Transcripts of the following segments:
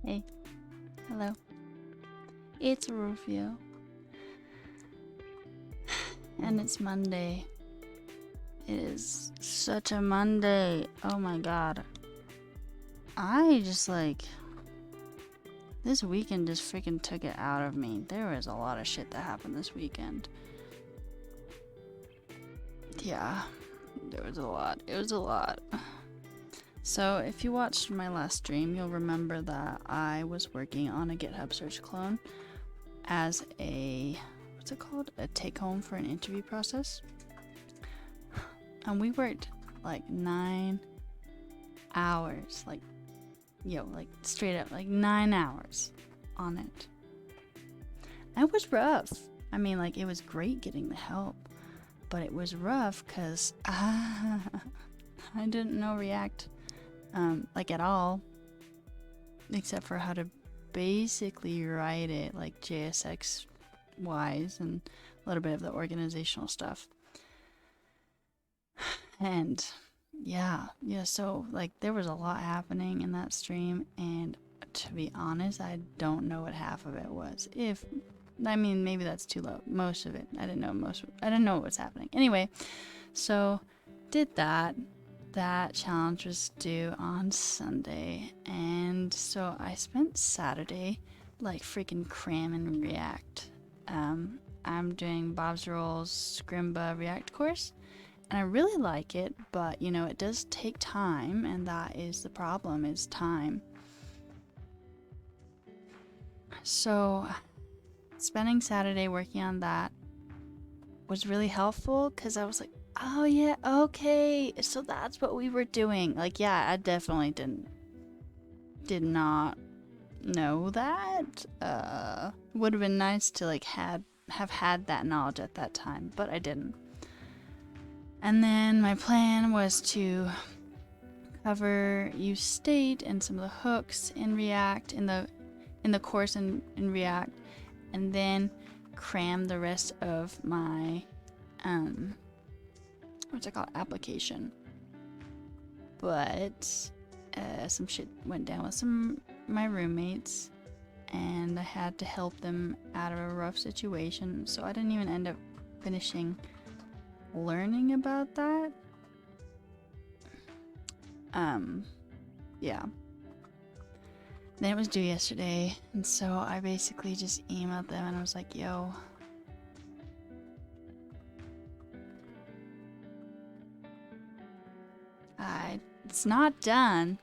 Hey, hello. It's Rufio. And it's Monday. It is such a Monday. Oh my god. I just this weekend just freaking took it out of me. There was a lot of shit that happened this weekend. Yeah, there was a lot. It was a lot. So if you watched my last stream, you'll remember that I was working on a GitHub search clone as a, what's it called? A take home for an interview process. And we worked like 9 hours, straight up, 9 hours on it. It was rough. I mean, it was great getting the help, but it was rough because I didn't know React at all, except for how to basically write it JSX wise and a little bit of the organizational stuff. And yeah, so there was a lot happening in that stream, and to be honest, I don't know what half of it was. Maybe that's too low. Most of it, I didn't know what was happening. Anyway, so did that. That challenge was due on Sunday, and so I spent Saturday freaking cramming React. I'm doing Bob Ziroll's Scrimba React course, and I really like it, but it does take time, and that is the problem, is time. So spending Saturday working on that was really helpful because I was like, oh yeah, okay, so that's what we were doing. I definitely did not know that. Would have been nice to have had that knowledge at that time, but I didn't. And then my plan was to cover useState and some of the hooks in React in the course in React, and then cram the rest of my application. But some shit went down with my roommates, and I had to help them out of a rough situation, so I didn't even end up finishing learning about that. Yeah. Then it was due yesterday, and so I basically just emailed them and I was like, yo, it's not done,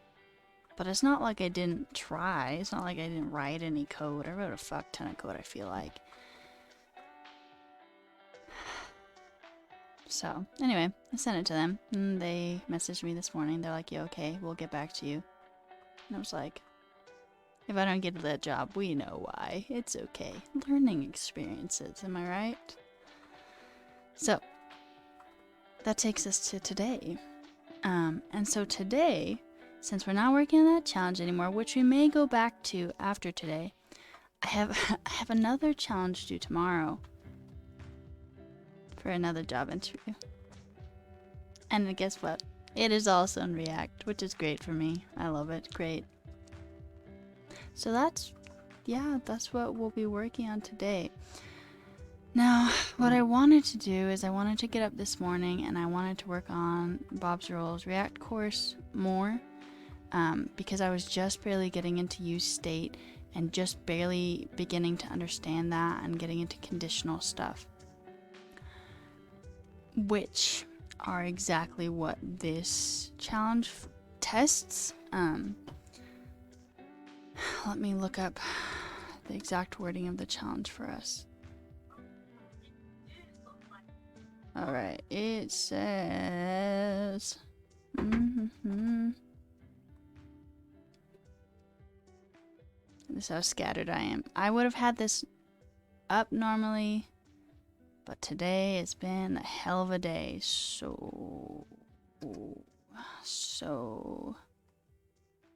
but it's not like I didn't try. It's not like I didn't write any code. I wrote a fuck ton of code, I feel like. So, anyway, I sent it to them, and they messaged me this morning. They're like, yeah, okay, we'll get back to you. And I was like, if I don't get that job, we know why. It's okay. Learning experiences, am I right? So, that takes us to today. And so today, since we're not working on that challenge anymore, which we may go back to after today, I have another challenge due tomorrow for another job interview. And guess what? It is also in React, which is great for me. I love it. Great. So that's what we'll be working on today. Now, what I wanted to do is I wanted to get up this morning and I wanted to work on Bob Ziroll's React course more, because I was just barely getting into useState and just barely beginning to understand that and getting into conditional stuff, which are exactly what this challenge tests. Let me look up the exact wording of the challenge for us. Alright, it says... This is how scattered I am. I would have had this up normally, but today it's been a hell of a day, so...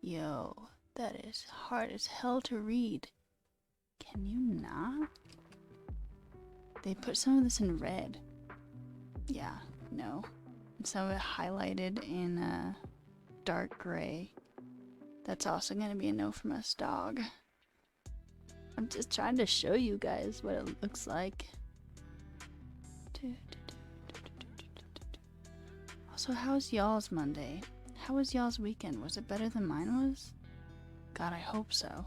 Yo, that is hard as hell to read. Can you not? They put some of this in red. Yeah, no. And some of it highlighted in dark gray. That's also gonna be a no from us, dog. I'm just trying to show you guys what it looks like. Also, how's y'all's Monday? How was y'all's weekend? Was it better than mine was? God, I hope so.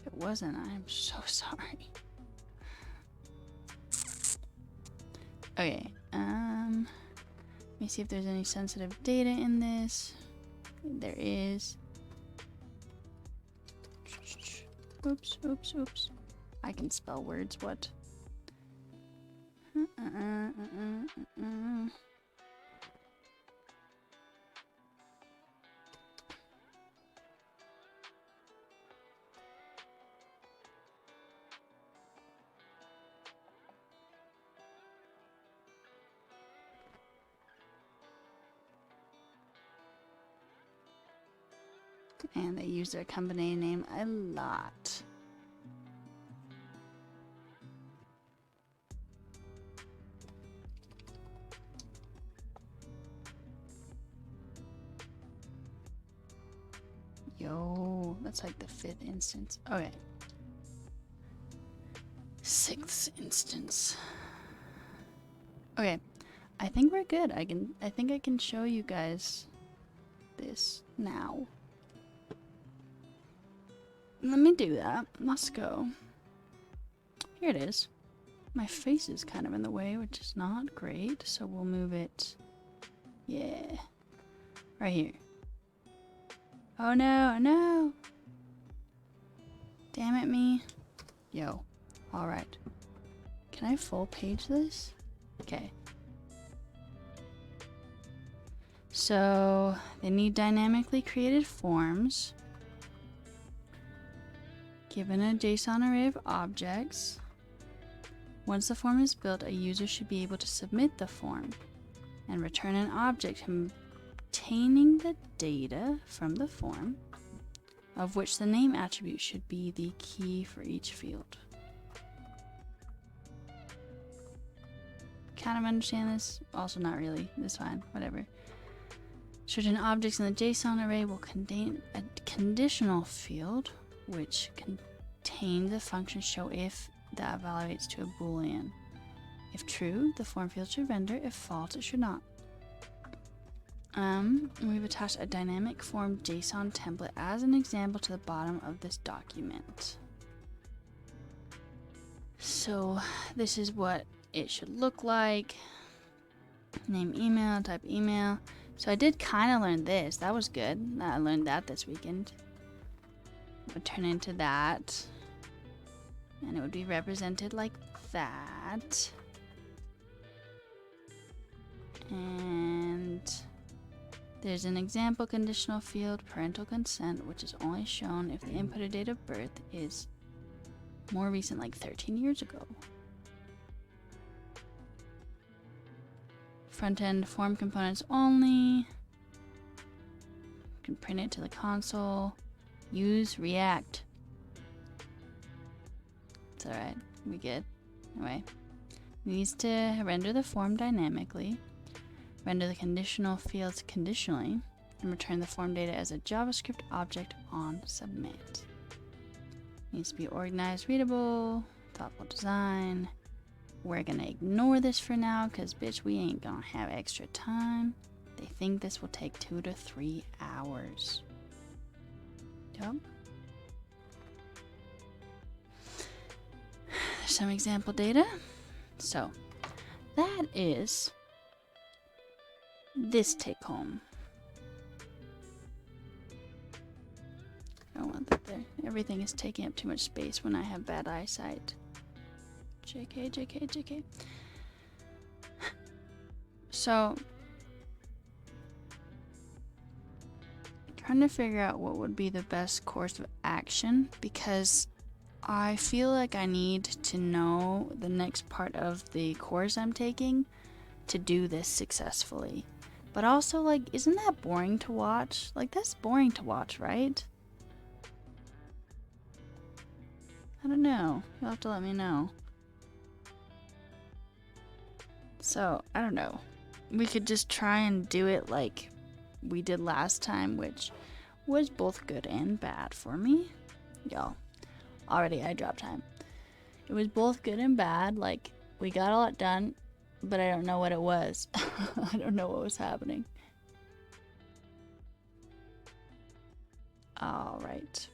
If it wasn't, I'm so sorry. Okay, let me see if there's any sensitive data in this. There is. Oops, oops, oops. I can spell words, what? And they use their company name a lot. Yo, that's like the 5th instance. Okay. 6th instance. Okay, I think we're good. I think I can show you guys this now. Let me do that. Let's go. Here it is. My face is kind of in the way, which is not great, so we'll move it. Yeah. Right here. Oh no, no! Damn it, me. Yo. Alright. Can I full page this? Okay. So, they need dynamically created forms. Given a JSON array of objects. Once the form is built, a user should be able to submit the form and return an object containing the data from the form, of which the name attribute should be the key for each field. Kind of understand this? Also not really. It's fine. Whatever. Certain objects in the JSON array will contain a conditional field, which contain the function show if that evaluates to a boolean. If true, the form field should render. If false, it should not. We've attached a dynamic form JSON template as an example to the bottom of this document. So this is what it should look like. Name email, type email. So I did kind of learn this. That was good. I learned that this weekend. It would turn into that. And it would be represented like that. And there's an example conditional field, parental consent, which is only shown if the inputted date of birth is more recent, like 13 years ago. Front-end form components only. You can print it to the console. Use React. It's alright. We good. Anyway. Needs to render the form dynamically. Render the conditional fields conditionally. And return the form data as a JavaScript object on submit. Needs to be organized, readable, thoughtful design. We're gonna ignore this for now because bitch, we ain't gonna have extra time. They think this will take 2 to 3 hours. Yup. There's some example data. So that is this take home. I don't want that there. Everything is taking up too much space when I have bad eyesight. JK, JK, JK. So, trying to figure out what would be the best course of action because I feel like I need to know the next part of the course I'm taking to do this successfully. But also, like, isn't that boring to watch? Like, that's boring to watch, right? I don't know. You'll have to let me know. So, I don't know. We could just try and do it like we did last time, which was both good and bad for me. Y'all, already I dropped time. It was both good and bad. Like, we got a lot done, but I don't know what it was. I don't know what was happening. Alright.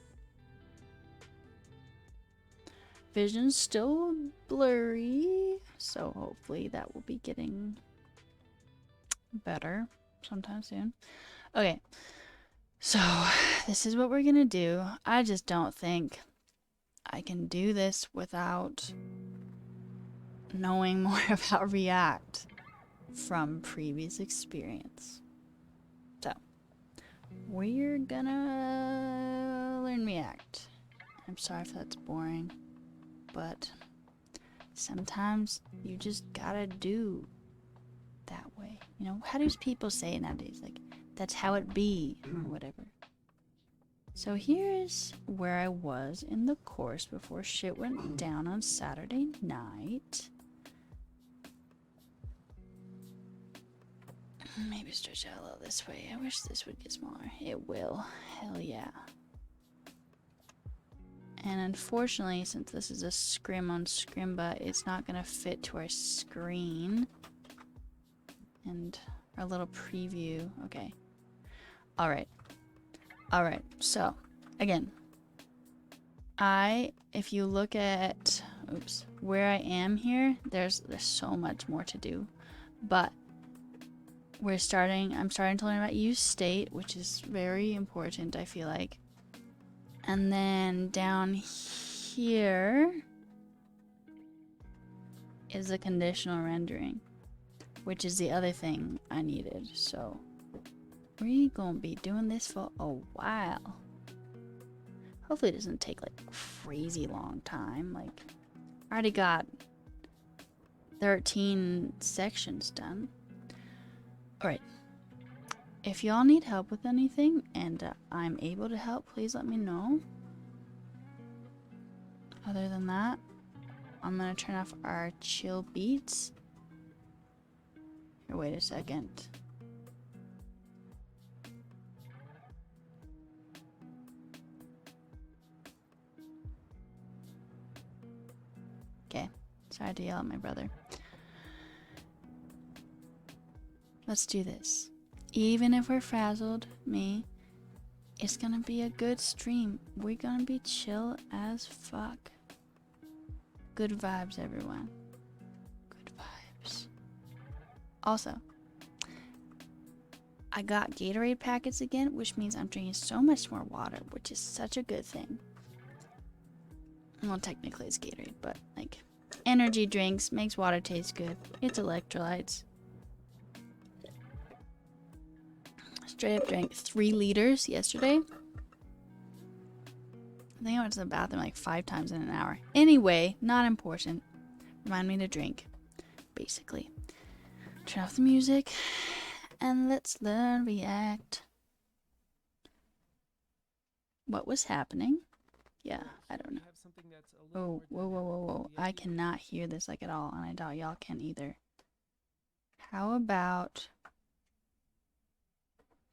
Vision's still blurry, so hopefully that will be getting better sometime soon. Okay, so this is what we're gonna do. I just don't think I can do this without knowing more about React from previous experience. So, we're gonna learn React. I'm sorry if that's boring, but sometimes you just gotta do that way. You know, how do people say it nowadays? Like, that's how it be, or whatever. So here's where I was in the course before shit went down on Saturday night. Maybe stretch out a little this way. I wish this would get smaller. It will. Hell yeah. And unfortunately, since this is a scrim on Scrimba, it's not gonna fit to our screen. And our little preview. Okay. Alright. Alright, so, again. If you look at, where I am here, there's so much more to do. But, I'm starting to learn about useState, which is very important, I feel like. And then down here is the conditional rendering, which is the other thing I needed. So we're gonna be doing this for a while. Hopefully it doesn't take like a crazy long time. Like, I already got 13 sections done. Alright. If y'all need help with anything and I'm able to help, please let me know. Other than that, I'm gonna turn off our chill beats. Here, wait a second. Okay, sorry to yell at my brother. Let's do this. Even if we're frazzled, it's gonna be a good stream. We're gonna be chill as fuck. Good vibes, everyone. Good vibes. Also, I got Gatorade packets again, which means I'm drinking so much more water, which is such a good thing. Well, technically it's Gatorade, but like, energy drinks makes water taste good. It's electrolytes. Straight up drank 3 liters yesterday. I think I went to the bathroom like 5 times in an hour. Anyway, not important. Remind me to drink, basically. Turn off the music and let's learn React. What was happening? Yeah, I don't know. Oh, whoa. I cannot hear this like at all, and I doubt y'all can either. How about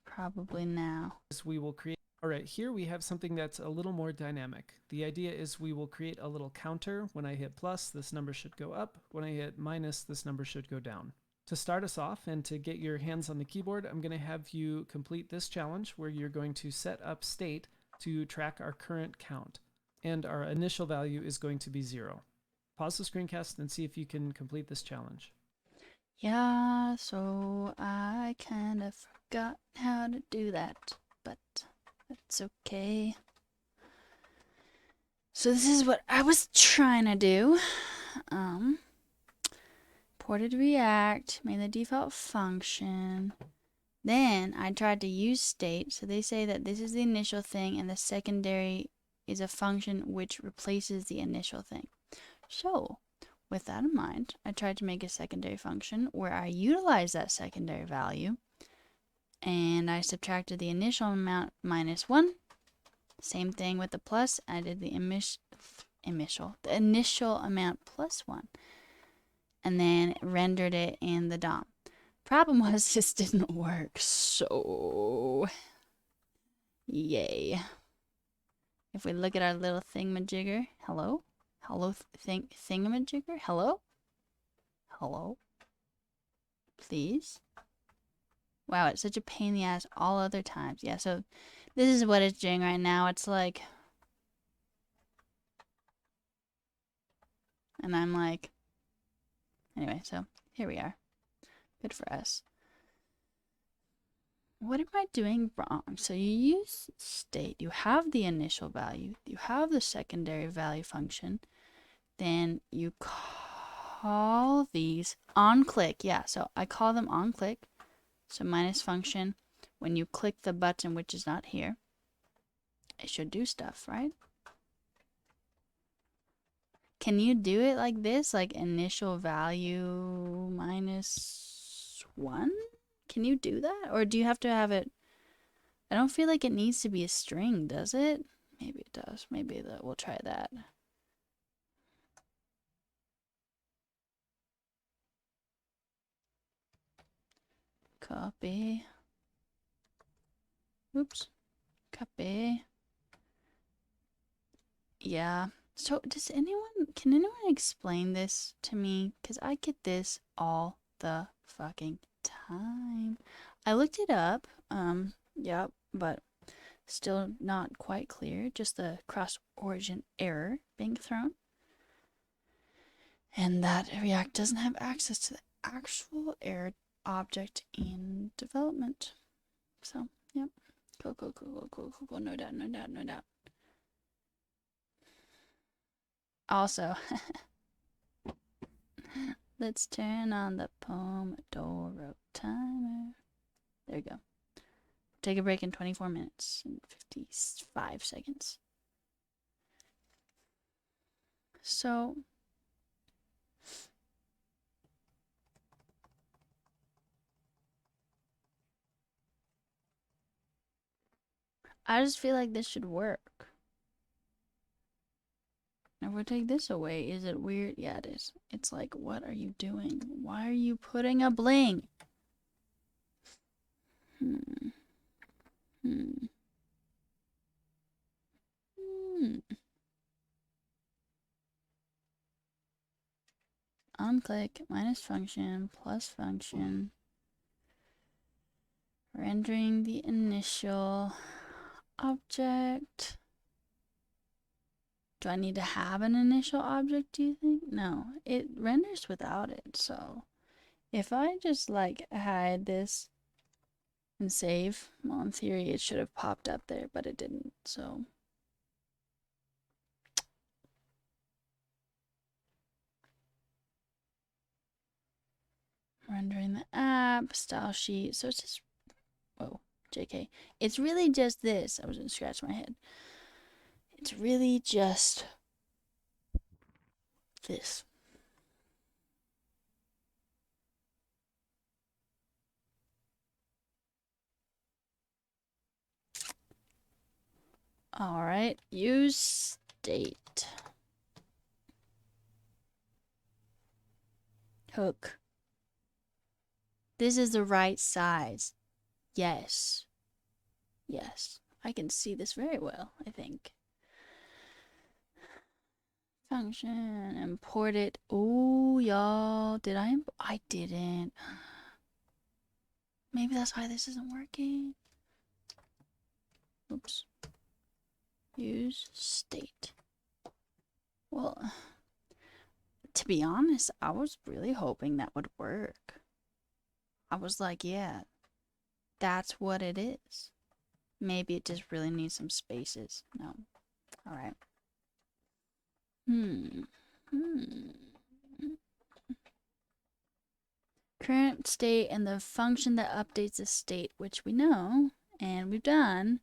probably now? We will create. All right, here we have something that's a little more dynamic. The idea is we will create a little counter. When I hit plus, this number should go up. When I hit minus, this number should go down. To start us off and to get your hands on the keyboard, I'm going to have you complete this challenge where you're going to set up state to track our current count. And our initial value is going to be 0. Pause the screencast and see if you can complete this challenge. Yeah, so I kind of forgot how to do that, but that's okay. So this is what I was trying to do. Ported React, made the default function. Then I tried to use state, so they say that this is the initial thing and the secondary is a function which replaces the initial thing. So, with that in mind, I tried to make a secondary function where I utilize that secondary value and I subtracted the initial amount minus 1. Same thing with the plus. I did the initial amount plus 1 and then rendered it in the DOM. Problem was this didn't work, so Yay. If we look at our little thingamajigger, hello? Hello, thingamajigger? Hello? Hello? Please? Wow, it's such a pain in the ass all other times. Yeah, so this is what it's doing right now. It's like... And I'm like... Anyway, so here we are. Good for us. What am I doing wrong? So you use state. You have the initial value. You have the secondary value function. Then you call these on click. Yeah, so I call them on click. So minus function. When you click the button, which is not here, it should do stuff, right? Can you do it like this? Like initial value minus 1? Can you do that? Or do you have to have it? I don't feel like it needs to be a string, does it? Maybe it does. Maybe we'll try that. Copy. Oops. Copy. Yeah. So can anyone explain this to me? Because I get this all the fucking time. I looked it up. Yeah, but still not quite clear. Just the cross-origin error being thrown. And that React doesn't have access to the actual error object in development. So, yep. Cool. No doubt. Also, let's turn on the Pomodoro timer. There we go. Take a break in 24 minutes and 55 seconds. So, I just feel like this should work. If we take this away, is it weird? Yeah, it is. It's like, what are you doing? Why are you putting a bling? On click, minus function, plus function. Rendering the initial object. Do I need to have an initial object, do you think? No, it renders without it. So if I just like hide this and save, well, in theory it should have popped up there, but it didn't. So rendering the app, style sheet. So it's just, whoa, JK. It's really just this. I was gonna scratch my head. It's really just this. All right, use state. Hook. This is the right size. Yes. Yes. I can see this very well, I think. Function, import it. Oh, y'all. Did I? I didn't. Maybe that's why this isn't working. Oops. Use state. Well, to be honest, I was really hoping that would work. I was like, yeah, that's what it is. Maybe it just really needs some spaces. No. All right. Current state and the function that updates the state, which we know and we've done.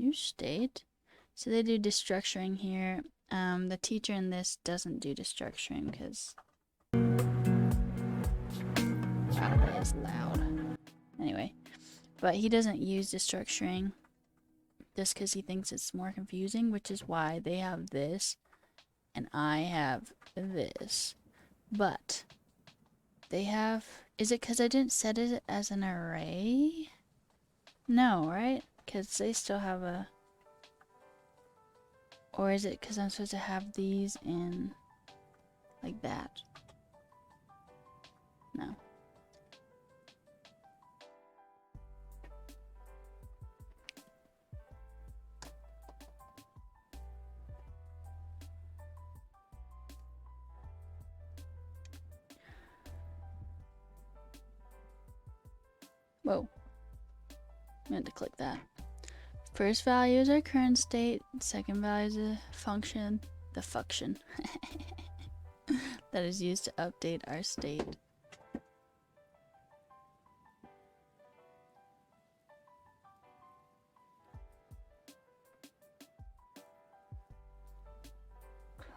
useState. So they do destructuring here. The teacher in this doesn't do destructuring because that is loud. Anyway, but he doesn't use destructuring just because he thinks it's more confusing, which is why they have this and I have this. But they have, is it because I didn't set it as an array? No, right? Because they still have a, or is it because I'm supposed to have these in like that? No. Whoa. I meant to click that. First value is our current state. Second value is a function. The function. That is used to update our state.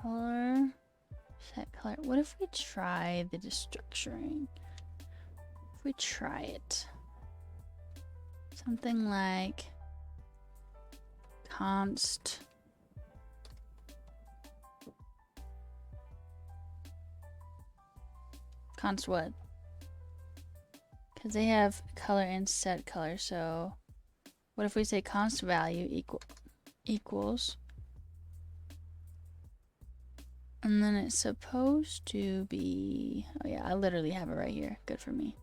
Color. Set color. What if we try the destructuring? If we try it. Something like const what? Because they have color and set color, so what if we say const value equals, and then it's supposed to be, oh yeah, I literally have it right here. Good for me.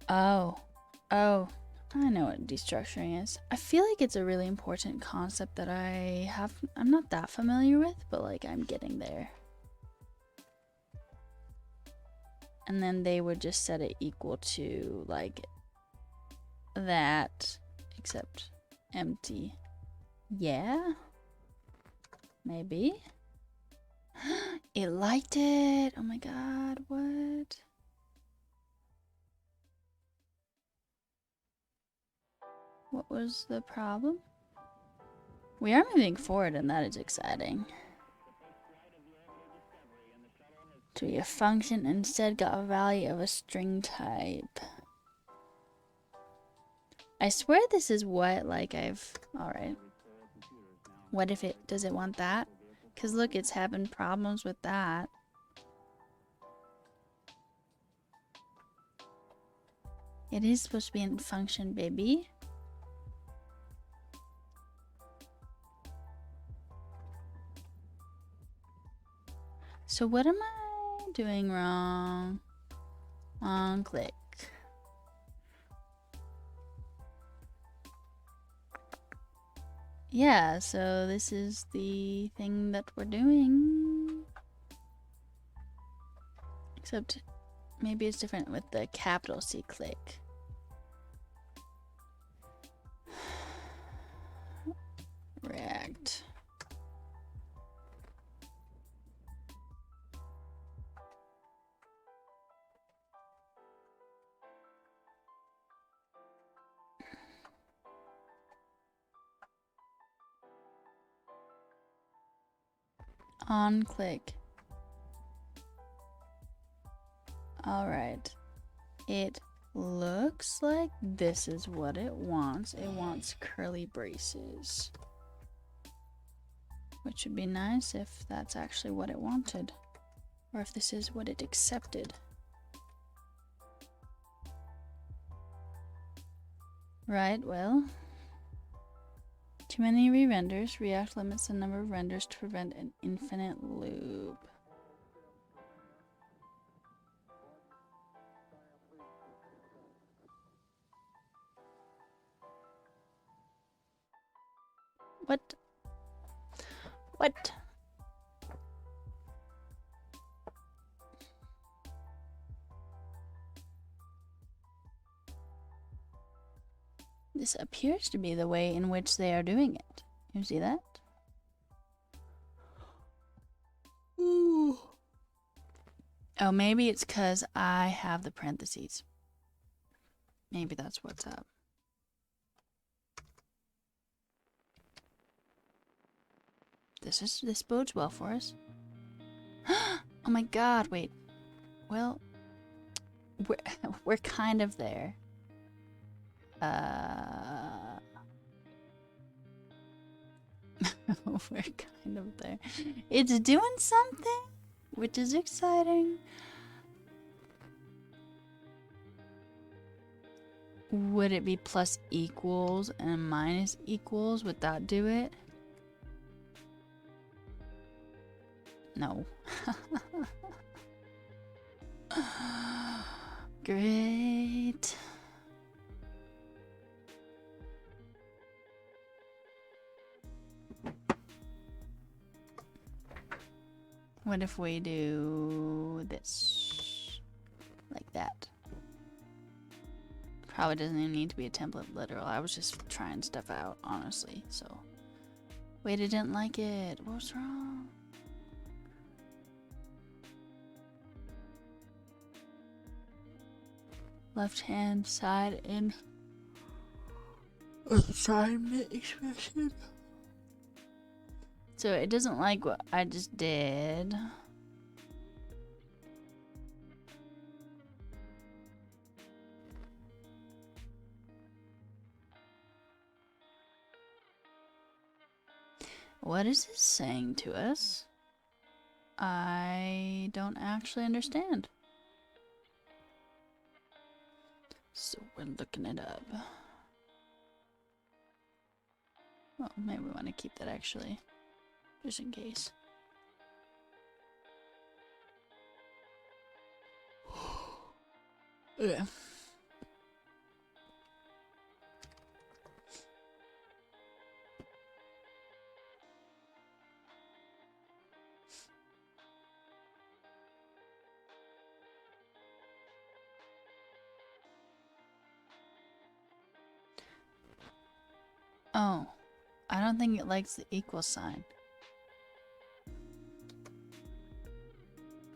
Oh, I know what destructuring is. I feel like it's a really important concept that I'm not that familiar with, but like I'm getting there. And then they would just set it equal to like that, except empty. Yeah? Maybe? It liked it! Oh my god, what? What was the problem? We are moving forward and that is exciting. To be a function instead got a value of a string type. I swear this is what, like alright. What if does it want that? Cause look, it's having problems with that. It is supposed to be in function, baby. So what am I doing wrong? On click. Yeah, so this is the thing that we're doing. Except maybe it's different with the capital C click. React. On click. Alright. It looks like this is what it wants. It wants curly braces. Which would be nice if that's actually what it wanted. Or if this is what it accepted. Right, well. Too many re-renders. React limits the number of renders to prevent an infinite loop. What? What? This appears to be the way in which they are doing it. You see that? Ooh. Oh, maybe it's because I have the parentheses. Maybe that's what's up. This bodes well for us. Oh my god, wait. Well, we're kind of there. We're kind of there. It's doing something. which is exciting. Would it be plus equals and minus equals? Would that do it? No. Great. What if we do this? Like that. Probably doesn't even need to be a template literal. I was just trying stuff out, honestly, so. Wait, I didn't like it. What's wrong? Left hand side in assignment expression. So it doesn't like what I just did. What is this saying to us? I don't actually understand. So we're looking it up. Well, maybe we want to keep that actually, just in case. Okay. Oh, I don't think it likes the equal sign.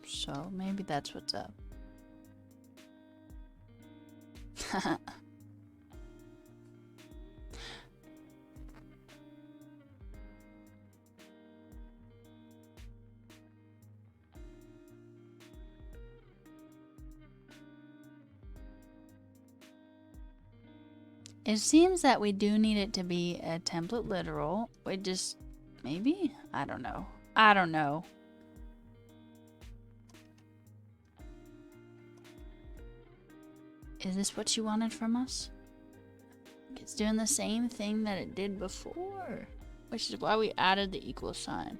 So maybe that's what's up. It seems that we do need it to be a template literal. We just, maybe? I don't know. I don't know. Is this what you wanted from us? It's doing the same thing that it did before, which is why we added the equal sign.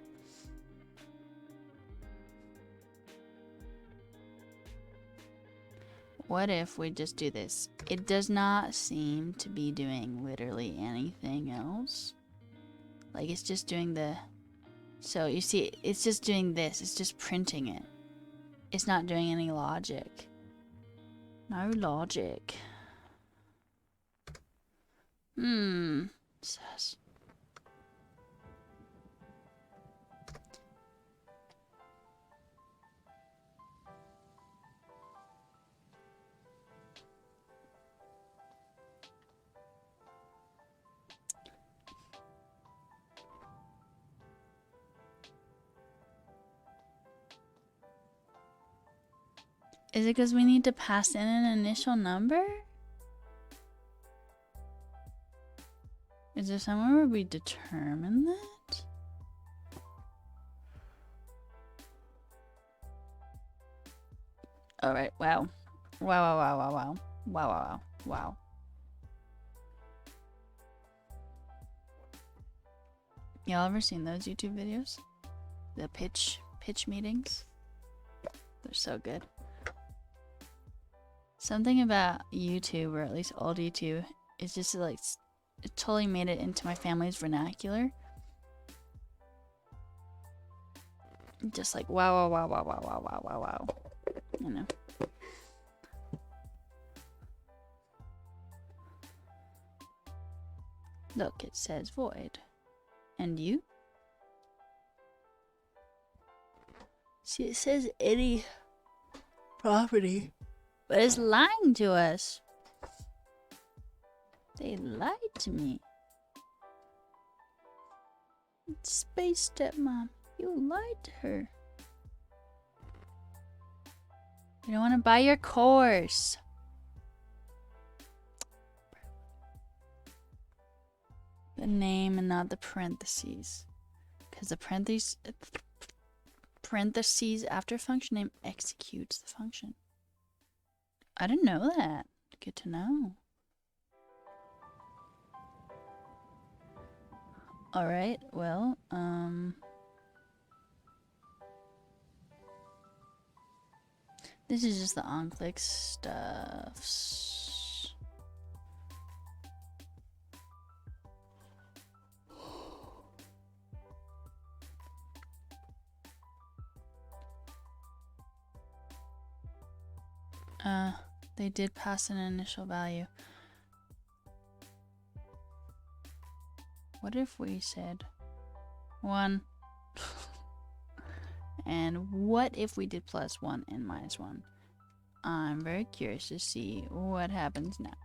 What if we just do this? It does not seem to be doing literally anything else. Like it's just doing the... So you see, it's just doing this. It's just printing it. It's not doing any logic. No logic. Says. Is it because we need to pass in an initial number? Is there somewhere where we determine that? Alright, wow. Wow. Y'all ever seen those YouTube videos? The pitch meetings? They're so good. Something about YouTube, or at least old YouTube, is just like, it totally made it into my family's vernacular. Just like wow. You know. Look, it says void. And you? See, it says any property. But it's lying to us. They lied to me. Space stepmom, you lied to her. You don't want to buy your course. The name and not the parentheses. Because the parentheses after function name executes the function. I didn't know that. Good to know. Alright, well, this is just the on-click stuff. They did pass an initial value. What if we said 1? And what if we did +1 and -1? I'm very curious to see what happens now.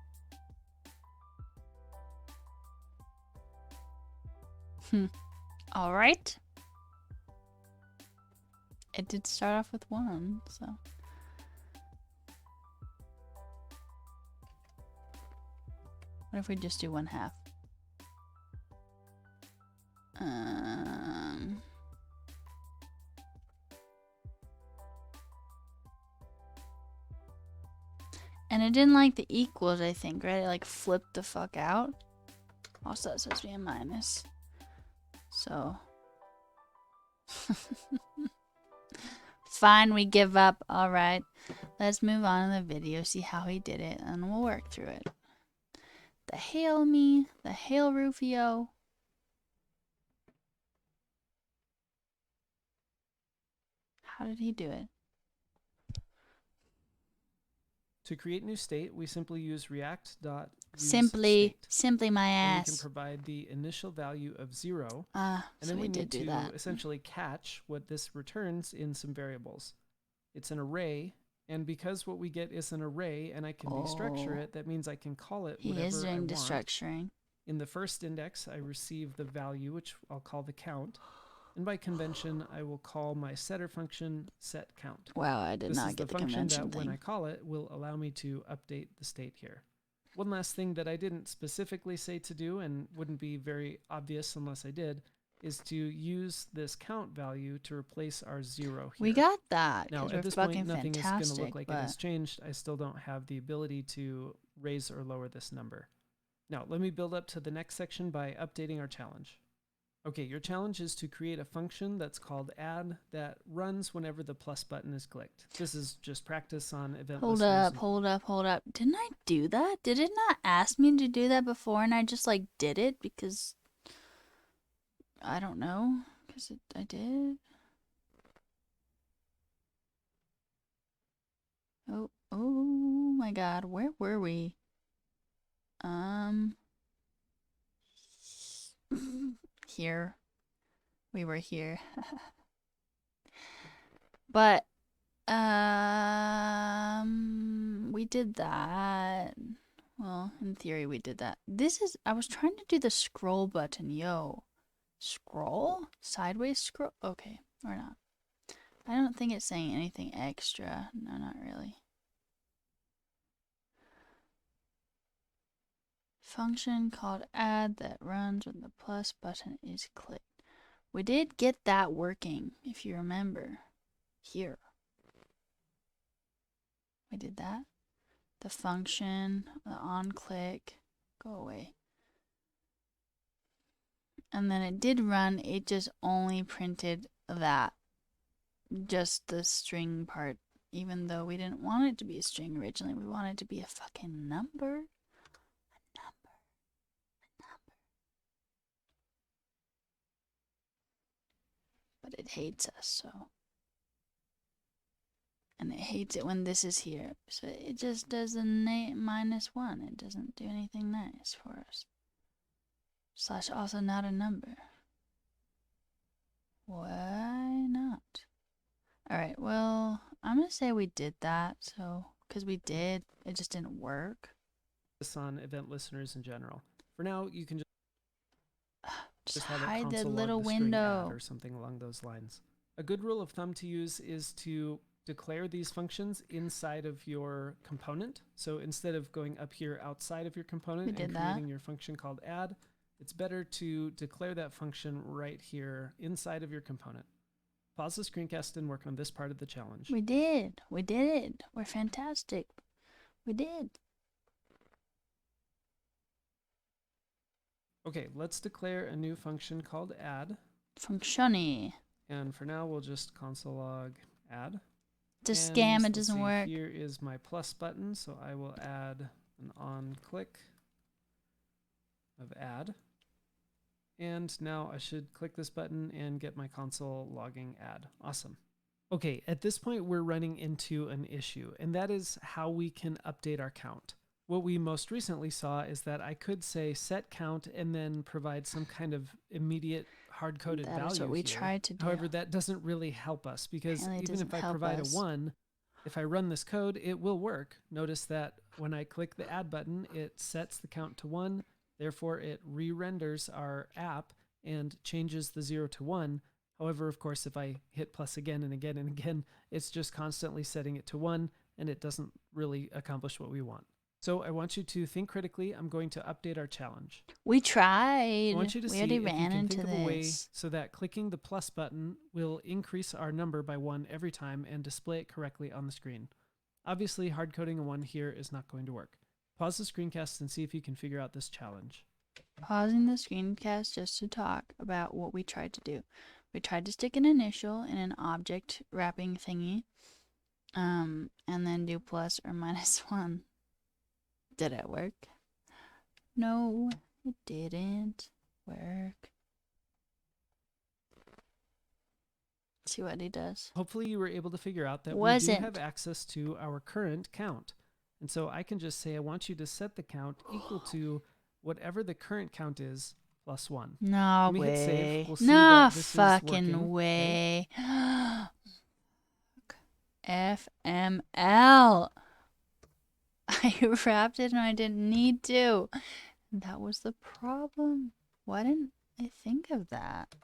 Alright. It did start off with 1, so. What if we just do 1/2? And it didn't like the equals, I think, right? It like flipped the fuck out. Also, that's supposed to be a minus. So. Fine, we give up. Alright. Let's move on to the video, see how he did it, and we'll work through it. The hail me, the hail Rufio. How did he do it? To create new state, we simply use react.useState. Simply my and ass. we can provide the initial value of 0. And then so we need do to that. essentially catch what this returns in some variables. It's an array, and because what we get is an array and I can destructure it, that means I can call it whatever He is I doing want. destructuring. In the first index, I receive the value, which I'll call the count. And by convention, I will call my setter function setCount. Wow, I did not get the convention This is the function that when I thing. call it will allow me to update the state here. One last thing that I didn't specifically say to do and wouldn't be very obvious unless I did is to use this count value to replace our 0 here. We got that. Now, We're at this fucking point, nothing is going to look like it but has changed. I still don't have the ability to raise or lower this number. Now, let me build up to the next section by updating our challenge. Okay, your challenge is to create a function that's called add that runs whenever the plus button is clicked. This is just practice on event Hold listeners. up. Didn't I do that? Did it not ask me to do that before and I just like did it because I don't know, because I did. Oh my god, where were we? Here. We were here. But we did that. Well, in theory we did that. I was trying to do the scroll button, yo. Scroll? Sideways scroll? Okay, or not. I don't think it's saying anything extra. No, not really. Function called add that runs when the plus button is clicked. We did get that working, if you remember. Here. We did that. The function, the on click, go away. And then it did run, it just only printed that. Just the string part. Even though we didn't want it to be a string originally, we wanted it to be a fucking number. But it hates us, so. And it hates it when this is here. So it just does a -1. It doesn't do anything nice for us. Slash also not a number. Why not? Alright, well, I'm gonna say we did that, so, because we did, it just didn't work. This on event listeners in general. For now, you can just have hide the console log little the string window add or something along those lines. A good rule of thumb to use is to declare these functions inside of your component. So instead of going up here outside of your component and creating your function called add, it's better to declare that function right here inside of your component. Pause the screencast and work on this part of the challenge. We did. We did it. We're fantastic. We did. Okay, let's declare a new function called add. Functiony. And for now, we'll just console log add. It's a And scam. It let's doesn't see, work. Here is my plus button, so I will add an on click of add. And now I should click this button and get my console logging add. Awesome. Okay, at this point, we're running into an issue, and that is how we can update our count. What we most recently saw is that I could say set count and then provide some kind of immediate hard-coded value. That is what we here. tried to do. However, that doesn't really help us because Apparently it even if doesn't I help provide us. a 1, if I run this code, it will work. Notice that when I click the add button, it sets the count to 1. Therefore, it re-renders our app and changes the 0 to 1. However, of course, if I hit plus again and again and again, it's just constantly setting it to 1, and it doesn't really accomplish what we want. So I want you to think critically. I'm going to update our challenge. We tried. I want you to we see already if you ran can into think of a way this. so that clicking the plus button will increase our number by 1 every time and display it correctly on the screen. Obviously, hard coding a 1 here is not going to work. Pause the screencast and see if you can figure out this challenge. Pausing the screencast just to talk about what we tried to do. We tried to stick an initial in an object wrapping thingy, and then do plus or minus 1. Did it work? No, it didn't work. See what he does. Hopefully you were able to figure out that we Wasn't. do have access to our current count. And so I can just say I want you to set the count equal to whatever the current count is plus 1. No When we hit save, way. we'll see No that this is fucking working, way. FML. I wrapped it and I didn't need to. That was the problem. Why didn't I think of that?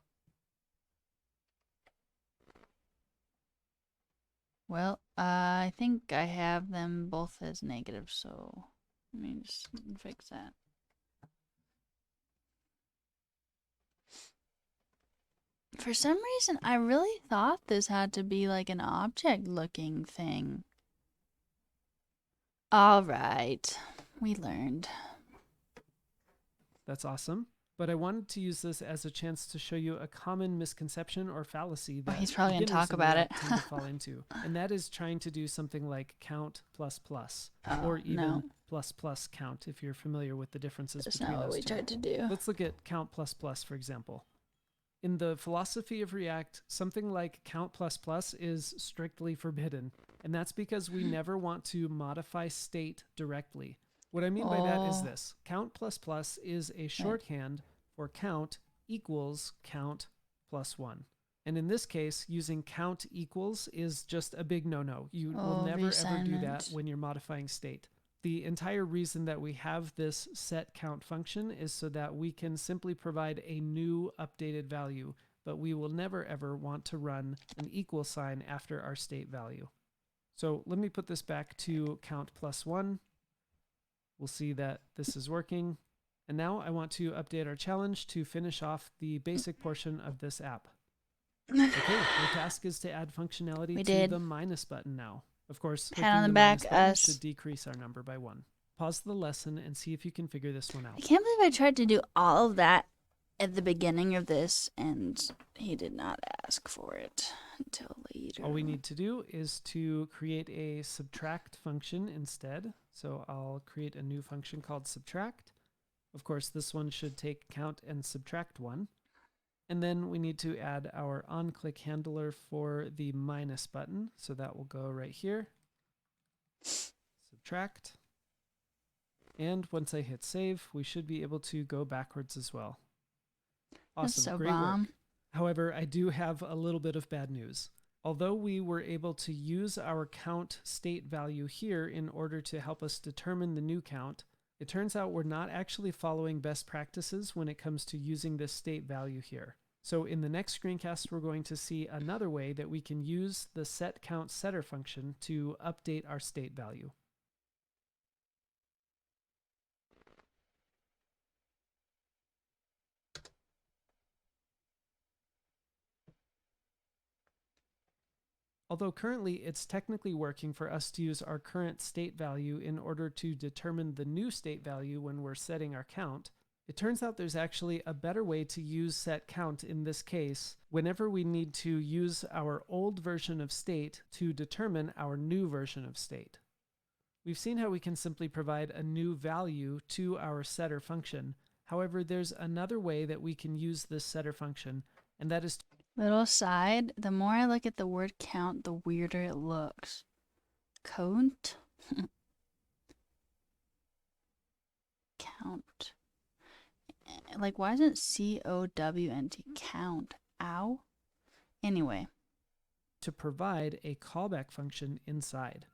Well, I think I have them both as negative, so let me just fix that. For some reason, I really thought this had to be like an object-looking thing. All right, we learned. That's awesome. But I wanted to use this as a chance to show you a common misconception or fallacy that he's probably gonna beginners talk in about React it. tend to fall into, and that is trying to do something like count plus plus, Oh, or even no. plus plus count if you're familiar with the differences That's between not what those we two. tried to do. Let's look at count plus plus, for example. In the philosophy of React, something like count plus plus is strictly forbidden, and that's because we never want to modify state directly. What I mean by that is this. Count plus plus is a shorthand for count equals count plus 1. And in this case, using count equals is just a big no-no. You will never ever do that when you're modifying state. The entire reason that we have this set count function is so that we can simply provide a new updated value, but we will never ever want to run an equal sign after our state value. So let me put this back to count plus 1. We'll see that this is working. And now I want to update our challenge to finish off the basic portion of this app. Okay, the task is to add functionality to the minus button now. Of course, Pat on the minus back, button us. should decrease our number by 1. Pause the lesson and see if you can figure this one out. I can't believe I tried to do all of that at the beginning of this, and he did not ask for it until later. All we need to do is to create a subtract function instead. So I'll create a new function called subtract. Of course, this one should take count and subtract 1. And then we need to add our on-click handler for the minus button. So that will go right here. Subtract. And once I hit save, we should be able to go backwards as well. Awesome, That's so great bomb. work. However, I do have a little bit of bad news. Although we were able to use our count state value here in order to help us determine the new count, it turns out we're not actually following best practices when it comes to using this state value here. So in the next screencast, we're going to see another way that we can use the setCountSetter function to update our state value. Although currently it's technically working for us to use our current state value in order to determine the new state value when we're setting our count, it turns out there's actually a better way to use set count in this case whenever we need to use our old version of state to determine our new version of state. We've seen how we can simply provide a new value to our setter function. However, there's another way that we can use this setter function, and that is Little aside, the more I look at the word count, the weirder it looks. Count? Count. Like, why isn't C-O-W-N-T? Count. Ow? Anyway. to provide a callback function inside.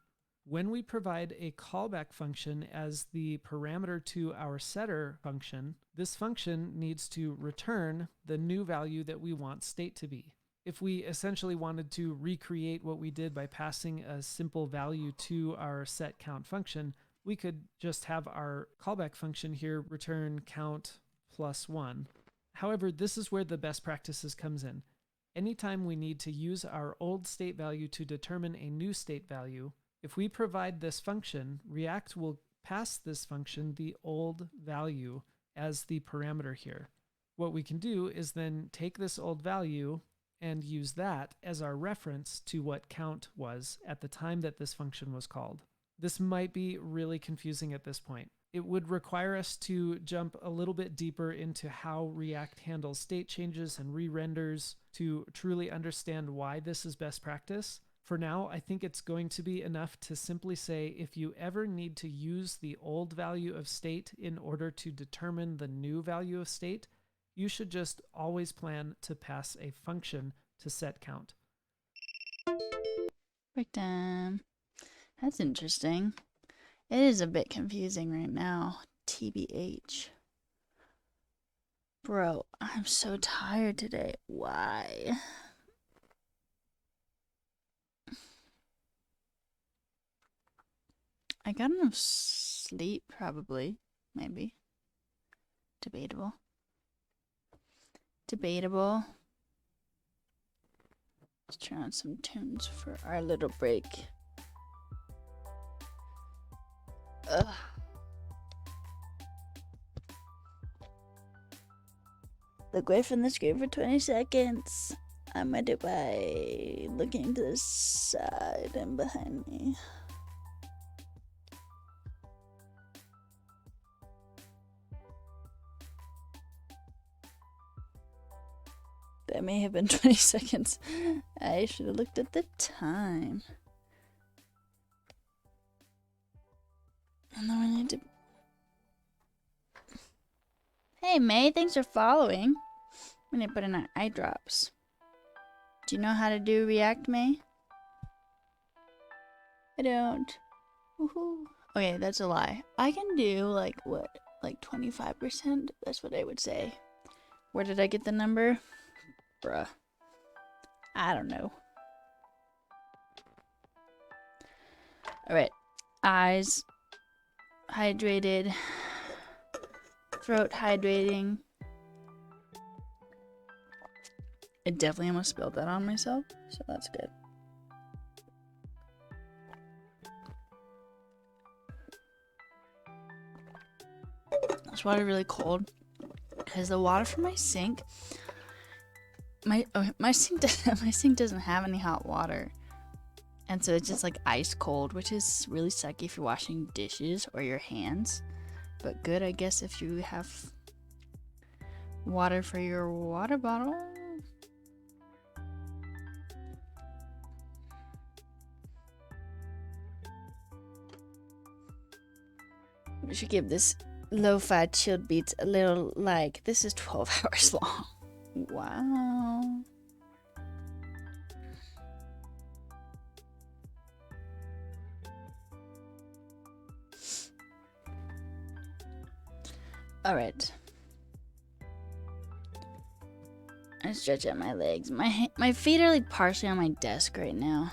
When we provide a callback function as the parameter to our setter function, this function needs to return the new value that we want state to be. If we essentially wanted to recreate what we did by passing a simple value to our set count function, we could just have our callback function here return count plus 1. However, this is where the best practices comes in. Anytime we need to use our old state value to determine a new state value, if we provide this function, React will pass this function the old value as the parameter here. What we can do is then take this old value and use that as our reference to what count was at the time that this function was called. This might be really confusing at this point. It would require us to jump a little bit deeper into how React handles state changes and re-renders to truly understand why this is best practice. For now, I think it's going to be enough to simply say if you ever need to use the old value of state in order to determine the new value of state, you should just always plan to pass a function to set count. Breakdown. That's interesting. It is a bit confusing right now. TBH. Bro, I'm so tired today. Why? I got enough sleep, probably. Maybe. Debatable. Debatable. Let's turn on some tunes for our little break. Ugh. Look away from the screen for 20 seconds. I'm gonna do it by looking to the side and behind me. That may have been 20 seconds. I should have looked at the time. And then we need to... Hey May, thanks for following. We need to put in our eye drops. Do you know how to do React, May? I don't. Woohoo. Okay, that's a lie. I can do like what? Like 25%? That's what I would say. Where did I get the number? Bruh. I don't know. Alright. Eyes hydrated. Throat hydrating. I definitely almost spilled that on myself, so that's good. This water really cold because the water from my sink, my sink doesn't have any hot water, and so it's just like ice cold, which is really sucky if you're washing dishes or your hands, but good I guess if you have water for your water bottle. We should give this lo-fi chilled beats a little like. This is 12 hours long. Wow. Alright. I stretch out my legs. My feet are like partially on my desk right now.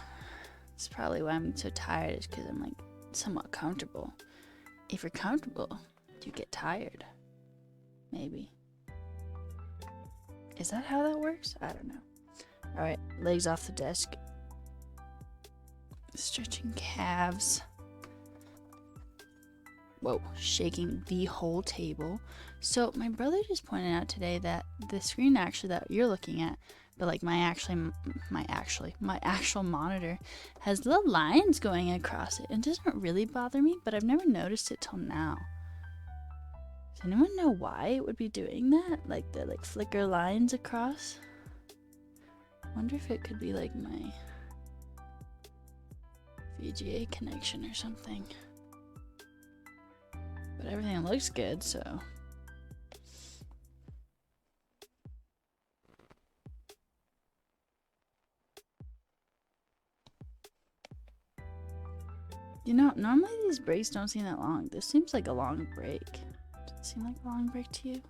That's probably why I'm so tired, is because I'm like somewhat comfortable. If you're comfortable, you get tired. Maybe. Is that how that works? I don't know. Alright, legs off the desk. Stretching calves. Whoa, shaking the whole table. So my brother just pointed out today that the screen actually that you're looking at, but like my actual monitor has little lines going across it. It doesn't really bother me, but I've never noticed it till now. Does anyone know why it would be doing that? Like the flicker lines across? I wonder if it could be like my VGA connection or something. But everything looks good, so. You know, normally these breaks don't seem that long. This seems like a long break. Does it seem like a long break to you?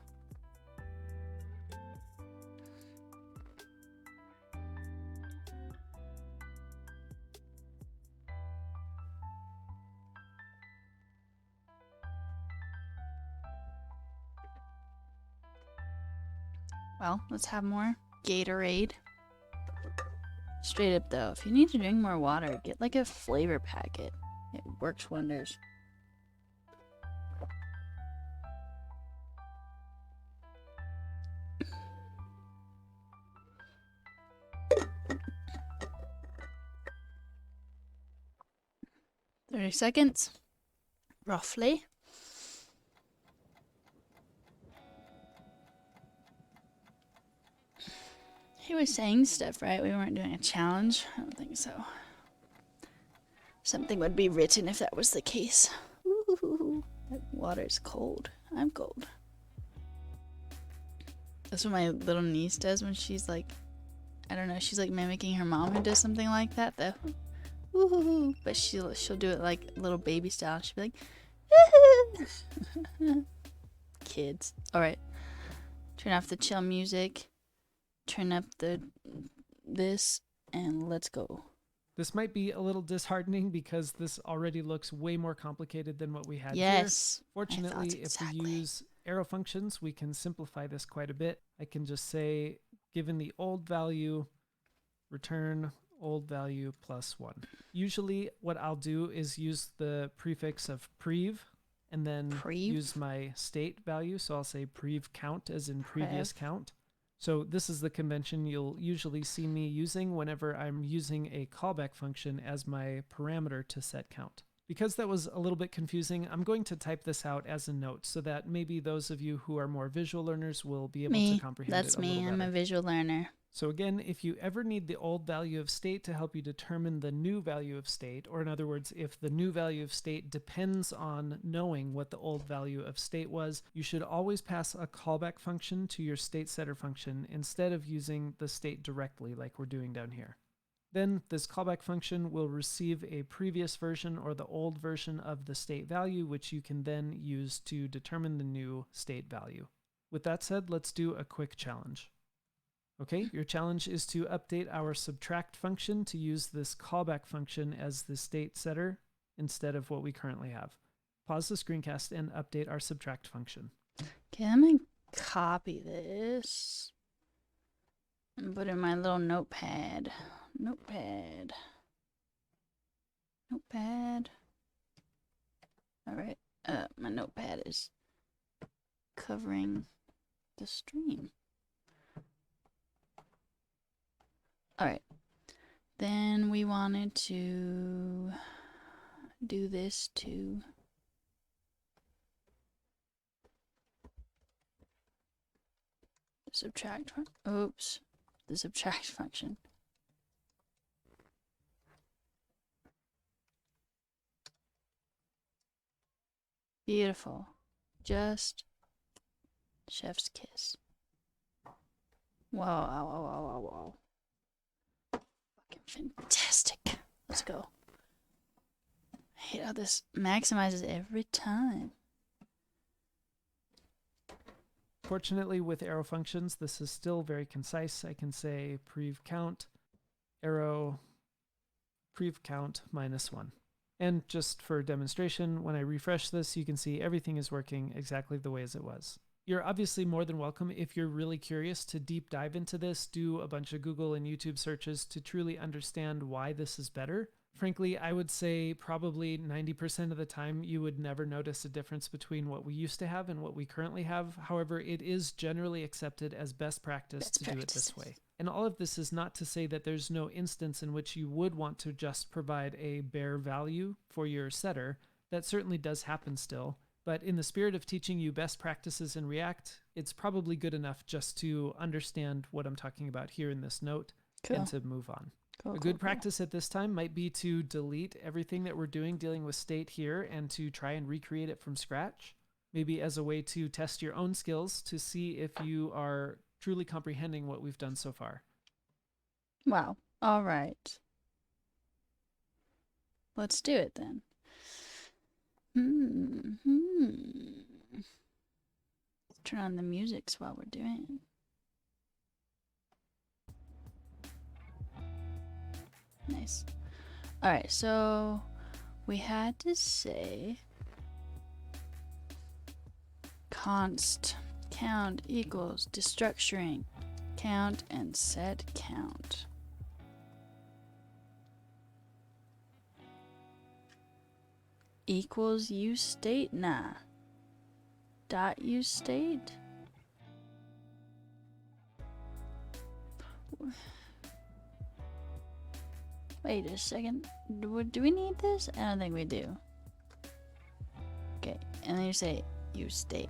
Well, let's have more Gatorade. Straight up though, if you need to drink more water, get like a flavor packet. It works wonders. "30 seconds, roughly." He was saying stuff, right? We weren't doing a challenge. I don't think so. Something would be written if that was the case. Ooh, that water's cold. I'm cold. That's what my little niece does when she's like, I don't know, she's like mimicking her mom who does something like that. The ooh, but she'll do it like little baby style. She'll be like, kids. All right, turn off the chill music. Turn up this and let's go. This might be a little disheartening because this already looks way more complicated than what we had Yes, here. Fortunately, if we use arrow functions, we can simplify this quite a bit. I can just say, given the old value, return old value plus 1. Usually what I'll do is use the prefix of prev and then use my state value. So I'll say prev count as in previous count. So this is the convention you'll usually see me using whenever I'm using a callback function as my parameter to set count. Because that was a little bit confusing, I'm going to type this out as a note so that maybe those of you who are more visual learners will be able to comprehend it a little better. That's me, I'm a visual learner. So again, if you ever need the old value of state to help you determine the new value of state, or in other words, if the new value of state depends on knowing what the old value of state was, you should always pass a callback function to your state setter function instead of using the state directly like we're doing down here. Then this callback function will receive a previous version or the old version of the state value, which you can then use to determine the new state value. With that said, let's do a quick challenge. Okay, your challenge is to update our subtract function to use this callback function as the state setter instead of what we currently have. Pause the screencast and update our subtract function. Okay, I'm going to copy this and put it in my little notepad. Notepad. All right, my notepad is covering the stream. All right, then we wanted to do this to subtract. Oops, the subtract function. Beautiful, just chef's kiss. Wow. Fantastic. Let's go. I hate how this maximizes every time. Fortunately, with arrow functions, this is still very concise. I can say prev count, arrow, prev count -1. And just for demonstration, when I refresh this, you can see everything is working exactly the way as it was. You're obviously more than welcome, if you're really curious, to deep dive into this, do a bunch of Google and YouTube searches to truly understand why this is better. Frankly, I would say probably 90% of the time you would never notice a difference between what we used to have and what we currently have. However, it is generally accepted as best practice to do it this way. And all of this is not to say that there's no instance in which you would want to just provide a bare value for your setter. That certainly does happen still. But in the spirit of teaching you best practices in React, it's probably good enough just to understand what I'm talking about here in this note and to move on. A good practice at this time might be to delete everything that we're dealing with state here, and to try and recreate it from scratch, maybe as a way to test your own skills to see if you are truly comprehending what we've done so far. Wow. All right. Let's do it then. Turn on the music while we're doing it. Nice. Alright, so we had to say const count equals destructuring count and set count. Equals useState? Nah. Dot useState? Wait a second. Do we need this? I don't think we do. Okay, and then you say useState.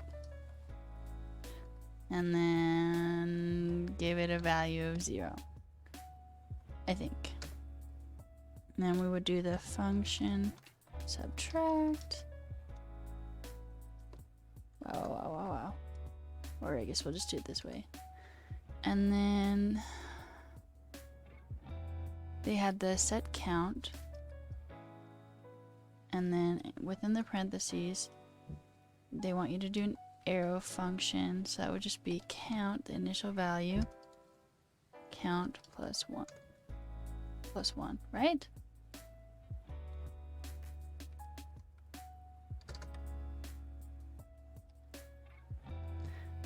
And then give it a value of 0. I think. And then we would do the function subtract. Wow. Or I guess we'll just do it this way. And then they had the set count, and then within the parentheses they want you to do an arrow function, so that would just be count, the initial value, count plus 1, right?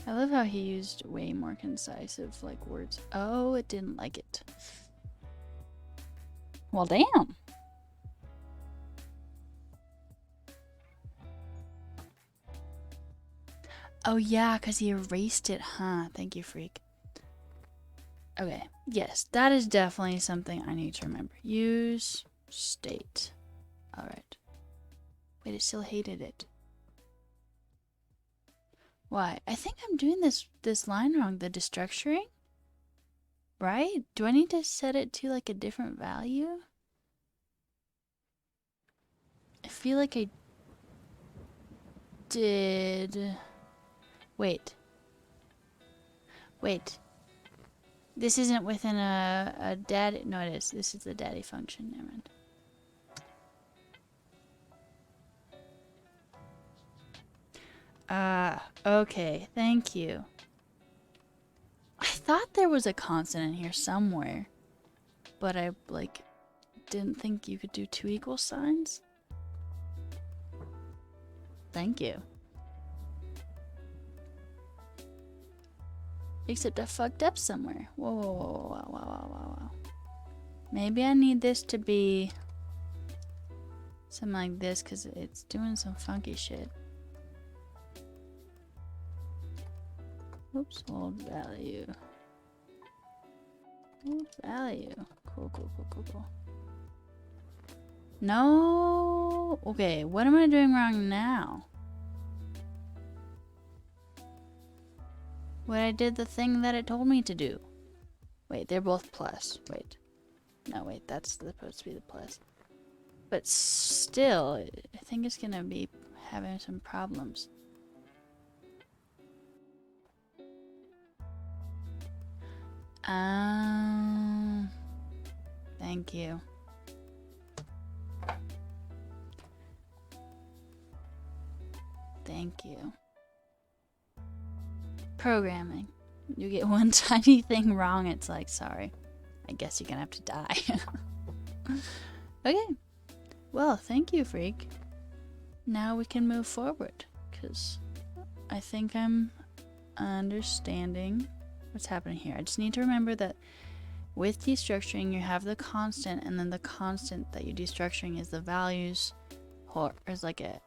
I love how he used way more concisive like words. Oh, it didn't like it. Well, damn. Oh yeah, because he erased it, huh? Thank you, freak. Okay, yes, that is definitely something I need to remember. Use state. Alright. Wait, it still hated it. Why? I think I'm doing this line wrong. The destructuring? Right? Do I need to set it to like a different value? I feel like I did. Wait. This isn't within a daddy. No, it is. This is the daddy function. Never mind. Okay. Thank you. I thought there was a constant in here somewhere, but I didn't think you could do 2 equal signs. Thank you. Except I fucked up somewhere. Whoa. Maybe I need this to be something like this because it's doing some funky shit. Oops, old value. Old value. Cool. No. Okay, what am I doing wrong now? When I did the thing that it told me to do. Wait, they're both plus. Wait. No, wait, that's supposed to be the plus. But still, I think it's gonna be having some problems. Thank you. Thank you. Programming. You get one tiny thing wrong, it's like, sorry. I guess you're gonna have to die. Okay. Well, thank you, freak. Now we can move forward, because I think I'm understanding what's happening here. I just need to remember that With destructuring, you have the constant, and then the constant that you're destructuring is the values, or is like an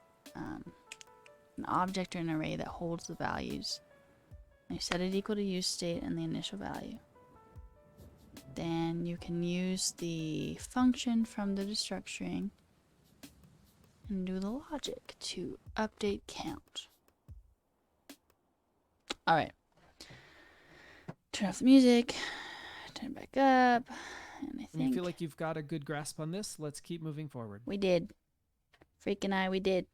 object or an array that holds the values. And you set it equal to useState and the initial value. Then you can use the function from the destructuring and do the logic to update count. Alright. Turn off the music. Turn it back up. And I When you think feel like you've got a good grasp on this, let's keep moving forward. we did. Freaking we did.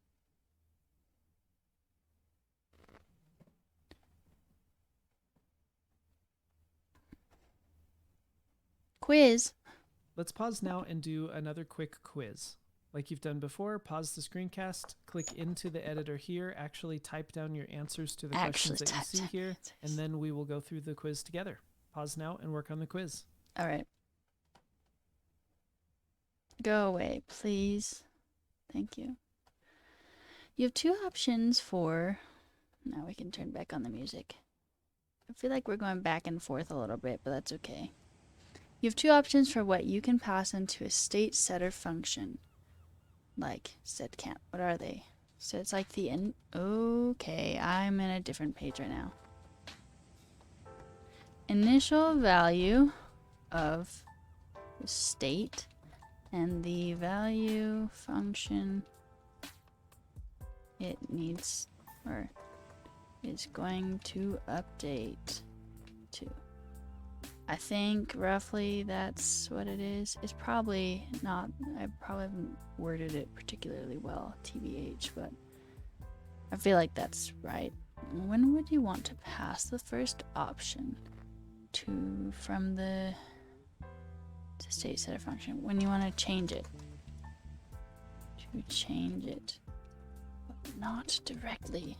Quiz. Let's pause now and do another quick quiz. Like you've done before, pause the screencast, click into the editor here, actually type down your answers to the questions that you see here, and then we will go through the quiz together. Pause now and work on the quiz. All right. Go away, please. Thank you. You have two options for... Now we can turn back on the music. I feel like we're going back and forth a little bit, but that's okay. You have two options for what you can pass into a state setter function. Like set count. What are they? So it's like the end. Okay, I'm in a different page right now. Initial value of the state and the value function it needs or is going to update to. I think roughly that's what it is. It's probably not, I probably haven't worded it particularly well, TBH, but I feel like that's right. When would you want to pass the first option from the state setter function? When you want to change it. To change it, but not directly.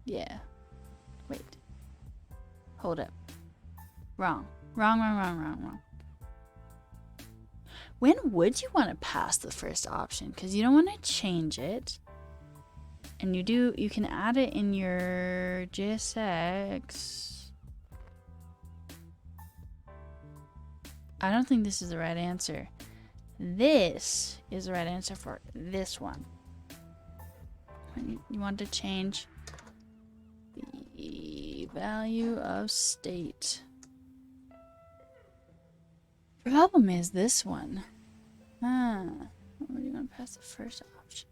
Yeah. Wait. Hold up. Wrong. Wrong. When would you want to pass the first option? Because you don't want to change it. And you can add it in your JSX. I don't think this is the right answer. This is the right answer for this one. When you want to change the value of state. Problem is this one. Where do you want to pass the first option?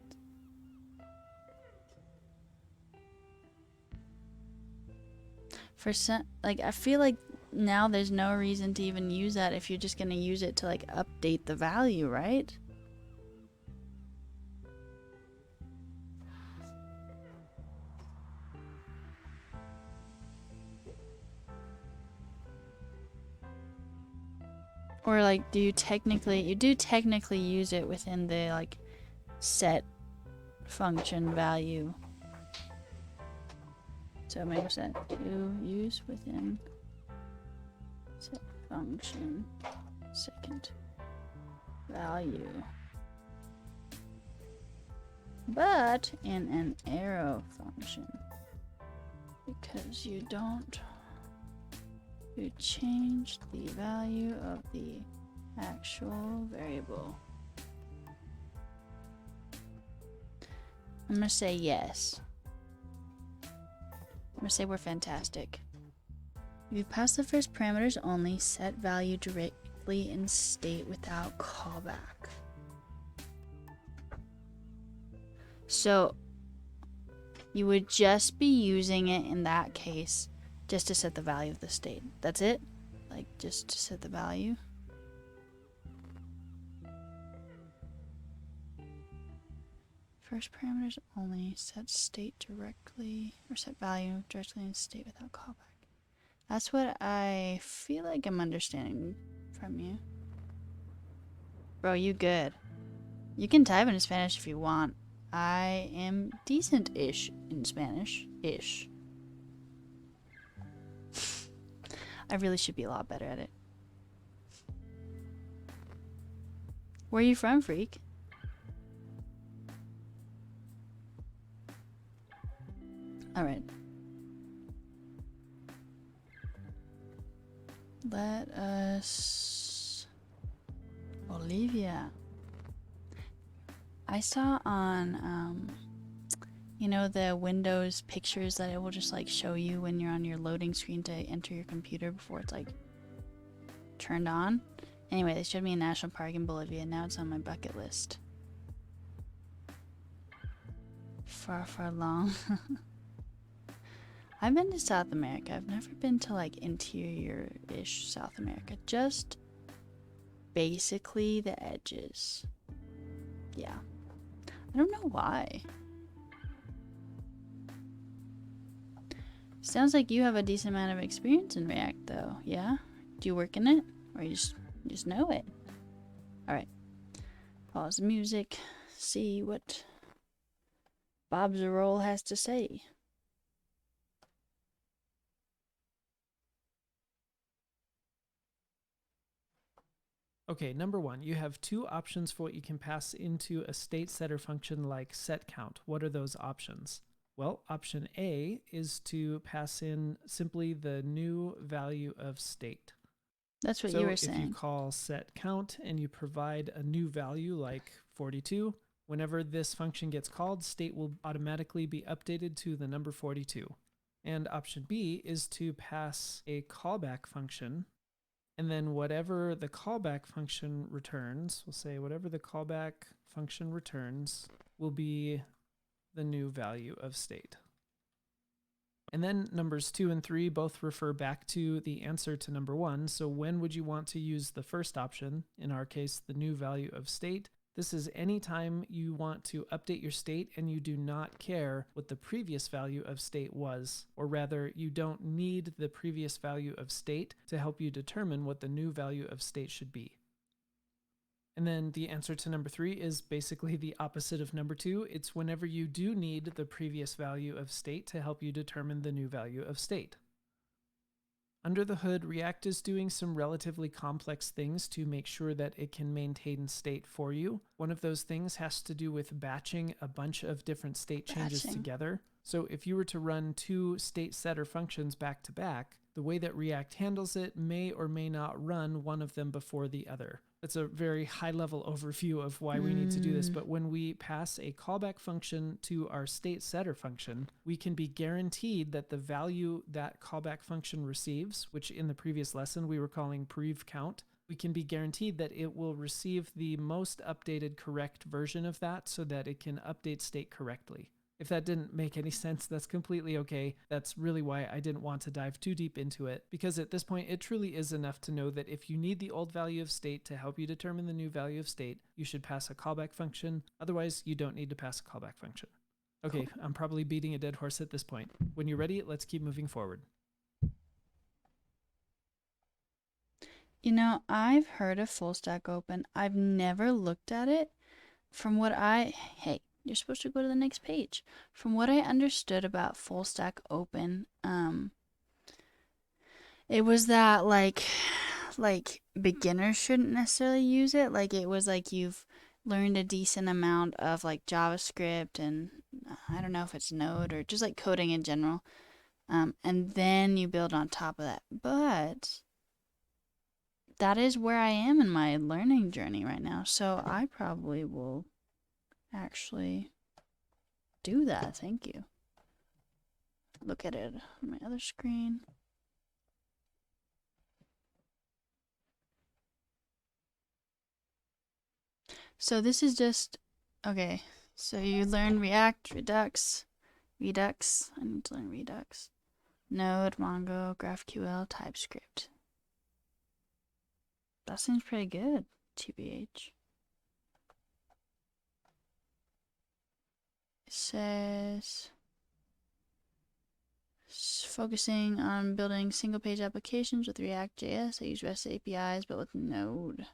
For some, like, I feel like now there's no reason to even use that if you're just going to use it to like update the value, right? Or like, you do technically use it within the like set function value. So maybe set to use within set function second value. But in an arrow function. Because you change the value of the actual variable. I'm gonna say yes. I'm gonna say we're fantastic. If you pass the first parameters only, set value directly in state without callback. So you would just be using it in that case just to set the value of the state. That's it? Like, just to set the value? First parameters only, set state directly, or set value directly in state without callback. That's what I feel like I'm understanding from you. Bro, you good. You can type in Spanish if you want. I am decent-ish in Spanish-ish. I really should be a lot better at it. Where are you from, freak? Alright. Let us... Olivia. I saw on, you know, the Windows pictures that it will just like show you when you're on your loading screen to enter your computer before it's like turned on. Anyway, they showed me a national park in Bolivia. Now it's on my bucket list. Far, far long. I've been to South America. I've never been to like interior-ish South America. Just basically the edges. Yeah. I don't know why. Sounds like you have a decent amount of experience in React though. Yeah? Do you work in it? Or you just know it? Alright. Pause the music. See what Bob Ziroll has to say. Okay, number one, you have two options for what you can pass into a state setter function like setCount. What are those options? Well, option A is to pass in simply the new value of state. That's what you were saying. So if you call setCount and you provide a new value like 42, whenever this function gets called, state will automatically be updated to the number 42. And option B is to pass a callback function, and then whatever the callback function returns, we'll say whatever the callback function returns will be the new value of state. And then numbers 2 and 3 both refer back to the answer to number 1. So when would you want to use the first option? In our case, the new value of state. This is anytime you want to update your state and you do not care what the previous value of state was, or rather, you don't need the previous value of state to help you determine what the new value of state should be. And then the answer to number 3 is basically the opposite of number 2. It's whenever you do need the previous value of state to help you determine the new value of state. Under the hood, React is doing some relatively complex things to make sure that it can maintain state for you. One of those things has to do with batching a bunch of different state changes together. So if you were to run two state setter functions back to back, the way that React handles it may or may not run one of them before the other. That's a very high-level overview of why we need to do this, but when we pass a callback function to our state setter function, we can be guaranteed that the value that callback function receives, which in the previous lesson we were calling prevCount, we can be guaranteed that it will receive the most updated correct version of that so that it can update state correctly. If that didn't make any sense, that's completely okay. That's really why I didn't want to dive too deep into it, because at this point, it truly is enough to know that if you need the old value of state to help you determine the new value of state, you should pass a callback function. Otherwise, you don't need to pass a callback function. Okay, cool. I'm probably beating a dead horse at this point. When you're ready, let's keep moving forward. You know, I've heard of Full Stack Open. I've never looked at it. From what hey, you're supposed to go to the next page. From what I understood about Full Stack Open, it was that like beginners shouldn't necessarily use it. Like it was like you've learned a decent amount of like JavaScript and I don't know if it's Node or just like coding in general. And then you build on top of that. But that is where I am in my learning journey right now. So I probably will actually do that. Thank you. Look at it on my other screen. So this is just, okay, so you learn React, Redux. I need to learn Redux. Node, Mongo, GraphQL, TypeScript. That seems pretty good, TBH. It says focusing on building single-page applications with React.js. I use REST APIs, but with Node.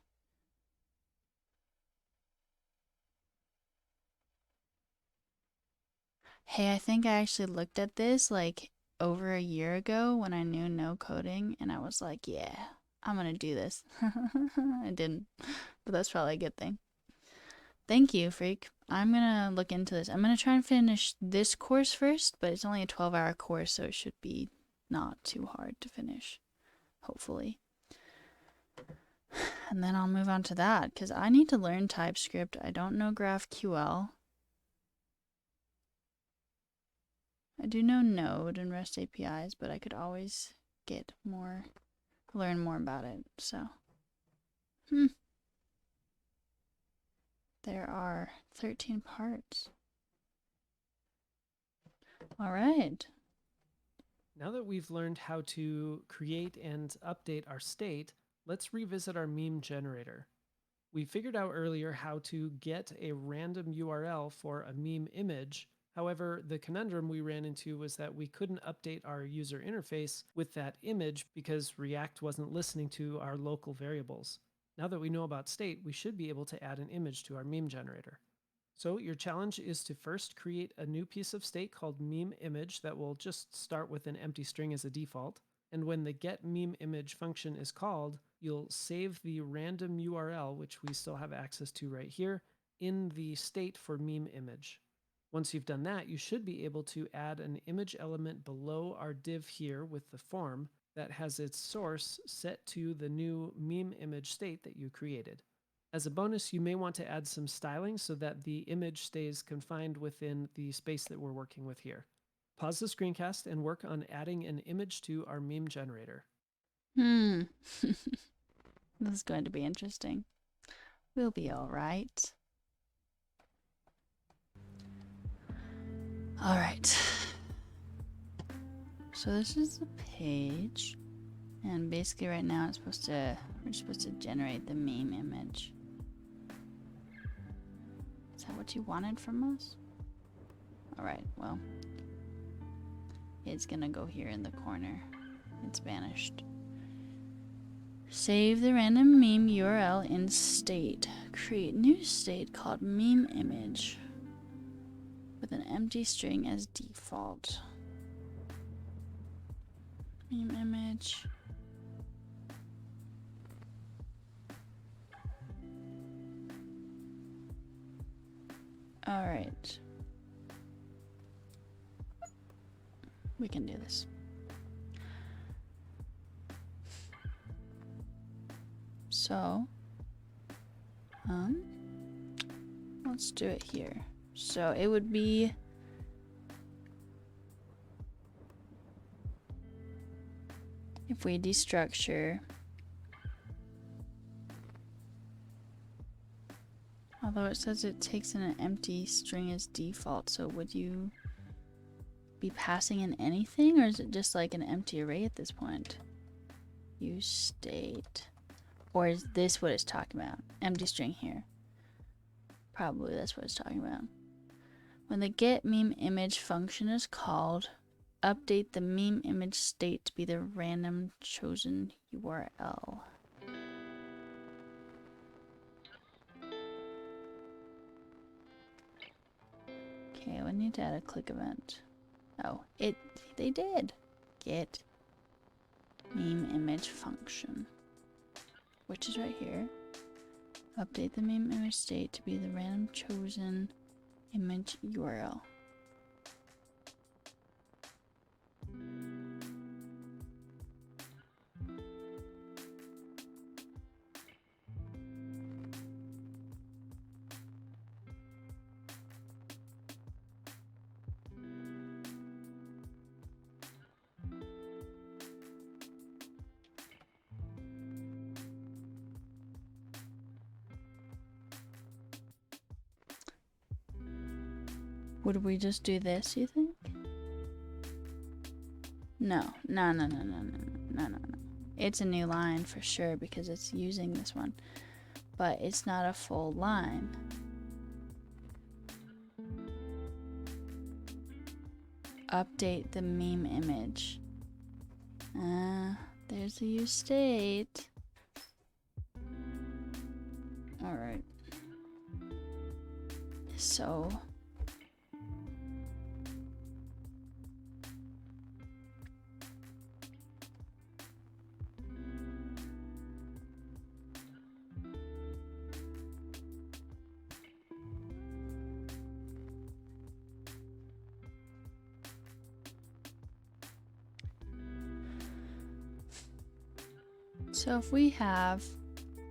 Hey, I think I actually looked at this like over a year ago when I knew no coding, and I was like, yeah, I'm gonna do this. I didn't, but that's probably a good thing. Thank you, Freak. I'm gonna look into this. I'm gonna try and finish this course first, but it's only a 12-hour course, so it should be not too hard to finish, hopefully. And then I'll move on to that because I need to learn TypeScript. I don't know GraphQL. I do know Node and REST APIs, but I could always learn more about it. So, there are 13 parts. All right. Now that we've learned how to create and update our state, let's revisit our meme generator. We figured out earlier how to get a random URL for a meme image. However, the conundrum we ran into was that we couldn't update our user interface with that image because React wasn't listening to our local variables. Now that we know about state, we should be able to add an image to our meme generator. So your challenge is to first create a new piece of state called meme image that will just start with an empty string as a default. And when the get meme image function is called, you'll save the random URL, which we still have access to right here, in the state for meme image. Once you've done that, you should be able to add an image element below our div here with the form that has its source set to the new meme image state that you created. As a bonus, you may want to add some styling so that the image stays confined within the space that we're working with here. Pause the screencast and work on adding an image to our meme generator. This is going to be interesting. We'll be all right. All right. So this is the page, and basically right now we're supposed to generate the meme image. Is that what you wanted from us? All right. Well, it's gonna go here in the corner. It's vanished. Save the random meme URL in state. Create new state called meme image with an empty string as default. Meme image. All right. We can do this. So, let's do it here. So it would be if we destructure, although it says it takes in an empty string as default, so would you be passing in anything, or is it just like an empty array at this point? useState. Or is this what it's talking about? Empty string here. Probably that's what it's talking about. When the get meme image function is called, update the meme image state to be the random chosen URL. Okay, we need to add a click event. Oh, they did. Get meme image function, which is right here. Update the meme image state to be the random chosen image URL. Would we just do this, you think? No. It's a new line for sure because it's using this one. But it's not a full line. Update the meme image. There's the useState. Alright. So if we have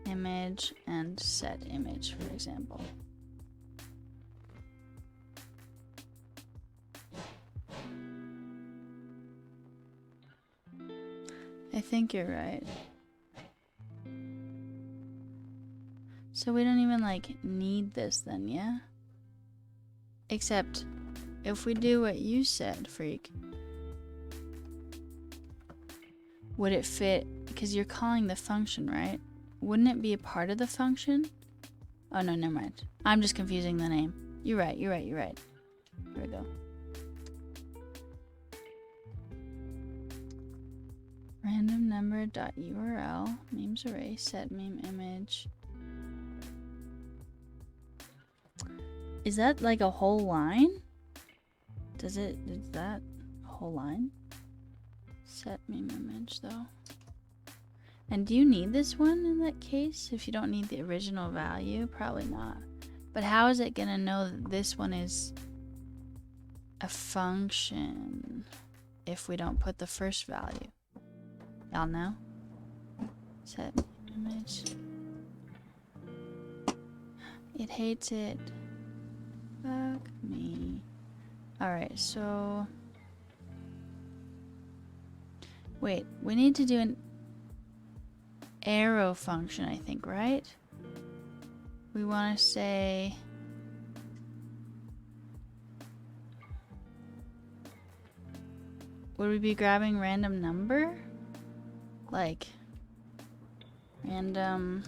image and set image, for example. I think you're right. So we don't even like need this then, yeah? Except if we do what you said, freak, would it fit? Because you're calling the function, right? Wouldn't it be a part of the function? Oh no, never mind. I'm just confusing the name. You're right, you're right, you're right. Here we go. Random number.url, memes array, set meme image. Is that like a whole line? Is that a whole line? Set meme image though. And do you need this one in that case? If you don't need the original value, probably not. But how is it gonna know that this one is a function if we don't put the first value? Y'all know? Set image. It hates it. Fuck me. Alright, so... Wait, we need to do an arrow function, I think, right? We want to say... Would we be grabbing random number? Like... Random...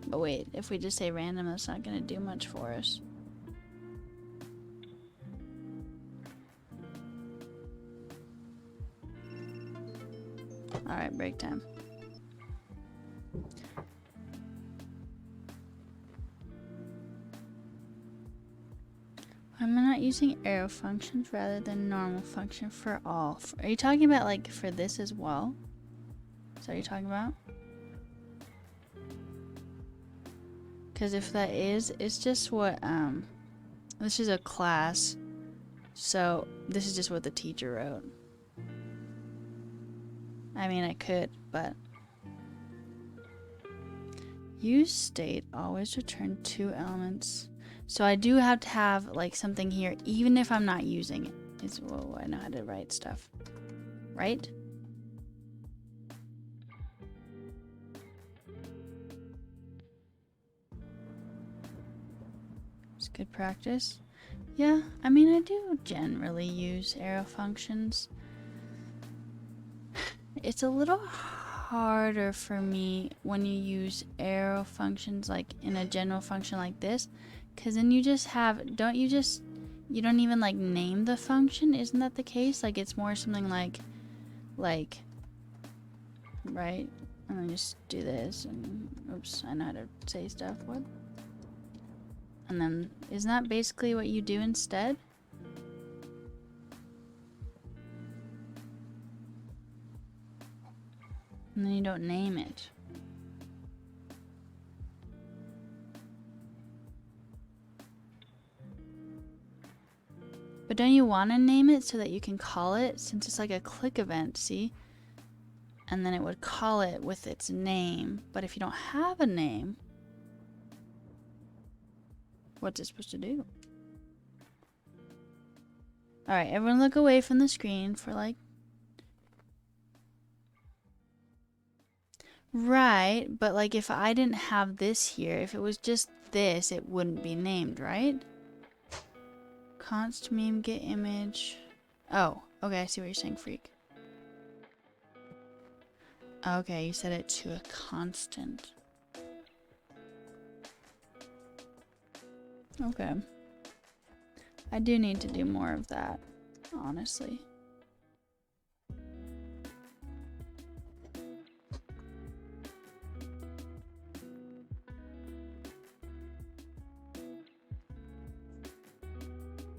But wait, if we just say random, that's not going to do much for us. Alright, break time. I'm not using arrow functions rather than normal function for all. Are you talking about like for this as well? Is that what you're talking about? Because if that is, it's just what, this is a class, so this is just what the teacher wrote. I mean, I could, but useState always return 2 elements. So I do have to have like something here, even if I'm not using it. It's, whoa, I know how to write stuff, right? It's good practice. Yeah, I mean, I do generally use arrow functions. It's a little harder for me when you use arrow functions like in a general function like this, because then you just have, you don't even like name the function, isn't that the case? Like it's more something like, right? And then just do this and, oops, I know how to say stuff, what? And then, isn't that basically what you do instead? And then you don't name it. But don't you want to name it so that you can call it, since it's like a click event, see? And then it would call it with its name. But if you don't have a name, what's it supposed to do? Alright, everyone look away from the screen for like... Right, but like if I didn't have this here, if it was just this, it wouldn't be named, right? Const meme get image. Oh, okay, I see what you're saying, freak. Okay, you set it to a constant. Okay. I do need to do more of that, honestly.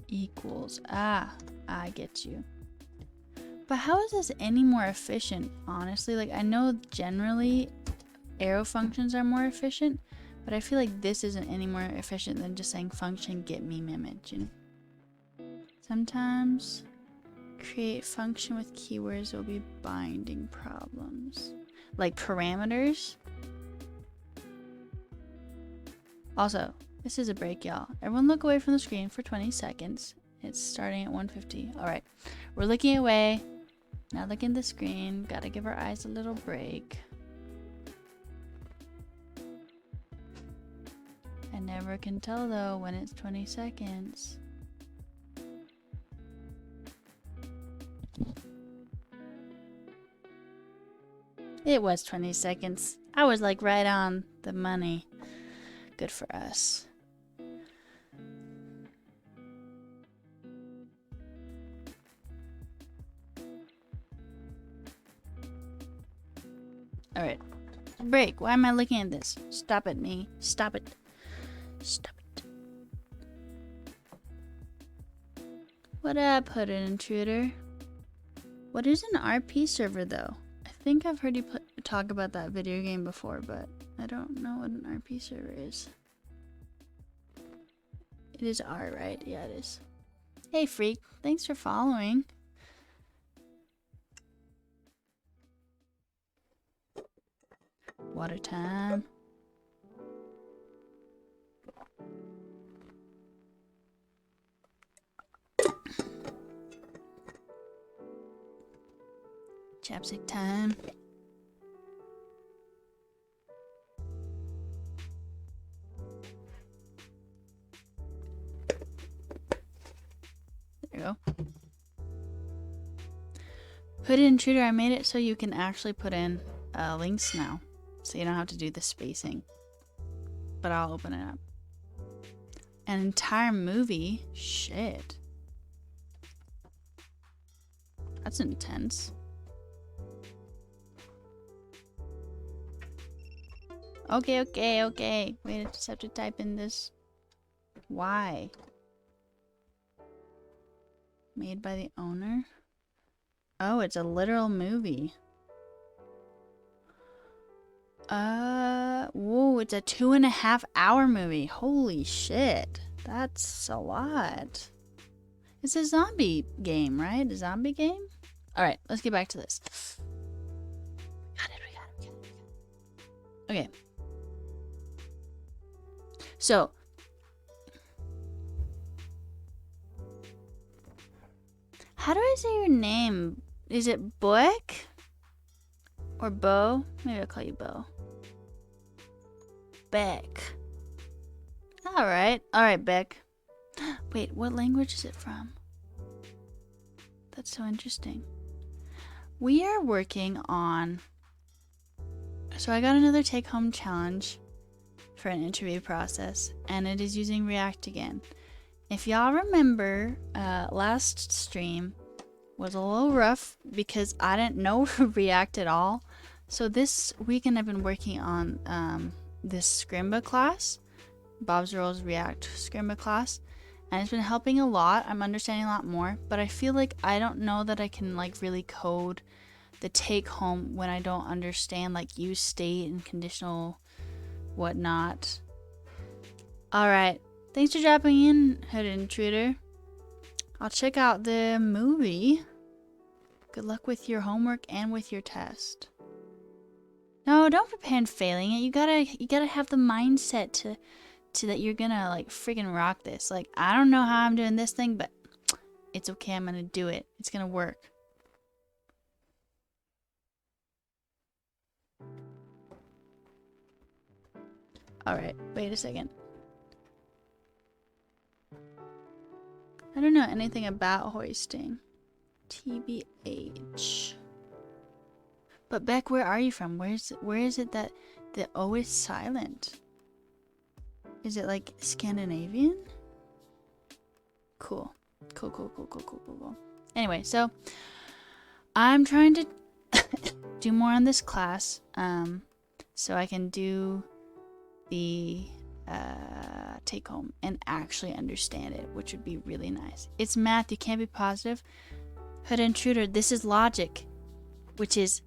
Equals. Ah, I get you. But how is this any more efficient, honestly? Like, I know generally arrow functions are more efficient, but I feel like this isn't any more efficient than just saying function get meme image, you know? Sometimes create function with keywords will be binding problems. Like parameters. Also, this is a break, y'all. Everyone look away from the screen for 20 seconds. It's starting at 1:50. Alright. We're looking away. Not looking at the screen. Gotta give our eyes a little break. I never can tell though when it's 20 seconds. It was 20 seconds. I was like right on the money. Good for us. Alright. Break. Why am I looking at this? Stop it, me. Stop it. Stop it. What up, Hooded Intruder? What is an RP server, though? I think I've heard you talk about that video game before, but I don't know what an RP server is. It is R, right? Yeah, it is. Hey, Freak. Thanks for following. Water time. Chapstick time. There you go. Hooded Intruder, I made it so you can actually put in links now. So you don't have to do the spacing. But I'll open it up. An entire movie? Shit. That's intense. Okay. Wait, I just have to type in this. Why? Made by the owner? Oh, it's a literal movie. Whoa, it's a 2.5 hour movie. Holy shit. That's a lot. It's a zombie game, right? A zombie game? Alright, let's get back to this. We got it. Okay. So, how do I say your name? Is it Boek? Or Bo? Maybe I'll call you Bo. Beck. Alright, Beck. Wait, what language is it from? That's so interesting. We are working on... So I got another take-home challenge for an interview process, and it is using React again. If y'all remember, last stream was a little rough because I didn't know React at all. So this weekend I've been working on this Scrimba class, Bob Ziroll's React Scrimba class, and it's been helping a lot. I'm understanding a lot more, but I feel like I don't know that I can like really code the take home when I don't understand like useState and conditional whatnot. Alright, thanks for dropping in, Hooded Intruder. I'll check out the movie. Good luck with your homework and with your test. No, don't prepare and failing it. You gotta have the mindset to that you're gonna like freaking rock this. Like, I don't know how I'm doing this thing, but it's okay. I'm gonna do it. It's gonna work. Alright, wait a second. I don't know anything about hoisting. TBH. But Beck, where are you from? Where is it that the O is silent? Is it like Scandinavian? Cool. Cool. Anyway, so I'm trying to do more on this class, so I can do the take home and actually understand it, which would be really nice. It's math, you can't be positive. Hood Intruder, this is logic, which is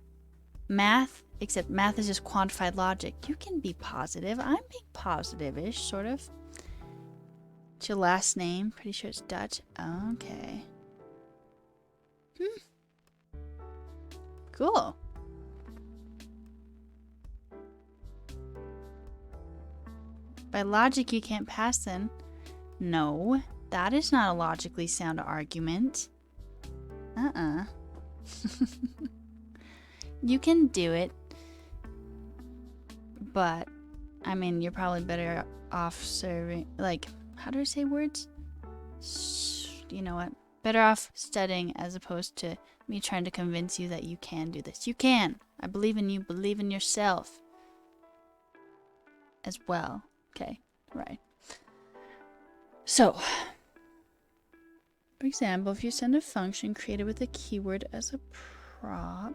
math, except math is just quantified logic. You can be positive. I'm being positive-ish, sort of. It's your last name. Pretty sure it's Dutch. Okay. Cool. By logic, you can't pass then. No, that is not a logically sound argument. You can do it, but I mean, you're probably better off serving, like, how do I say words? You know what? Better off studying as opposed to me trying to convince you that you can do this. You can. I believe in you. Believe in yourself as well. Okay, right. So, for example, if you send a function created with a keyword as a prop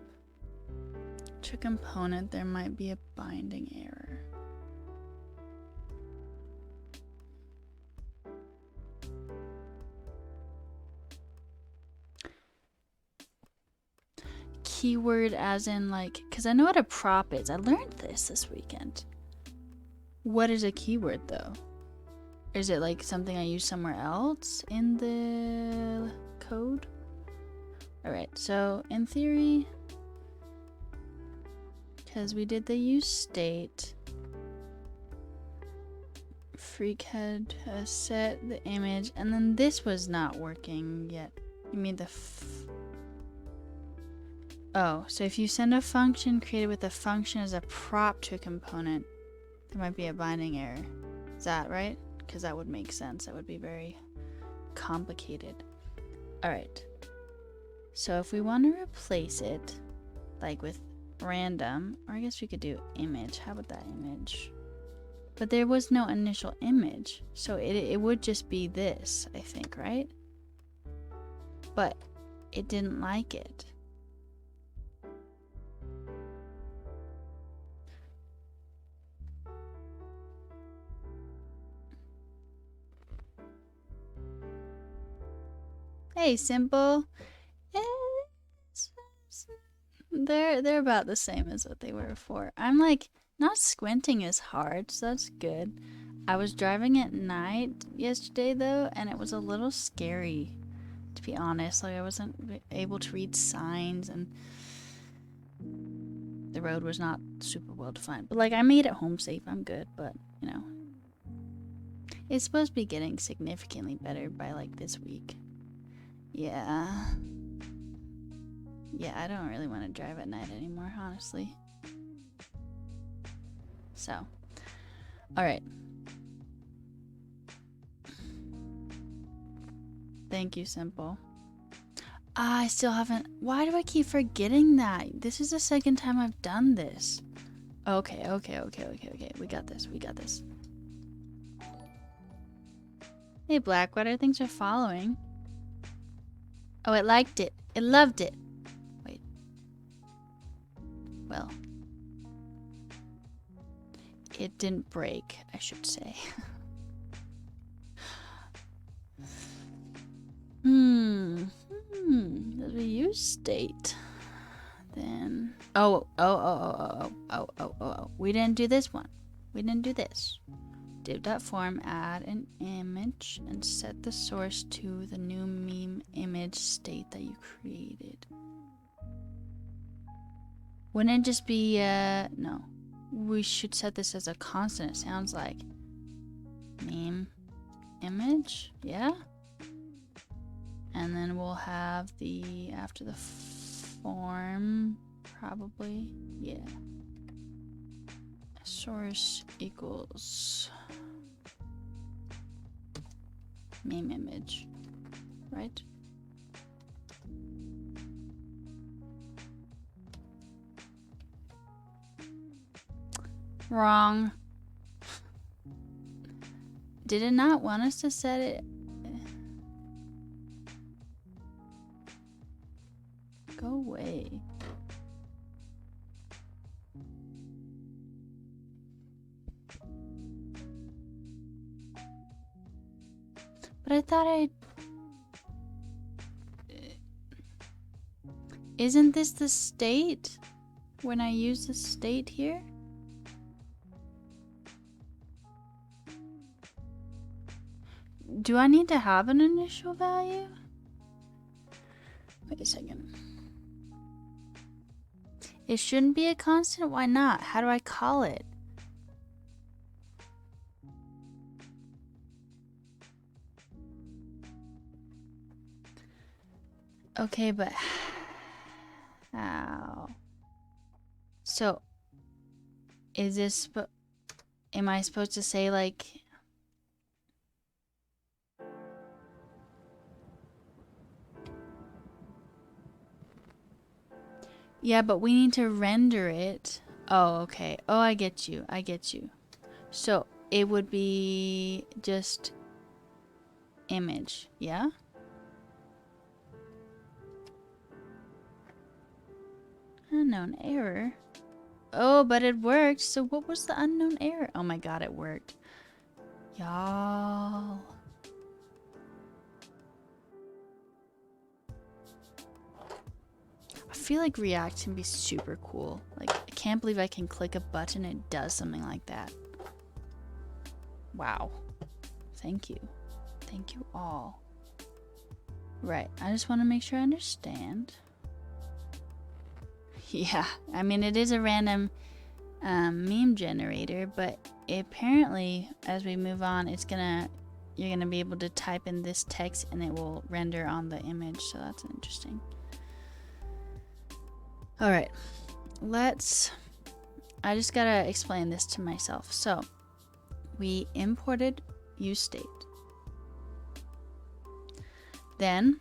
to a component, there might be a binding error. Keyword as in, like, because I know what a prop is. I learned this weekend. What is a keyword though? Is it like something I use somewhere else in the code? Alright, so in theory, because we did the useState, freak had set the image, and then this was not working yet. You mean the oh, so if you send a function created with a function as a prop to a component, there might be a binding error. Is that right? Because that would make sense. That would be very complicated. Alright. So if we want to replace it, like with random, or I guess we could do image. How about that image? But there was no initial image. So it would just be this, I think, right? But it didn't like it. Hey, simple. They're about the same as what they were before. I'm like not squinting as hard, so that's good. I was driving at night yesterday though, and it was a little scary, to be honest. Like I wasn't able to read signs, and the road was not super well defined. But like I made it home safe. I'm good, but you know, it's supposed to be getting significantly better by like this week. Yeah, I don't really want to drive at night anymore, honestly. So, alright. Thank you, Simple. I still haven't... Why do I keep forgetting that? This is the second time I've done this. Okay. We got this. Hey, Blackwater, thanks for following. Oh, it liked it. It loved it. Wait. Well. It didn't break, I should say. Does we useState? Then... Oh. We didn't do this one. We didn't do this. Div.form, add an image, and set the source to the new meme image state that you created. Wouldn't it just be, no. We should set this as a constant, it sounds like. Meme image, yeah? And then we'll have the, after the form, probably, yeah. Source equals meme image, right? Wrong. Did it not want us to set it? Go away. But I thought Isn't this the state? When I use the state here? do I need to have an initial value? Wait a second. It shouldn't be a constant? Why not? How do I call it? Okay, but how? So, is this, am I supposed to say like, yeah, but we need to render it. Oh, okay. Oh, I get you. I get you. So it would be just image, yeah? Unknown error. Oh, but it worked. So what was the unknown error? Oh my god, it worked. Y'all. I feel like React can be super cool. Like, I can't believe I can click a button and it does something like that. Wow. Thank you. Thank you all. Right, I just want to make sure I understand. Yeah, I mean, it is a random meme generator, but apparently, as we move on, you're gonna be able to type in this text and it will render on the image, so that's interesting. Alright, I just gotta explain this to myself. So, we imported useState. Then,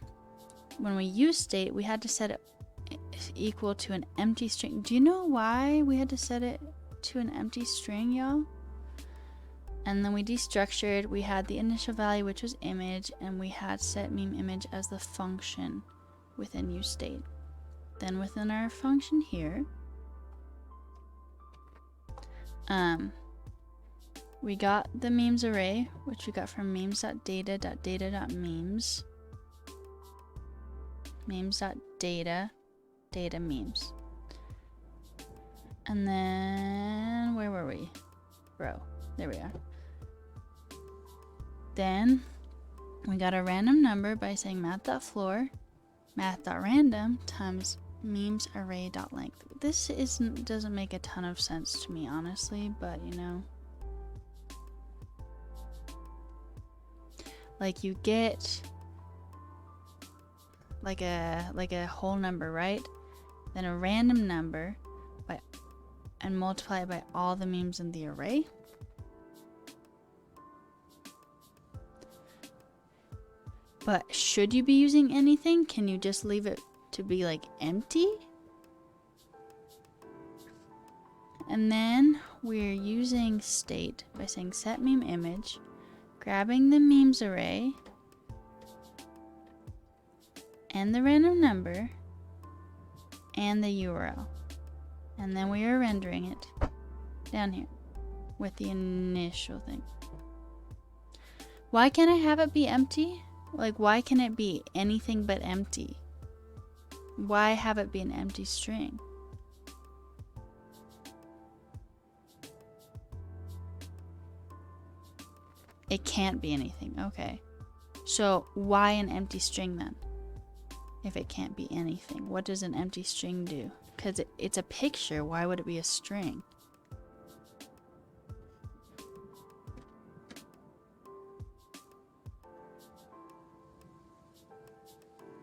when we useState, we had to set it equal to an empty string. Do you know why we had to set it to an empty string, y'all? And then we destructured. We had the initial value, which was image, and we had set meme image as the function within useState. Then within our function here, we got the memes array, which we got from memes.data.data.memes. Memes.data, data memes. And then, where were we? Bro, there we are. Then, we got a random number by saying math.floor, math.random times memesArray.length. This doesn't make a ton of sense to me, honestly, but you know. Like, you get like a whole number, right? Then a random number and multiply it by all the memes in the array. But should you be using anything? Can you just leave it to be like empty? And then we're using state by saying set meme image, grabbing the memes array and the random number and the URL. And then we are rendering it down here with the initial thing. Why can't I have it be empty? Like, why can it be anything but empty? Why have it be an empty string? It can't be anything. Okay. So why an empty string then? If it can't be anything, what does an empty string do? Because it's a picture. Why would it be a string?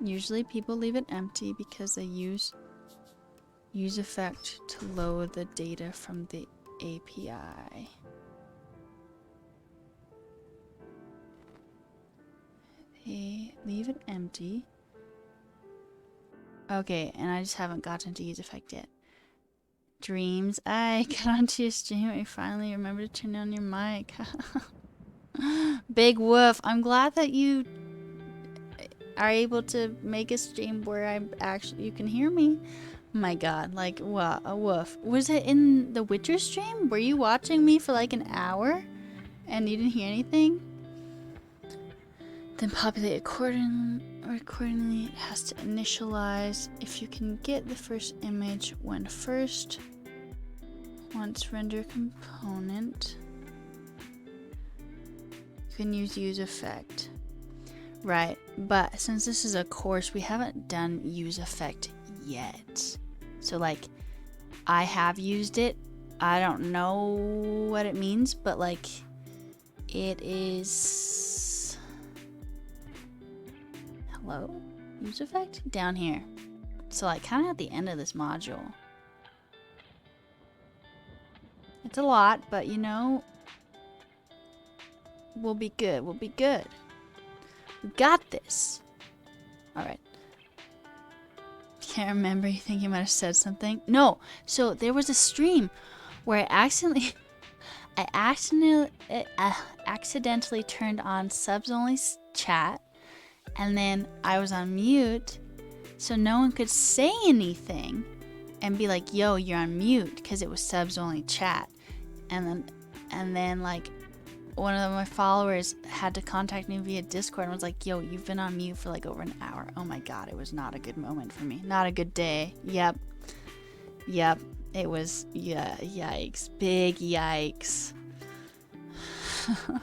Usually people leave it empty because they use effect to load the data from the API. They leave it empty. Okay, and I just haven't gotten to use effect yet. Dreams, I got onto your stream. I finally remembered to turn on your mic. Big woof. I'm glad that you are able to make a stream where you can hear me. My god, like, what a woof. Was it in the Witcher stream? Were you watching me for like an hour and you didn't hear anything? Then populate accordingly. It has to initialize. If you can get the first image when first, once render component, you can use effect. Right, but since this is a course, we haven't done use effect yet. So like, I have used it. I don't know what it means, but like, it is... Hello? Use effect? Down here. So like, kind of at the end of this module. It's a lot, but you know, we'll be good. We'll be good. We got this. Alright. Can't remember. You think you might have said something? No. So there was a stream where I accidentally turned on subs only chat, and then I was on mute, so no one could say anything and be like, "Yo, you're on mute," because it was subs only chat, and then like one of my followers had to contact me via Discord and was like, "Yo, you've been on mute for like over an hour." Oh my god, it was not a good moment for me. Not a good day. Yep. It was, yeah, yikes. Big yikes.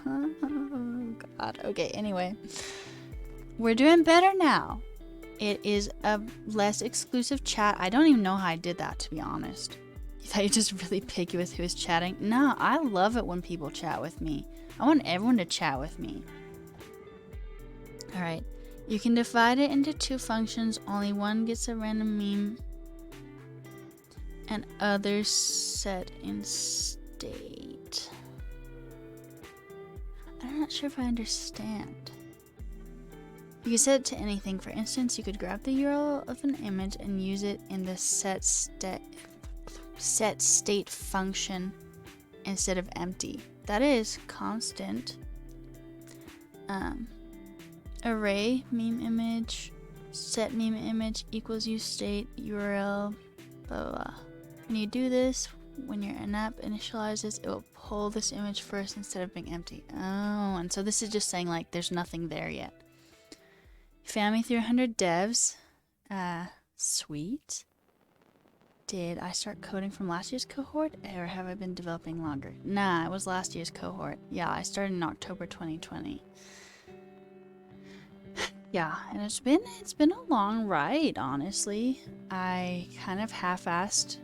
Oh god. Okay, anyway. We're doing better now. It is a less exclusive chat. I don't even know how I did that, to be honest. You thought you just really picky with who is chatting? No, I love it when people chat with me. I want everyone to chat with me. Alright. You can divide it into two functions. Only one gets a random meme, and others set in state. I'm not sure if I understand. You can set it to anything. For instance, you could grab the URL of an image and use it in the set state function instead of empty. That is constant. Array meme image set meme image equals useState URL blah blah blah. When you do this, when your app initializes, it will pull this image first instead of being empty. Oh, and so this is just saying like there's nothing there yet. Found me through 100 devs. Sweet. Did I start coding from last year's cohort, or have I been developing longer? Nah, it was last year's cohort. Yeah, I started in October 2020. Yeah, and it's been a long ride, honestly. I kind of half-assed,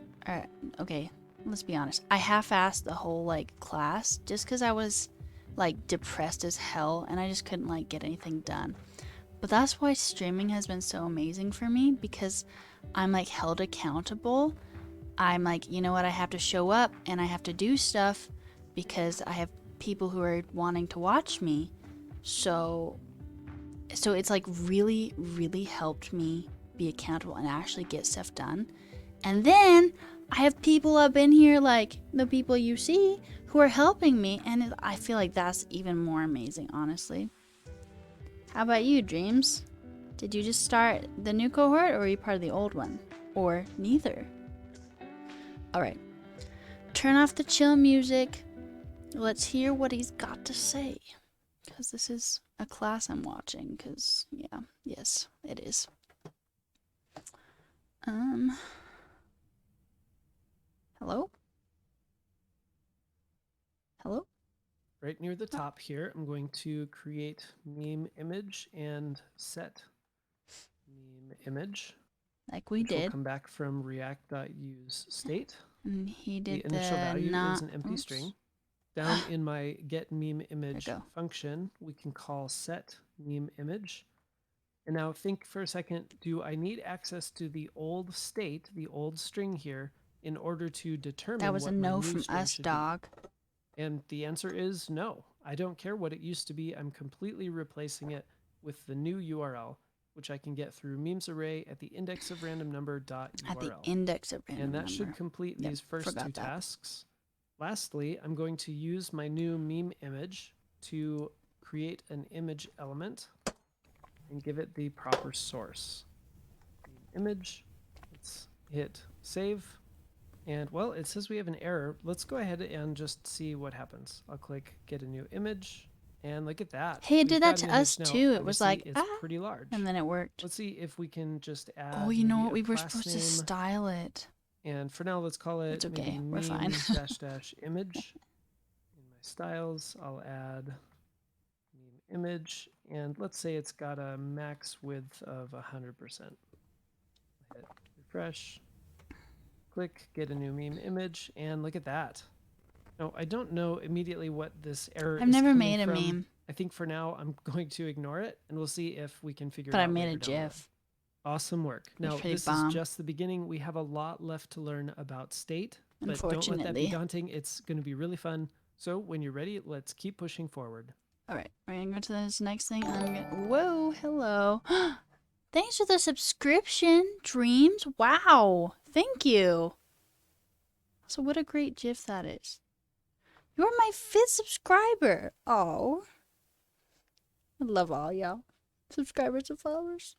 okay, let's be honest. I half-assed the whole, like, class just because I was, like, depressed as hell and I just couldn't, like, get anything done. But that's why streaming has been so amazing for me, because I'm, like, held accountable. I'm like, you know what, I have to show up and I have to do stuff because I have people who are wanting to watch me. So it's like really, really helped me be accountable and actually get stuff done. And then I have people up in here, like the people you see, who are helping me, and I feel like that's even more amazing, honestly. How about you, Dreams? Did you just start the new cohort, or were you part of the old one? Or neither? Alright. Turn off the chill music. Let's hear what he's got to say. Because this is a class I'm watching, because, yeah, yes, it is. Hello? Hello? Right near the top here, I'm going to create meme image and set meme image. Like we which did. will come back from react.useState. And he did the initial value is an empty oops. string. Down in my get meme image There we go. function, we can call set meme image. And now think for a second, do I need access to the old state, the old string here, in order to determine That was what a my no new from string us, should dog. be? And the answer is no. I don't care what it used to be. I'm completely replacing it with the new URL, which I can get through memes array at the index of random number.url. At the index of random And that number. should complete these first two tasks. Lastly, I'm going to use my new meme image to create an image element and give it the proper source. Meme image, let's hit save. And well, it says we have an error. Let's go ahead and just see what happens. I'll click get a new image, and look at that. Hey, it did that to us too. It was like, it's pretty large. And then it worked. Let's see if we can just add. Oh, you know what? We were supposed to style it. And for now, let's call it. It's okay. We're meme fine. -- image. In my styles, I'll add meme image, and let's say it's got a max width of 100%. Hit refresh, click, get a new meme image, and look at that. Now, I don't know immediately what this error I've is never coming made a from. meme, I think for now I'm going to ignore it, and we'll see if we can figure but it I out made later a down the road. GIF. Awesome work. It was Now, pretty this bomb. is just the beginning. We have a lot left to learn about state, but don't let that be Unfortunately. daunting. It's going to be really fun. So when you're ready, let's keep pushing forward. All right, we're gonna go to this next thing. I'm gonna. Whoa, hello. Thanks for the subscription, Dreams. Wow, thank you. So what a great GIF that is. You're my 5th subscriber. Oh, I love all y'all, subscribers and followers.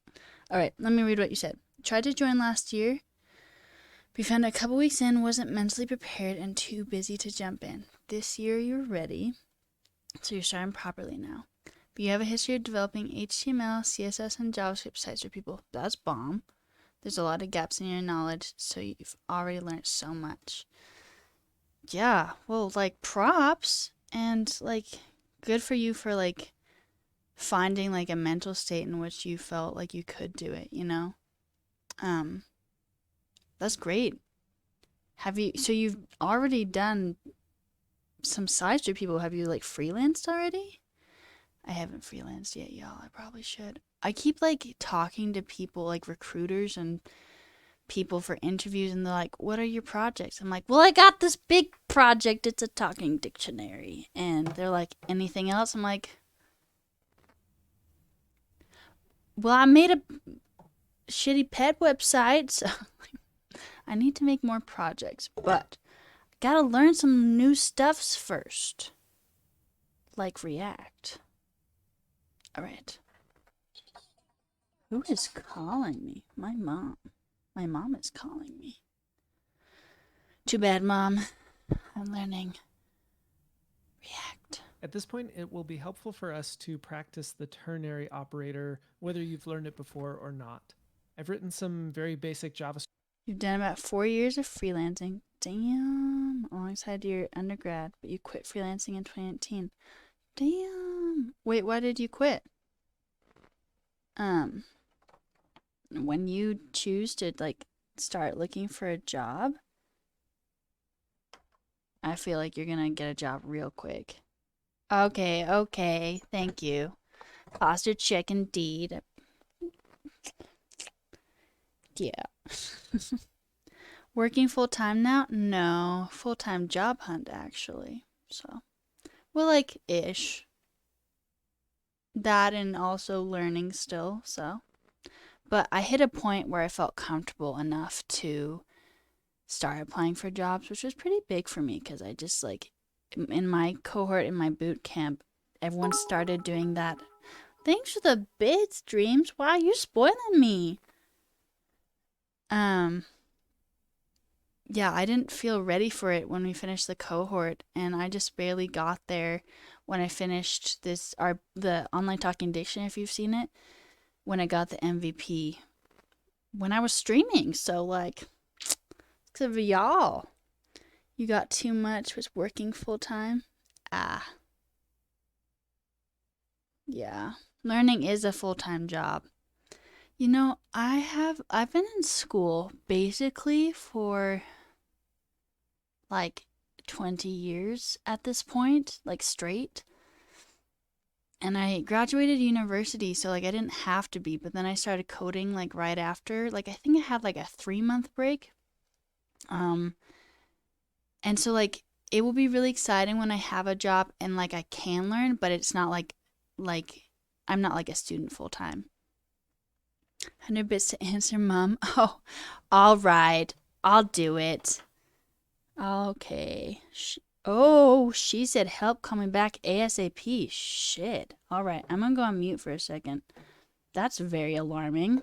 All right, let me read what you said. Tried to join last year. We found a couple weeks in, wasn't mentally prepared and too busy to jump in. This year you're ready, so you're starting properly now. But you have a history of developing HTML, CSS, and JavaScript sites for people. That's bomb. There's a lot of gaps in your knowledge, so you've already learned so much. Yeah, well, like, props, and, like, good for you for, like, finding, like, a mental state in which you felt like you could do it, you know? That's great. So you've already done some sites for people. Have you, like, freelanced already? I haven't freelanced yet, y'all. I probably should. I keep, like, talking to people, like, recruiters and people for interviews, and they're like, what are your projects? I'm like, well, I got this big project. It's a talking dictionary. And they're like, anything else? I'm like, well, I made a shitty pet website, so I need to make more projects, but I gotta learn some new stuffs first, like React. All right. Who is calling me? My mom. My mom is calling me. Too bad, Mom. I'm learning React. At this point, it will be helpful for us to practice the ternary operator, whether you've learned it before or not. I've written some very basic JavaScript. You've done about 4 years of freelancing. Damn. Alongside your undergrad, but you quit freelancing in 2018. Damn. Wait, why did you quit? When you choose to, like, start looking for a job, I feel like you're gonna get a job real quick. Okay, thank you. Posture check indeed. Yeah. Working full-time now? No. Full-time job hunt, actually. So, well, like, ish. That and also learning still, so. But I hit a point where I felt comfortable enough to start applying for jobs, which was pretty big for me because I just, like, in my cohort, in my boot camp, everyone started doing that. Thanks for the bits, Dreams. Wow, you're spoiling me. Yeah, I didn't feel ready for it when we finished the cohort, and I just barely got there when I finished the online talking dictionary, if you've seen it, when I got the MVP when I was streaming. So, like, because of y'all, you got too much, was working full time. Yeah, learning is a full-time job. You know, I've been in school basically for like 20 years at this point, like straight. And I graduated university, so like I didn't have to be, but then I started coding like right after. Like I think I had like a 3-month break. And so like it will be really exciting when I have a job and like I can learn, but it's not like I'm not like a student full time. 100 bits to answer, Mom. Oh, all right. I'll do it. Okay. She said help coming back ASAP. Shit. All right. I'm gonna go on mute for a second. That's very alarming.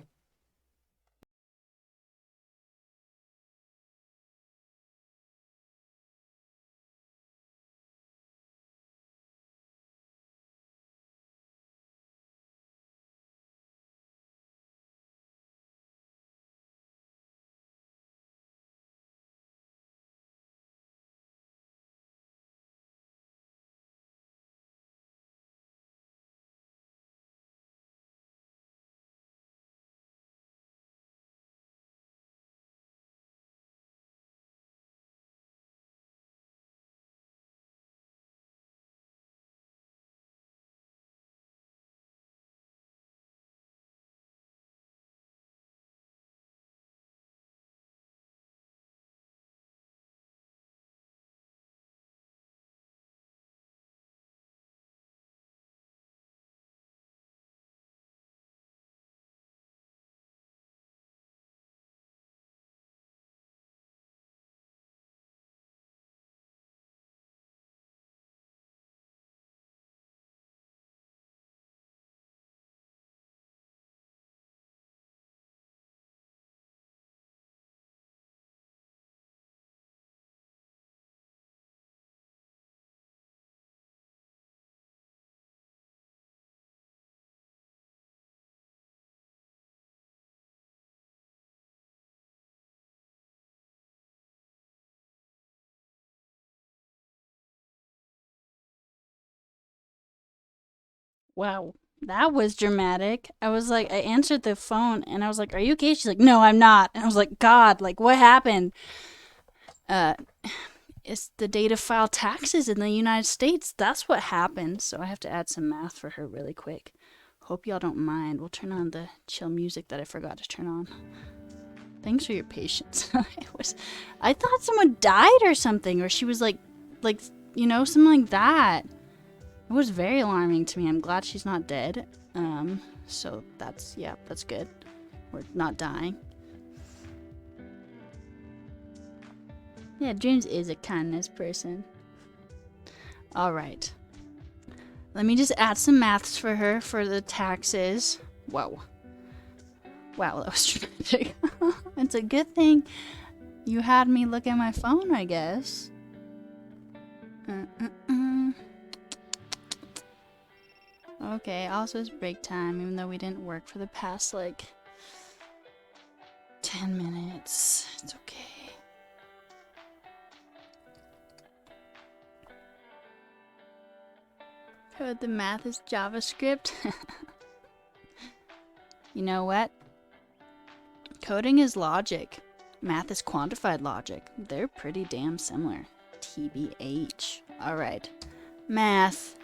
Wow, that was dramatic. I was like, I answered the phone and I was like, "Are you okay?" She's like, "No, I'm not." And I was like, "God, like what happened?" Uh, it's the day to file taxes in the United States. That's what happened. So I have to add some math for her really quick. Hope y'all don't mind. We'll turn on the chill music that I forgot to turn on. Thanks for your patience. I thought someone died or something, or she was like, something like that. It was very alarming to me. I'm glad she's not dead. So that's good. We're not dying. Yeah, James is a kindness person. All right. Let me just add some maths for her for the taxes. Whoa. Wow, that was dramatic. It's a good thing you had me look at my phone, I guess. Okay, also it's break time, even though we didn't work for the past, 10 minutes. It's okay. Code the math is JavaScript. You know what? Coding is logic. Math is quantified logic. They're pretty damn similar. TBH. Alright. Math.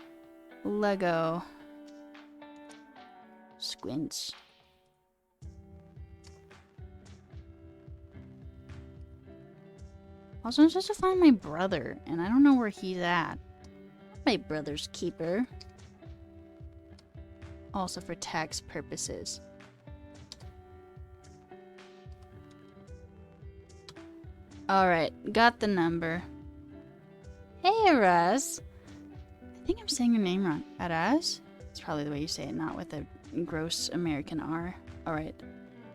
Lego. Squinch. Also, I'm supposed to find my brother, and I don't know where he's at. My brother's keeper. Also for tax purposes. Alright, got the number. Hey, Araz. I think I'm saying your name wrong. Araz? It's probably the way you say it, not with a gross American R. Alright.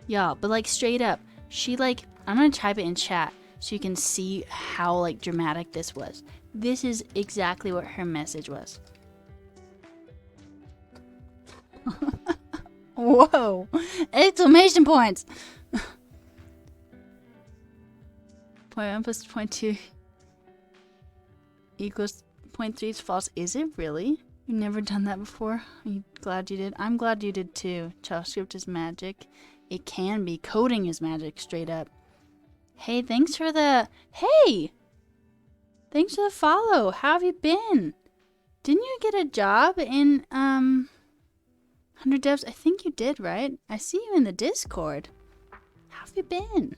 Y'all, but straight up, she I'm gonna type it in chat so you can see how dramatic this was. This is exactly what her message was. Whoa! Exclamation points! 0.1 plus 0.2 equals 0.3 is false. Is it really? You've never done that before? Are you glad you did? I'm glad you did too. JavaScript is magic. It can be. Coding is magic, straight up. Hey, thanks for the... Hey! Thanks for the follow. How have you been? Didn't you get a job in, 100 devs? I think you did, right? I see you in the Discord. How have you been?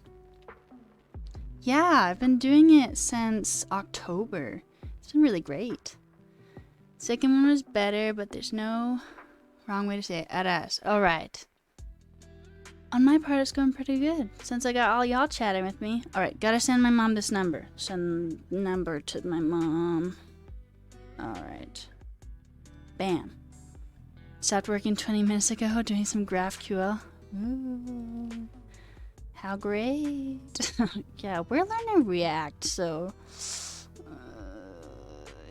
Yeah, I've been doing it since October. It's been really great. Second one was better, but there's no wrong way to say it. Aras. Alright. On my part, it's going pretty good. Since I got all y'all chatting with me. Alright, gotta send my mom this number. Send number to my mom. Alright. Bam. Stopped working 20 minutes ago, doing some GraphQL. Ooh. How great. Yeah, we're learning React, so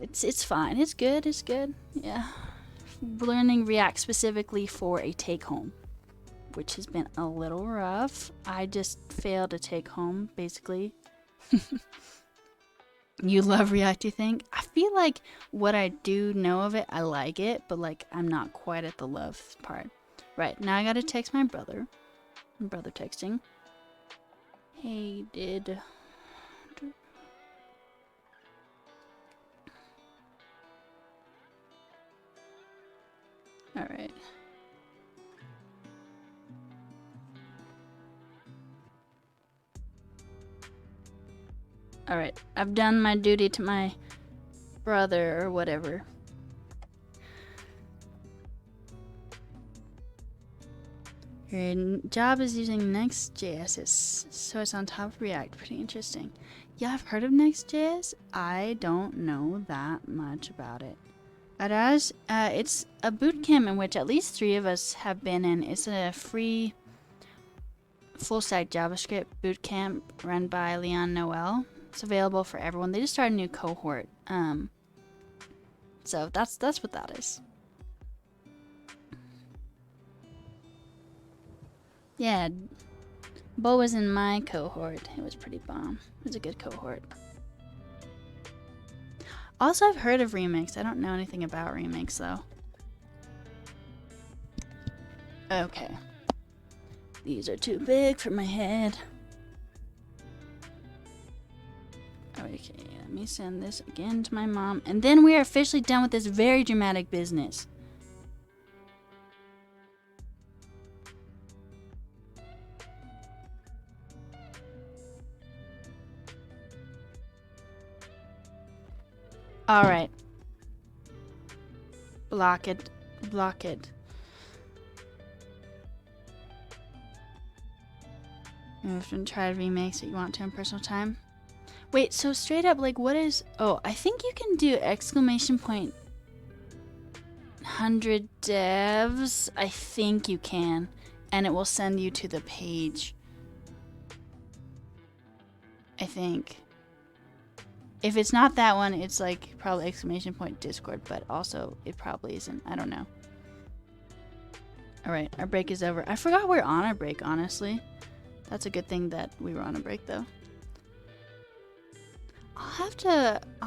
it's fine. It's good. It's good. Yeah. We're learning React specifically for a take-home, which has been a little rough. I just failed to take home, basically. You love React, you think? I feel like what I do know of it, I like it, but I'm not quite at the love part. Right, now I gotta text my brother. Brother texting. Hey, did... Alright. Alright, I've done my duty to my brother or whatever. Your job is using Next.js, so it's on top of React. Pretty interesting. Yeah, I've heard of Next.js. I don't know that much about it. Araz, it's a bootcamp in which at least 3 of us have been in. It's a free full-stack JavaScript bootcamp run by Leon Noel. It's available for everyone. They just started a new cohort. So that's what that is. Yeah, Bo was in my cohort. It was pretty bomb. It was a good cohort. Also, I've heard of Remix. I don't know anything about Remix, though. Okay. These are too big for my head. Okay, let me send this again to my mom. And then we are officially done with this very dramatic business. Alright. Block it. Block it. You have to try to remix it you want to in personal time. Wait, so straight up, like, what is... Oh, I think you can do exclamation point 100 devs. I think you can. And it will send you to the page. I think. If it's not that one, it's like probably exclamation point Discord, but also it probably isn't. I don't know. Alright, our break is over. I forgot we're on a break, honestly. That's a good thing that we were on a break, though. I'll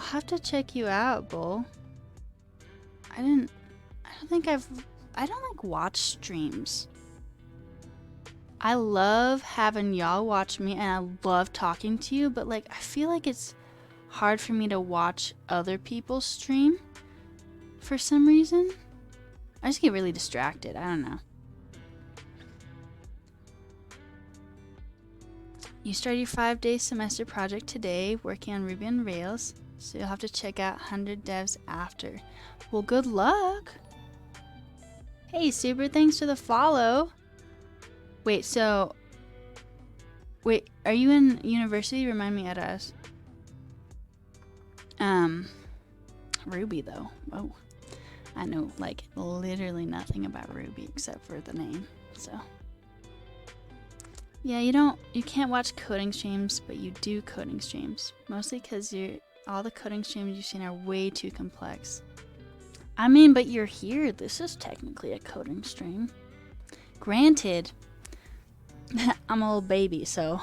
have to check you out, Bull. I don't like watch streams. I love having y'all watch me and I love talking to you, but like I feel like it's hard for me to watch other people stream for some reason. I just get really distracted. I don't know. You started your 5-day semester project today working on Ruby on Rails, so you'll have to check out 100 devs after. Well, good luck. Hey, Super, thanks for the follow. Wait, are you in university? Remind me, Edas. Ruby, though. Oh, I know, like, literally nothing about Ruby except for the name, so. Yeah, you can't watch coding streams, but you do coding streams. Mostly because all the coding streams you've seen are way too complex. I mean, but you're here. This is technically a coding stream. Granted, I'm a little baby, so.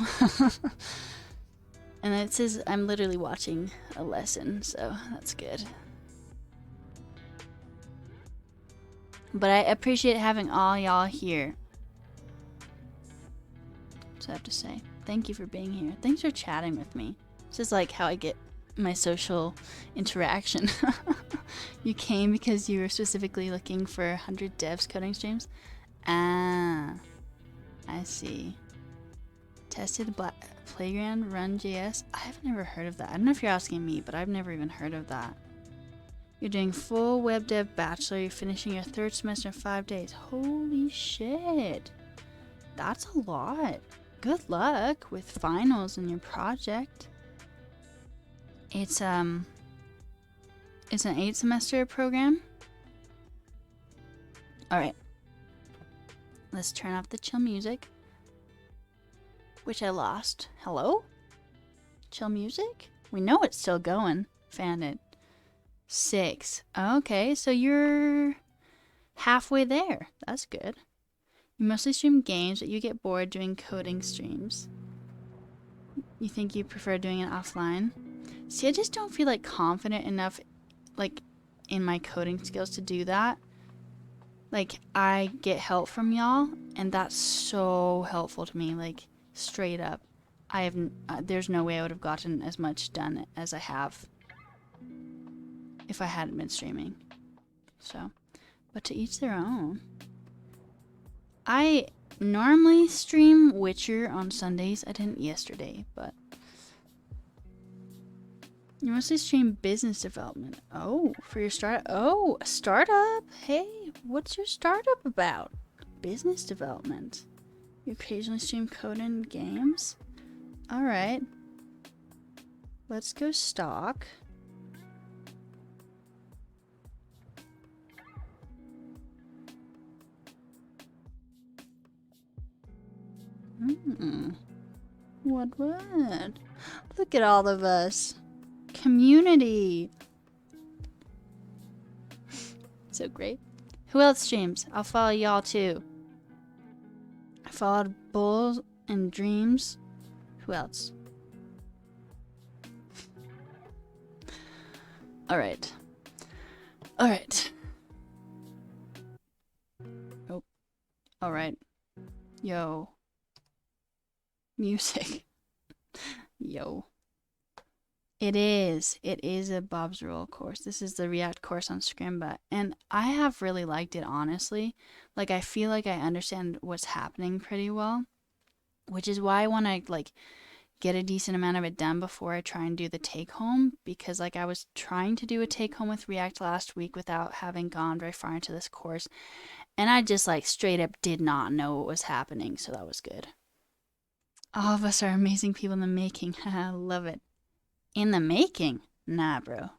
And it says I'm literally watching a lesson, so that's good. But I appreciate having all y'all here. So I have to say, thank you for being here. Thanks for chatting with me. This is like how I get my social interaction. You came because you were specifically looking for 100 devs coding streams? Ah, I see. Tested Playground Run JS? I've never heard of that. I don't know if you're asking me, but I've never even heard of that. You're doing full web dev bachelor. You're finishing your 3rd semester in 5 days. Holy shit. That's a lot. Good luck with finals in your project. It's an 8-semester program. Alright. Let's turn off the chill music. Which I lost. Hello? Chill music? We know it's still going. Found it. 6. Okay, so you're halfway there. That's good. You mostly stream games, but you get bored doing coding streams. You think you prefer doing it offline? See, I just don't feel like confident enough, like, in my coding skills to do that. Like, I get help from y'all, and that's so helpful to me, like, straight up. There's no way I would have gotten as much done as I have if I hadn't been streaming. So, but to each their own. I normally stream Witcher on Sundays. I didn't yesterday, but you mostly stream business development. Oh, for your startup. Oh, a startup. Hey, what's your startup about? Business development. You occasionally stream code and games. All right. Let's go stock. What? Look at all of us. Community. So great. Who else streams? I'll follow y'all too. I followed Bulls and Dreams. Who else? Alright. Alright. Oh. All right. Yo. Music. Yo. It is. It is a Bob Ziroll course. This is the React course on Scrimba. And I have really liked it, honestly. Like, I feel like I understand what's happening pretty well. Which is why I want to, like, get a decent amount of it done before I try and do the take home. Because, like, I was trying to do a take home with React last week without having gone very far into this course. And I just, like, straight up did not know what was happening. So that was good. All of us are amazing people in the making. I love it. In the making? Nah, bro.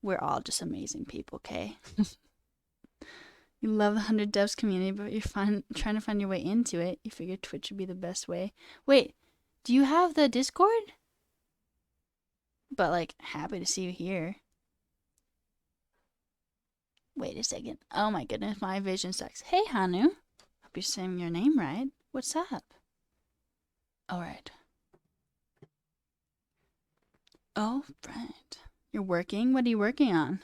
We're all just amazing people, okay? You love the 100 devs community, but you're trying to find your way into it. You figure Twitch would be the best way. Wait, do you have the Discord? But, like, happy to see you here. Wait a second. Oh my goodness, my vision sucks. Hey, Hanu. Hope you're saying your name right. What's up? Alright. Oh, right. You're working? What are you working on?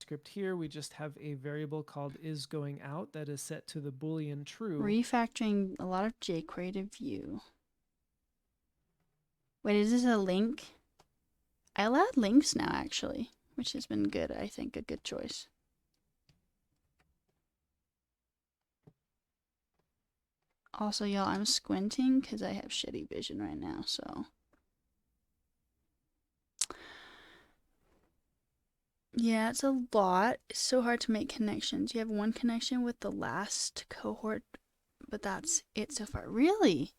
Script here, we just have a variable called isGoingOut that is set to the Boolean true. Refactoring a lot of jQuery to Vue. Wait, is this a link? I allowed links now, actually, which has been good. I think a good choice. Also, y'all, I'm squinting because I have shitty vision right now, so. Yeah, it's a lot. It's so hard to make connections. You have one connection with the last cohort, but that's it so far. Really?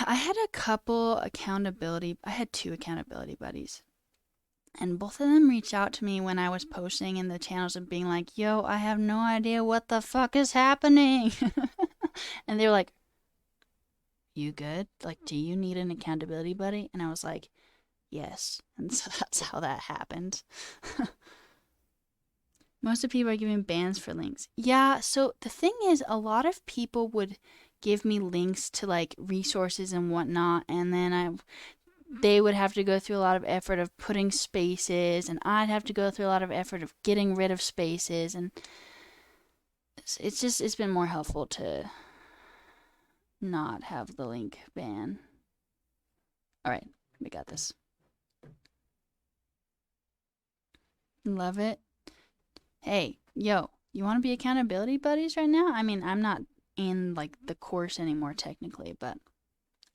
I had two accountability buddies. And both of them reached out to me when I was posting in the channels and being like, yo, I have no idea what the fuck is happening. And they were like, you good? Like, do you need an accountability buddy? And I was like, yes. And so that's how that happened. Most of the people are giving bans for links. Yeah, so the thing is, a lot of people would give me links to, like, resources and whatnot, and then they would have to go through a lot of effort of putting spaces, and I'd have to go through a lot of effort of getting rid of spaces, and it's been more helpful to not have the link ban. All right, we got this. Love it. Hey, yo, you want to be accountability buddies right now? I mean, I'm not in, like, the course anymore technically, but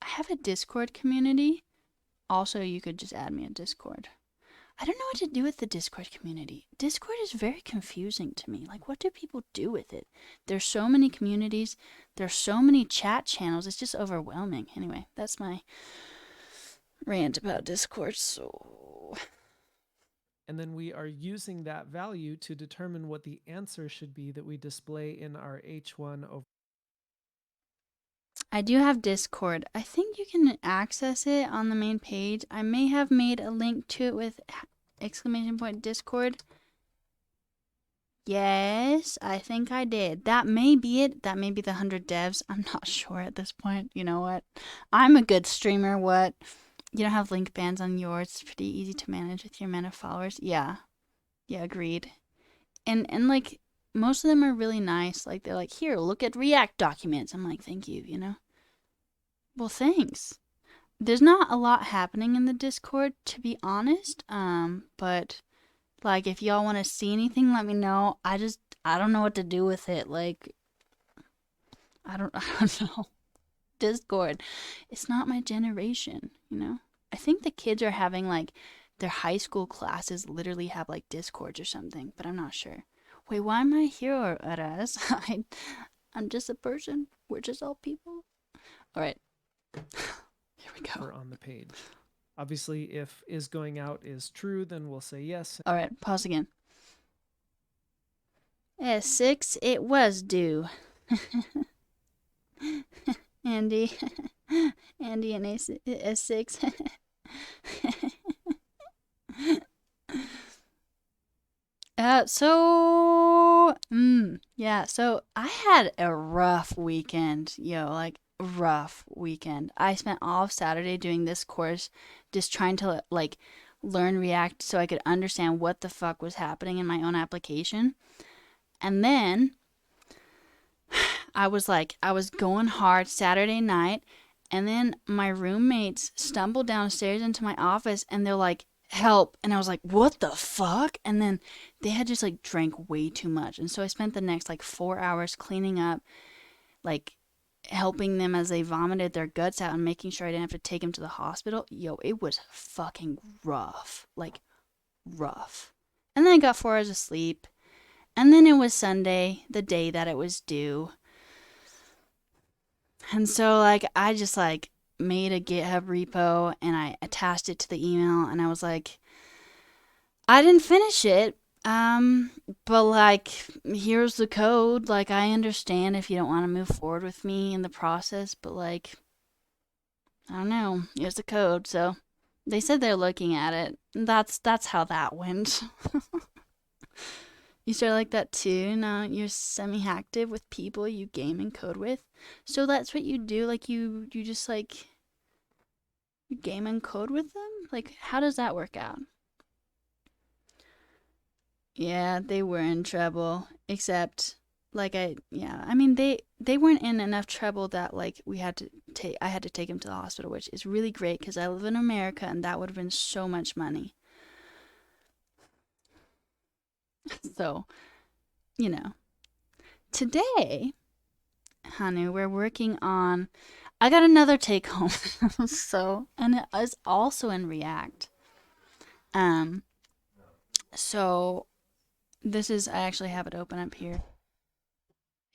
I have a Discord community. Also, you could just add me on Discord. I don't know what to do with the Discord community. Discord is very confusing to me. Like, what do people do with it? There's so many communities. There's so many chat channels. It's just overwhelming. Anyway, that's my rant about Discord, so. And then we are using that value to determine what the answer should be that we display in our H1 over. I do have Discord. I think you can access it on the main page. I may have made a link to it with !Discord. Yes, I think I did. That may be it. That may be the 100 devs. I'm not sure at this point. You know what? I'm a good streamer. What? You don't have link bans on yours. It's pretty easy to manage with your amount of followers. Yeah. Yeah, agreed. And like, most of them are really nice. Like, they're like, here, look at React documents. I'm like, thank you, you know? Well, thanks. There's not a lot happening in the Discord, to be honest. But, like, if y'all want to see anything, let me know. I don't know what to do with it. Like, I don't know. Discord. It's not my generation, you know? I think the kids are having, like, their high school classes literally have, like, Discords or something, but I'm not sure. Wait, why am I here, Araz? I'm just a person. We're just all people. All right. Here we go. On the page. Obviously, if isGoingOut is true, then we'll say yes. All right, pause again. S6, it was due. Andy and S6. So I had a rough weekend, like rough weekend. I spent all of Saturday doing this course, just trying to like learn React so I could understand what the fuck was happening in my own application. And then I was going hard Saturday night, and then my roommates stumbled downstairs into my office and they're like, help. And I was like, what the fuck? And then they had just like drank way too much. And so I spent the next like 4 hours cleaning up, like helping them as they vomited their guts out and making sure I didn't have to take them to the hospital. Yo, it was fucking rough. Like, rough. And then I got 4 hours of sleep. And then it was Sunday, the day that it was due. And so, like, I just, like, made a GitHub repo and I attached it to the email and I was like, I didn't finish it, but, like, here's the code. Like, I understand if you don't want to move forward with me in the process, but, like, I don't know. Here's the code. So they said they're looking at it. That's how that went. You start like that too. Now you're semi-active with people you game and code with. So that's what you do. Like you just like you game and code with them. Like how does that work out? Yeah, they were in trouble. Except like I mean they weren't in enough trouble that like I had to take them to the hospital, which is really great because I live in America and that would have been so much money. So, you know, today, honey, we're working on. I got another take home, so and it is also in React. Um, so this is I actually have it open up here.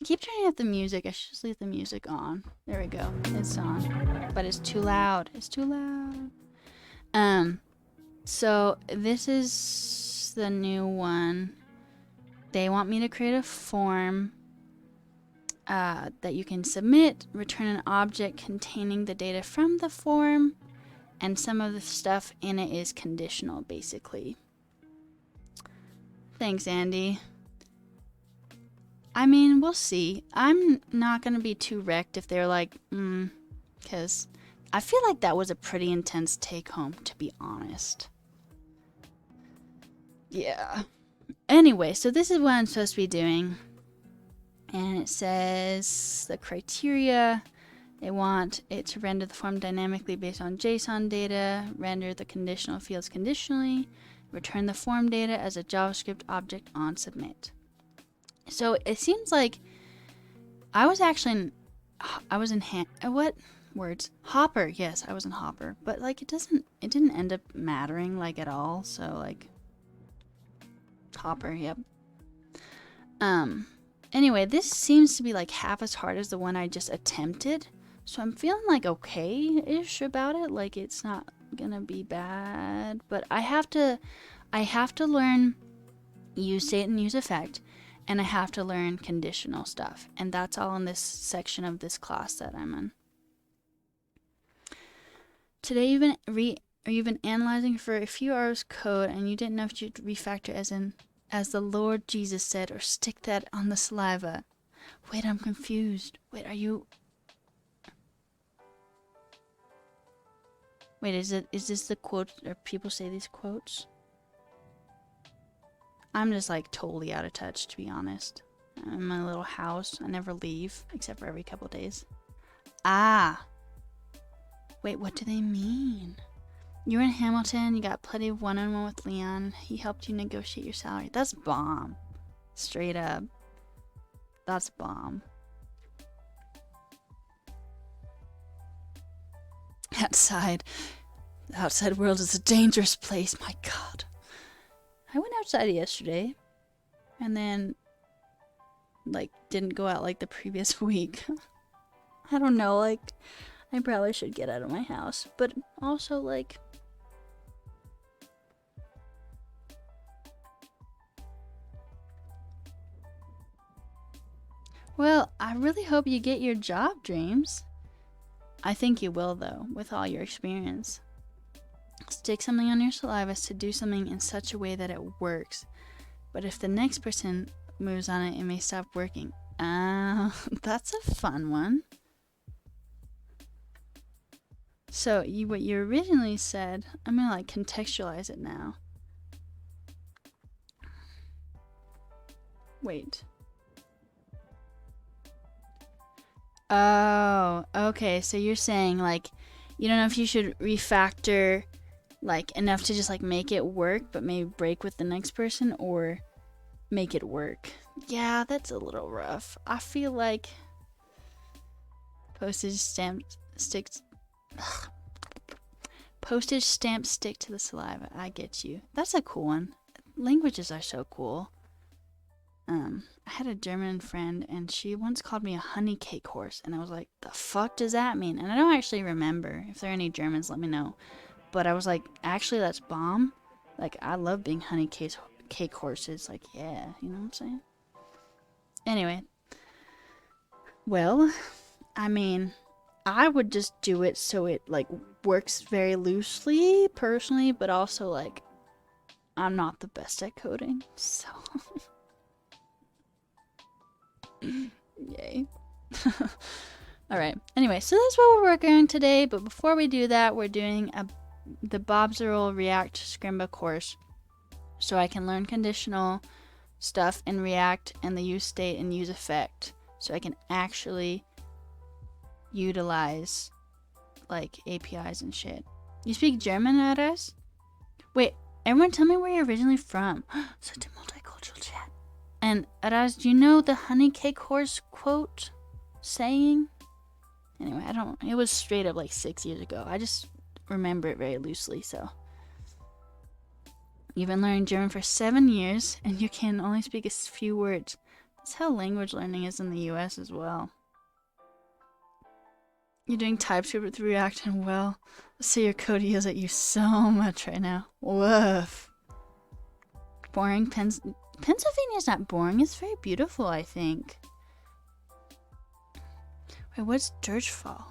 I keep turning up the music. I should just leave the music on. There we go. It's on, but it's too loud. It's too loud. So this is the new one. They want me to create a form that you can submit, return an object containing the data from the form, and some of the stuff in it is conditional, basically. Thanks, Andy. I mean, we'll see. I'm not going to be too wrecked if they're like, because I feel like that was a pretty intense take home, to be honest. Yeah. Anyway, so this is what I'm supposed to be doing. And it says the criteria. They want it to render the form dynamically based on JSON data, render the conditional fields conditionally, return the form data as a JavaScript object on submit. So it seems like I was in what words? Hopper. Yes, I was in Hopper, but like it didn't end up mattering like at all. So like Hopper, yep. Anyway, this seems to be like half as hard as the one I just attempted. So I'm feeling like okay-ish about it. Like it's not gonna be bad, but I have to learn useState and useEffect, and I have to learn conditional stuff, and that's all in this section of this class that I'm in. Today you've been analyzing for a few hours code, and you didn't know if you'd refactor as the Lord Jesus said, or stick that on the saliva. Wait, I'm confused. Wait, is this the quote, or people say these quotes? I'm just like totally out of touch, to be honest. I'm in my little house. I never leave, except for every couple days. Ah. Wait, what do they mean? You were in Hamilton, you got plenty of one-on-one with Leon. He helped you negotiate your salary. That's bomb. Straight up. That's bomb. The outside world is a dangerous place, my God. I went outside yesterday, and then, like, didn't go out like the previous week. I don't know, like, I probably should get out of my house, but also, like, well, I really hope you get your job dreams. I think you will, though, with all your experience. Stick something on your saliva to do something in such a way that it works. But if the next person moves on it, it may stop working. That's a fun one. So, what you originally said, I'm gonna like contextualize it now. Wait. Oh, okay. So you're saying like you don't know if you should refactor like enough to just like make it work, but maybe break with the next person, or make it work. Yeah, that's a little rough. I feel like postage stamps sticks. Ugh. Postage stamps stick to the saliva. I get you. That's a cool one. Languages are so cool. I had a German friend, and she once called me a honey cake horse, and I was like, the fuck does that mean? And I don't actually remember. If there are any Germans, let me know. But I was like, actually, that's bomb. Like, I love being honey cake horses. Like, yeah, you know what I'm saying? Anyway, well, I mean, I would just do it so it like works very loosely, personally, but also like I'm not the best at coding, so yay. All right. Anyway, so that's what we're working on today. But before we do that, we're doing the Bob Ziroll React Scrimba course, so I can learn conditional stuff in React and the useState and useEffect, so I can actually utilize like APIs and shit. You speak German, Aras? Wait, everyone tell me where you're originally from. Such a multicultural chat. And Aras, do you know the honey cake horse quote saying? Anyway, I don't. It was straight up like 6 years ago. I just remember it very loosely. So you've been learning German for 7 years, and you can only speak a few words. That's how language learning is in the U.S. as well. You're doing TypeScript with React, and well, so your code yells at you so much right now. Woof. Boring. Pennsylvania's not boring. It's very beautiful, I think. Wait, what's Dirtfall?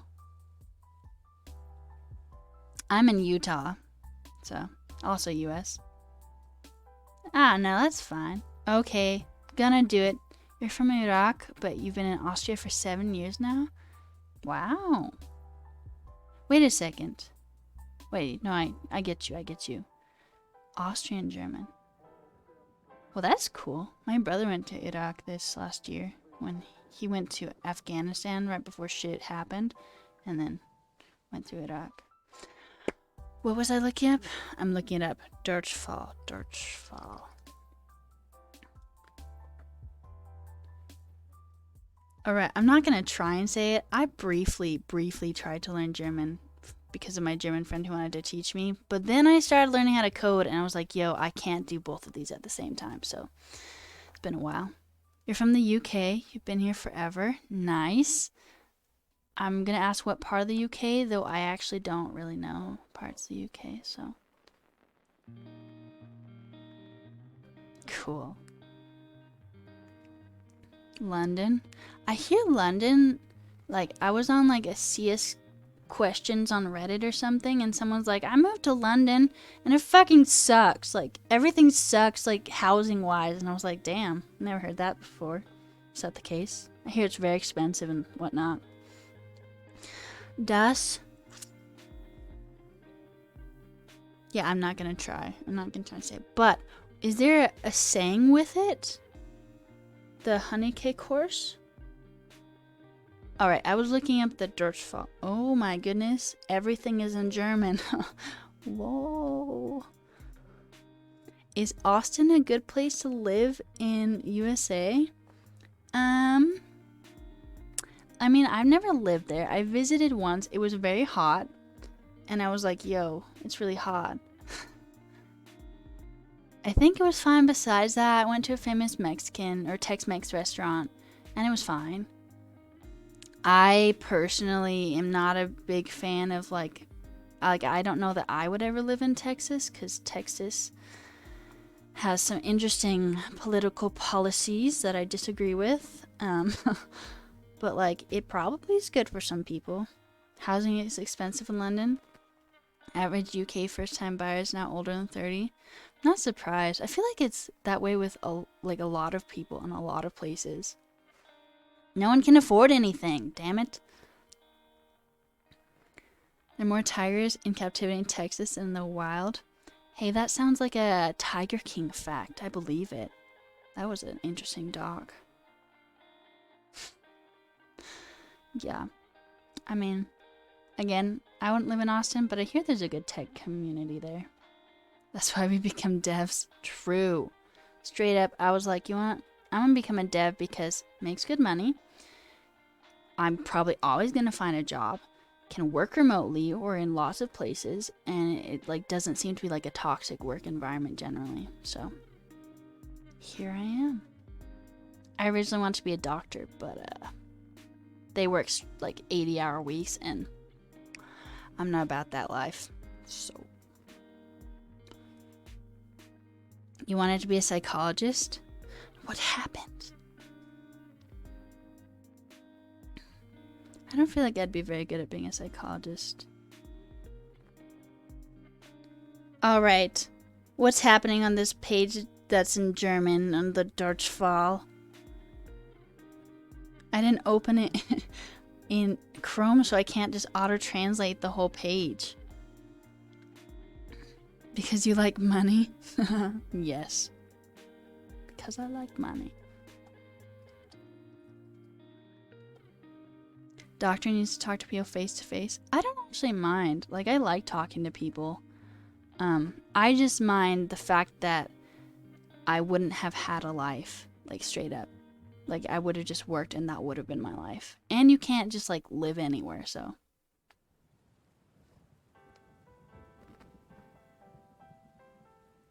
I'm in Utah, so also US. Ah, no, that's fine. Okay, gonna do it. You're from Iraq, but you've been in Austria for 7 years now? Wow. Wait a second. Wait, no, I get you. Austrian German. Well, that's cool. My brother went to Iraq this last year when he went to Afghanistan right before shit happened, and then went to Iraq. What was I looking up? I'm looking it up. Dirtfall. Alright, I'm not gonna try and say it. I briefly tried to learn German because of my German friend who wanted to teach me. But then I started learning how to code, and I was like, yo, I can't do both of these at the same time. So it's been a while. You're from the UK. You've been here forever. Nice. I'm going to ask what part of the UK, though I actually don't really know parts of the UK, so. Cool. London. I hear London, like, I was on, like, a CS questions on Reddit or something, and someone's like, I moved to London, and it fucking sucks. Like, everything sucks, like, housing-wise, and I was like, damn, never heard that before. Is that the case? I hear it's very expensive and whatnot. Das. Yeah, I'm not gonna try. I'm not gonna try to say it. But, is there a saying with it? The honey cake horse? Alright, I was looking up the Dirtfall. Oh my goodness. Everything is in German. Whoa. Is Austin a good place to live in USA? I mean, I've never lived there. I visited once. It was very hot. And I was like, yo, it's really hot. I think it was fine besides that. I went to a famous Mexican or Tex-Mex restaurant, and it was fine. I personally am not a big fan of like I don't know that I would ever live in Texas, because Texas has some interesting political policies that I disagree with. But like, it probably is good for some people. Housing is expensive in London. Average UK first-time buyers now older than 30. Not surprised. I feel like it's that way with a lot of people in a lot of places. No one can afford anything, damn it. There are more tigers in captivity in Texas than in the wild. Hey, that sounds like a Tiger King fact. I believe it. That was an interesting dog. Yeah. I mean, again, I wouldn't live in Austin, but I hear there's a good tech community there. That's why we become devs. True. Straight up, I was like, you want? I'm gonna become a dev because it makes good money. I'm probably always gonna find a job, can work remotely or in lots of places, and it like doesn't seem to be like a toxic work environment generally. So here I am. I originally wanted to be a doctor, but they work like 80-hour weeks, and I'm not about that life. So you wanted to be a psychologist? What happened? I don't feel like I'd be very good at being a psychologist. Alright. What's happening on this page that's in German on the Deutschfall? I didn't open it in Chrome, so I can't just auto-translate the whole page. Because you like money? Yes. Because I like money. Doctor needs to talk to people face to face. I don't actually mind. Like, I like talking to people. I just mind the fact that I wouldn't have had a life, like, straight up. Like, I would have just worked and that would have been my life. And you can't just, like, live anywhere, so.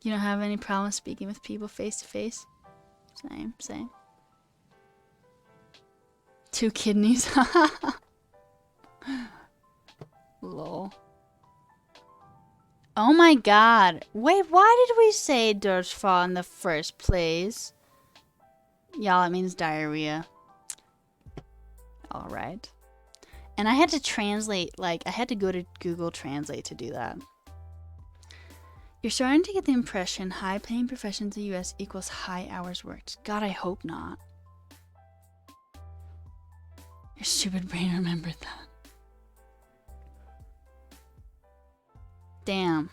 You don't have any problem speaking with people face to face? Same. 2 kidneys. Lol. Oh my god. Wait, why did we say Durchfall in the first place? Y'all, it means diarrhea. Alright. And I had to translate, like, I had to go to Google Translate to do that. You're starting to get the impression high-paying professions in the US equals high hours worked. God, I hope not. Your stupid brain remembered that. Damn.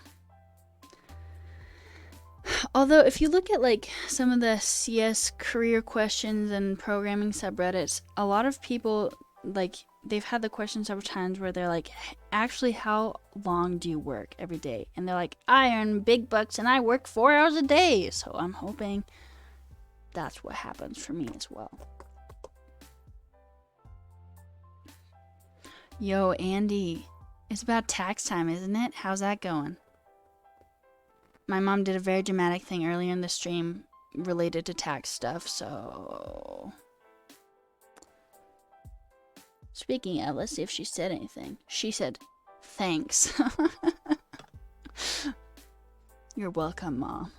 Although, if you look at, like, some of the CS career questions and programming subreddits, a lot of people, like, they've had the question several times where they're like, actually, how long do you work every day? And they're like, I earn big bucks and I work 4 hours a day. So I'm hoping that's what happens for me as well. Yo, Andy, it's about tax time, isn't it? How's that going? My mom did a very dramatic thing earlier in the stream related to tax stuff, so... Speaking of, let's see if she said anything. She said, thanks. You're welcome, Mom.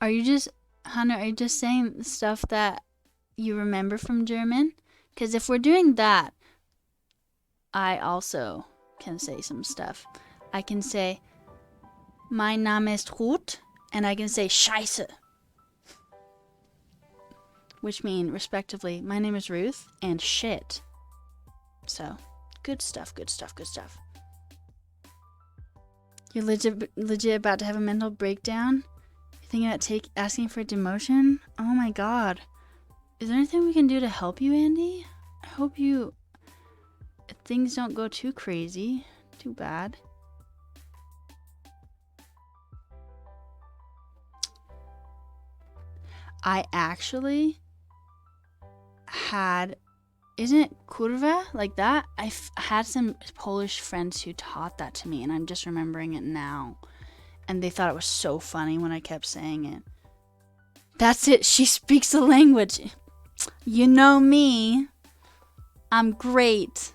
Are you just, Hunter, are you just saying stuff that you remember from German? Because if we're doing that, I also can say some stuff. I can say, mein Name ist Ruth, and I can say Scheiße. Which mean, respectively, my name is Ruth, and shit. So, good stuff. You're legit about to have a mental breakdown? Thinking about asking for a demotion? Oh my god. Is there anything we can do to help you, Andy? I hope things don't go too crazy. Too bad. I actually had... Isn't it kurwa? Like that? I had some Polish friends who taught that to me, and I'm just remembering it now. And they thought it was so funny when I kept saying it. That's it. She speaks the language. You know me. I'm great.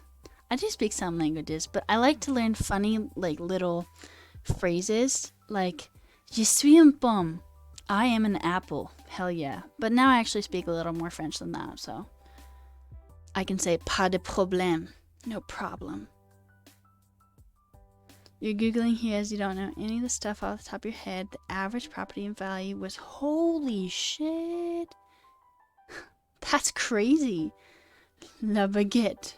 I do speak some languages, but I like to learn funny, like, little phrases. Like, je suis un pomme. I am an apple. Hell yeah. But now I actually speak a little more French than that, so. I can say, pas de problème. No problem. You're Googling here as you don't know any of the stuff off the top of your head. The average property value was, holy shit. That's crazy. La baguette.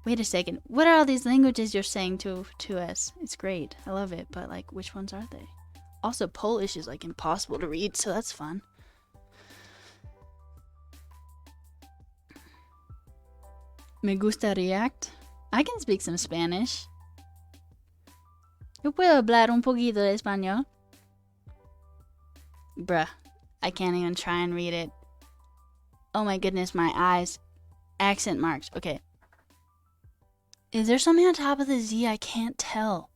Wait a second. What are all these languages you're saying to us? It's great. I love it. But like, which ones are they? Also, Polish is like impossible to read, so that's fun. Me gusta React. I can speak some Spanish. Yo puedo hablar un poquito de español. Bruh, I can't even try and read it. Oh my goodness, my eyes. Accent marks. Okay. Is there something on top of the Z? I can't tell.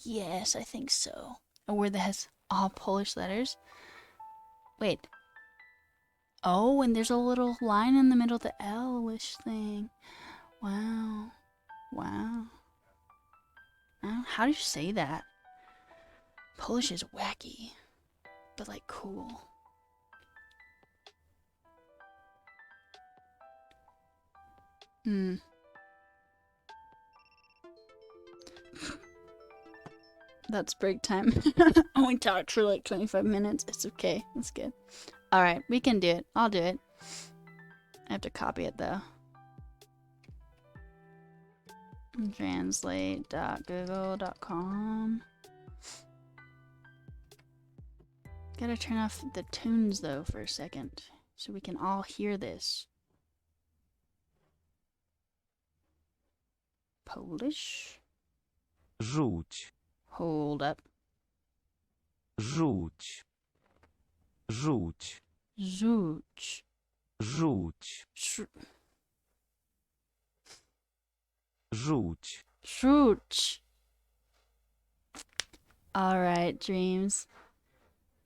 Yes, I think so. A word that has all Polish letters. Wait. Oh, and there's a little line in the middle of the L-ish thing. Wow. Wow. How do you say that? Polish is wacky, but like cool. That's break time. I only talked for like 25 minutes. It's okay. It's good. Alright, we can do it. I'll do it. I have to copy it though. Translate.google.com. Gotta turn off the tunes though for a second so we can all hear this. Polish. Rzuć. Hold up. Rzuć. Rzuć. Rzuć. Rzuć. Rzuć. Rzuć. Alright, Dreams.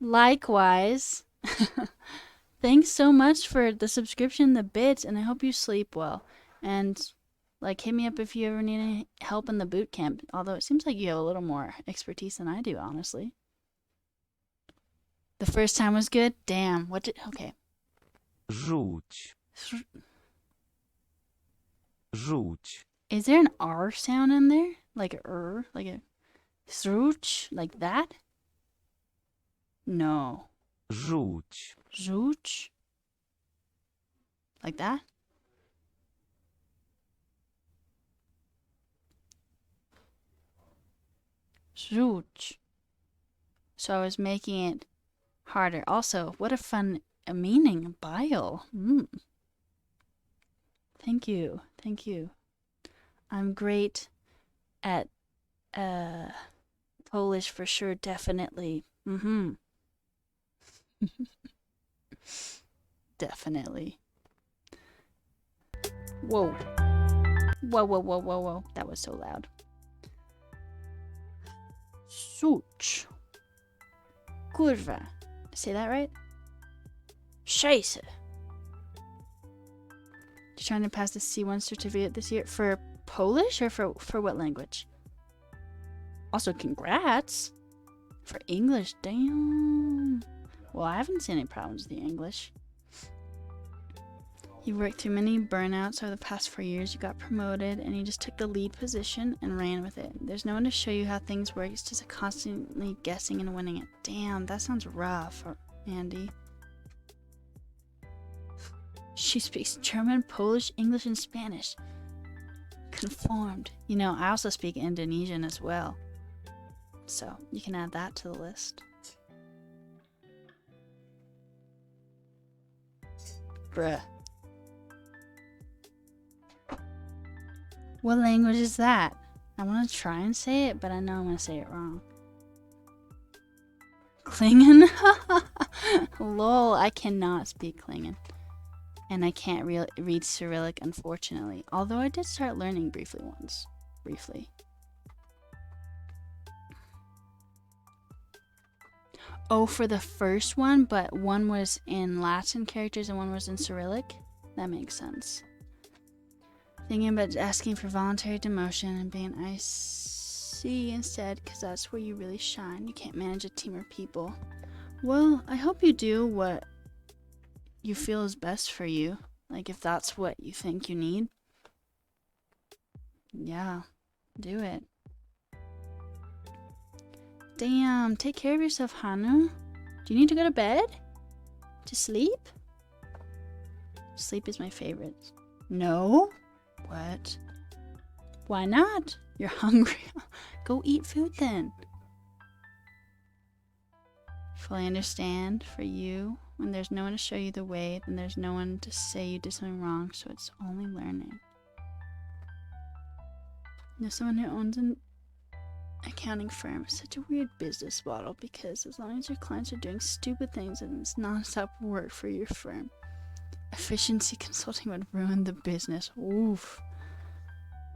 Likewise. Thanks so much for the subscription, the bits, and I hope you sleep well. And like, hit me up if you ever need any help in the boot camp. Although it seems like you have a little more expertise than I do, honestly. The first time was good? Damn. What did... Okay. Rzuć. Rzuć. Is there an R sound in there? Like a like a... Zruch? Like that? No. Rzuć. Rzuć? Like that? Rzuć. So I was making it harder. Also, what a fun meaning. Bile. Thank you. Thank you. I'm great at Polish for sure, definitely. Definitely. Whoa. Whoa, whoa, whoa, whoa, whoa. That was so loud. Such. Kurwa. Say that right? Scheiße. You trying to pass the C1 certificate this year for Polish or for what language? Also, congrats. For English, damn. Well, I haven't seen any problems with the English. You worked through many burnouts over the past 4 years. You got promoted, and you just took the lead position and ran with it. There's no one to show you how things work. It's just constantly guessing and winning it. Damn, that sounds rough, Andy. She speaks German, Polish, English, and Spanish. Conformed. You know, I also speak Indonesian as well. So, you can add that to the list. Bruh. What language is that? I want to try and say it, but I know I'm going to say it wrong. Klingon? Lol, I cannot speak Klingon. And I can't read Cyrillic, unfortunately. Although I did start learning briefly once. Briefly. Oh, for the first one, but one was in Latin characters and one was in Cyrillic? That makes sense. Thinking about asking for voluntary demotion and being IC instead, because that's where you really shine. You can't manage a team of people. Well, I hope you do what you feel is best for you. Like, if that's what you think you need. Yeah, do it. Damn, take care of yourself, Hanu. Do you need to go to bed? To sleep? Sleep is my favorite. No? What? Why not? You're hungry. Go eat food then. Fully understand for you. When there's no one to show you the way, then there's no one to say you did something wrong, so it's only learning. You know, someone who owns an accounting firm is such a weird business model because as long as your clients are doing stupid things, then it's non-stop work for your firm. Efficiency consulting would ruin the business. Oof.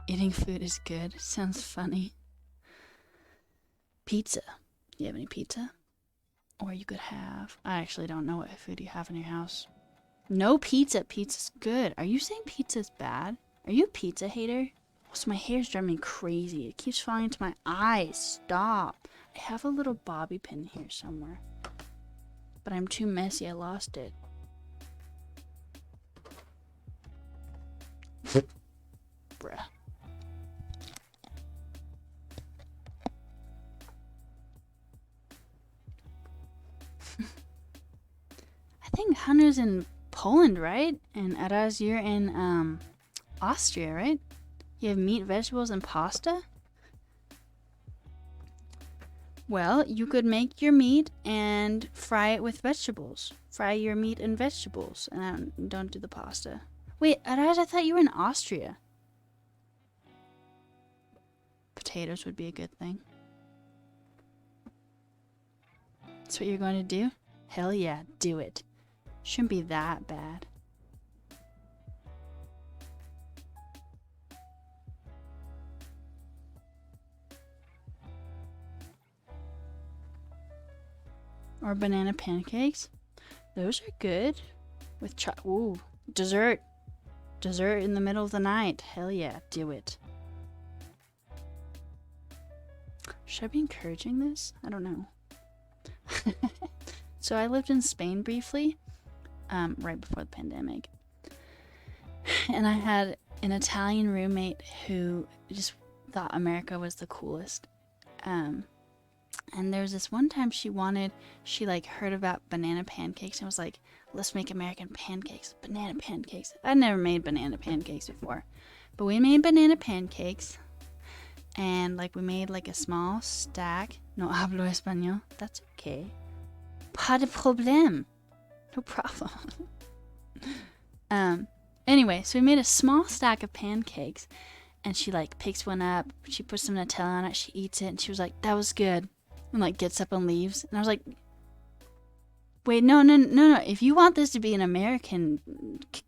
Eating food is good. Sounds funny. Pizza. Do you have any pizza? Or you could have... I actually don't know what food you have in your house. No pizza. Pizza's good. Are you saying pizza's bad? Are you a pizza hater? Also, my hair's driving me crazy. It keeps falling into my eyes. Stop. I have a little bobby pin here somewhere. But I'm too messy. I lost it. Bruh. I think Hunter's in Poland, right? And Araz, you're in Austria, right? You have meat, vegetables, and pasta? Well, you could make your meat and fry it with vegetables. Fry your meat and vegetables, and don't do the pasta. Wait, Araz, I thought you were in Austria. Potatoes would be a good thing. That's what you're going to do? Hell yeah, do it. Shouldn't be that bad. Or banana pancakes. Those are good. With ooh, dessert. Dessert in the middle of the night. Hell yeah, do it. Should I be encouraging this? I don't know. So I lived in Spain briefly, right before the pandemic. And I had an Italian roommate who just thought America was the coolest. And there was this one time she like heard about banana pancakes and was like, let's make American pancakes. Banana pancakes. I'd never made banana pancakes before. But we made banana pancakes. And like we made like a small stack. No hablo español. That's okay. Pas de problème. No problem. Anyway, so we made a small stack of pancakes. And she like picks one up. She puts some Nutella on it. She eats it. And she was like, that was good. And like gets up and leaves. And I was like, wait, no. If you want this to be an American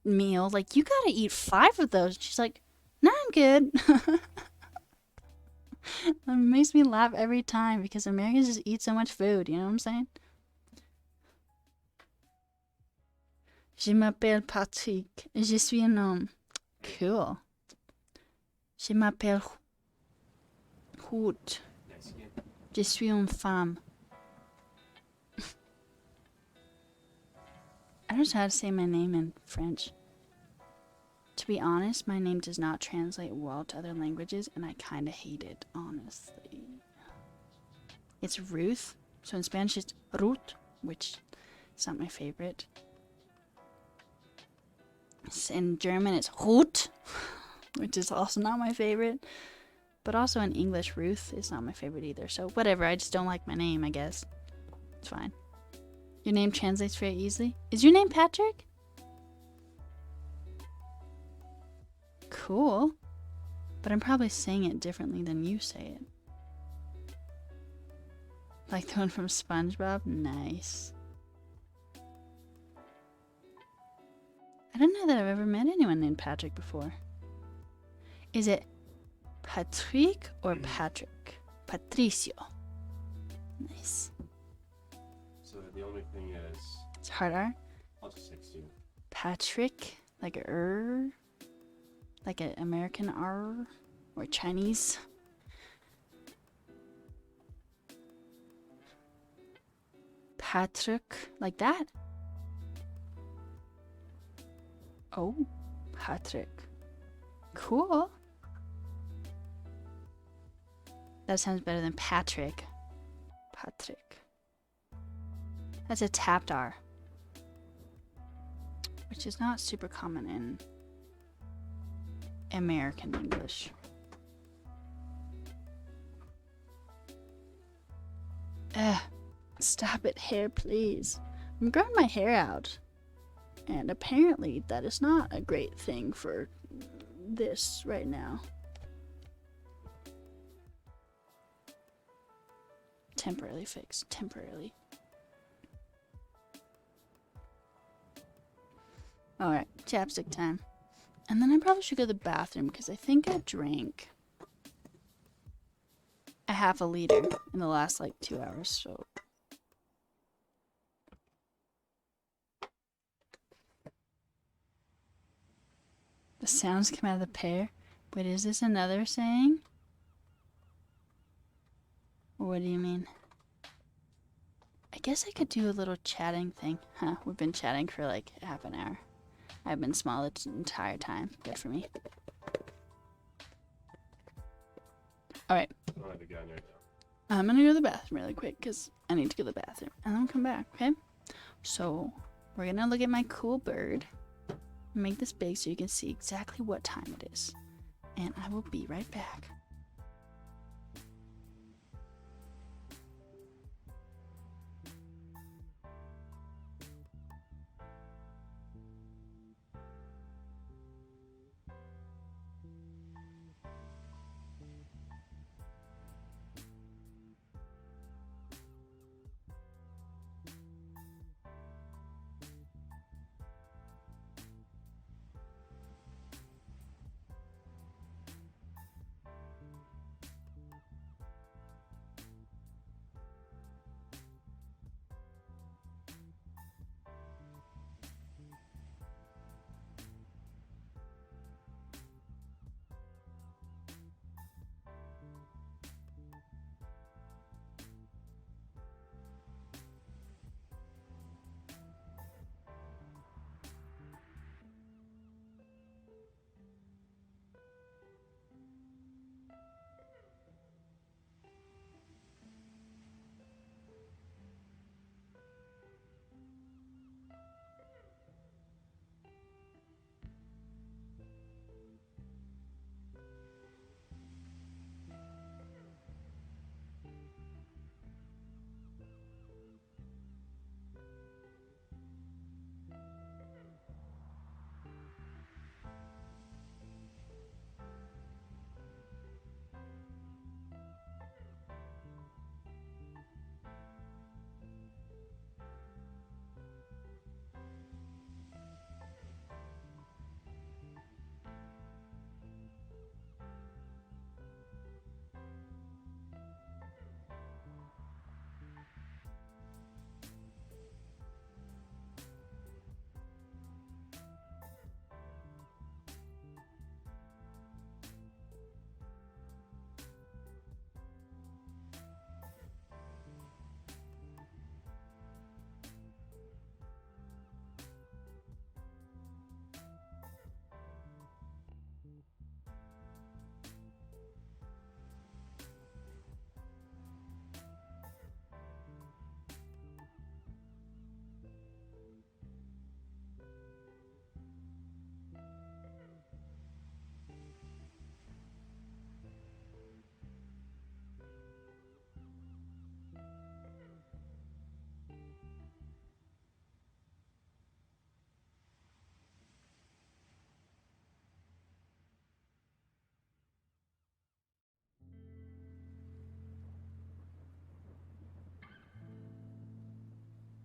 meal, like you gotta eat 5 of those. She's like, no, I'm good. It makes me laugh every time because Americans just eat so much food, you know what I'm saying? Je m'appelle Patrick. Je suis un homme. Cool. Je m'appelle Ruth. Je suis une femme. I don't know how to say my name in French. To be honest, my name does not translate well to other languages, and I kind of hate it, honestly. It's Ruth, so in Spanish it's Ruth, which is not my favorite. In German it's Ruth, which is also not my favorite. But also in English, Ruth is not my favorite either. So whatever, I just don't like my name, I guess. It's fine. Your name translates very easily. Is your name Patrick? Cool. But I'm probably saying it differently than you say it. Like the one from SpongeBob? Nice. I don't know that I've ever met anyone named Patrick before. Is it Patrick or Patrick? Patricio. Nice. So the only thing is... It's hard R? I'll just text you. Patrick, like a like an American R, or Chinese. Patrick, like that? Oh, Patrick. Cool. That sounds better than Patrick. Patrick. That's a tapped R, which is not super common in American English. Stop it, hair, please. I'm growing my hair out. And apparently that is not a great thing for this right now. Temporarily fixed. Temporarily. Alright, chapstick time. And then I probably should go to the bathroom because I think I drank a half a liter in the last like 2 hours, so. The sounds come out of the pear. Wait, is this another saying? Or what do you mean? I guess I could do a little chatting thing. Huh, we've been chatting for like half an hour. I've been small the entire time. Good for me. Alright. I don't have a gun right I'm gonna go to the bathroom really quick because I need to go to the bathroom. And then I'll come back, okay? So, we're gonna look at my cool bird. Make this big so you can see exactly what time it is. And I will be right back.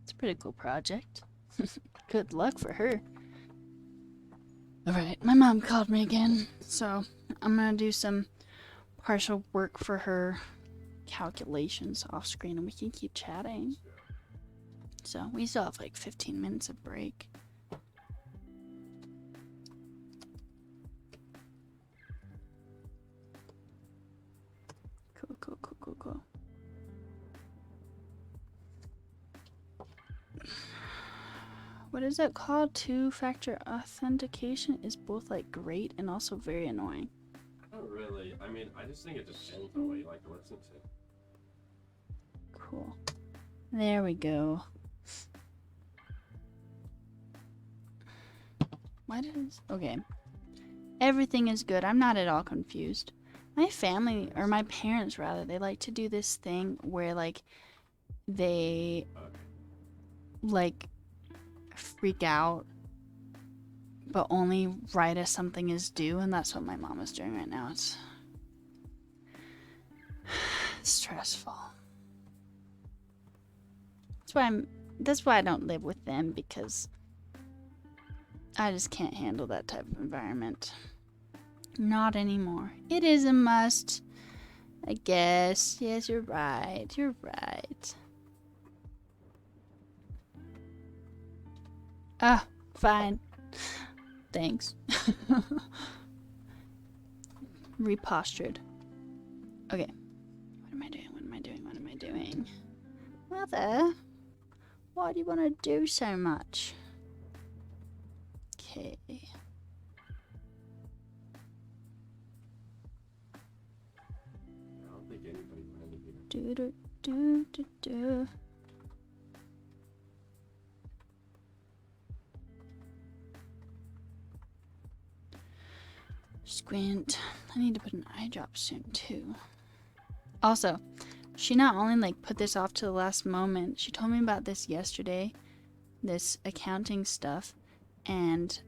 It's a pretty cool project. Good luck for her. Alright, my mom called me again, so I'm gonna do some partial work for her calculations off screen and we can keep chatting. So we still have like 15 minutes of break. Cool. What is it called? Two-factor authentication is both like great and also very annoying. I don't really. I mean, I just think it depends on what you like to listen to. Cool. There we go. Why does... Okay. Everything is good. I'm not at all confused. My family, or my parents rather, they like to do this thing where like they like freak out but only right as something is due, and that's what my mom is doing right now. It's stressful. That's why I don't live with them, because I just can't handle that type of environment. Not anymore. It is a must, I guess. Yes, you're right. You're right. Ah, fine. Thanks. Repostured. Okay. What am I doing? What am I doing? What am I doing? Mother, why do you want to do so much? Okay. I don't think anybody planned to do that. Do. Squint. I need to put an eye drop soon too. Also, she not only like put this off to the last moment, she told me about this yesterday, this accounting stuff, and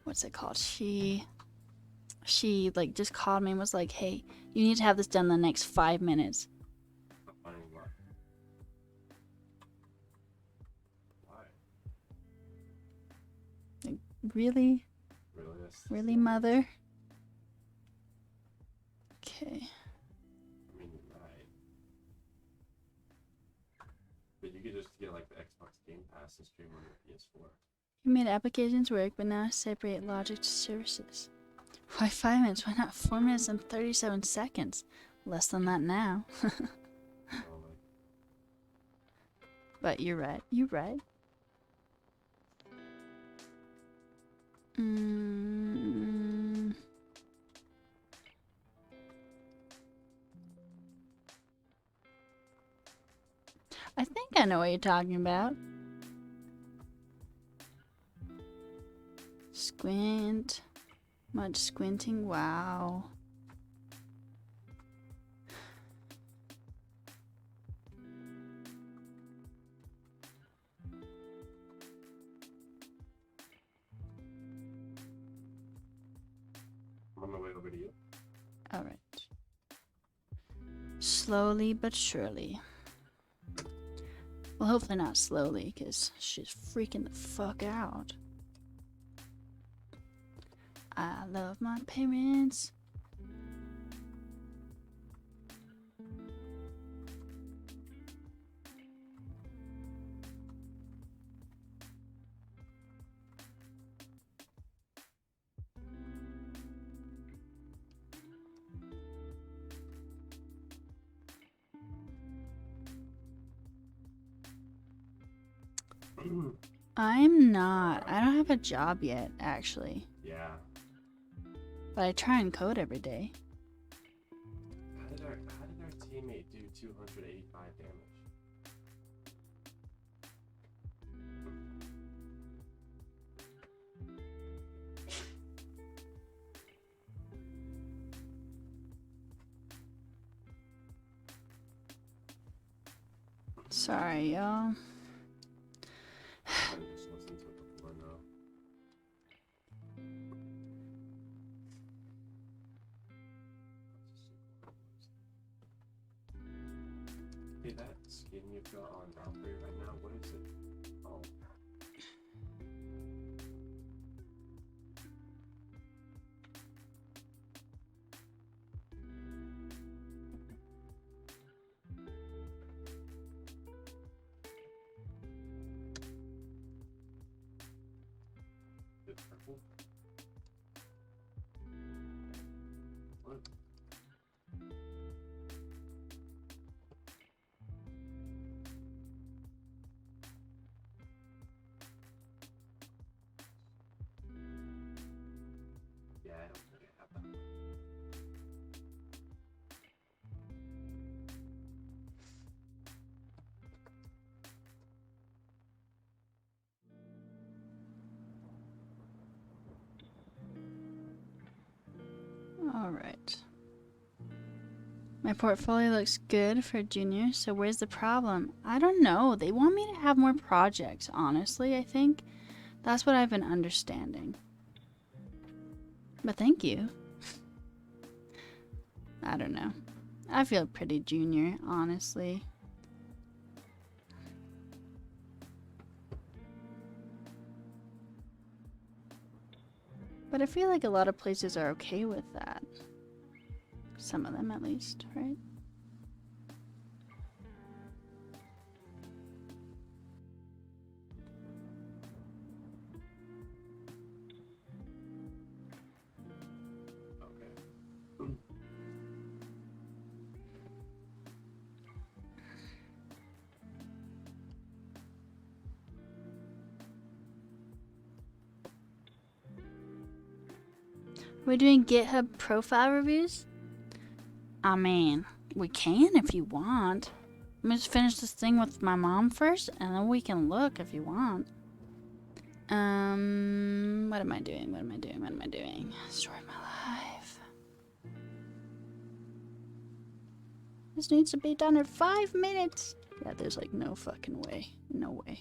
what's it called? She like just called me and was like, "Hey, you need to have this done in the next 5 minutes." Finding what? Why? Like, really? Really? That's Really, not- mother? Okay. I mean, you're right. But you could just get like the Xbox Game Pass and stream on your PS4. You made applications work, but now separate logic to services. Why 5 minutes? Why not 4 minutes and 37 seconds? Less than that now. Like, But you're right. You're right. I think I know what you're talking about. Squint. Much squinting. Wow. I'm on my way over to you. All right. Slowly but surely. Well, hopefully not slowly, because she's freaking the fuck out. I love my parents. I'm not. I don't have a job yet, actually. Yeah. But I try and code every day. How did our teammate do 285 damage? Sorry, y'all. I just listened to it before now. Hey, that skin you've got on Valkyrie right now, what is it? Oh. Is it purple? What? Yeah, I don't think I have that one. Alright. My portfolio looks good for junior, so where's the problem? I don't know. They want me to have more projects, honestly, I think. That's what I've been understanding. But thank you. I don't know. I feel pretty junior, honestly. But I feel like a lot of places are okay with that. Some of them, at least, right? Okay. We're doing GitHub profile reviews? I mean, we can if you want. Let me just finish this thing with my mom first, and then we can look if you want. What am I doing? What am I doing? What am I doing? Story of my life. This needs to be done in 5 minutes. Yeah, there's like no fucking way. No way.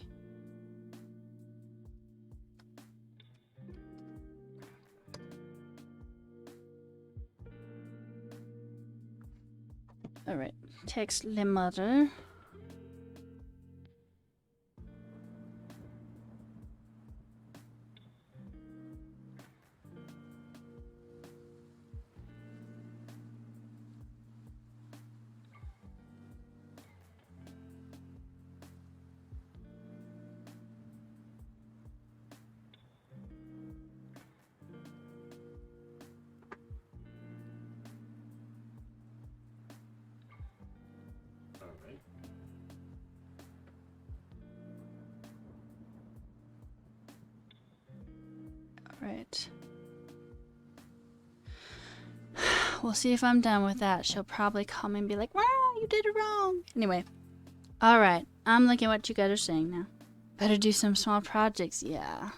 Alright, text le mother. Alright. Alright. We'll see if I'm done with that. She'll probably call me and be like, wow, you did it wrong. Anyway. Alright. I'm looking at what you guys are saying now. Better do some small projects. Yeah.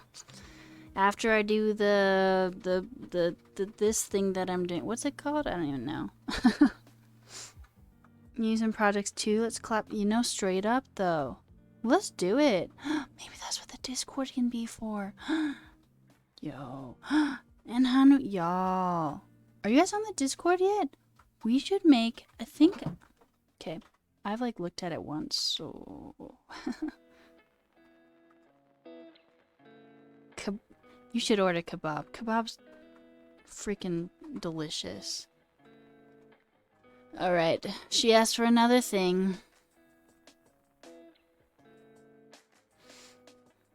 After I do this thing that I'm doing. What's it called? I don't even know. Using projects too. Let's clap. You know, straight up though. Let's do it. Maybe that's what the Discord can be for. Yo. And Hanu, y'all. Are you guys on the Discord yet? We should make, I think, okay. I've like looked at it once, so. You should order kebab. Kebab's freaking delicious. Alright, she asked for another thing.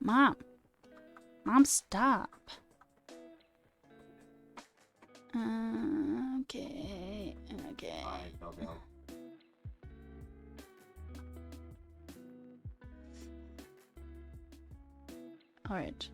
Mom, stop. Okay. I fell down. Alright.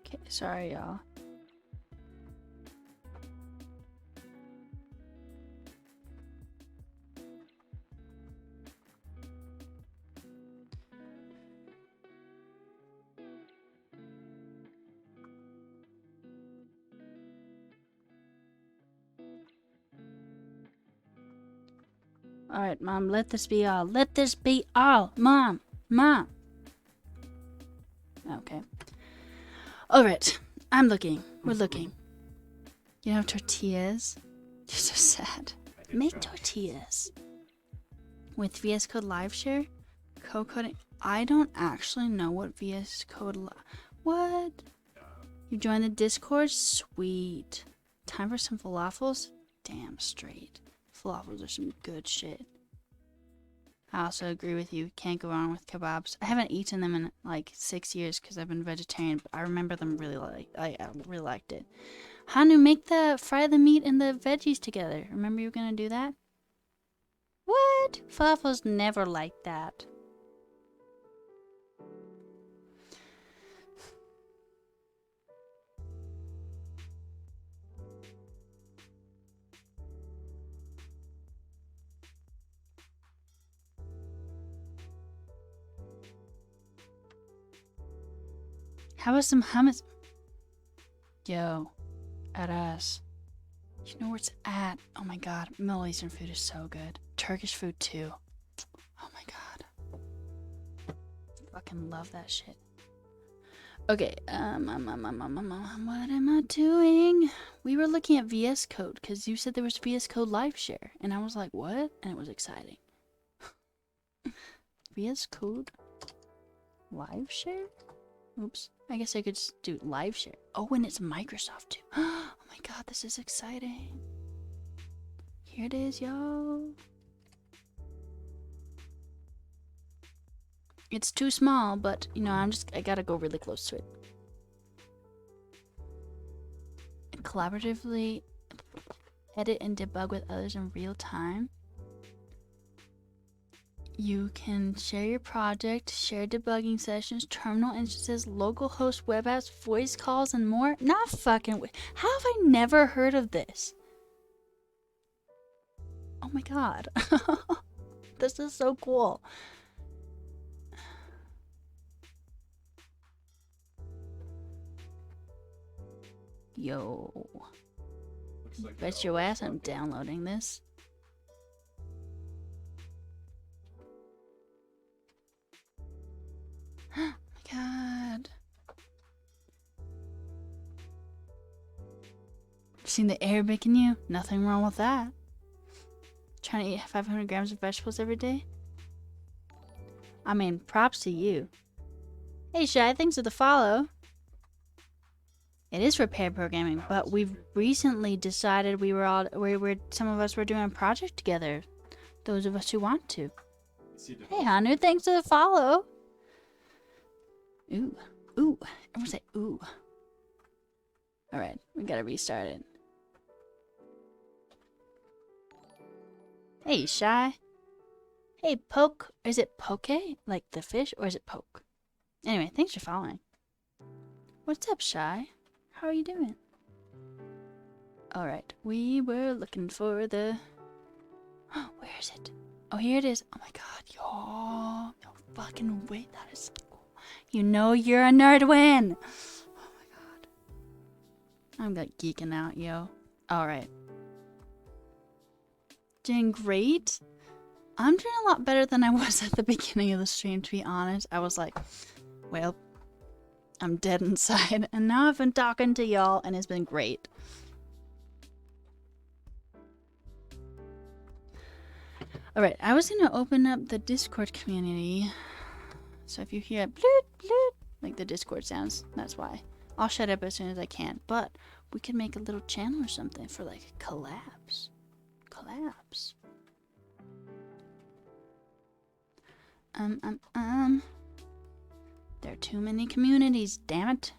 Okay, sorry y'all. Alright, Mom, let this be all. Let this be all. Mom. Okay. Alright, I'm looking. We're looking. You know tortillas? You're so sad. Make tortillas. With VS Code Liveshare? Coding. I don't actually know what VS Code What? You joined the Discord? Sweet. Time for some falafels? Damn straight. Falafels are some good shit. I also agree with you. Can't go wrong with kebabs. I haven't eaten them in like 6 years because I've been vegetarian, but I remember them really I really liked it. Hanu, fry the meat and the veggies together. Remember you were gonna do that? What? Falafels never like that. How about some hummus? Yo, at us. You know where it's at? Oh my god, Middle Eastern food is so good. Turkish food too. Oh my god. Fucking love that shit. Okay, what am I doing? We were looking at VS Code because you said there was VS Code Liveshare, and I was like, what? And it was exciting. VS Code Liveshare? Oops. I guess I could just do Liveshare. Oh, and it's Microsoft too. Oh my god, this is exciting. Here it is, yo. It's too small, but you know, I gotta go really close to it. And collaboratively edit and debug with others in real time. You can share your project, share debugging sessions, terminal instances, local host web apps, voice calls, and more. Not fucking. How have I never heard of this? Oh my god. This is so cool. Yo. Like Bet your ass I'm downloading this. Oh my god. Seen the Arabic in you? Nothing wrong with that. Trying to eat 500 grams of vegetables every day? I mean, props to you. Hey Shy, thanks for the follow. It is for pair programming, but we've recently decided some of us were doing a project together. Those of us who want to. Hey Hanu, thanks for the follow. Ooh, ooh, everyone say ooh. Alright, we gotta restart it. Hey, Shy. Hey, Poke. Is it Poke? Like the fish? Or is it Poke? Anyway, thanks for following. What's up, Shy? How are you doing? Alright, we were looking for the... Where is it? Oh, here it is. Oh my god, yo. No fucking way, that is so cool. You know you're a nerd win. Oh my god. I'm like geeking out, yo. Alright. Doing great. I'm doing a lot better than I was at the beginning of the stream, to be honest. I was like, well, I'm dead inside. And now I've been talking to y'all and it's been great. Alright, I was going to open up the Discord community. So if you hear bloop, bloop, like the Discord sounds, that's why. I'll shut up as soon as I can. But we could make a little channel or something for like collabs. Collabs. There are too many communities, damn it.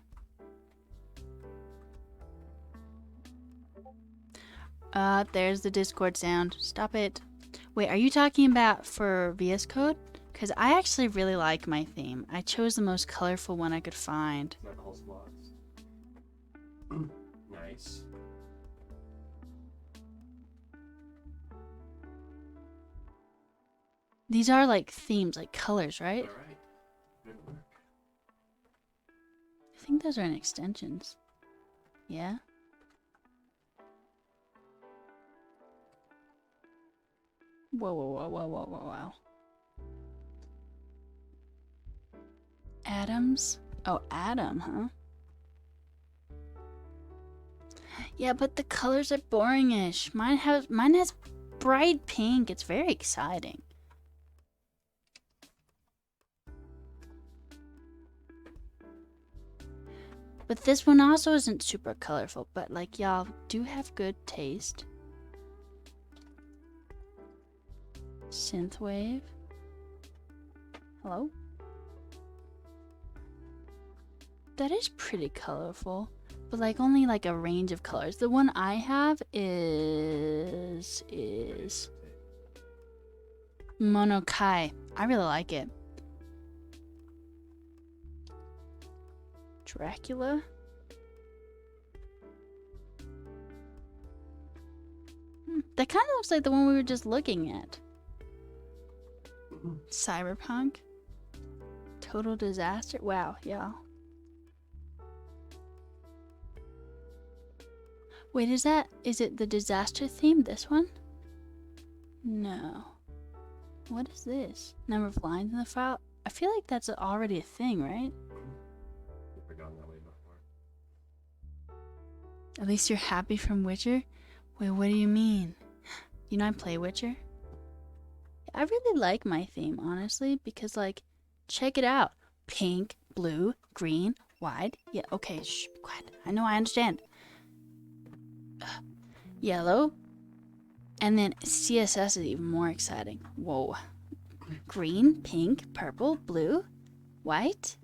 There's the Discord sound. Stop it. Wait, are you talking about for VS Code? Because I actually really like my theme. I chose the most colorful one I could find. Nice. These are like themes, like colors, right? Alright. Good work. I think those are in extensions. Yeah? Whoa, whoa, whoa, whoa, whoa, whoa, wow. Atoms? Oh, Atom, huh? Yeah, but the colors are boringish. Mine has bright pink. It's very exciting. But this one also isn't super colorful, but like y'all do have good taste. Synthwave. Hello? That is pretty colorful, but like only like a range of colors. The one I have is Monokai. I really like it. Dracula? That kind of looks like the one we were just looking at. Cyberpunk? Total disaster? Wow, yeah. Wait, is it the disaster theme, this one? No. What is this? Number of lines in the file? I feel like that's already a thing, right? Never gone that way before. At least you're happy from Witcher? Wait, what do you mean? You know I play Witcher? I really like my theme, honestly, because, like, check it out. Pink, blue, green, white. Yeah, okay, shh, be quiet. I know, I understand. Yellow. And then CSS is even more exciting. Whoa. Green, pink, purple, blue, white,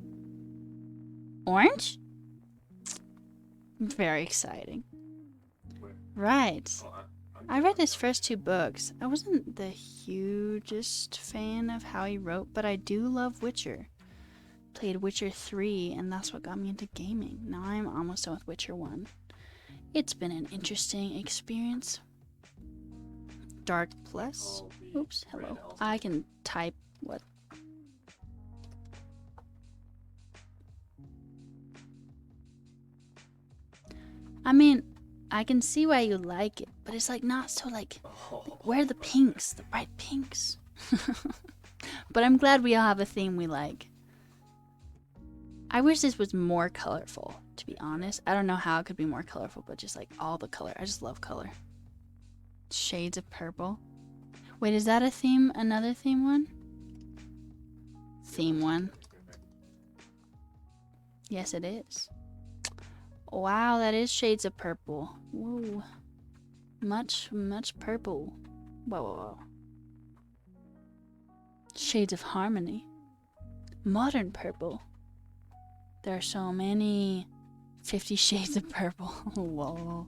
orange. Very exciting. Where? Right. Oh, I read his first 2 books. I wasn't the hugest fan of how he wrote, but I do love Witcher. Played Witcher 3, and that's what got me into gaming. Now I'm almost done with Witcher 1. It's been an interesting experience. Dark Plus. Oops, hello. I can type what? I mean, I can see why you like it, but it's like not so like, where are the pinks, the bright pinks? But I'm glad we all have a theme we like. I wish this was more colorful, to be honest. I don't know how it could be more colorful, but just like all the color. I just love color. Shades of purple. Wait, is that a theme? Another theme one? Theme one. Yes, it is. Wow, that is shades of purple. Whoa. Much purple. Whoa, whoa, whoa. Shades of harmony. Modern purple. There are so many 50 shades of purple. Whoa.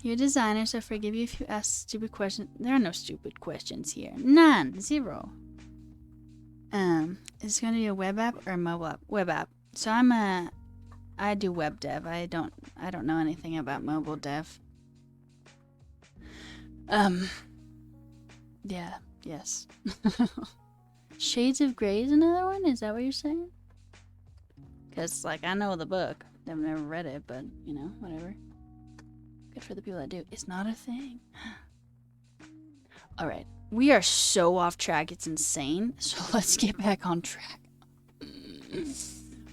You're a designer, so forgive you if you ask stupid questions. There are no stupid questions here. None. Zero. Is it going to be a web app or a mobile app? Web app. So I do web dev. I don't know anything about mobile dev. Yeah, yes. Shades of Grey is another one? Is that what you're saying? Because, like, I know the book. I've never read it, but, you know, whatever. Good for the people that do. It's not a thing. Alright. We are so off track, it's insane. So let's get back on track.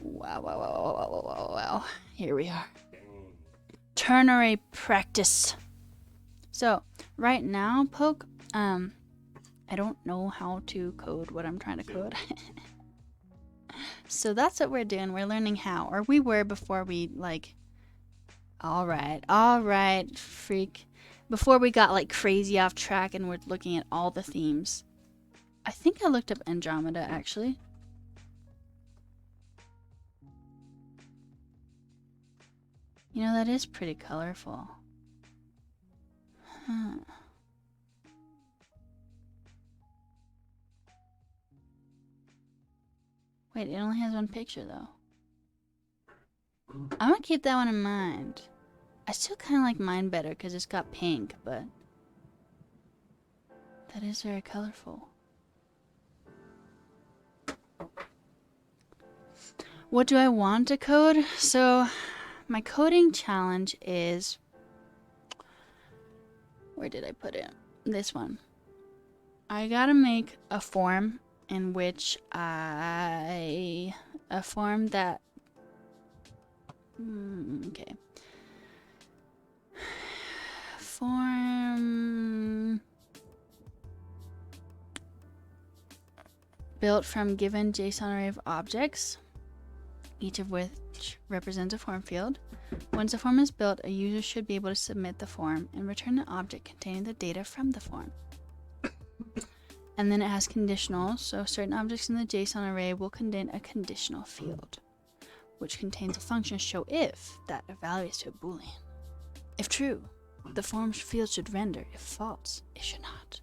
Wow. Here we are. Ternary practice. So, right now, Poke, I don't know how to code what I'm trying to code. So that's what we're doing. We're learning how. Or we were before we, like... Alright, freak. Before we got, like, crazy off track and we're looking at all the themes. I think I looked up Andromeda, actually. You know, that is pretty colorful. Huh. Wait, it only has one picture, though. I'm gonna keep that one in mind. I still kind of like mine better because it's got pink, but that is very colorful. What do I want to code? So, my coding challenge is... Where did I put it? This one. I gotta make a form in which a form that... okay. Form built from given JSON array of objects each of which represents a form field. Once a form is built, a user should be able to submit the form and return an object containing the data from the form. And then it has conditionals, so certain objects in the JSON array will contain a conditional field, which contains a function show if that evaluates to a boolean. If true, the form field should render. If false, it should not.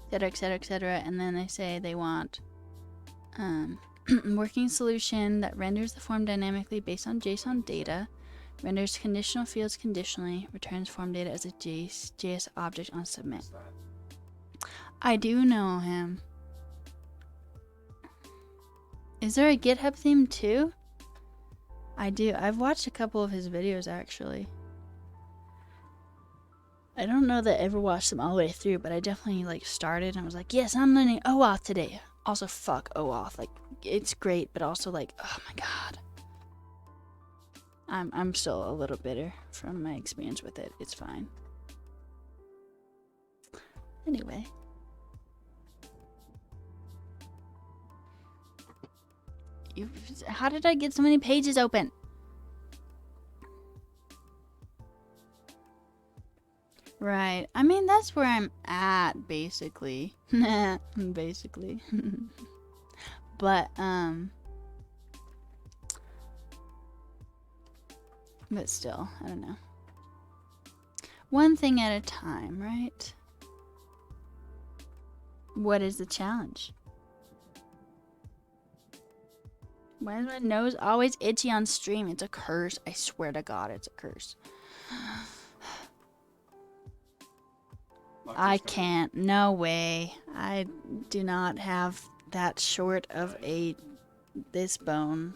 Etc, etc, etc. And then they say they want working solution that renders the form dynamically based on JSON data, renders conditional fields conditionally, returns form data as a JS object on submit. I do know him. Is there a GitHub theme too? I do. I've watched a couple of his videos actually. I don't know that I ever watched them all the way through, but I definitely like started and I was like, yes, I'm learning OAuth today. Also, fuck OAuth. Like, it's great, but also like, oh my god. I'm still a little bitter from my experience with it. It's fine. Anyway. How did I get so many pages open? Right. I mean, that's where I'm at, basically. Basically. But still, I don't know. One thing at a time, right? What is the challenge? Why is my nose always itchy on stream? It's a curse. I swear to God, it's a curse. I can't. No way. I do not have that short of this bone.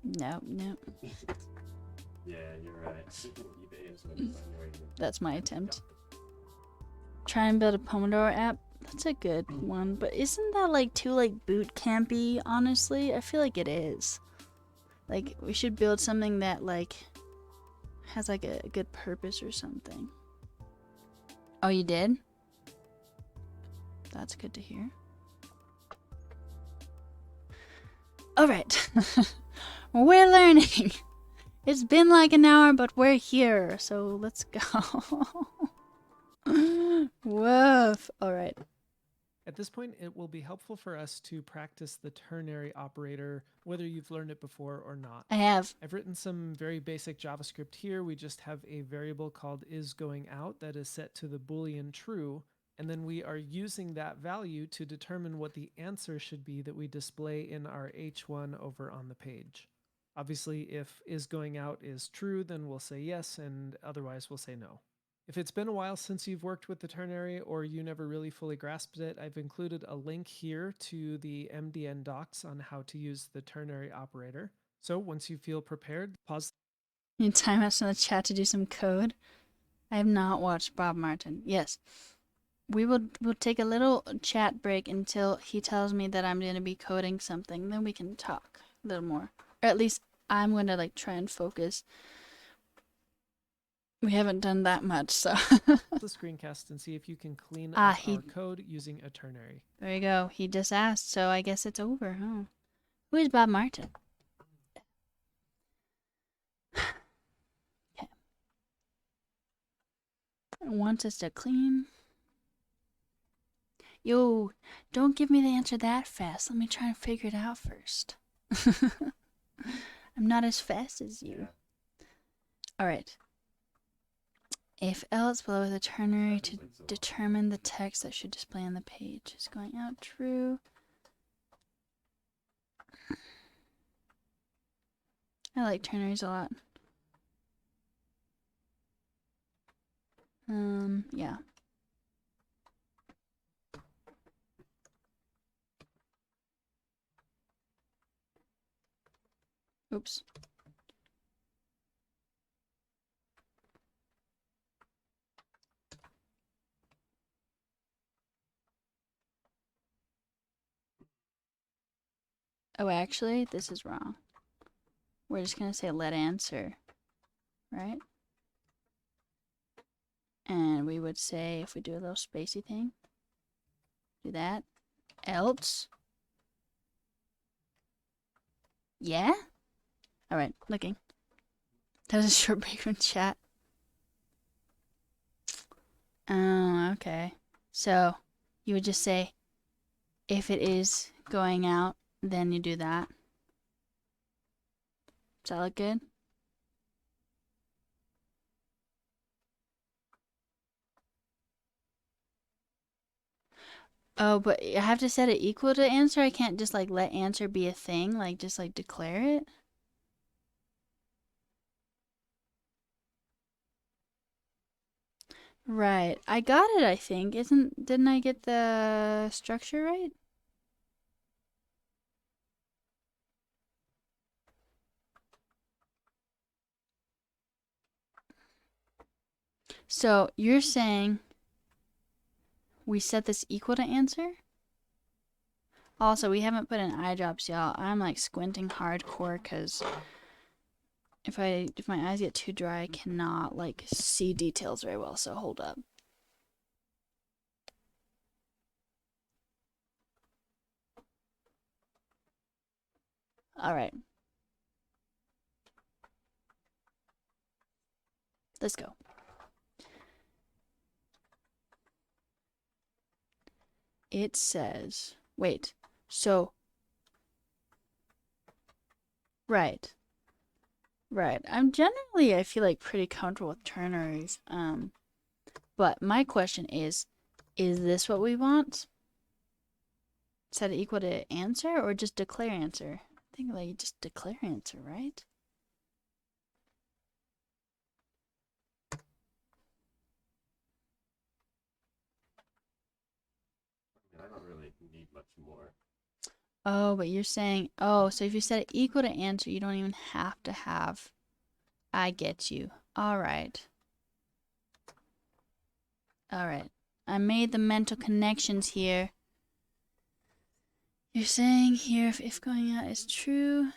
Nope, nope. Yeah, you're right. eBay is when That's my attempt. Try and build a Pomodoro app. That's a good one, but isn't that like too like boot campy, honestly? I feel like it is. Like we should build something that like has like a good purpose or something. Oh, you did? That's good to hear. All right. We're learning. It's been like an hour, but we're here. So let's go. Woof. All right. At this point, it will be helpful for us to practice the ternary operator, whether you've learned it before or not. I have. I've written some very basic JavaScript here. We just have a variable called isGoingOut that is set to the Boolean true, and then we are using that value to determine what the answer should be that we display in our H1 over on the page. Obviously, if isGoingOut is true, then we'll say yes, and otherwise we'll say no. If it's been a while since you've worked with the ternary or you never really fully grasped it, I've included a link here to the MDN docs on how to use the ternary operator. So once you feel prepared, pause. Need time us in the chat to do some code. I have not watched Bob Martin. Yes. We'll take a little chat break until he tells me that I'm going to be coding something. Then we can talk a little more. Or at least I'm going to like try and focus. We haven't done that much, so. The screencast and see if you can clean up our code using a ternary. There you go. He just asked, so I guess it's over, huh? Who is Bob Martin? Okay. It wants us to clean. Yo, don't give me the answer that fast. Let me try and figure it out first. I'm not as fast as you. All right. If else below the ternary to determine the text that should display on the page is going out true. I like ternaries a lot. Yeah. Oops. Oh, actually, this is wrong. We're just going to say let answer, right? And we would say, if we do a little spacey thing, do that, else? Yeah? Alright, looking. That was a short break from chat. Oh, okay. So, you would just say, if it is going out, then you do that. Does that look good? Oh, but I have to set it equal to answer? I can't just like let answer be a thing, like just like declare it? Right. I got it, I think. Didn't I get the structure right? So, you're saying we set this equal to answer? Also, we haven't put in eye drops, y'all. I'm like squinting hardcore because if my eyes get too dry, I cannot like see details very well. So hold up. All right. Let's go. It says, wait. So right. Right. I feel like pretty comfortable with ternaries. But my question is this what we want? Set it equal to answer or just declare answer? I think like just declare answer, right? I mean, I don't really need much more. Oh, but you're saying, oh, so if you set it equal to answer, you don't even have to have, I get you. All right. All right. I made the mental connections here. You're saying here, if going out is true,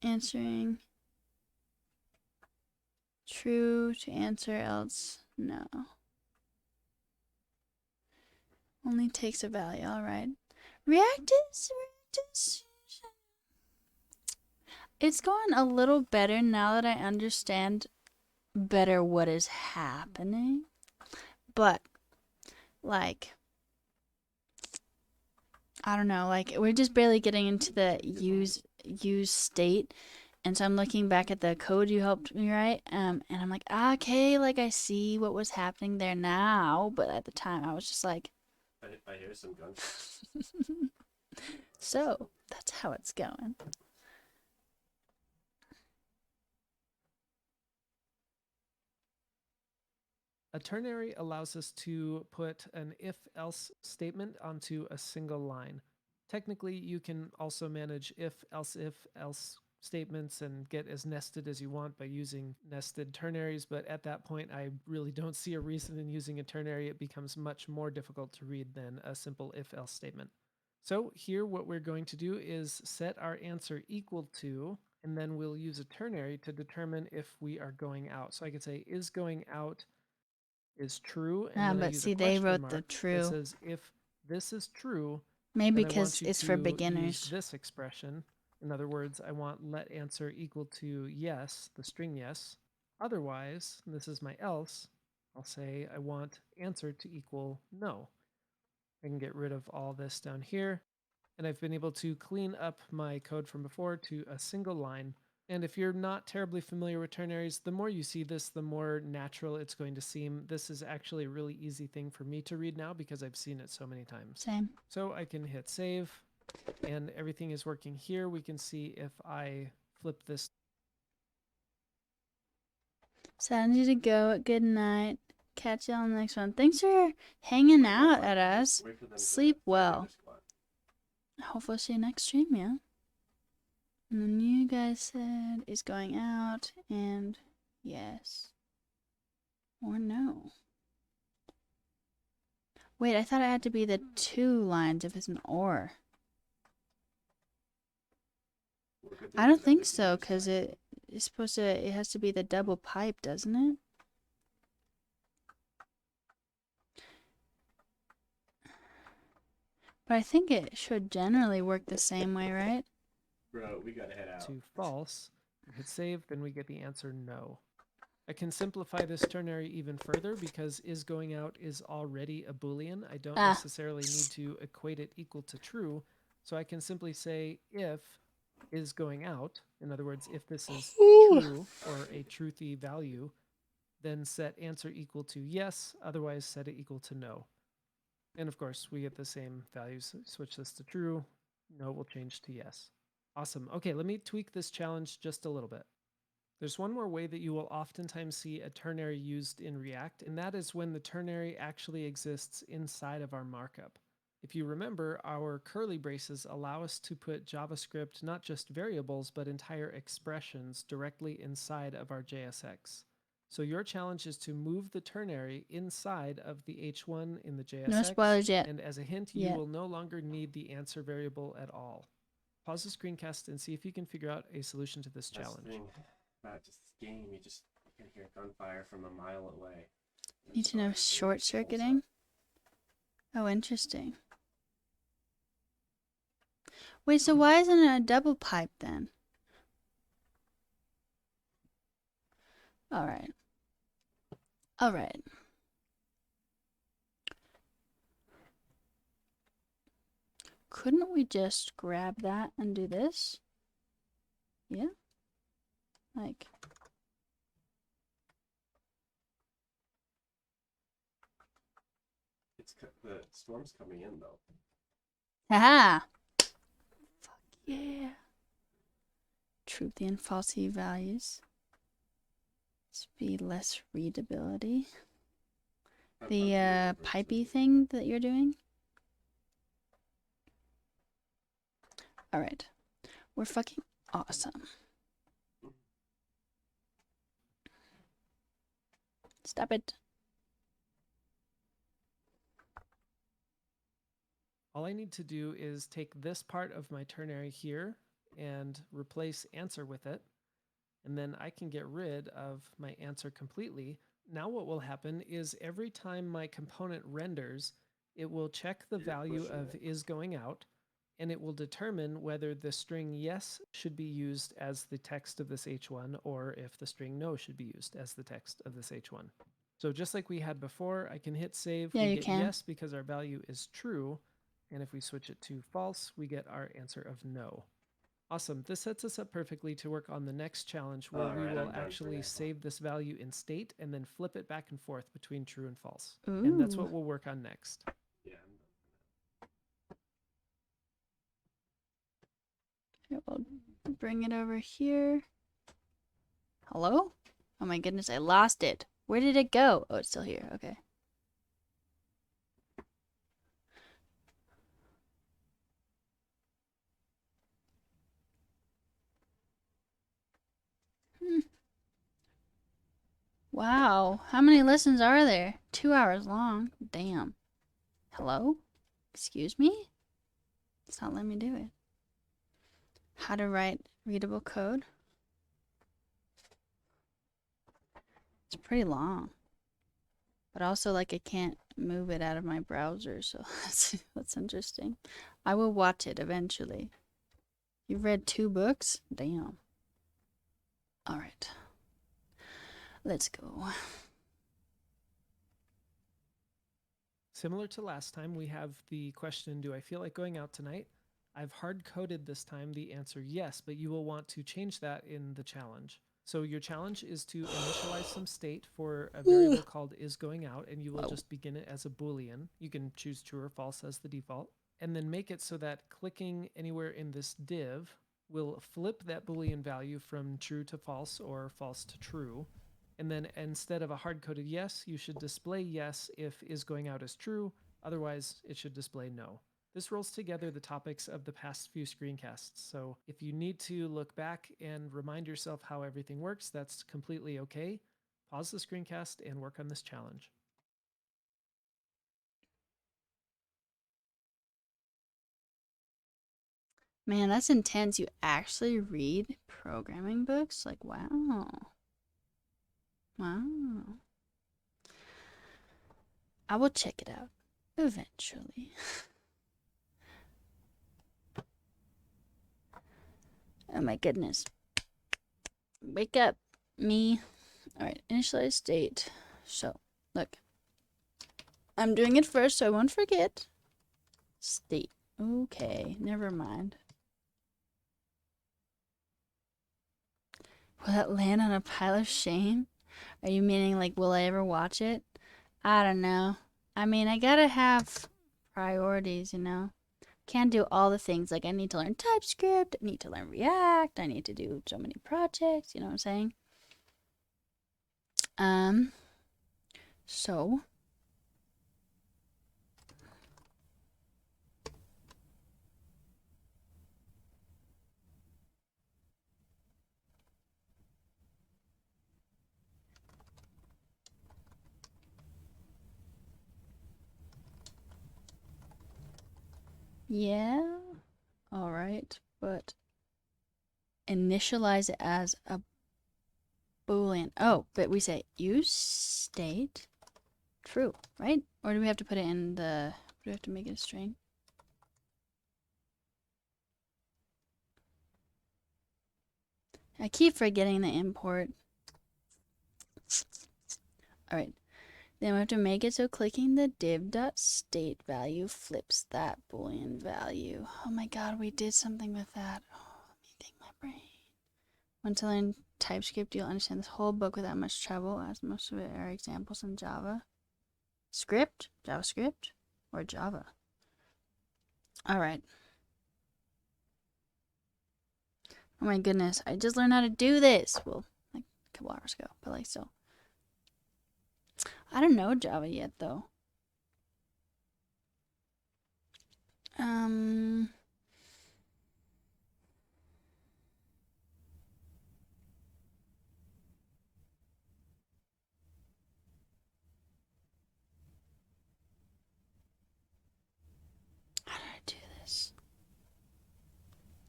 answering true to answer, else no. Only takes a value. All right. Reactives. It's going a little better now that I understand better what is happening. But, like, I don't know, like, we're just barely getting into the use state. And so I'm looking back at the code you helped me write, and I'm like, okay, like, I see what was happening there now. But at the time, I was just like, I hear some gunshots. so that's how it's going. A ternary allows us to put an if-else statement onto a single line. Technically, you can also manage if-else statements and get as nested as you want by using nested ternaries, but at that point, I really don't see a reason in using a ternary. It becomes much more difficult to read than a simple if-else statement. So here, what we're going to do is set our answer equal to, and then we'll use a ternary to determine if we are going out. So I could say is going out is true, and then I But use see, a they question wrote mark the that true. says if this is true, Maybe then I want because you it's to for use beginners. this expression. In other words, I want let answer equal to yes, the string yes. Otherwise, and this is my else, I'll say I want answer to equal no. I can get rid of all this down here, and I've been able to clean up my code from before to a single line. And if you're not terribly familiar with ternaries, the more you see this, the more natural it's going to seem. This is actually a really easy thing for me to read now because I've seen it so many times. Same. So I can hit save, and everything is working here. We can see if I flip this. So I need to go. Good night. Catch you on the next one. Thanks for hanging out at us. Sleep well. Hopefully see you next stream, yeah? And then you guys said is going out and yes. Or no. Wait, I thought it had to be the 2 lines if it's an or. I don't think so, because it has to be the double pipe, doesn't it? But I think it should generally work the same way, right? Bro, we gotta head out. To false, hit save, then we get the answer no. I can simplify this ternary even further because is going out is already a Boolean. I don't necessarily need to equate it equal to true. So I can simply say if is going out, in other words, if this is true or a truthy value, then set answer equal to yes, otherwise set it equal to no. And of course, we get the same values. Switch this to true, no will change to yes. Awesome. Okay, let me tweak this challenge just a little bit. There's one more way that you will oftentimes see a ternary used in React, and that is when the ternary actually exists inside of our markup. If you remember, our curly braces allow us to put JavaScript, not just variables, but entire expressions directly inside of our JSX. So your challenge is to move the ternary inside of the H1 in the JSX. No spoilers yet. And as a hint, you will no longer need the answer variable at all. Pause the screencast and see if you can figure out a solution to this challenge. That's the thing about just this game, you can hear gunfire from a mile away. Need to know short circuiting? Oh, interesting. Wait, so why isn't it a double pipe then? Alright. Alright. Couldn't we just grab that and do this? Yeah? Like... The storm's coming in though. Haha! Fuck yeah. Truthy and falsy values. Speed less readability. The pipey thing that you're doing. Alright. We're fucking awesome. Stop it. All I need to do is take this part of my ternary here and replace answer with it. And then I can get rid of my answer completely. Now what will happen is every time my component renders, it will check the value of is going out, and it will determine whether the string yes should be used as the text of this H1 or if the string no should be used as the text of this H1. So just like we had before, I can hit save. Yeah, we you get can. Yes because our value is true. And if we switch it to false, we get our answer of no. Awesome. This sets us up perfectly to work on the next challenge where we will actually save this value in state and then flip it back and forth between true and false. Ooh. And that's what we'll work on next. Yeah. Here, we'll bring it over here. Hello? Oh my goodness, I lost it. Where did it go? Oh, it's still here. Okay. Wow, how many listens are there? 2 hours long. Damn. Hello? Excuse me? It's not letting me do it. How to write readable code? It's pretty long. But also, like, I can't move it out of my browser, so that's interesting. I will watch it eventually. You've read 2 books? Damn. Alright. Let's go. Similar to last time, we have the question, do I feel like going out tonight? I've hard-coded this time the answer yes, but you will want to change that in the challenge. So your challenge is to initialize some state for a variable called isGoingOut, and you will just begin it as a Boolean. You can choose true or false as the default, and then make it so that clicking anywhere in this div will flip that Boolean value from true to false or false to true. And then instead of a hard-coded yes, you should display yes if isGoingOut is true. Otherwise, it should display no. This rolls together the topics of the past few screencasts. So if you need to look back and remind yourself how everything works, that's completely okay. Pause the screencast and work on this challenge. Man, that's intense. You actually read programming books? Like, wow. Wow. I will check it out eventually. Oh my goodness. Wake up, me. Alright, initialize state. So, look. I'm doing it first so I won't forget. State. Okay, never mind. Will that land on a pile of shame? Are you meaning like, will I ever watch it? I don't know. I mean, I gotta have priorities, you know? Can't do all the things. Like, I need to learn TypeScript, I need to learn React, I need to do so many projects, you know what I'm saying? So. Yeah, alright, but initialize it as a boolean. Oh, but we say useState true, right? Or do we have to put it in the, do we have to make it a string? I keep forgetting the import. Alright, then we have to make it so clicking the div.state value flips that boolean value. Oh my god, we did something with that. Oh, let me think my brain. Want to learn TypeScript, you'll understand this whole book without much trouble, as most of it are examples in Java. Script? JavaScript? Or Java? Alright. Oh my goodness, I just learned how to do this. Well, like a couple hours ago, but like still. I don't know Java yet though. How did I do this?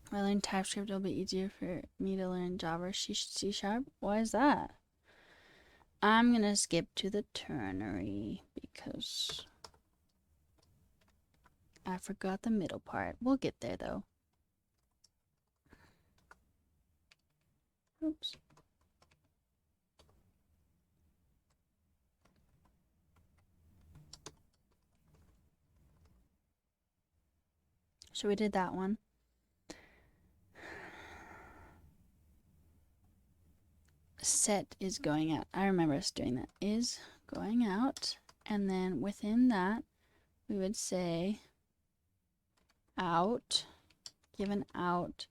When I learn TypeScript, it'll be easier for me to learn Java or C#. Why is that? I'm gonna skip to the ternary because I forgot the middle part. We'll get there though. Oops. So we did that one. Set is going out. I remember us doing that. Is going out. And then within that, we would say out, given out.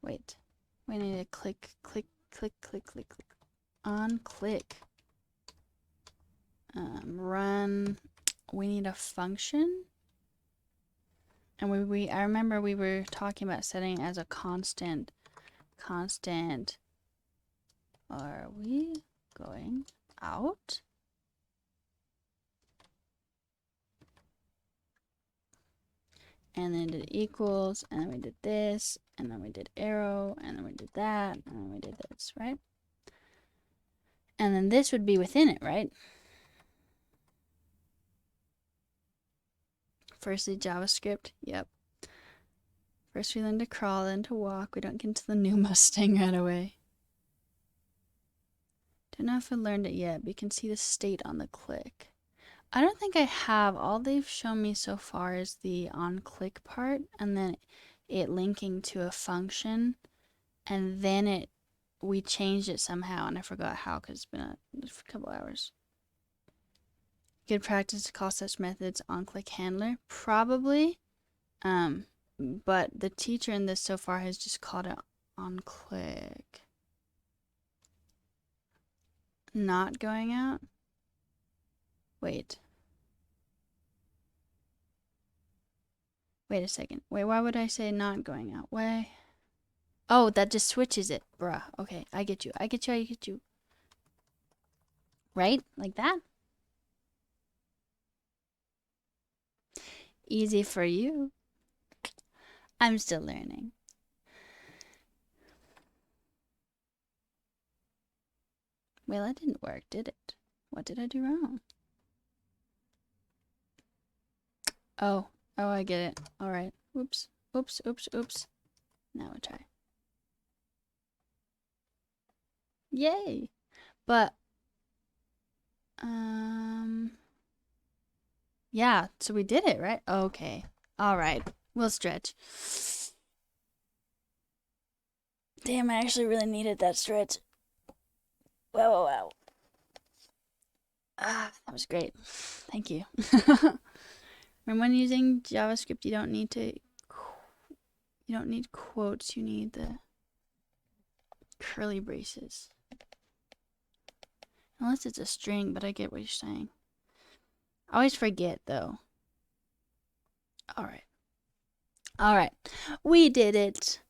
Wait, we need to click, click, click, click, click, click. On click. Run. We need a function. And I remember we were talking about setting as a constant. Are we going out? And then did equals, and then we did this, and then we did arrow, and then we did that, and then we did this, right? And then this would be within it, right? Firstly, JavaScript, yep. First we learn to crawl, then to walk. We don't get into the new Mustang right away. Don't know if I learned it yet, but you can see the state on the click. I don't think I have. All they've shown me so far is the on click part, and then it linking to a function, and then we changed it somehow, and I forgot how because it's been a couple hours. Good practice to call such methods on click handler, probably, but the teacher in this so far has just called it on click. Not going out. Wait a second. Wait, why would I say not going out? Why? Oh, that just switches it. Bruh. Okay, I get you. I get you. Right? Like that? Easy for you. I'm still learning. Well, that didn't work, did it? What did I do wrong? Oh, I get it. All right. Oops. Now we try. Yay! But yeah, so we did it, right? Okay. All right. We'll stretch. Damn, I actually really needed that stretch. Wow. Ah, that was great. Thank you. And when using JavaScript, you don't need quotes, you need the curly braces. Unless it's a string, but I get what you're saying. I always forget though. Alright. We did it.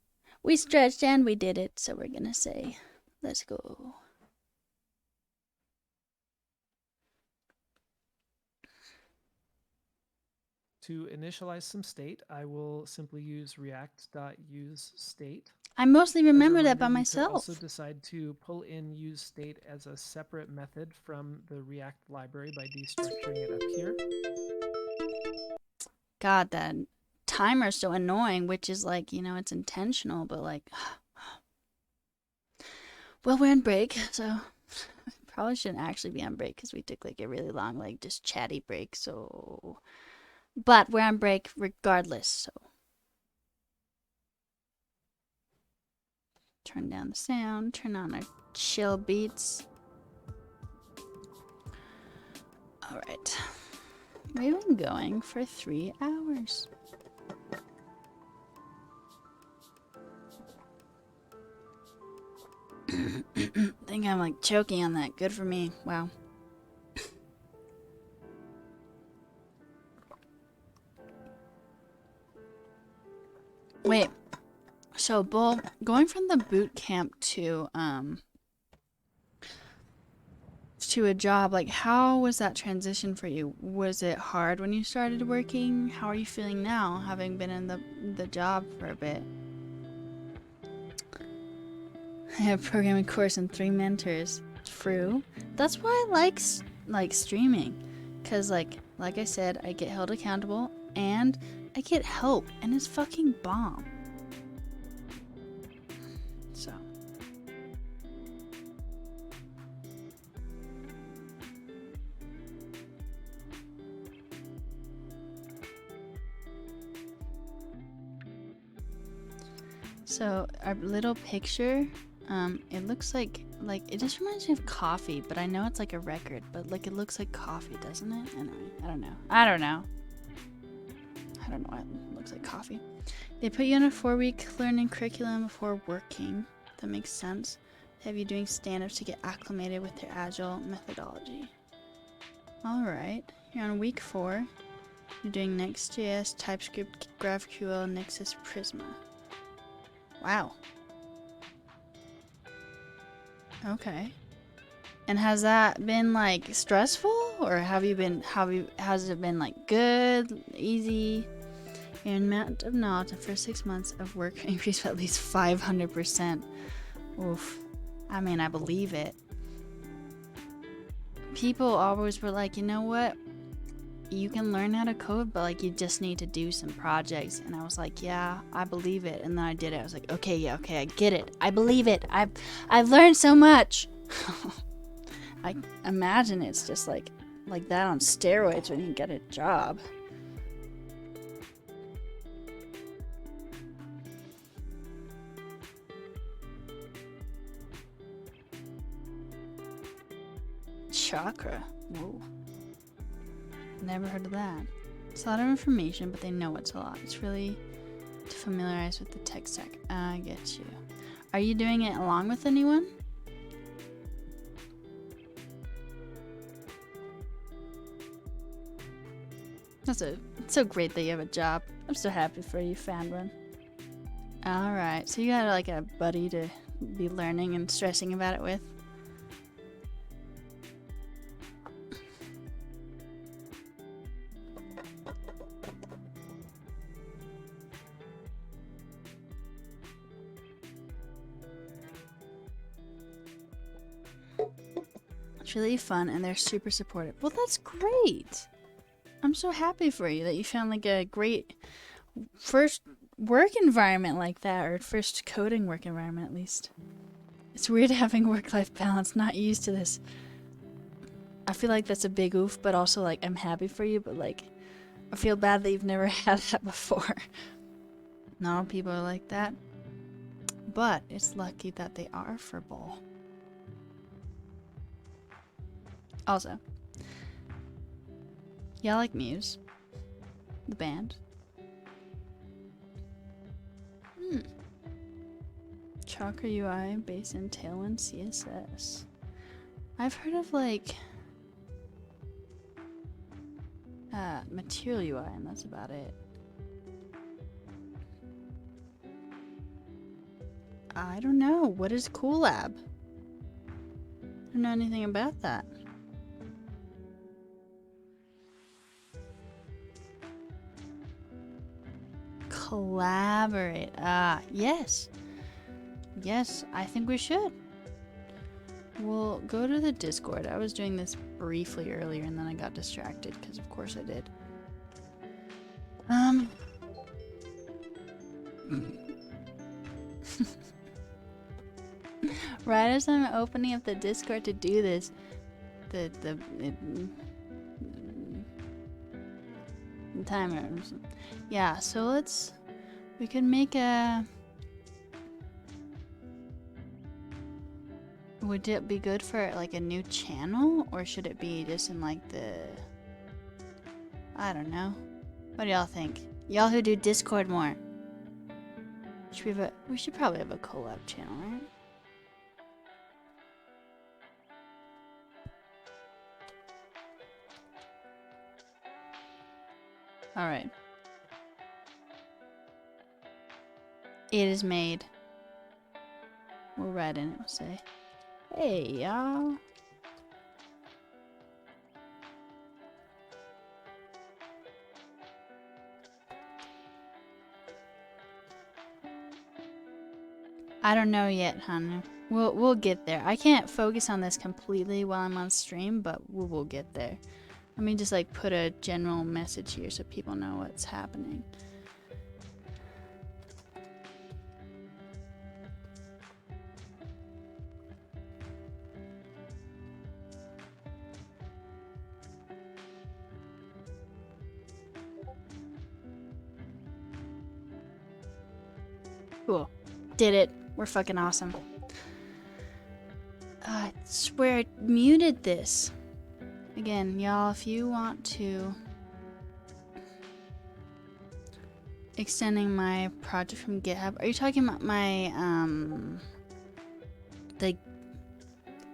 We stretched and we did it, so we're gonna say, let's go. To initialize some state, I will simply use react.useState. I mostly remember that by You could myself. also decide to pull in useState as a separate method from the React library by destructuring it up here. God, that timer's so annoying, which is like, you know, it's intentional, but like, well, we're on break, so probably shouldn't actually be on break because we took like a really long, like just chatty break, so, but we're on break regardless, so. Turn down the sound, turn on our chill beats. All right. We've been going for 3 hours. I think I'm like choking on that. Good for me. Wow. Wait. So, Bull, going from the boot camp to a job, like how was that transition for you? Was it hard when you started working? How are you feeling now, having been in the job for a bit? I have a programming course and 3 mentors. True. That's why I like streaming, cause like I said, I get held accountable and I get help, and it's fucking bomb. So. So our little picture, it looks like it just reminds me of coffee, but I know it's like a record, but like it looks like coffee, doesn't it? Anyway, I don't know why it looks like coffee. They put you on a 4-week learning curriculum before working. That makes sense. They have you doing stand-ups to get acclimated with their agile methodology. Alright, you're on week 4. You're doing Next.js, TypeScript, GraphQL, Nexus, Prisma. Wow. Okay. And has that been like stressful, or has it been like good, easy? Your amount of knowledge in the first 6 months of work increased by at least 500%. Oof. I mean, I believe it. People always were like, you know what? You can learn how to code, but like you just need to do some projects. And I was like, yeah, I believe it. And then I did it. I was like, okay, I get it. I believe it. I've learned so much. I imagine it's just like that on steroids when you get a job. Chakra. Whoa. Never heard of that. It's a lot of information, but they know it's a lot. It's really to familiarize with the tech stack. I get you. Are you doing it along with anyone? It's so great that you have a job. I'm so happy for you found one. Alright, so you got like a buddy to be learning and stressing about it with? It's really fun and they're super supportive. Well, that's great. I'm so happy for you that you found like a great first work environment like that, or first coding work environment at least. It's weird having work-life balance, not used to this. I feel like that's a big oof, but also like I'm happy for you, but like I feel bad that you've never had that before. Not all people are like that. But it's lucky that they are for Bull. Also, yeah, I like Muse, the band. Chakra UI based in Tailwind CSS. I've heard of like Material UI, and that's about it. I don't know. What is Coolab? I don't know anything about that. Collaborate. Ah, yes. Yes, I think we should. We'll go to the Discord. I was doing this briefly earlier and then I got distracted because of course I did. Right as I'm opening up the Discord to do this, the timer. Yeah, so we can make a. Would it be good for like a new channel, or should it be just in like the, I don't know. What do y'all think? Y'all who do Discord more. We should probably have a collab channel, right? Alright. It is made. We'll write in it, we'll say, hey y'all. I don't know yet, Hanu. We'll get there. I can't focus on this completely while I'm on stream, but we will get there. Let me just like put a general message here so people know what's happening. Cool. Did it. We're fucking awesome. I swear I muted this. Again, y'all, if you want to extending my project from GitHub, are you talking about my the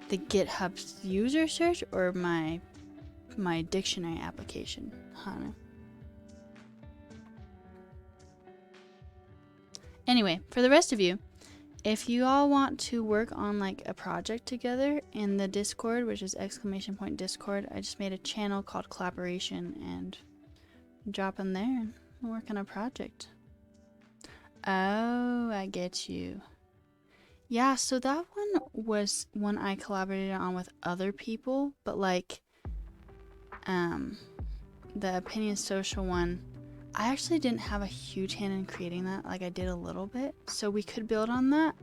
GitHub user search or my dictionary application, Hana? Anyway, for the rest of you, if you all want to work on like a project together in the Discord, which is !Discord, I just made a channel called Collaboration, and drop in there and work on a project. Oh, I get you. Yeah, so that one was one I collaborated on with other people, but like the Opinion Social one, I actually didn't have a huge hand in creating that. Like I did a little bit, so we could build on that.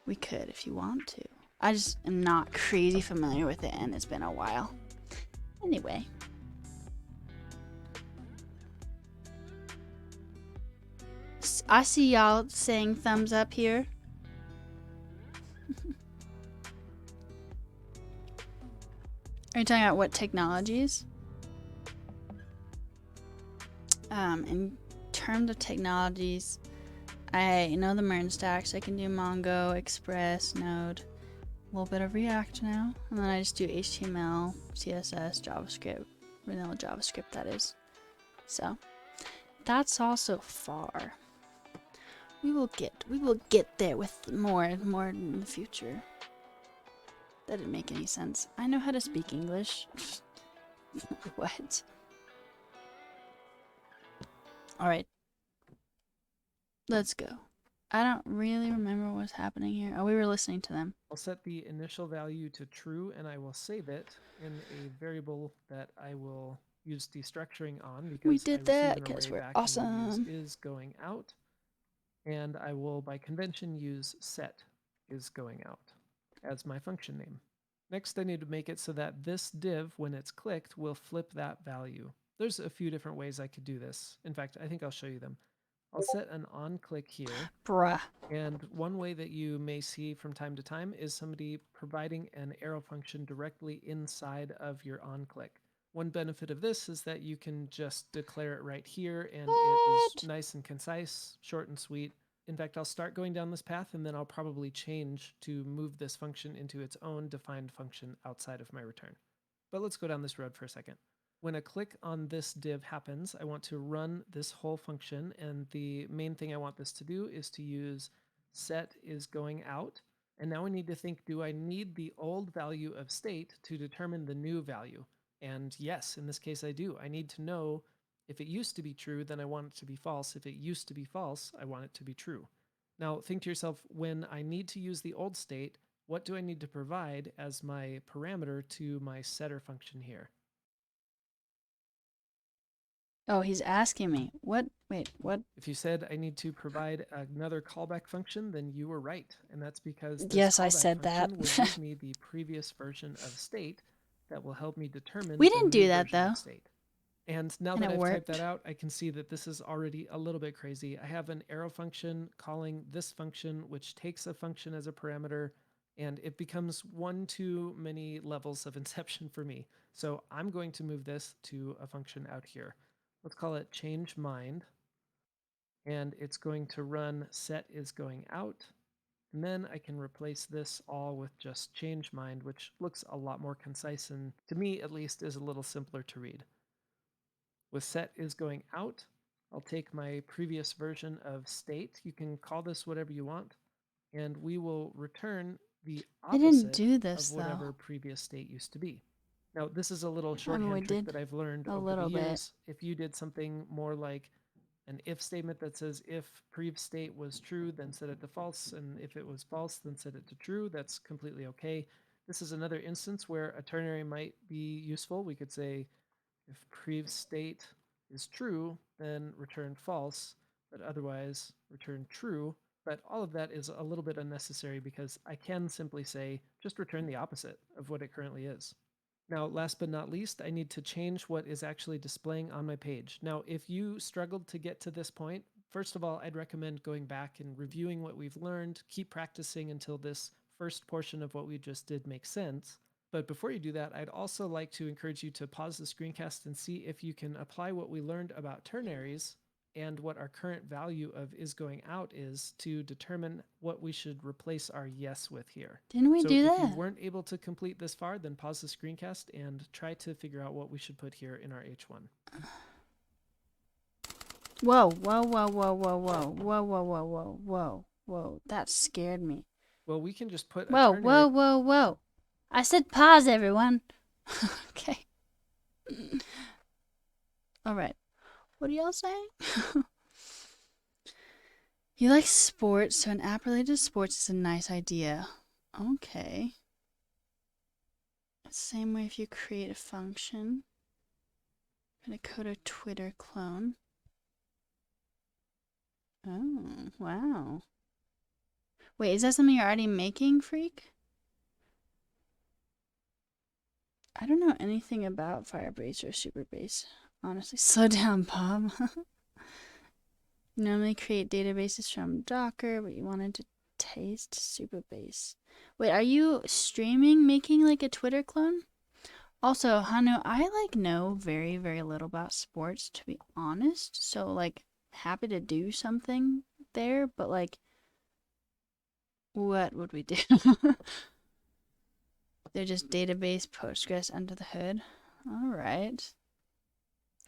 We could if you want to. I just am not crazy familiar with it and it's been a while. Anyway. I see y'all saying thumbs up here. Are you talking about what technologies? In terms of technologies, I know the MERN stacks. I can do Mongo, Express, Node, a little bit of React now, and then I just do HTML, CSS, JavaScript, vanilla JavaScript that is. So that's also far. We will get there with more in the future. That didn't make any sense. I know how to speak English. What? Alright. Let's go. I don't really remember what's happening here. Oh, we were listening to them. I'll set the initial value to true, and I will save it in a variable that I will use destructuring on because We I did receive that an because array we're back and we'll awesome. use is going out. And I will, by convention, use set is going out as my function name. Next, I need to make it so that this div, when it's clicked, will flip that value. There's a few different ways I could do this. In fact, I think I'll show you them. I'll set an on click here. Bruh. And one way that you may see from time to time is somebody providing an arrow function directly inside of your on click. One benefit of this is that you can just declare it right here, and it is What? nice and concise, short and sweet. In fact, I'll start going down this path, and then I'll probably change to move this function into its own defined function outside of my return. But let's go down this road for a second. When a click on this div happens, I want to run this whole function, and the main thing I want this to do is to use set is going out. And now we need to think, do I need the old value of state to determine the new value? And yes, in this case I do. I need to know if it used to be true, then I want it to be false. If it used to be false, I want it to be true. Now think to yourself, when I need to use the old state, what do I need to provide as my parameter to my setter function here? Oh, he's asking me. What? Wait, what? If you said I need to provide another callback function, then you were right. And that's because this Yes, I callback said that. function will give me the previous version of state that will help me determine We the didn't new do that, version of though. state. And now And that it I've typed worked. that out, I can see that this is already a little bit crazy. I have an arrow function calling this function, which takes a function as a parameter, and it becomes one too many levels of inception for me. So I'm going to move this to a function out here. Let's call it change mind. And it's going to run set is going out. And then I can replace this all with just change mind, which looks a lot more concise and, to me at least, is a little simpler to read. With set is going out, I'll take my previous version of state. You can call this whatever you want, and we will return the I didn't opposite do this, of whatever though. previous state used to be. Now, this is a little I mean, shorthand we trick did that I've learned a over the little bit. years. If you did something more like an if statement that says if prev state was true, then set it to false, and if it was false, then set it to true, that's completely okay. This is another instance where a ternary might be useful. We could say if prev state is true, then return false, but otherwise return true. But all of that is a little bit unnecessary because I can simply say just return the opposite of what it currently is. Now, last but not least, I need to change what is actually displaying on my page. Now, if you struggled to get to this point, first of all, I'd recommend going back and reviewing what we've learned, keep practicing until this first portion of what we just did makes sense. But before you do that, I'd also like to encourage you to pause the screencast and see if you can apply what we learned about ternaries and what our current value of is going out is to determine what we should replace our yes with here. Didn't we So do if that? you weren't able to complete this far, then pause the screencast and try to figure out what we should put here in our H1. Whoa, whoa, whoa, whoa, whoa, whoa, whoa, whoa, whoa, whoa, whoa, whoa. That scared me. Well, we can just put a Whoa, ternary. whoa, whoa, whoa. I said pause, everyone. Okay. All right. What are y'all saying? You like sports, so an app related to sports is a nice idea. Okay. Same way if you create a function. Gonna code a Twitter clone. Oh, wow. Wait, is that something you're already making, Freak? I don't know anything about Firebase or Superbase. Honestly, slow down, Bob. You normally create databases from Docker, but you wanted to taste Superbase. Wait, are you streaming, making like a Twitter clone? Also, Hanu, I like know very, very little about sports, to be honest. So like, happy to do something there, but like, what would we do? They're just database Postgres under the hood. All right.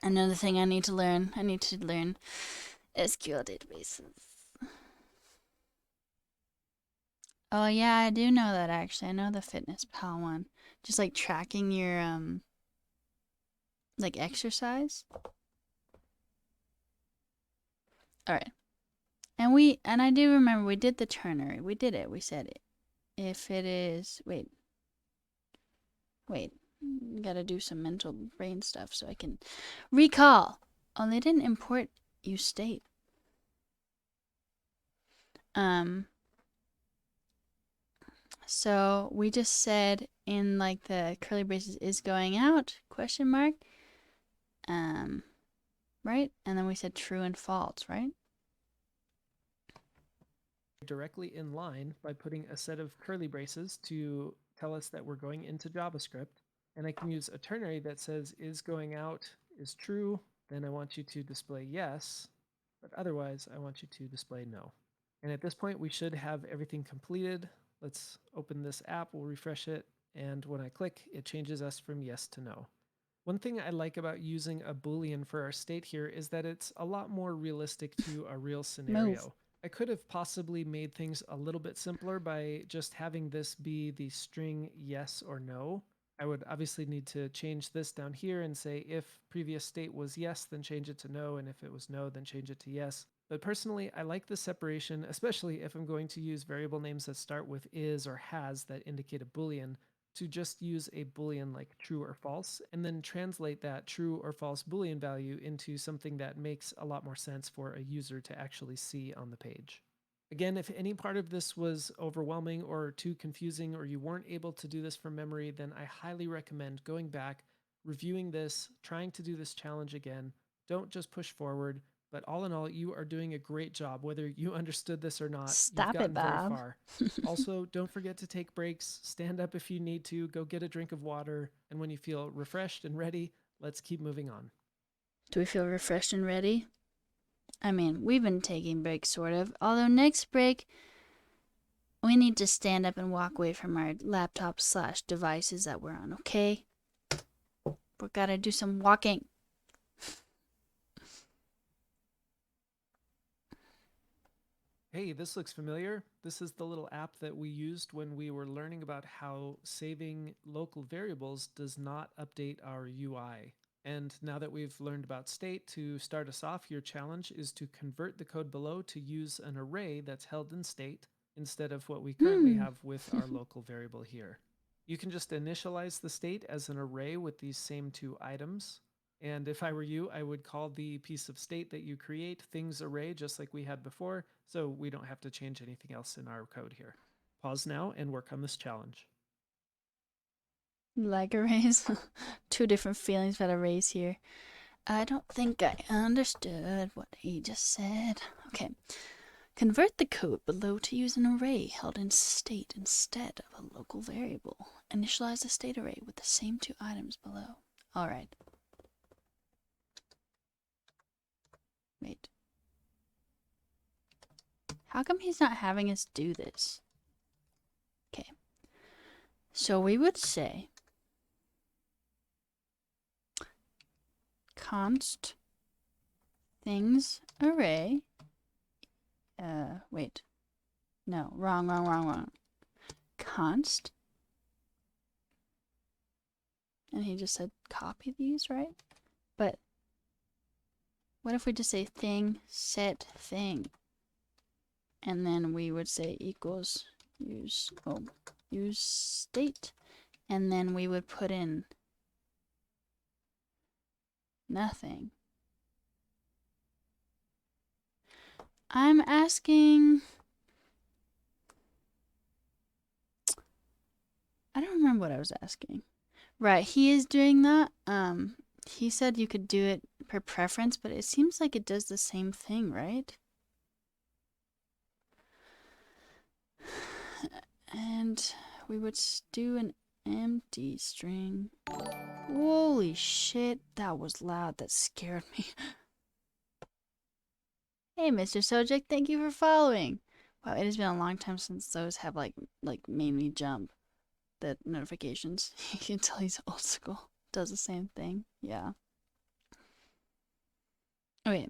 Another thing I need to learn. I need to learn SQL databases. Oh yeah, I do know that actually. I know the FitnessPal one. Just like tracking your like exercise. All right. And I do remember we did the ternary. We did it. We said if it is wait. Gotta do some mental brain stuff so I can recall. Oh, they didn't import useState. So we just said in like the curly braces is going out, question mark. Right? And then we said true and false, right? Directly in line by putting a set of curly braces to tell us that we're going into JavaScript. And I can use a ternary that says is going out is true. Then I want you to display yes, but otherwise I want you to display no. And at this point, we should have everything completed. Let's open this app, we'll refresh it. And when I click, it changes us from yes to no. One thing I like about using a Boolean for our state here is that it's a lot more realistic to a real scenario. Move. I could have possibly made things a little bit simpler by just having this be the string yes or no. I would obviously need to change this down here and say if previous state was yes, then change it to no, and if it was no, then change it to yes. But personally, I like the separation, especially if I'm going to use variable names that start with is or has that indicate a Boolean, to just use a Boolean like true or false, and then translate that true or false Boolean value into something that makes a lot more sense for a user to actually see on the page. Again, if any part of this was overwhelming or too confusing, or you weren't able to do this from memory, then I highly recommend going back, reviewing this, trying to do this challenge again. Don't just push forward, but all in all, you are doing a great job. Whether you understood this or not, Stop you've gotten it, Bob. very far. Also, don't forget to take breaks, stand up if you need to, go get a drink of water, and when you feel refreshed and ready, let's keep moving on. Do we feel refreshed and ready? I mean, we've been taking breaks, sort of. Although next break, we need to stand up and walk away from our laptops/devices that we're on, okay? We gotta do some walking. Hey, this looks familiar. This is the little app that we used when we were learning about how saving local variables does not update our UI. And now that we've learned about state, to start us off, your challenge is to convert the code below to use an array that's held in state instead of what we currently have with our local variable here. You can just initialize the state as an array with these same two items. And if I were you, I would call the piece of state that you create things array, just like we had before, so we don't have to change anything else in our code here. Pause now and work on this challenge. Like arrays. Two different feelings about arrays here. I don't think I understood what he just said. Okay. Convert the code below to use an array held in state instead of a local variable. Initialize the state array with the same two items below. Alright. Wait. How come he's not having us do this? Okay. So we would say const things array. Wait. No, wrong. Const. And he just said copy these, right? But what if we just say thing set thing? And then we would say equals use state. And then we would put in nothing. I'm asking, I don't remember what I was asking. Right, he is doing that. He said you could do it per preference, but it seems like it does the same thing, right? And we would do an empty string. Holy shit, that was loud. That scared me. Hey, Mr. Sojek, thank you for following. Wow, it has been a long time since those have like made me jump. The notifications. You can tell he's old school. Does the same thing. Yeah. Okay.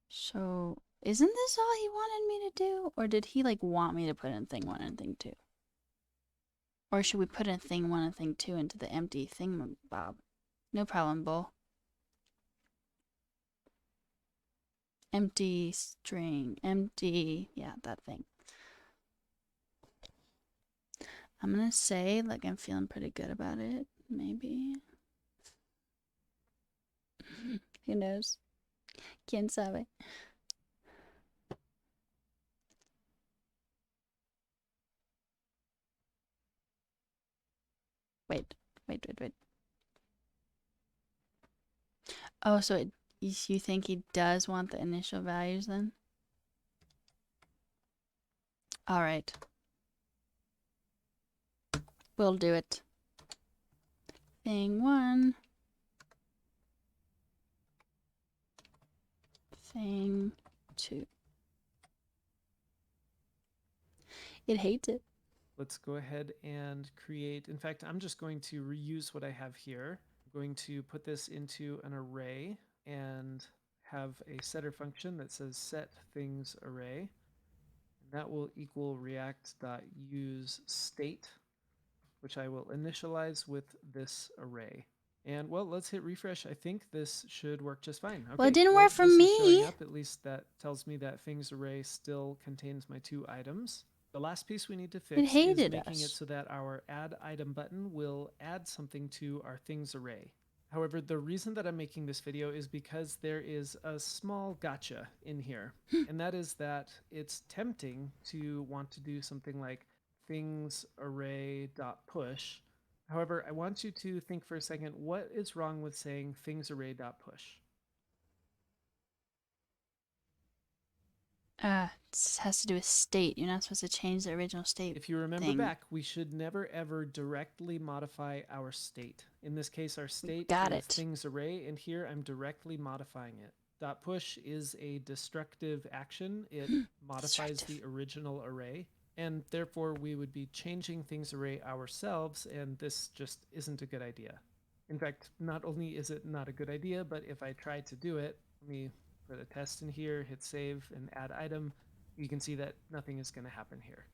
So, isn't this all he wanted me to do? Or did he like want me to put in thing 1 and thing 2? Or should we put in thing 1 and thing 2 into the empty thingamabob? No problem, Bull. Empty string, empty, yeah, that thing. I'm gonna say, like, I'm feeling pretty good about it, maybe. Who knows? Quién sabe? Wait. Oh, so you think he does want the initial values then? All right. We'll do it. Thing 1. Thing 2. It hates it. Let's go ahead and create, in fact, I'm just going to reuse what I have here. I'm going to put this into an array and have a setter function that says set things array. And that will equal react.useState, which I will initialize with this array. And well, let's hit refresh. I think this should work just fine. Okay, Well, it didn't work for this is me. showing up. At least that tells me that things array still contains my 2 items. The last piece we need to fix is hated making it us. so that our add item button will add something to our things array. However, the reason that I'm making this video is because there is a small gotcha in here, and that is that it's tempting to want to do something like things array.push. However, I want you to think for a second, what is wrong with saying things array.push? It has to do with state. You're not supposed to change the original state. If you remember thing. back, we should never ever directly modify our state. In this case, our state Got is it. things array, and here I'm directly modifying it. .push is a destructive action. It modifies the original array, and therefore we would be changing things array ourselves, and this just isn't a good idea. In fact, not only is it not a good idea, but if I try to do it, let me put a test in here, hit save, and add item, you can see that nothing is going to happen here.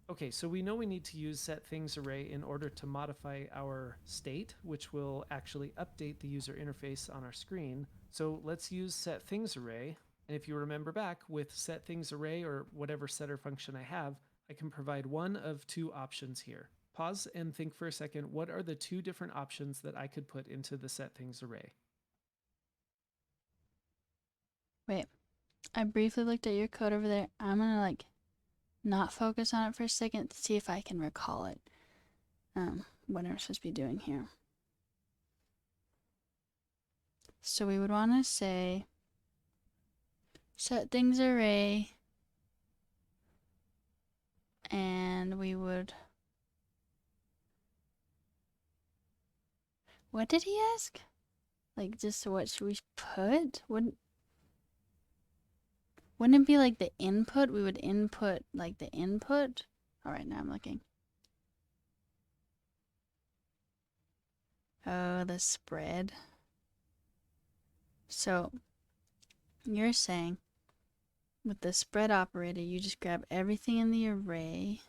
Okay, so we know we need to use set things array in order to modify our state, which will actually update the user interface on our screen. So let's use set things array. And if you remember back, with set things array or whatever setter function I have, I can provide one of 2 options here. Pause and think for a second, what are the 2 different options that I could put into the set things array? Wait. I briefly looked at your code over there. I'm gonna like not focus on it for a second to see if I can recall it. What I'm supposed to be doing here. So we would want to say set things array, and we would. What did he ask? Like, just what should we put? Wouldn't it be like the input? We would input like the input. All right, now I'm looking. Oh, the spread. So you're saying with the spread operator, you just grab everything in the array.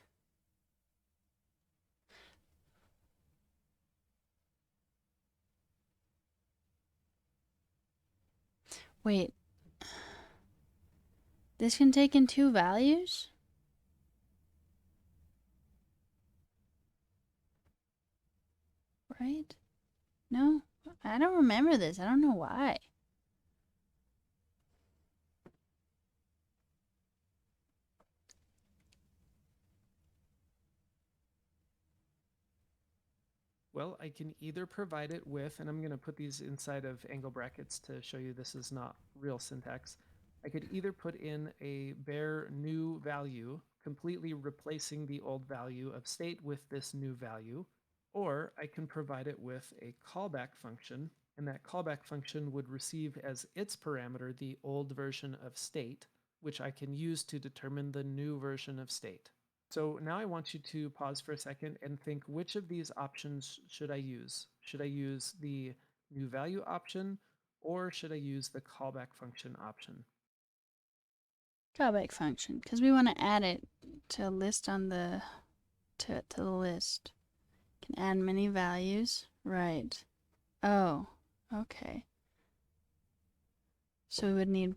Wait. This can take in 2 values? Right? No? I don't remember this. I don't know why. Well, I can either provide it with, and I'm going to put these inside of angle brackets to show you this is not real syntax. I could either put in a bare new value, completely replacing the old value of state with this new value, or I can provide it with a callback function, and that callback function would receive as its parameter the old version of state, which I can use to determine the new version of state. So now I want you to pause for a second and think, which of these options should I use? Should I use the new value option, or should I use the callback function option? Callback function, because we want to add it to a list on the to the list. Can add many values. Right. Oh, okay. So we would need...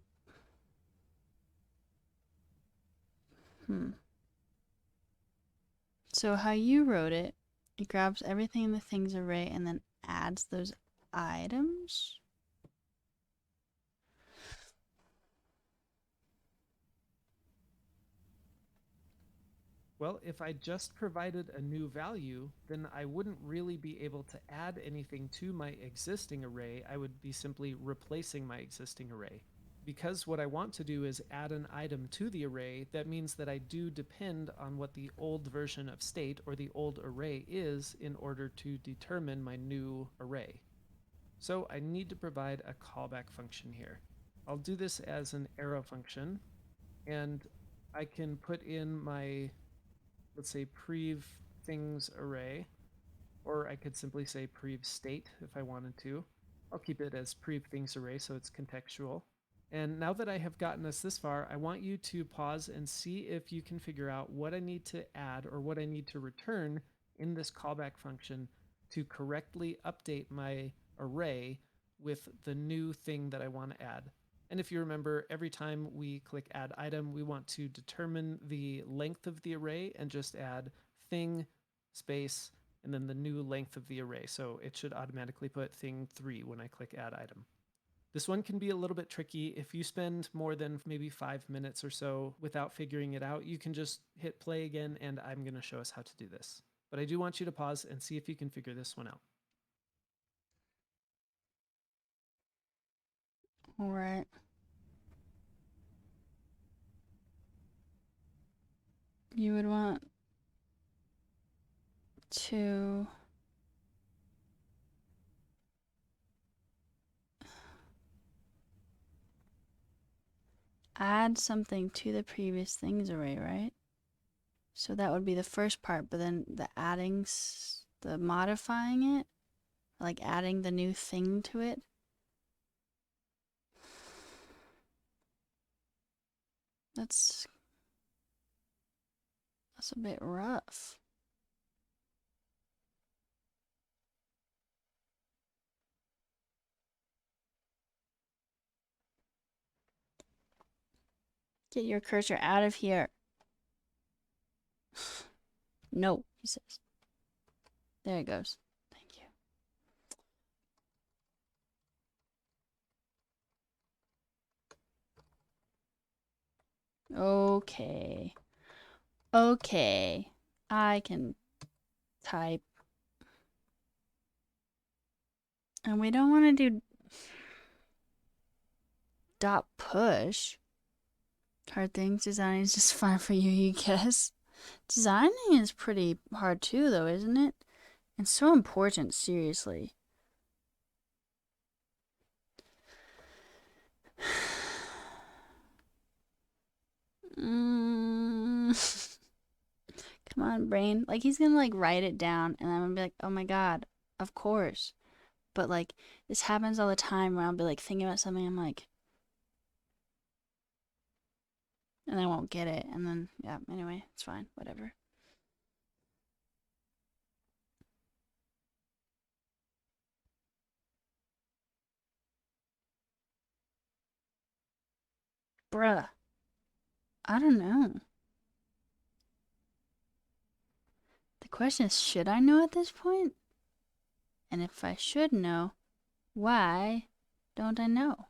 So how you wrote it, it grabs everything in the things array and then adds those items? Well, if I just provided a new value, then I wouldn't really be able to add anything to my existing array. I would be simply replacing my existing array. Because what I want to do is add an item to the array, that means that I do depend on what the old version of state or the old array is in order to determine my new array. So I need to provide a callback function here. I'll do this as an arrow function, and I can put in my, let's say, prev things array, or I could simply say prev state if I wanted to. I'll keep it as prev things array so it's contextual. And now that I have gotten us this far, I want you to pause and see if you can figure out what I need to add or what I need to return in this callback function to correctly update my array with the new thing that I want to add. And if you remember, every time we click add item, we want to determine the length of the array and just add thing space and then the new length of the array. So it should automatically put thing 3 when I click add item. This one can be a little bit tricky. If you spend more than maybe 5 minutes or so without figuring it out, you can just hit play again and I'm going to show us how to do this. But I do want you to pause and see if you can figure this one out. All right. You would want to add something to the previous things array, right? So that would be the first part, but then the adding, the modifying it, like adding the new thing to it. That's a bit rough. Get your cursor out of here. No, he says. There it goes. Thank you. Okay. Okay. I can type. And we don't want to do dot push. Hard things. Designing is just fine for you, you guess. Designing is pretty hard too, though, isn't it? And so important, seriously. Come on, brain. Like, he's gonna, like, write it down, and I'm gonna be like, oh my god, of course. But, like, this happens all the time where I'll be, like, thinking about something, I'm like, and I won't get it, and then, yeah, anyway, it's fine, whatever. Bruh. I don't know. The question is, should I know at this point? And if I should know, why don't I know?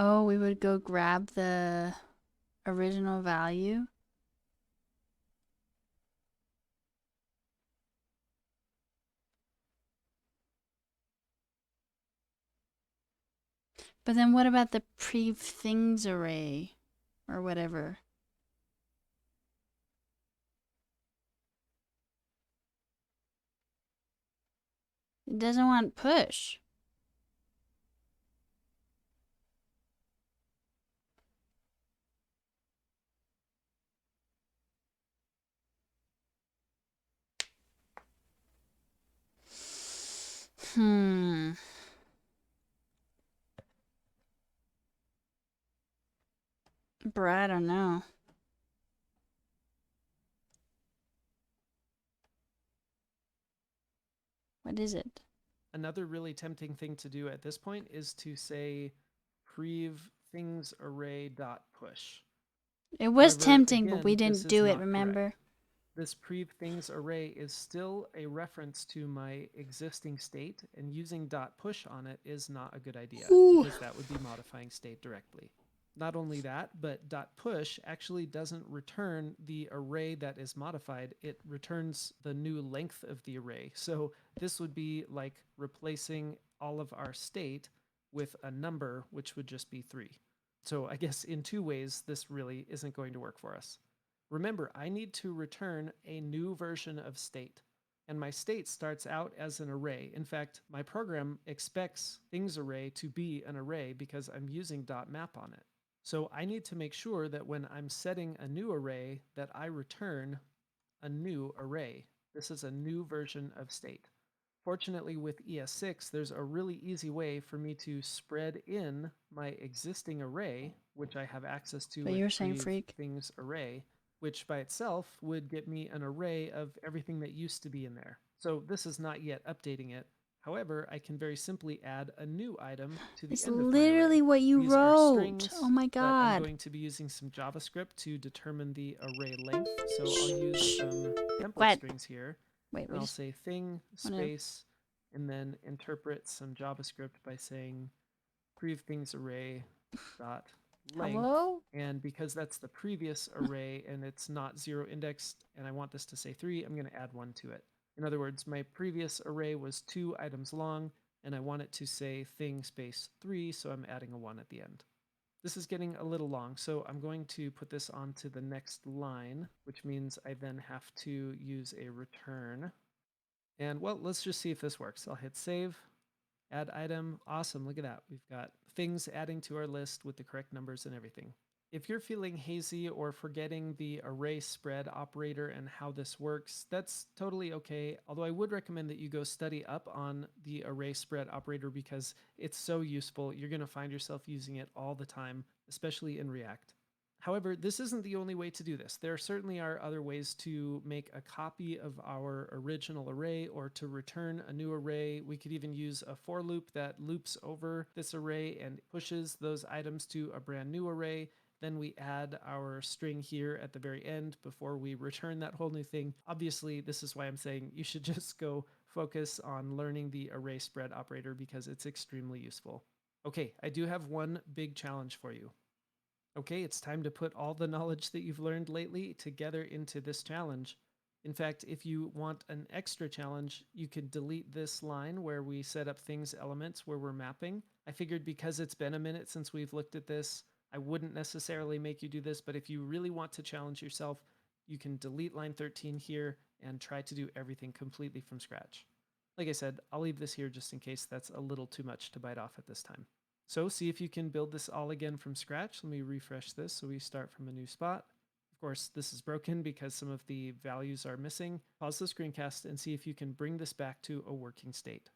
Oh, we would go grab the original value. But then what about the prev things array or whatever? It doesn't want push. Bruh, I don't know. What is it? Another really tempting thing to do at this point is to say prev things array dot push. It was However, tempting, but we again, this didn't is do it, not remember? correct. This prev things array is still a reference to my existing state, and using dot push on it is not a good idea Ooh. because that would be modifying state directly. Not only that, but dot push actually doesn't return the array that is modified. It returns the new length of the array. So this would be like replacing all of our state with a number, which would just be 3. So I guess in 2 ways, this really isn't going to work for us. Remember, I need to return a new version of state. And my state starts out as an array. In fact, my program expects things array to be an array because I'm using .map on it. So I need to make sure that when I'm setting a new array that I return a new array. This is a new version of state. Fortunately, with ES6, there's a really easy way for me to spread in my existing array, which I have access to But with you were saying prev freak. things array, which by itself would get me an array of everything that used to be in there. So this is not yet updating it. However, I can very simply add a new item to the It's end of my literally array. what you These are wrote. strings, Oh my but I'm god. going to be using some JavaScript to determine the array length. So I'll use some template Quiet. strings here. Wait, And we I'll just say thing wanna- space and then interpret some JavaScript by saying prev things array dot length. Hello? And because that's the previous array and it's not 0 indexed and I want this to say 3, I'm going to add 1 to it. In other words, my previous array was 2 items long and I want it to say thing space 3, so I'm adding a 1 at the end. This is getting a little long, so I'm going to put this onto the next line, which means I then have to use a return. And well, let's just see if this works. I'll hit save, add item. Awesome, look at that. We've got things adding to our list with the correct numbers and everything. If you're feeling hazy or forgetting the array spread operator and how this works, that's totally okay. Although I would recommend that you go study up on the array spread operator because it's so useful. You're going to find yourself using it all the time, especially in React. However, this isn't the only way to do this. There certainly are other ways to make a copy of our original array or to return a new array. We could even use a for loop that loops over this array and pushes those items to a brand new array. Then we add our string here at the very end before we return that whole new thing. Obviously, this is why I'm saying you should just go focus on learning the array spread operator because it's extremely useful. Okay, I do have one big challenge for you. Okay, it's time to put all the knowledge that you've learned lately together into this challenge. In fact, if you want an extra challenge, you could delete this line where we set up things elements where we're mapping. I figured because it's been a minute since we've looked at this, I wouldn't necessarily make you do this, but if you really want to challenge yourself, you can delete line 13 here and try to do everything completely from scratch. Like I said, I'll leave this here just in case that's a little too much to bite off at this time. So see if you can build this all again from scratch. Let me refresh this so we start from a new spot. Of course, this is broken because some of the values are missing. Pause the screencast and see if you can bring this back to a working state.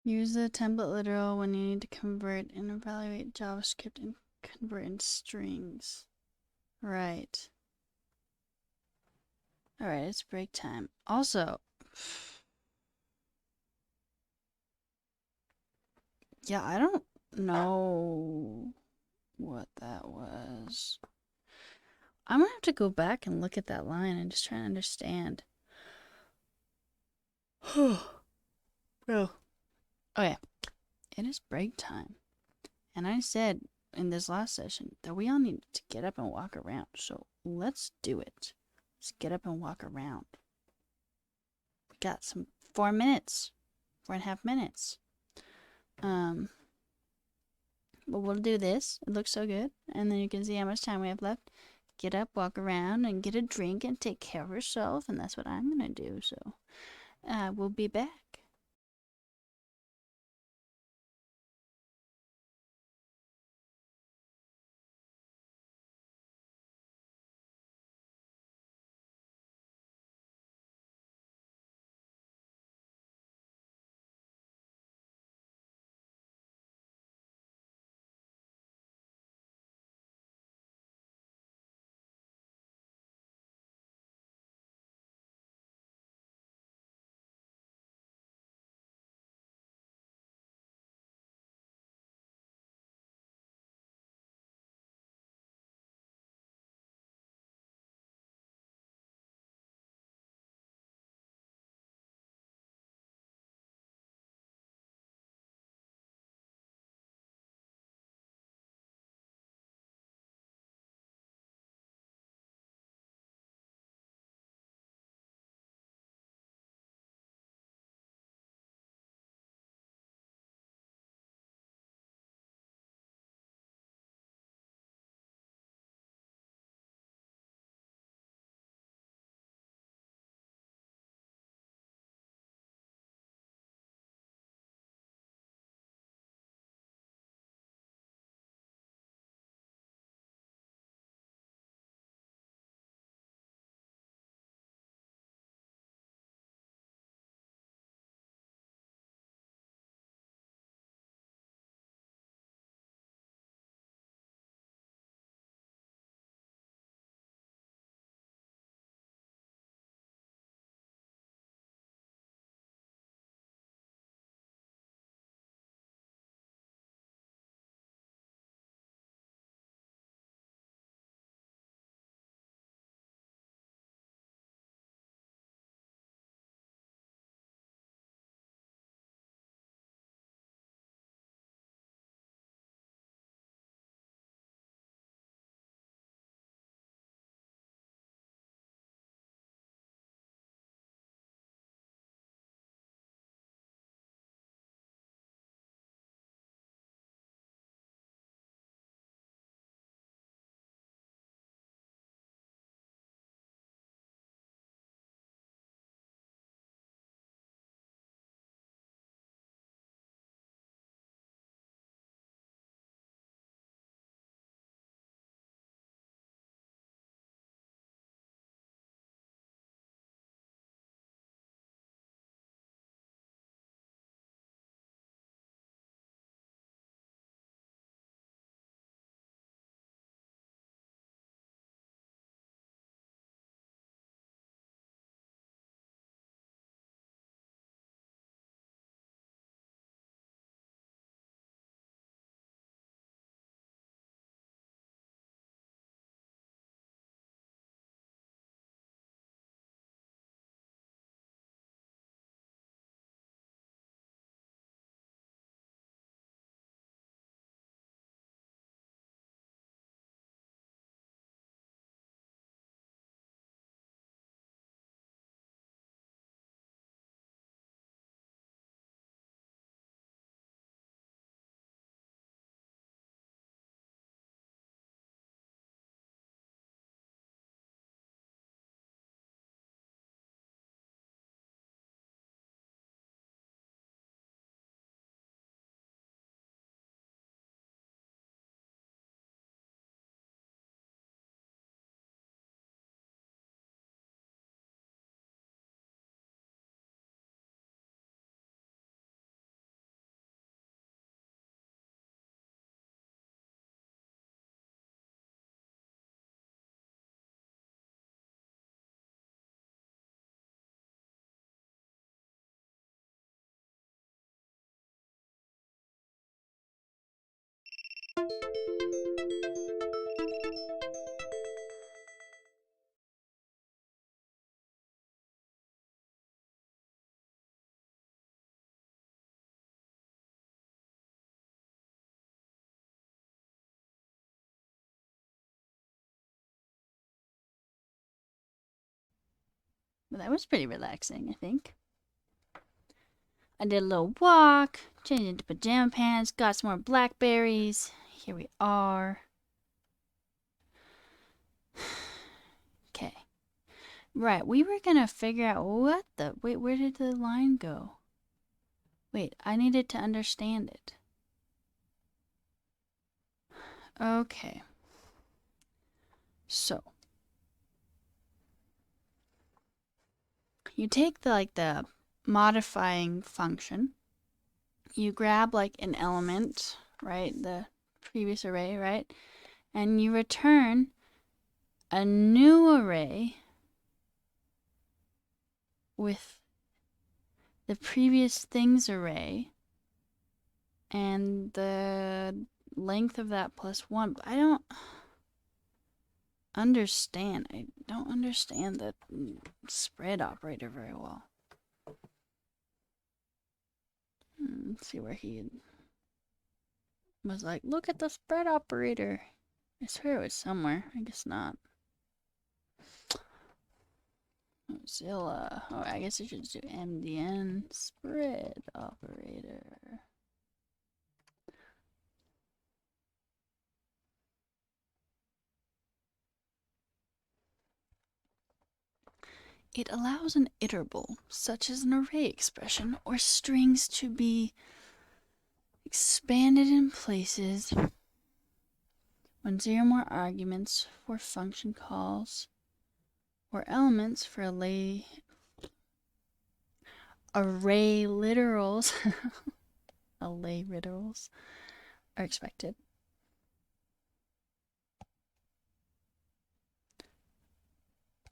Use the template literal when you need to convert and evaluate JavaScript and convert in strings. Right. Alright, it's break time. Also, yeah, I don't know what that was. I'm gonna have to go back and look at that line and just try to understand. Bro. Oh yeah, it is break time. And I said in this last session that we all need to get up and walk around. So let's do it. Let's get up and walk around. We got some 4 minutes, 4.5 minutes. But we'll do this. It looks so good. And then you can see how much time we have left. Get up, walk around, and get a drink and take care of yourself. And that's what I'm going to do. So we'll be back. But that was pretty relaxing, I think. I did a little walk, changed into pajama pants, got some more blackberries. Here we are. Okay. Right, we were gonna figure out what the... Wait, where did the line go? Wait, I needed to understand it. Okay. So. You take the modifying function. You grab like an element, right? The previous array, right? And you return a new array with the previous things array and the length of that plus 1. But I don't understand. I don't understand the spread operator very well. Let's see where he was like, look at the spread operator. I swear it was somewhere. I guess not. Mozilla. Oh, I guess I should just do MDN spread operator. It allows an iterable, such as an array expression or strings, to be expanded in places when 0 more arguments for function calls or elements for array literals array literals are expected.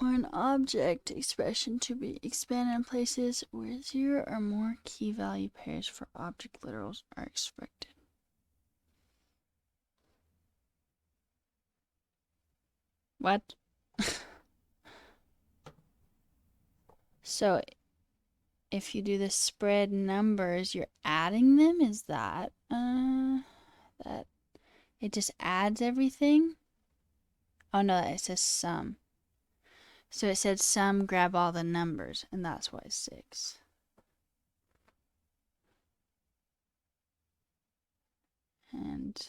Or an object expression to be expanded in places where 0 or more key value pairs for object literals are expected. What? So if you do the spread numbers, you're adding them? Is that that it just adds everything? Oh no, it says sum. So it said sum, grab all the numbers, and that's why it's 6. And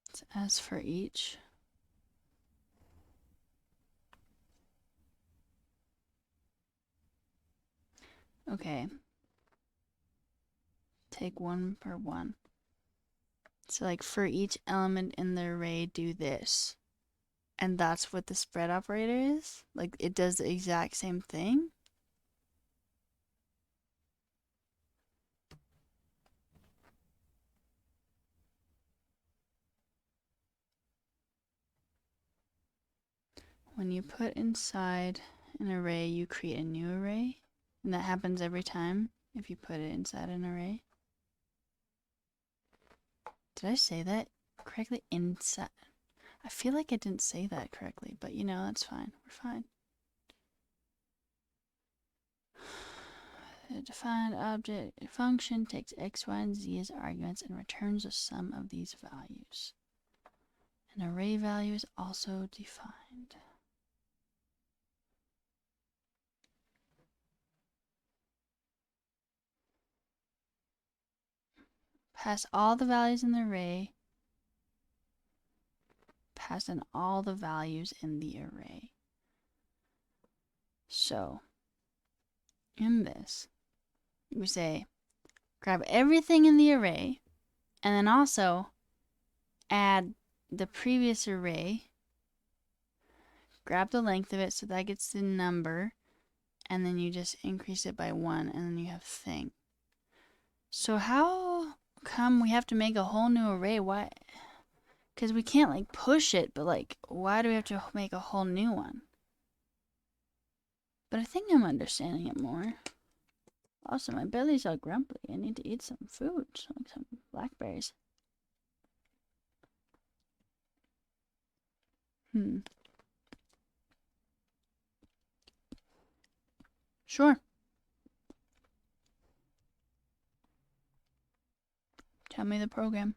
it's as for each. Okay. Take 1 per 1. So like for each element in the array, do this. And that's what the spread operator is? Like it does the exact same thing? When you put inside an array, you create a new array. And that happens every time if you put it inside an array. Did I say that correctly? Inside. I feel like I didn't say that correctly, but you know, that's fine. We're fine. The defined object function takes x, y, and z as arguments and returns a sum of these values. An array value is also defined. Pass all the values in the array. Pass in all the values in the array. So, in this, we say, grab everything in the array, and then also add the previous array, grab the length of it so that gets the number, and then you just increase it by 1, and then you have thing. So how come we have to make a whole new array? Why? Because we can't like push it, but like, why do we have to make a whole new one? But I think I'm understanding it more. Also, my belly's all grumpy. I need to eat some food, like some blackberries. Sure. Tell me the program.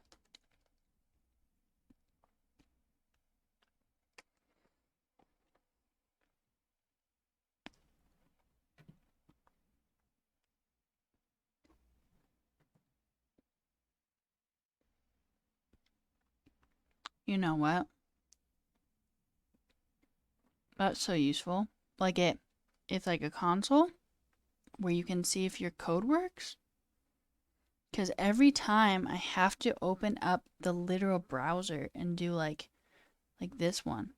You know what? That's so useful. Like it's like a console where you can see if your code works. Because every time I have to open up the literal browser and do like this one.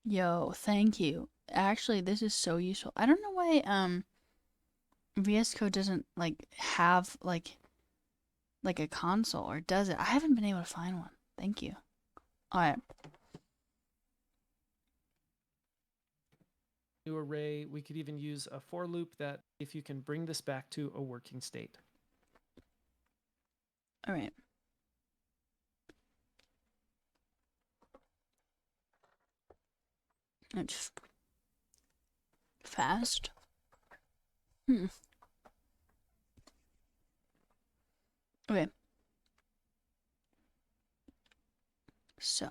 Yo, thank you. Actually, this is so useful. I don't know why VS Code doesn't like have like a console, or does it? I haven't been able to find one. Thank you. All right. New array. We could even use a for loop that if you can bring this back to a working state. All right. It's fast. Okay. So.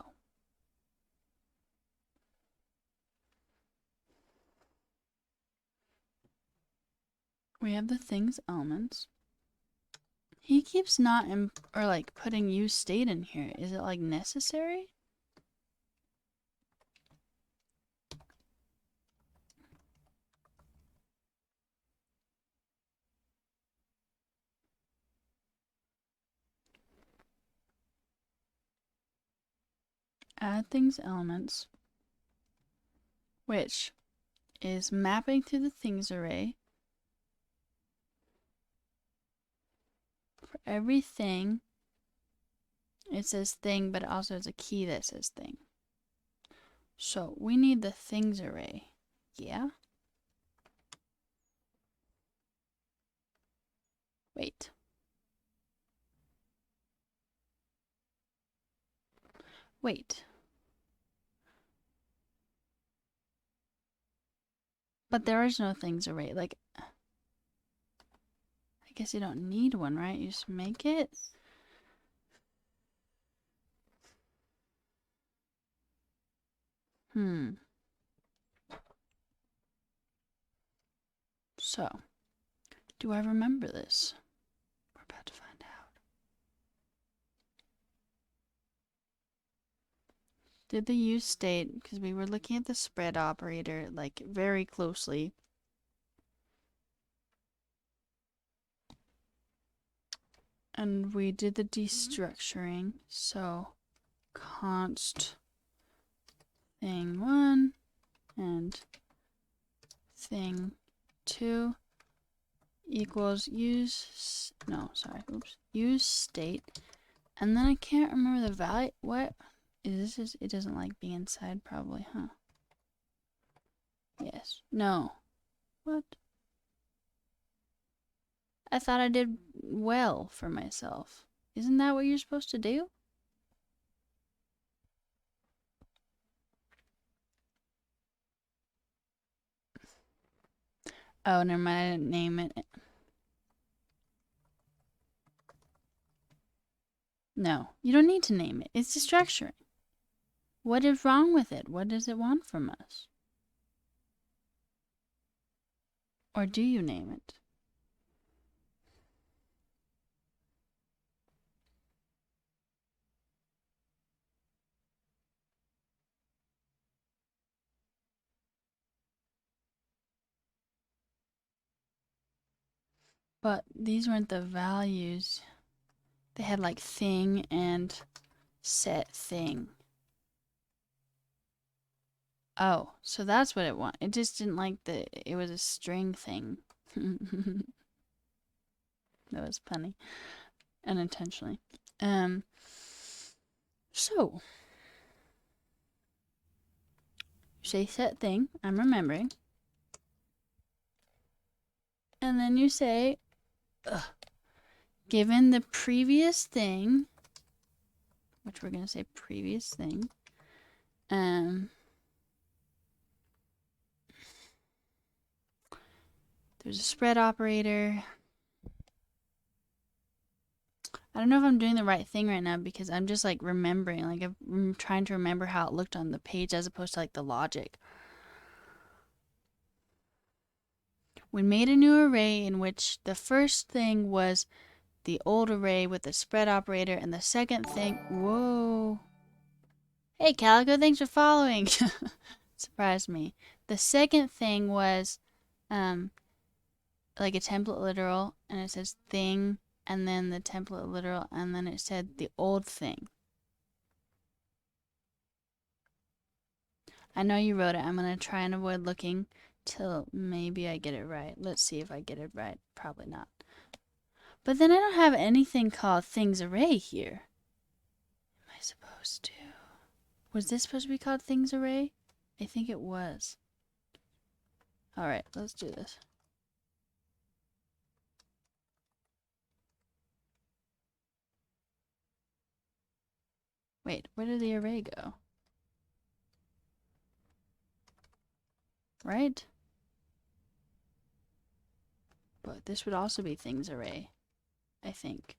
We have the things elements. He keeps not or like putting useState in here. Is it like necessary? Add things elements, which is mapping to the things array for everything. It says thing, but it also has a key that says thing. So we need the things array. Yeah. Wait. But there is no things array. Like, I guess you don't need one, right? You just make it. So, do I remember this? We're about to find out. Did the useState, because we were looking at the spread operator like very closely. And we did the destructuring. So const thing 1 and thing 2 equals useState. And then I can't remember the value. What is this? It doesn't like being inside, probably, huh? Yes. No. What? I thought I did well for myself. Isn't that what you're supposed to do? Oh, never mind. I didn't name it. No, you don't need to name it. It's destructuring. What is wrong with it? What does it want from us? Or do you name it? But these weren't the values. They had like thing and set thing. Oh, so that's what it wanted. It just didn't like it was a string thing. That was funny. Unintentionally. So you say set thing, I'm remembering. And then you say, given the previous thing, which we're going to say previous thing, there's a spread operator. I don't know if I'm doing the right thing right now because I'm just like remembering, like I'm trying to remember how it looked on the page as opposed to like the logic. We made a new array in which the first thing was the old array with the spread operator, and the second thing, whoa. Hey Calico, thanks for following. Surprised me. The second thing was like a template literal, and it says thing, and then the template literal, and then it said the old thing. I know you wrote it. I'm gonna try and avoid looking till maybe I get it right. Let's see if I get it right. Probably not. But then I don't have anything called things array here. Am I supposed to? Was this supposed to be called things array? I think it was. Alright, let's do this. Wait, where did the array go? Right? But this would also be things array, I think.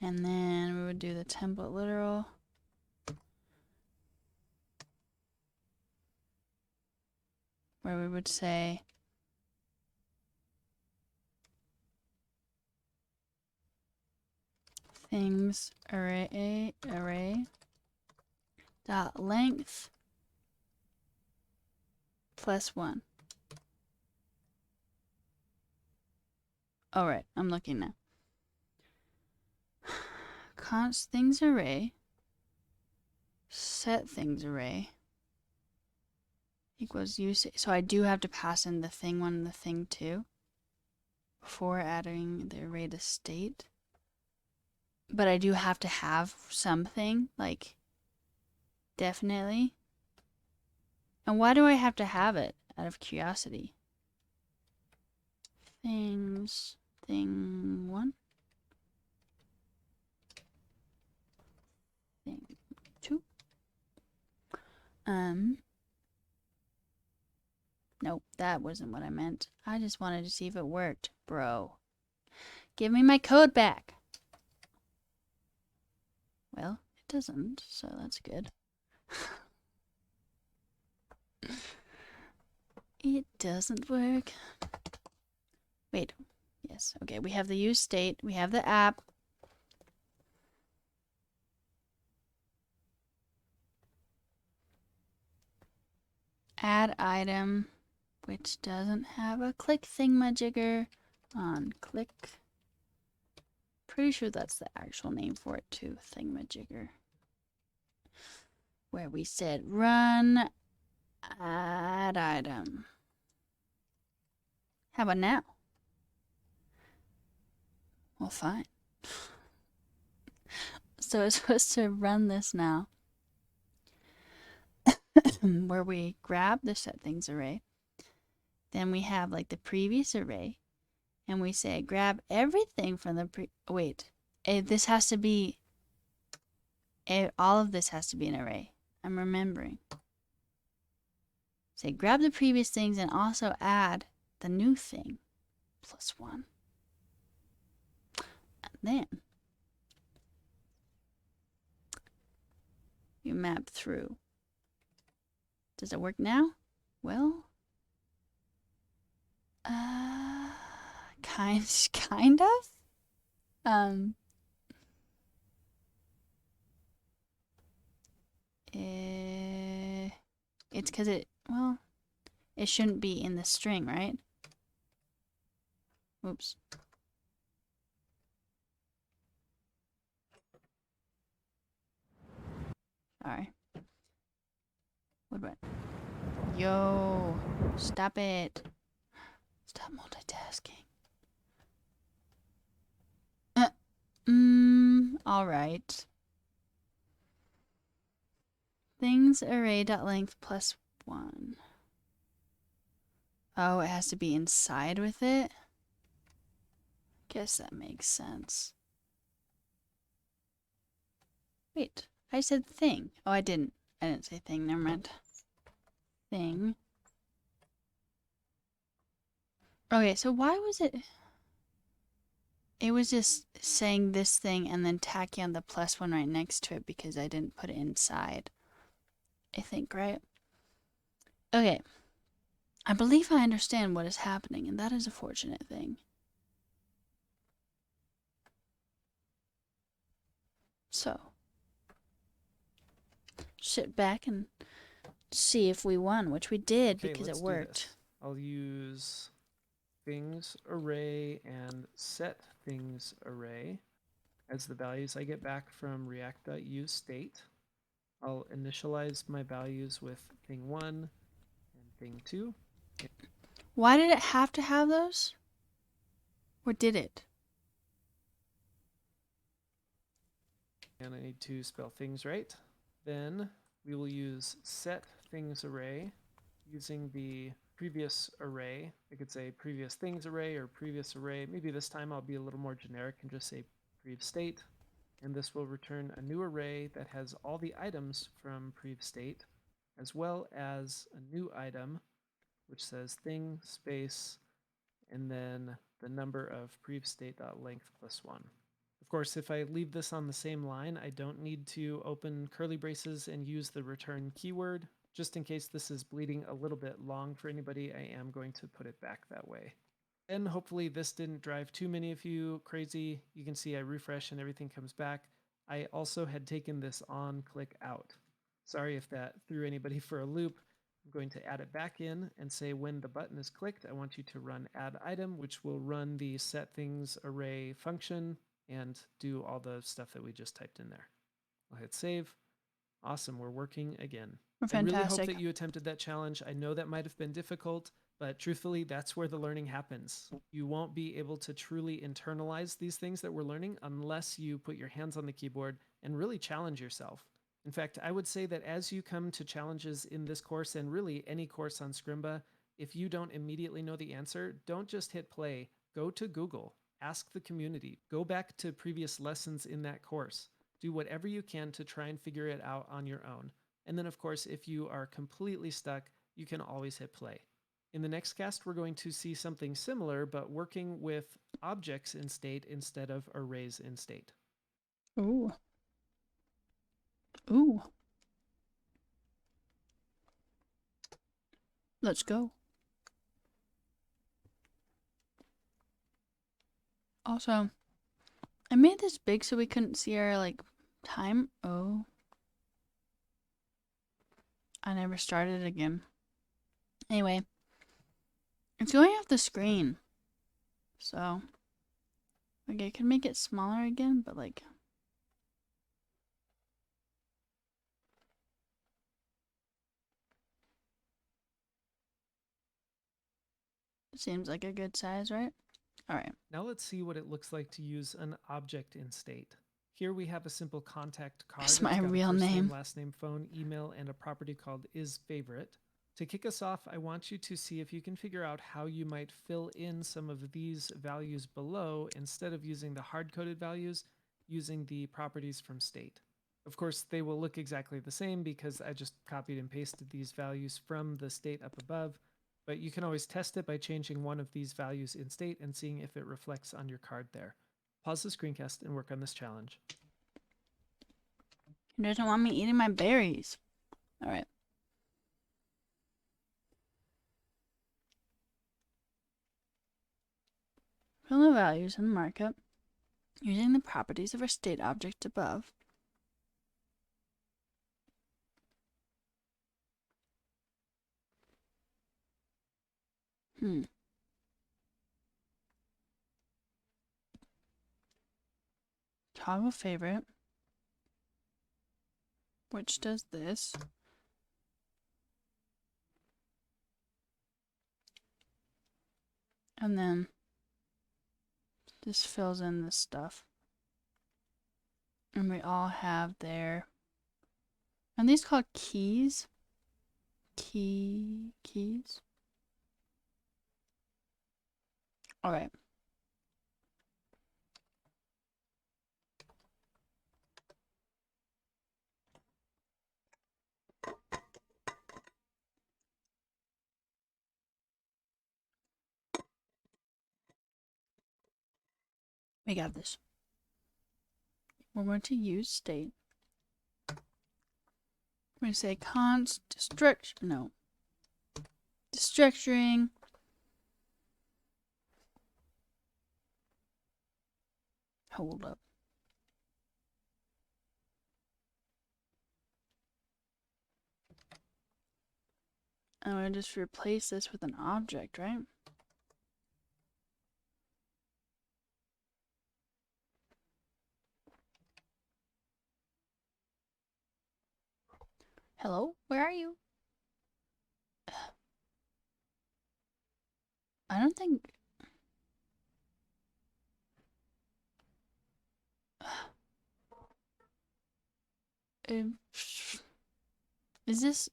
And then we would do the template literal. Where we would say things array dot length +1. All right, I'm looking now. Const things array set things array equals useState. So I do have to pass in the thing 1 and the thing 2 before adding the array to state. But I do have to have something, like, definitely. And why do I have to have it, out of curiosity? Things, thing 1. Thing 2. Nope, that wasn't what I meant. I just wanted to see if it worked, bro. Give me my code back. Well, it doesn't, so that's good. It doesn't work. Wait, yes, okay, we have the useState, we have the app. Add item, which doesn't have a click thingamajigger on click. Pretty sure that's the actual name for it too, thingamajigger. Where we said run add item. How about now? Well, fine. So it's supposed to run this now. Where we grab the set things array. Then we have like the previous array. And we say grab everything from the wait. This has to be all of this has to be an array. I'm remembering. Say grab the previous things and also add the new thing +1. And then you map through. Does it work now? Well, kind of. It's because it shouldn't be in the string, right? Oops. Sorry. What about? Yo, stop it. Stop multitasking. All right. Things array.length plus 1. Oh, it has to be inside with it? Guess that makes sense. Wait, I said thing. Oh, I didn't. I didn't say thing. Never mind. Thing. Okay, so why was it... It was just saying this thing and then tacking on the plus 1 right next to it because I didn't put it inside. I think, right? Okay. I believe I understand what is happening, and that is a fortunate thing. So, sit back and see if we won, which we did Okay, because let's it do worked. this. I'll use things array and set things array as the values I get back from react.useState. I'll initialize my values with thing1 and thing2. Why did it have to have those? Or did it? And I need to spell things right. Then we will use set things array using the previous array. I could say previous things array or previous array. Maybe this time I'll be a little more generic and just say prev state. And this will return a new array that has all the items from prev state, as well as a new item which says thing space and then the number of prev state.length plus 1. Of course, if I leave this on the same line, I don't need to open curly braces and use the return keyword. Just in case this is bleeding a little bit long for anybody, I am going to put it back that way. And hopefully this didn't drive too many of you crazy. You can see I refresh and everything comes back. I also had taken this on click out. Sorry if that threw anybody for a loop. I'm going to add it back in and say when the button is clicked, I want you to run add item, which will run the set things array function and do all the stuff that we just typed in there. I'll hit save. Awesome, we're working again. I really hope Fantastic. that you attempted that challenge. I know that might have been difficult, but truthfully, that's where the learning happens. You won't be able to truly internalize these things that we're learning unless you put your hands on the keyboard and really challenge yourself. In fact, I would say that as you come to challenges in this course and really any course on Scrimba, if you don't immediately know the answer, don't just hit play. Go to Google, ask the community, go back to previous lessons in that course. Do whatever you can to try and figure it out on your own. And then, of course, if you are completely stuck, you can always hit play. In the next cast, we're going to see something similar, but working with objects in state instead of arrays in state. Ooh. Ooh. Let's go. Also, I made this big so we couldn't see our, time. Oh. I never started again. Anyway. It's going off the screen. So. Okay, I can make it smaller again, but seems like a good size, right? All right. Now let's see what it looks like to use an object in state. Here we have a simple contact card. That's It's my got a real first name. last name, phone, email, and a property called isFavorite. To kick us off, I want you to see if you can figure out how you might fill in some of these values below instead of using the hard-coded values, using the properties from state. Of course, they will look exactly the same because I just copied and pasted these values from the state up above, but you can always test it by changing one of these values in state and seeing if it reflects on your card there. Pause the screencast and work on this challenge. He doesn't want me eating my berries. All right. Fill the values in the markup using the properties of our state object above. Toggle favorite, which does this. And then this fills in this stuff. And we all have their... Are these called keys? Keys? Alright. We got this. We're going to use state. We're going to say const destructuring. Hold up. And we'll just replace this with an object, right? Hello? Where are you? I don't think... Is this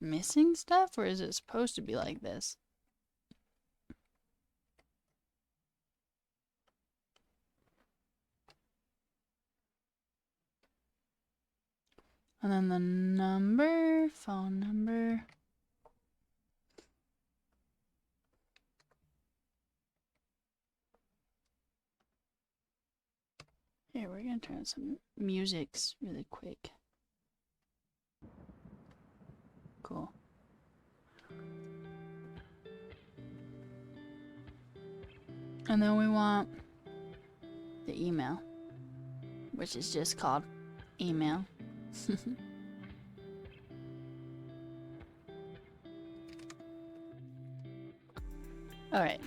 missing stuff, or is it supposed to be like this? And then the number, phone number. Here, we're gonna turn on some musics really quick. Cool. And then we want the email, which is just called email. All right.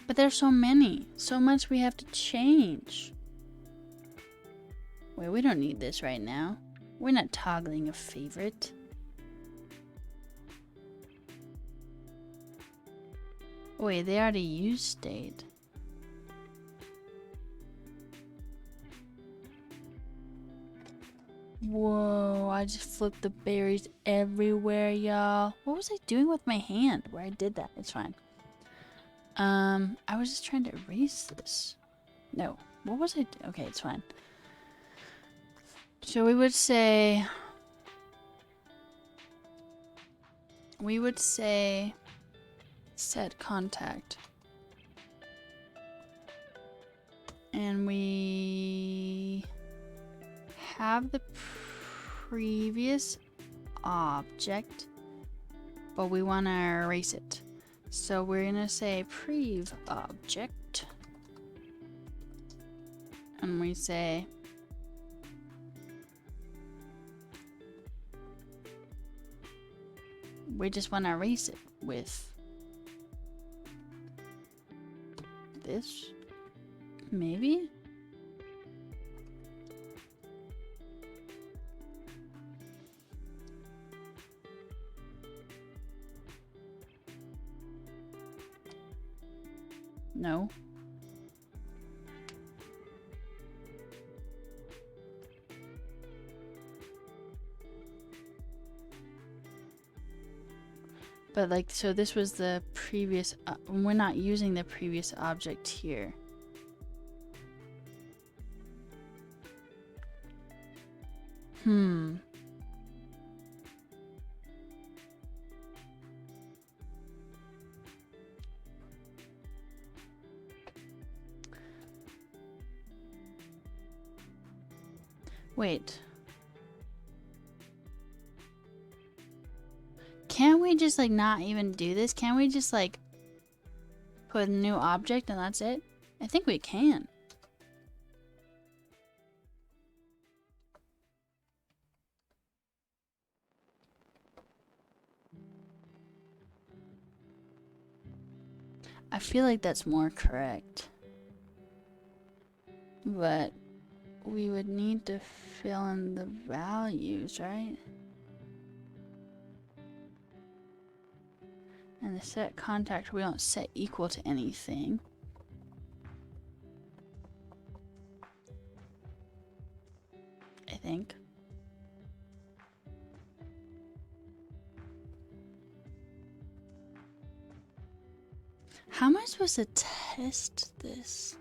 But there's so many, so much we have to change. Wait, we don't need this right now. We're not toggling a favorite. Wait, they already used state. Whoa, I just flipped the berries everywhere, y'all. What was I doing with my hand where I did that? It's fine. I was just trying to erase this. No, what was I doing? Okay, it's fine. So we would say set contact. And we have the previous object, but we want to erase it. So we're going to say prev object. And we say we just want to erase it with this, maybe? No. But like, so this was the previous, we're not using the previous object here. Wait. Can't we just like not even do this? Can't we just like put a new object and that's it? I think we can. I feel like that's more correct. But we would need to fill in the values, right? And the set contact we don't set equal to anything. I think. How am I supposed to test this?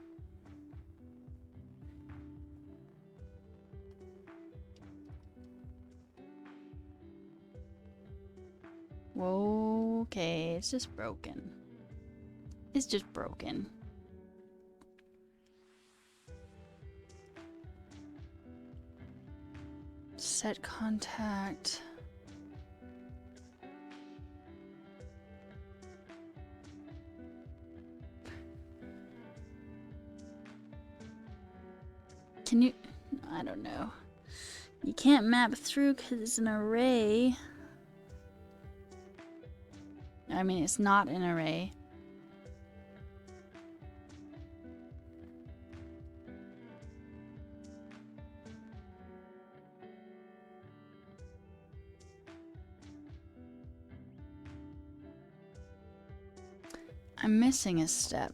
Whoa, okay, it's just broken. It's just broken. Set contact. Can you? I don't know. You can't map through because it's an array. I mean, it's not an array. I'm missing a step.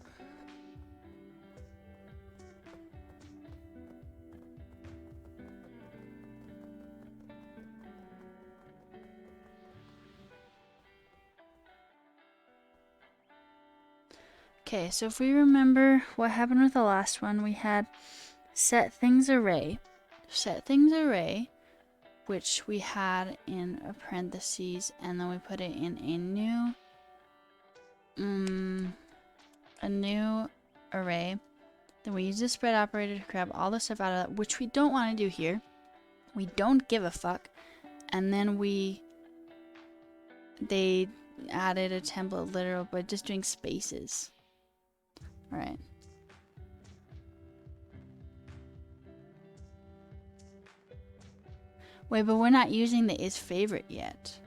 Okay, so if we remember what happened with the last one, we had set things array, which we had in a parentheses, and then we put it in a new array. Then we use the spread operator to grab all the stuff out of that, which we don't want to do here. We don't give a fuck. And then they added a template literal by just doing spaces. Right. Wait, but we're not using the is favorite yet.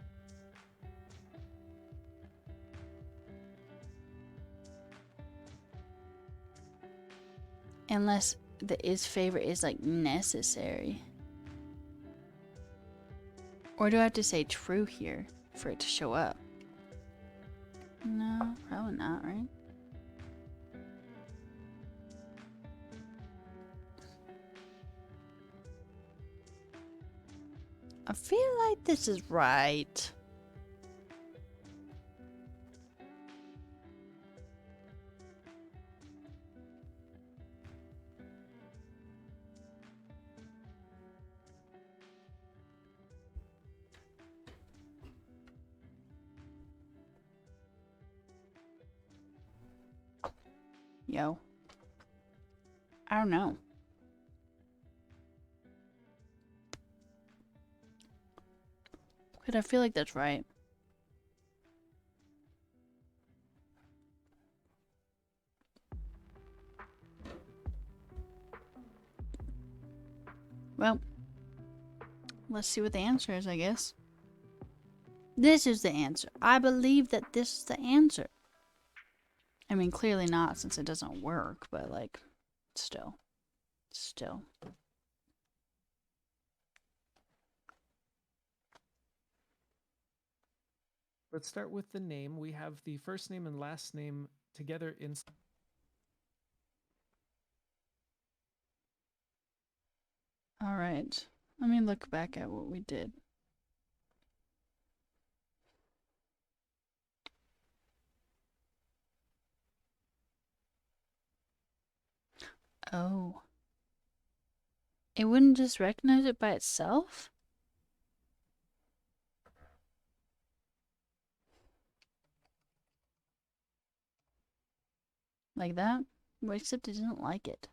Unless the is favorite is like necessary. Or do I have to say true here for it to show up? No, probably not, right? I feel like this is right. Yo. I don't know. But I feel like that's right. Well, let's see what the answer is, I guess. This is the answer. I believe that this is the answer. I mean, clearly not since it doesn't work, but like, still. Let's start with the name. We have the first name and last name together in. All right. Let me look back at what we did. Oh. It wouldn't just recognize it by itself? Like that? Well, except it doesn't like it.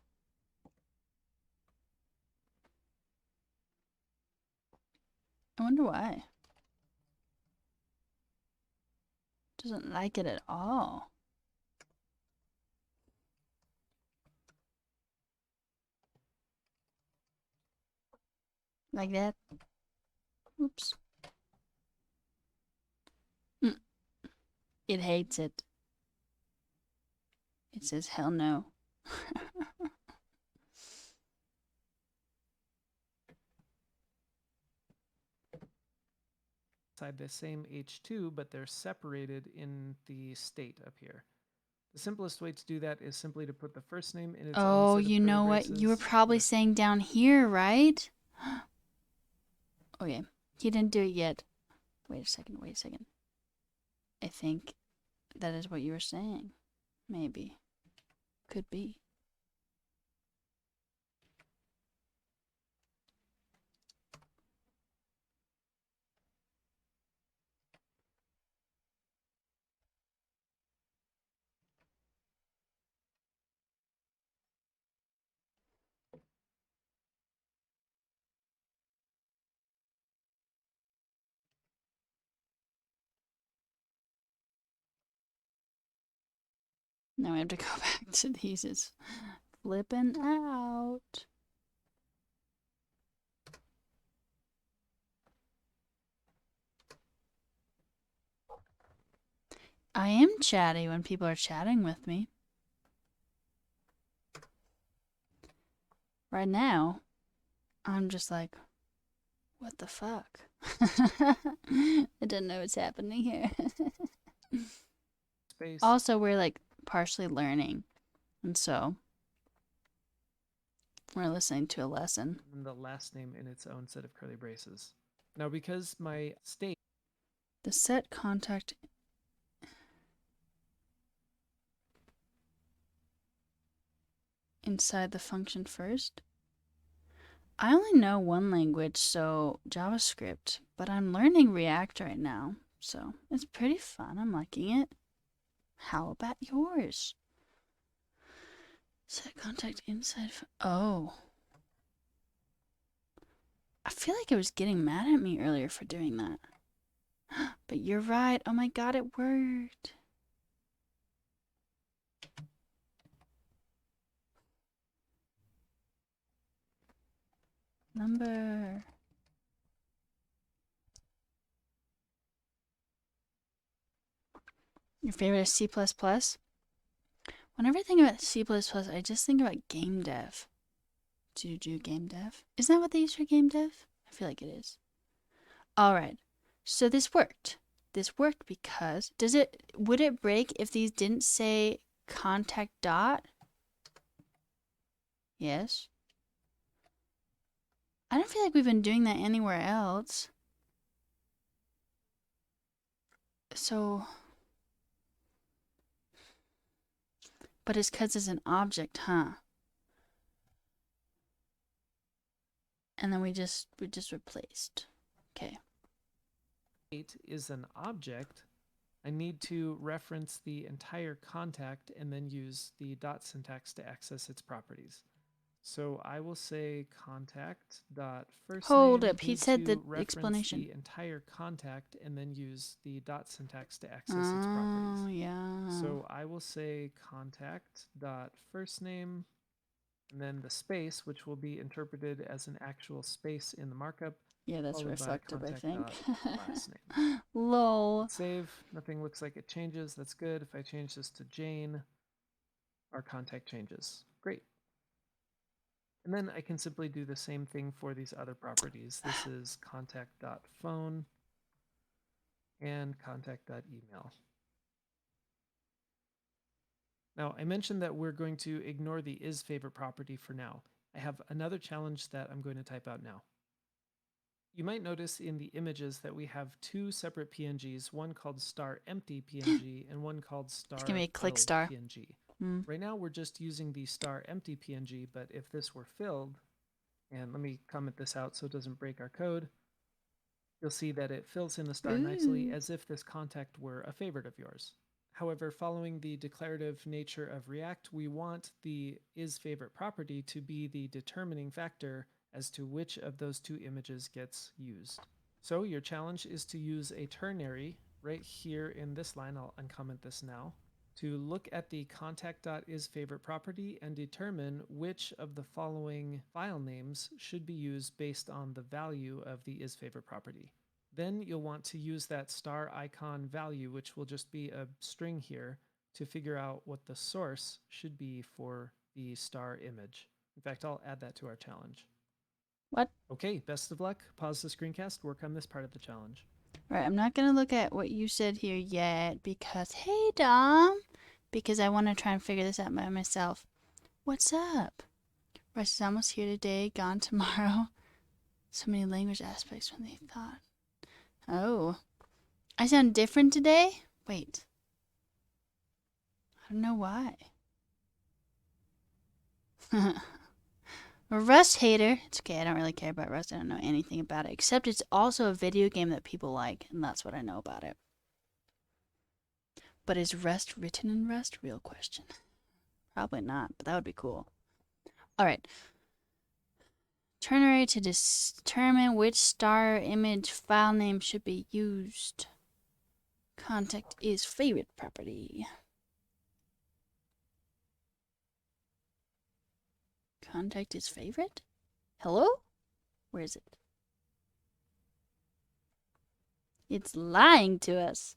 I wonder why. Doesn't like it at all. Like that. Oops. It hates it. It says hell no. inside the same h2, but they're separated in the state up here. The simplest way to do that is simply to put the first name in its own Oh, set of you curly know what? You were braces, probably the saying down here, right? Okay. He didn't do it yet. Wait a second. Wait a second. I think that is what you were saying. Maybe. Could be. Now we have to go back to these. It's flipping out. I am chatty when people are chatting with me. Right now, I'm just like, what the fuck? I don't know what's happening here. space. Also, we're like partially learning. And so, we're listening to a lesson. And the last name in its own set of curly braces. Now, because my state The set contact inside the function first. I only know one language, so JavaScript, but I'm learning React right now, so it's pretty fun. I'm liking it. How about yours? Set contact inside. Oh. I feel like it was getting mad at me earlier for doing that. But you're right. Oh my god, it worked. Number. Your favorite is C++? Whenever I think about C++, I just think about game dev. Juju game dev. Isn't that what they use for game dev? I feel like it is. Alright. So this worked. This worked because would it break if these didn't say contact dot? Yes. I don't feel like we've been doing that anywhere else. So, but it's because it's an object, huh? And then we just replaced. Okay. is an object, I need to reference the entire contact and then use the dot syntax to access its properties. So I will say contact dot first Hold name up, he needs said to the reference explanation. the entire contact and then use the dot syntax to access its Oh, properties. yeah. So I will say contact dot first name and then the space, which will be interpreted as an actual space in the markup. Yeah, that's followed by reflective, I contact think. dot last name. Lol. Save. Nothing looks like it changes. That's good. If I change this to Jane, our contact changes. Great. And then I can simply do the same thing for these other properties. This is contact.phone and contact.email. Now, I mentioned that we're going to ignore the isFavorite property for now. I have another challenge that I'm going to type out now. You might notice in the images that we have two separate PNGs, one called star empty PNG and one called star It's gonna be a click filled star. PNG. Mm. Right now we're just using the star empty PNG, but if this were filled, and let me comment this out so it doesn't break our code, you'll see that it fills in the star nicely Ooh. as if this contact were a favorite of yours. However, following the declarative nature of React, we want the isFavorite property to be the determining factor as to which of those two images gets used. So your challenge is to use a ternary right here in this line. I'll uncomment this now. To look at the contact.isFavorite property and determine which of the following file names should be used based on the value of the isFavorite property. Then you'll want to use that star icon value, which will just be a string here, to figure out what the source should be for the star image. In fact, I'll add that to our challenge. What? Okay, best of luck. Pause the screencast, work on this part of the challenge. Right, I'm not gonna look at what you said here yet because, hey, Dom, because I want to try and figure this out by myself. What's up? Russ is almost here today, gone tomorrow. So many language aspects when they thought. Oh, I sound different today? Wait. I don't know why. A Rust hater. It's okay, I don't really care about Rust. I don't know anything about it, except it's also a video game that people like, and that's what I know about it. But is Rust written in Rust? Real question. Probably not, but that would be cool. Alright. Ternary to determine which star image file name should be used. Contact is favorite property. Contact is favorite? Hello? Where is it? It's lying to us.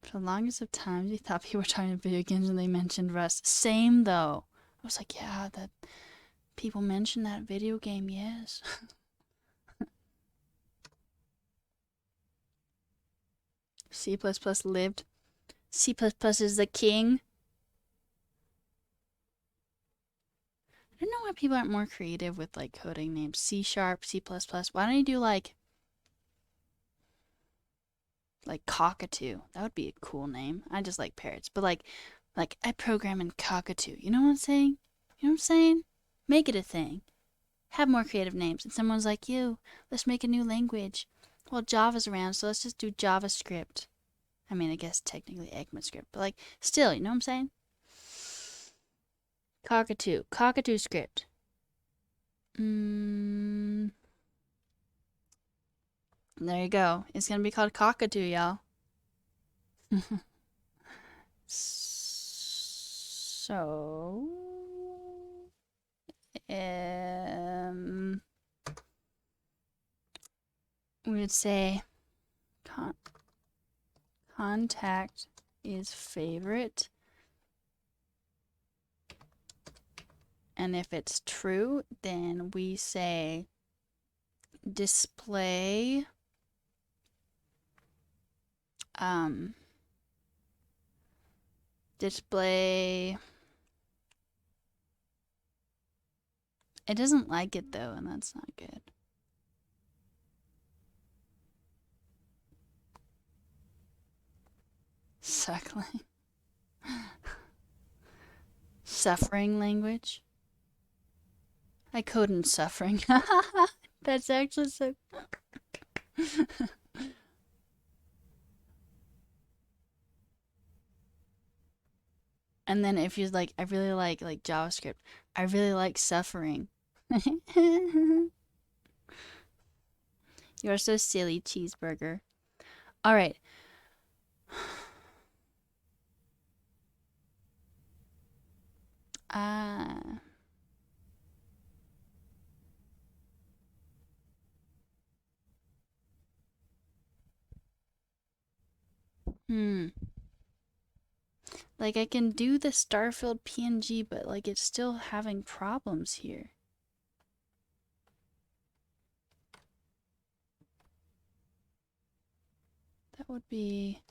For the longest of times, we thought people were talking about video games and they mentioned Rust. Same though. I was like, yeah, that people mention that video game, yes. C++ lived. C++ is the king. I don't know why people aren't more creative with like coding names. C#, C++. Why don't you do like cockatoo? That would be a cool name. I just like parrots, but like I program in cockatoo. You know what I'm saying? You know what I'm saying? Make it a thing. Have more creative names. And someone's like, let's make a new language. Well, Java's around, so let's just do JavaScript. I mean, I guess technically ECMAScript, but like still, you know what I'm saying? Cockatoo script. There you go. It's gonna be called cockatoo, y'all. So, we would say contact is favorite. And if it's true, then we say display it doesn't like it though, and that's not good. Suckling. Suffering language. I code in suffering. That's actually so. And then if you're like, I really like JavaScript. I really like suffering. You're so silly, cheeseburger. All right. Like I can do the star-filled PNG, but like it's still having problems here. That would be...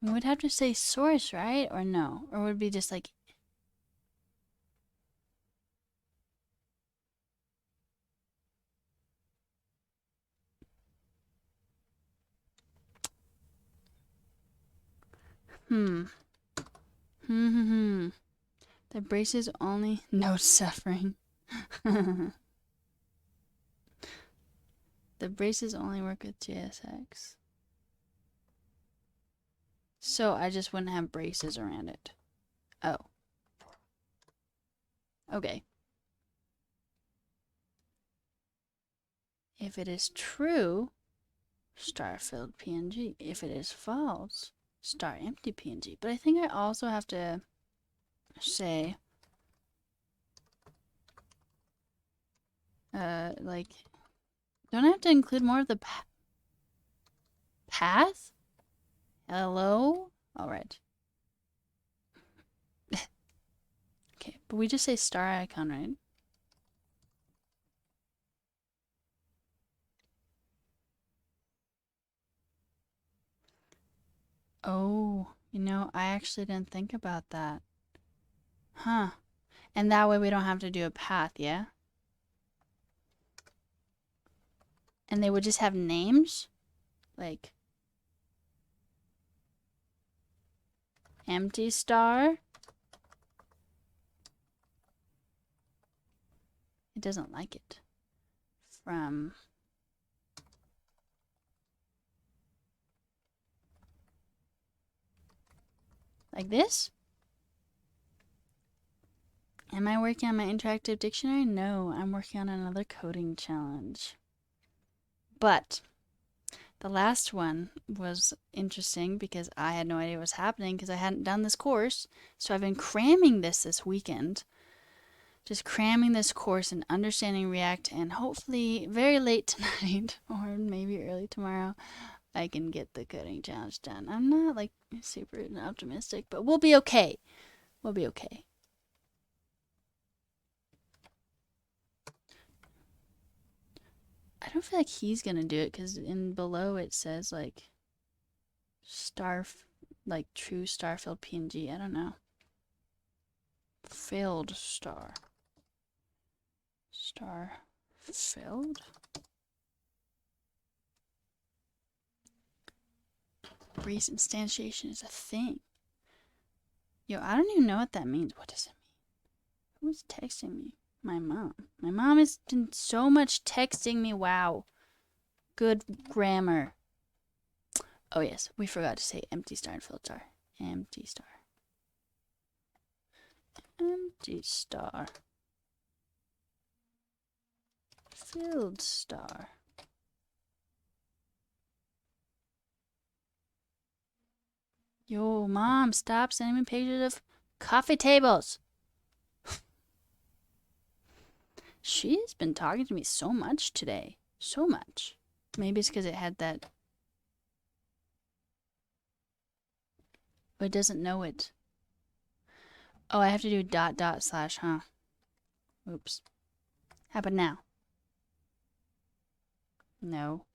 We would have to say source, right? Or no? Or would it be just like... The braces only... No suffering. The braces only work with JSX. So I just wouldn't have braces around it. Oh. Okay. If it is true, star-filled PNG. If it is false, star-empty PNG. But I think I also have to say, like, don't I have to include more of the path? Hello? Alright. Okay, but we just say star icon, right? Oh, you know, I actually didn't think about that. Huh. And that way we don't have to do a path, yeah? And they would just have names? Like empty star? It doesn't like it. From like this? Am I working on my interactive dictionary? No, I'm working on another coding challenge. But the last one was interesting because I had no idea what was happening because I hadn't done this course. So I've been cramming this weekend. Just cramming this course and understanding React, and hopefully very late tonight or maybe early tomorrow I can get the coding challenge done. I'm not like super optimistic, but we'll be okay. We'll be okay. I don't feel like he's gonna do it because in below it says like like true star filled PNG. I don't know. Filled star. Star filled? Breeze instantiation is a thing. Yo, I don't even know what that means. What does it mean? Who's texting me? My mom. My mom has been so much texting me. Wow. Good grammar. Oh yes, we forgot to say empty star and filled star. Empty star. Empty star. Filled star. Yo, Mom, stop sending me pictures of coffee tables. She has been talking to me so much today. So much. Maybe it's because it had that. But it doesn't know it. Oh, I have to do ... /, huh? Oops. How about now? No.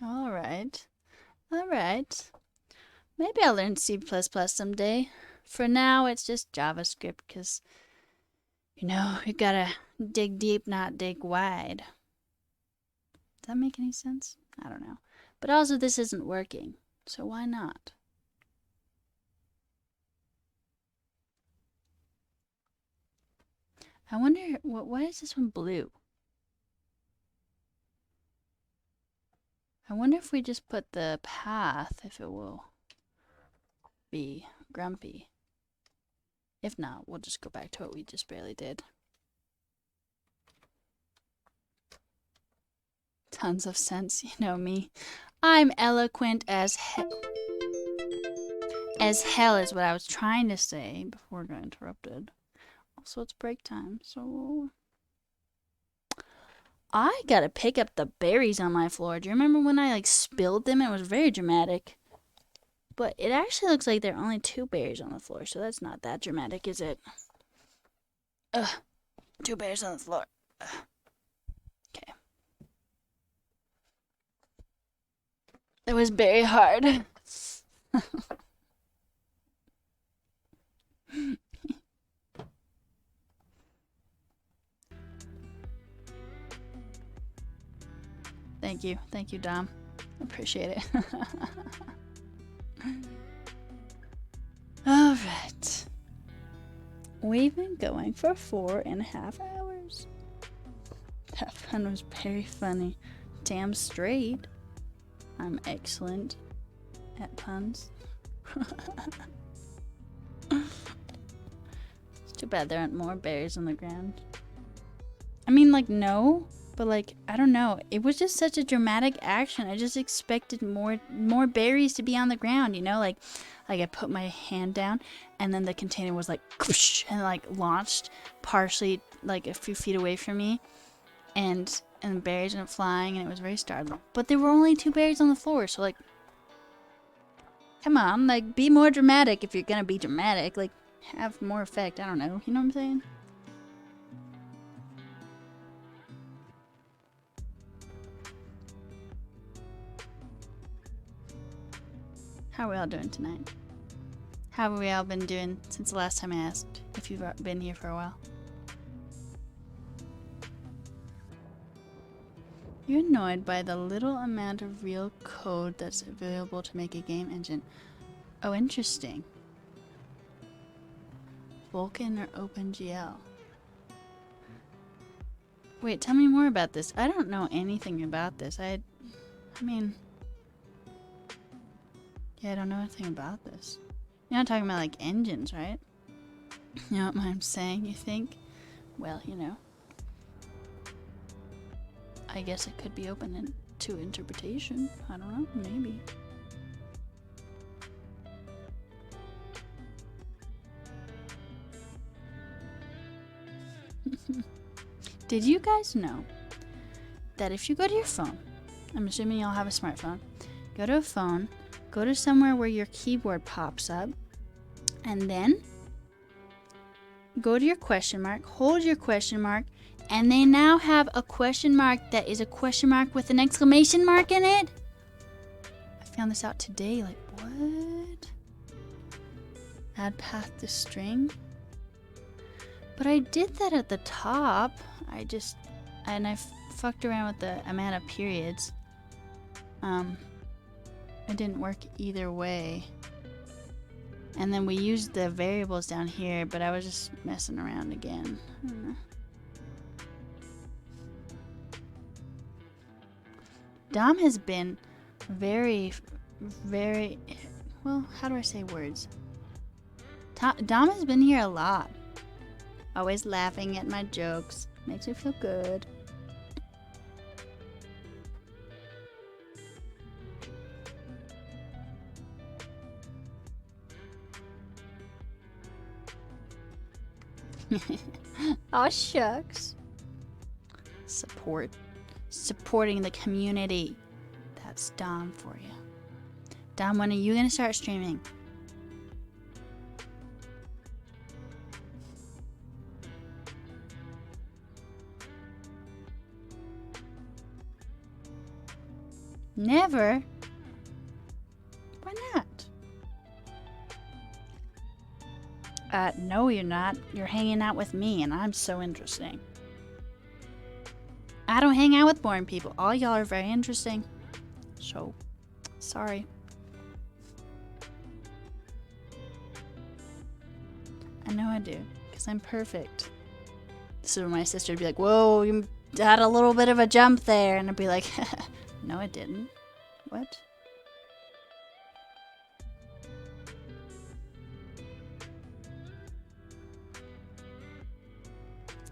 Alright. Alright. Maybe I'll learn C++ someday. For now, it's just JavaScript, because, you know, you gotta dig deep, not dig wide. Does that make any sense? I don't know. But also, this isn't working, so why not? I wonder, why is this one blue? I wonder if we just put the path, if it will be grumpy. If not, we'll just go back to what we just barely did. Tons of sense, you know me. I'm eloquent as hell. As hell is what I was trying to say before I got interrupted. Also, it's break time, so I gotta pick up the berries on my floor. Do you remember when I like spilled them? It was very dramatic. But it actually looks like there are only 2 berries on the floor, so that's not that dramatic, is it? Ugh. 2 berries on the floor. Ugh. Okay. It was very hard. Thank you, Dom. Appreciate it. All right. We've been going for 4.5 hours. That pun was very funny. Damn straight. I'm excellent at puns. It's too bad there aren't more berries on the ground. I mean, like, no, but like, I don't know. It was just such a dramatic action. I just expected more berries to be on the ground, you know? Like I put my hand down and then the container was like, whoosh, and like launched partially like a few feet away from me. And berries went flying, and it was very startling. But there were only 2 berries on the floor, so like, come on, like, be more dramatic if you're gonna be dramatic. Like, have more effect. I don't know. You know what I'm saying? How are we all doing tonight? How have we all been doing since the last time I asked if you've been here for a while? You're annoyed by the little amount of real code that's available to make a game engine. Oh, interesting. Vulkan or OpenGL? Wait, tell me more about this. I don't know anything about this. I mean... Yeah, I don't know anything about this. You're not talking about, like, engines, right? You know what I'm saying, you think? Well, you know. I guess it could be open to interpretation. I don't know, maybe. Did you guys know that if you go to your phone, I'm assuming y'all have a smartphone, go to a phone, go to somewhere where your keyboard pops up, and then go to your question mark, hold your question mark, and they now have a question mark that is a question mark with an exclamation mark in it? I found this out today, like, what? Add path to string? But I did that at the top. I fucked around with the amount of periods. It didn't work either way. And then we used the variables down here, but I was just messing around again. I don't know. Dom has been very, well, how do I say words? Dom has been here a lot. Always laughing at my jokes. Makes me feel good. Aw, shucks. Supporting the community. That's Dom for you. Dom, when are you gonna start streaming? Never? Why not? No, you're not. You're hanging out with me, and I'm so interesting. I don't hang out with boring people. All y'all are very interesting. So, sorry. I know I do, because I'm perfect. This is where my sister would be like, whoa, you had a little bit of a jump there. And I'd be like, no, I didn't. What?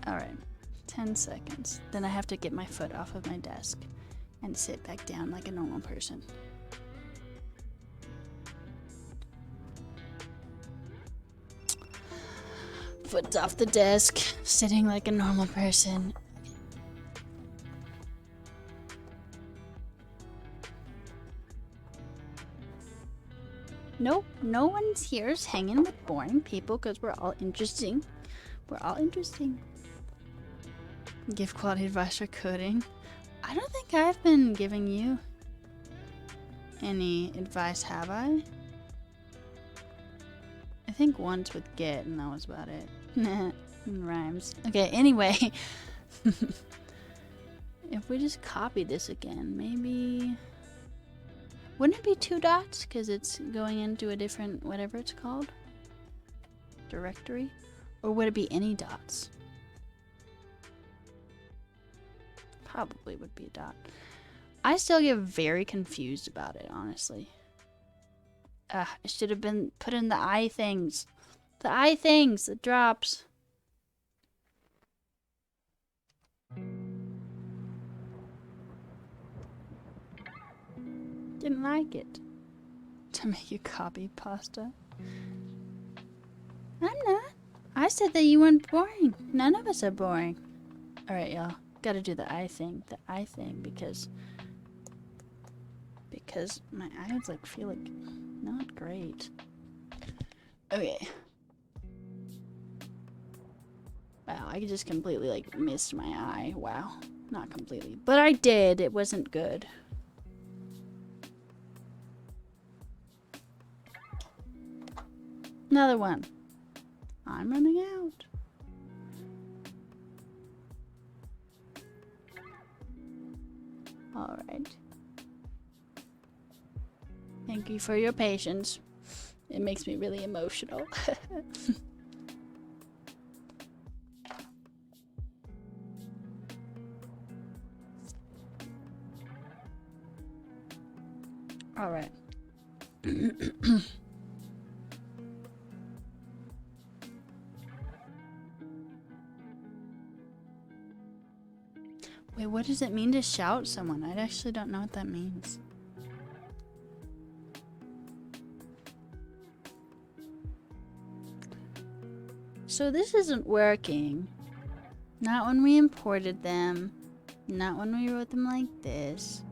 Alright, 10 seconds. Then I have to get my foot off of my desk and sit back down like a normal person. Foot's off the desk, sitting like a normal person. Nope, no one's here's hanging with boring people because we're all interesting. We're all interesting. Give quality advice for coding. I don't think I've been giving you any advice, have I? I think once with Git, and that was about it. Rhymes. Okay, anyway. If we just copy this again, maybe... Wouldn't it be 2 dots? Because it's going into a different, whatever it's called? Directory? Or would it be any dots? Probably would be a dot. I still get very confused about it, honestly. It should have been put in the I things. The I things, the drops. Didn't like it. To make you copy pasta. I'm not. I said that you weren't boring. None of us are boring. Alright, y'all. Gotta do the eye thing. The eye thing because my eyes like feel like not great. Okay. Wow, I just completely like missed my eye. Wow. Not completely. But I did. It wasn't good. Another one. I'm running out. All right. Thank you for your patience. It makes me really emotional. All right. Wait, what does it mean to shout someone? I actually don't know what that means. So this isn't working. Not when we imported them. Not when we wrote them like this.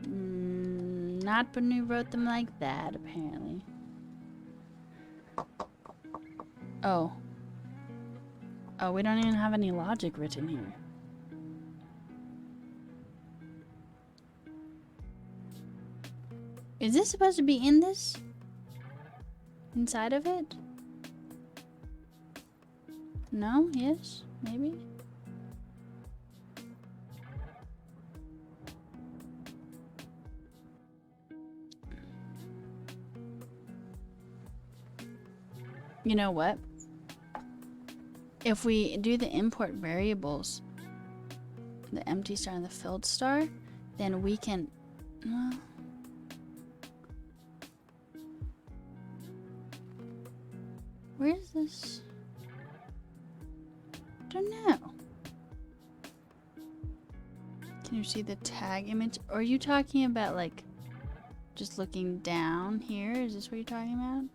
Not when we wrote them like that, apparently. Oh. Oh, we don't even have any logic written here. Is this supposed to be in this? Inside of it? No? Yes? Maybe? You know what? If we do the import variables, the empty star and the filled star, then we can... Well, where is this? I don't know. Can you see the tag image? Or are you talking about like just looking down here? Is this what you're talking about?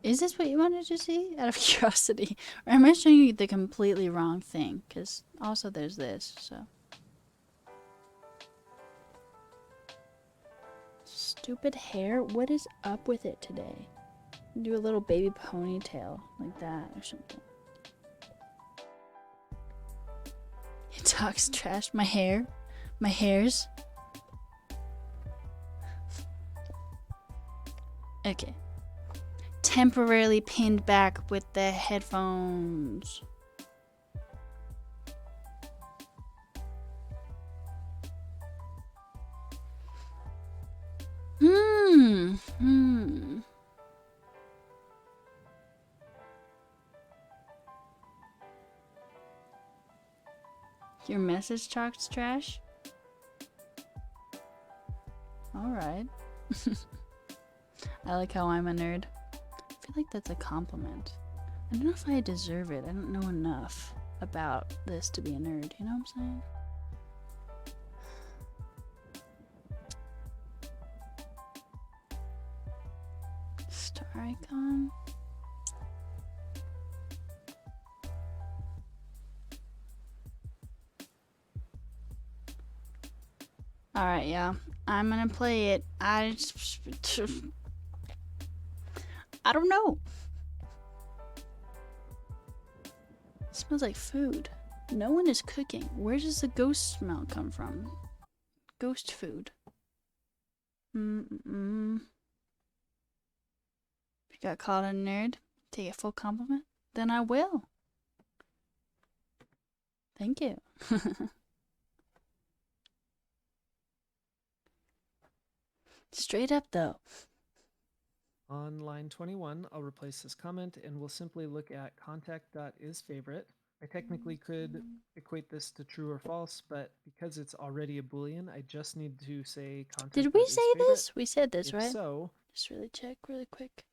Is this what you wanted to see? Out of curiosity. Or am I showing you the completely wrong thing? Because also there's this, so. Stupid hair? What is up with it today? Do a little baby ponytail like that or something. He talks trash. My hair? My hairs? Okay. Temporarily pinned back with the headphones. Your message talks trash? Alright. I like how I'm a nerd. I feel like that's a compliment. I don't know if I deserve it. I don't know enough about this to be a nerd. You know what I'm saying? Star icon. Alright, yeah. I'm gonna play it. I don't know. It smells like food. No one is cooking. Where does the ghost smell come from? Ghost food. If you got called a nerd, take a full compliment, then I will. Thank you. Straight up though. On line 21, I'll replace this comment and we'll simply look at contact.isFavorite. I technically could equate this to true or false, but because it's already a Boolean, I just need to say contact. Did we say this? We said this, if right? So, just really check really quick.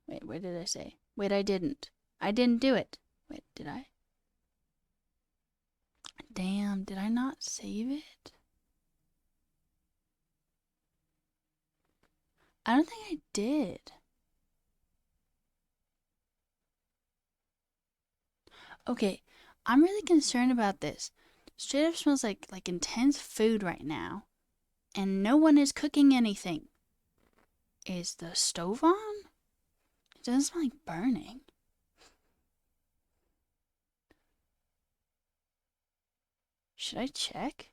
Wait, what did I say? Wait, I didn't. I didn't do it. Wait, did I? Damn, did I not save it? I don't think I did. Okay, I'm really concerned about this. Straight up smells like intense food right now, and no one is cooking anything. Is the stove on? It doesn't smell like burning. Should I check?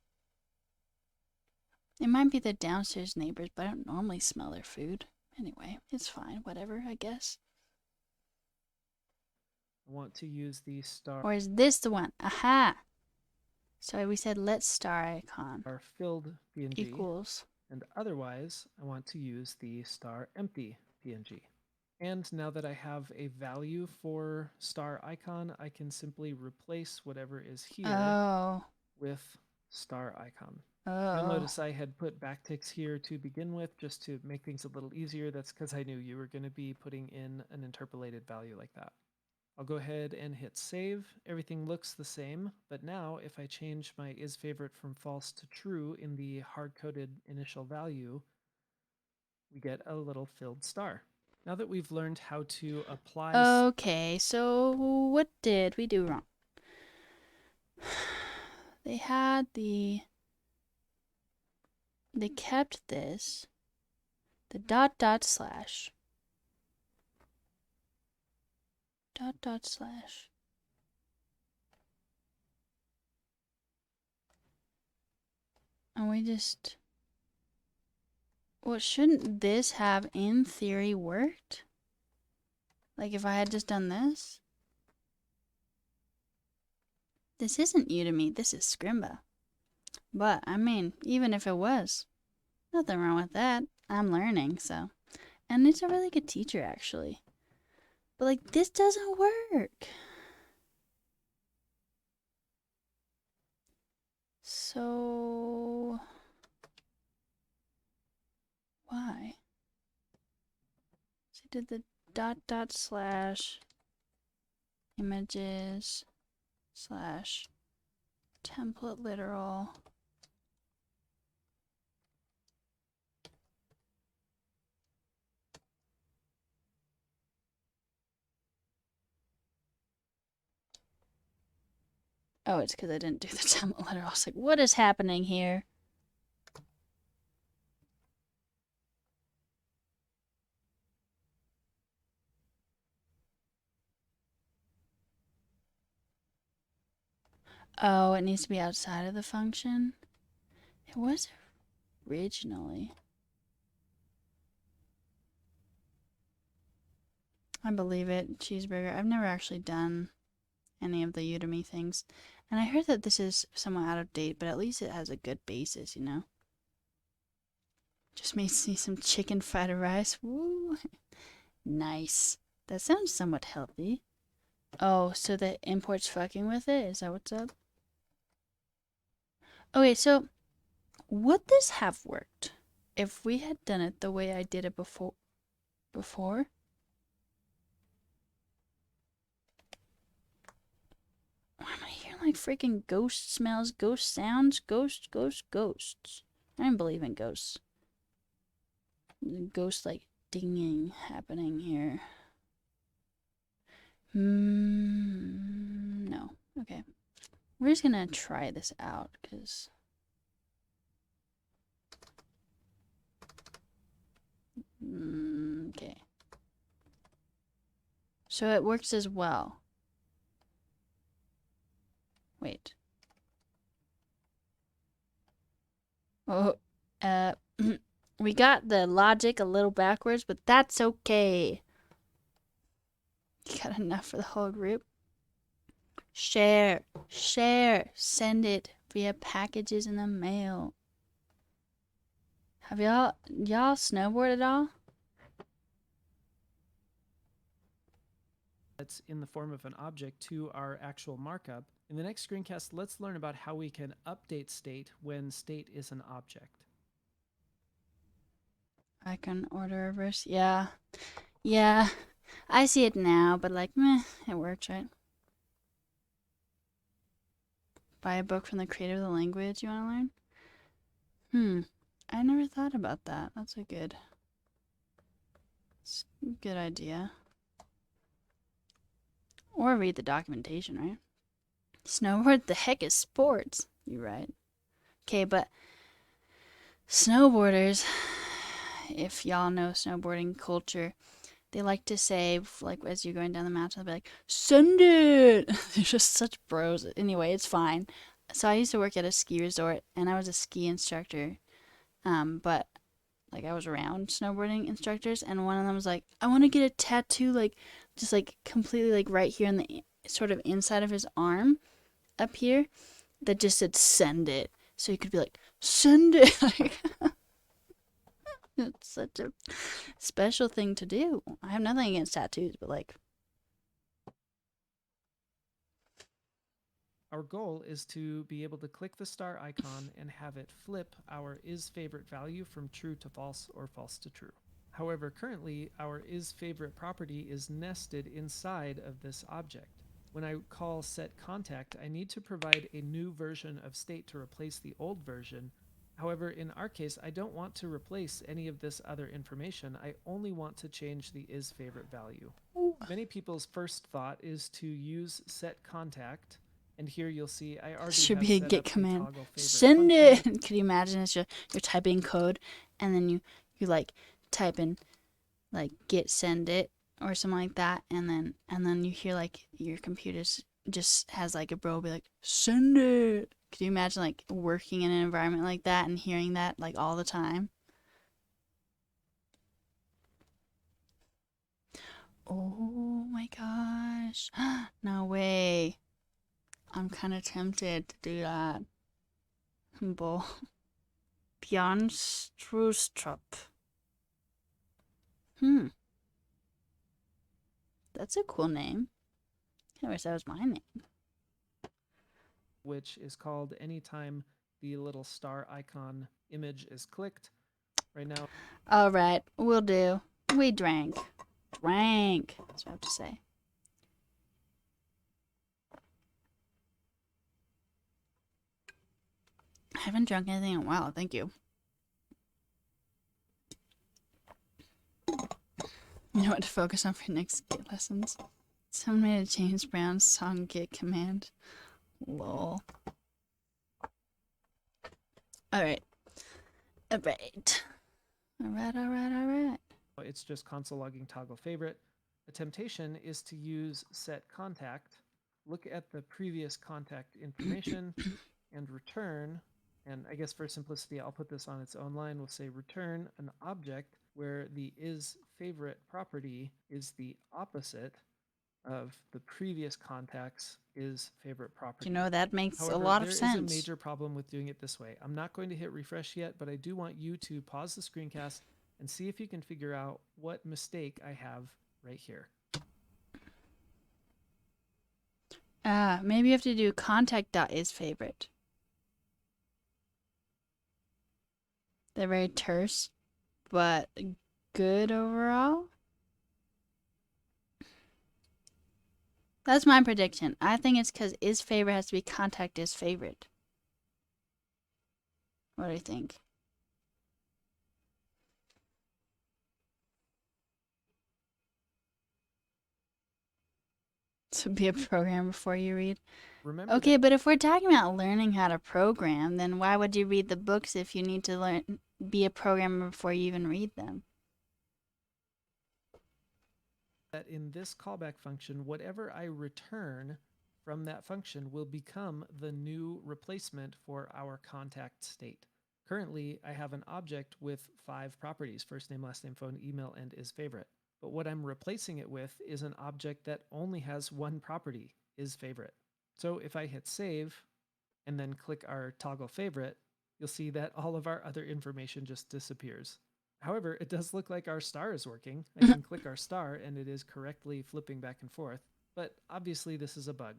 It might be the downstairs neighbors, but I don't normally smell their food. Anyway, it's fine. Whatever, I guess. I want to use the star Or is this the one? Aha! So we said let star icon filled PNG, equals. and otherwise I want to use the star empty PNG. And now that I have a value for star icon, I can simply replace whatever is here Oh. with star icon. Oh. You'll notice I had put backticks here to begin with just to make things a little easier. That's because I knew you were going to be putting in an interpolated value like that. I'll go ahead and hit save. Everything looks the same, but now if I change my isFavorite from false to true in the hard-coded initial value, we get a little filled star. Now that we've learned how to apply... Okay, so what did we do wrong? They had the... They kept this. The dot dot slash. Dot dot slash. And we just... Well, shouldn't this have, in theory, worked? Like if I had just done this? This isn't Udemy, this is Scrimba. But, I mean, even if it was, nothing wrong with that. I'm learning, so. And it's a really good teacher, actually. But, like, this doesn't work. So... Why? So I did the dot dot slash images slash template literal. Oh, it's because I didn't do the template literal. I was like, what is happening here? Oh, it needs to be outside of the function? It was originally. I believe it, cheeseburger. I've never actually done any of the Udemy things. And I heard that this is somewhat out of date, but at least it has a good basis, you know? Just made me some chicken fried rice. Woo! Nice. That sounds somewhat healthy. Oh, so the import's fucking with it? Is that what's up? Okay, so would this have worked if we had done it the way I did it before? Why am I hearing like freaking ghost smells, ghost sounds, ghosts? I don't believe in ghosts. Ghost like dinging happening here. No. Okay. We're just gonna try this out because okay. So it works as well. Wait. Oh, we got the logic a little backwards, but that's okay. You got enough for the whole group? Share, send it via packages in the mail. Have y'all snowboard at all? That's in the form of an object to our actual markup. In the next screencast, let's learn about how we can update state when state is an object. Icon order reverse. Yeah. I see it now, but like, meh, it works, right? Buy a book from the creator of the language you want to learn? I never thought about that. That's a good It's a good idea. Or read the documentation, right? Snowboard, the heck is sports? You're right. Okay, but snowboarders, if y'all know snowboarding culture, they like to say, like, as you're going down the mountain, they'll be like, send it! They're just such bros. Anyway, it's fine. So I used to work at a ski resort, and I was a ski instructor. But, like, I was around snowboarding instructors, and one of them was like, I want to get a tattoo, like, just, like, completely, like, right here in the sort of inside of his arm up here that just said, send it. So you could be like, send it! It's such a special thing to do. I have nothing against tattoos, but like, Our goal is to be able to click the star icon and have it flip our isFavorite value from true to false or false to true. However, currently our isFavorite property is nested inside of this object. When I call setContact, I need to provide a new version of state to replace the old version. However, in our case, I don't want to replace any of this other information. I only want to change the isFavorite value. Many people's first thought is to use setContact, and here you'll see I already should have be a set get up the command. toggle favorite Send function. it. Could you imagine it's just you're typing code and then you like type in like get send it or something like that, and then you hear like your computer just has like a bro be like send it. Could you imagine like working in an environment like that and hearing that like all the time? Oh my gosh. No way. I'm kind of tempted to do that. Bo. Bjornstrustrup. That's a cool name. I wish that was my name. Which is called anytime the little star icon image is clicked. Right now, Alright, we'll do. We drank. Drank. That's what I have to say. I haven't drunk anything in a while, thank you. You know what to focus on for next Git lessons? Someone made a James Brown song Git command. Lol. Alright. Alright. Alright. it's just console logging toggle favorite. The temptation is to use set contact, look at the previous contact information, and return. And I guess for simplicity, I'll put this on its own line. We'll say return an object where the isFavorite property is the opposite of the previous contact's isFavorite property. You know, that makes However, a lot of there sense. is a major problem with doing it this way. I'm not going to hit refresh yet, but I do want you to pause the screencast and see if you can figure out what mistake I have right here. Maybe you have to do contact.isFavorite. They're very terse, but good overall. That's my prediction. I think it's because isFavorite has to be contact isFavorite. What do you think? So be a programmer before you read. Remember Okay, but if we're talking about learning how to program, then why would you read the books if you need to be a programmer before you even read them? that in this callback function, whatever I return from that function will become the new replacement for our contact state. Currently, I have an object with 5 properties: first name, last name, phone, email, and isFavorite. But what I'm replacing it with is an object that only has one property, isFavorite. So if I hit save and then click our toggle favorite, you'll see that all of our other information just disappears. However, it does look like our star is working. I can click our star and it is correctly flipping back and forth, but obviously this is a bug.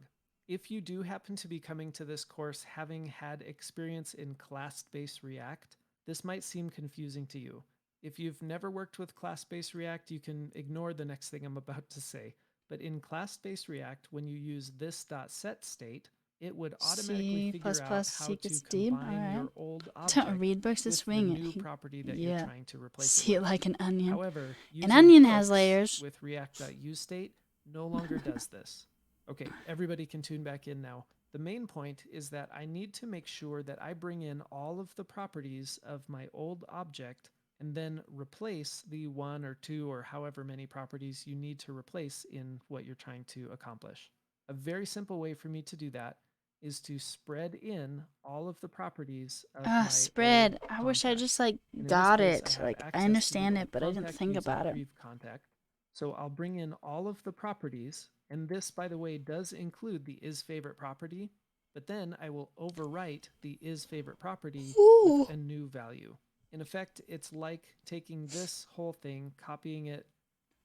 If you do happen to be coming to this course having had experience in class-based React, this might seem confusing to you. If you've never worked with class-based React, you can ignore the next thing I'm about to say. But in class-based React, when you use this.setState, it would automatically C++ figure out how to secrets deep. combine Alright. your old Don't object read books to with the swing new it. property that you're Yeah. trying to replace See it it with. like an onion. However, An using onion has hooks layers. with React.useState no longer does this. Okay, everybody can tune back in now. The main point is that I need to make sure that I bring in all of the properties of my old object and then replace the 1 or 2 or however many properties you need to replace in what you're trying to accomplish. A very simple way for me to do that is to spread in all of the properties of my Spread. old I wish I contact. just like And in this got case, it. have Like I access to the understand old it, but I didn't contact think using about it. prev contact. So I'll bring in all of the properties, and this, by the way, does include the isFavorite property, but then I will overwrite the isFavorite property with a new value. In effect, it's like taking this whole thing, copying it,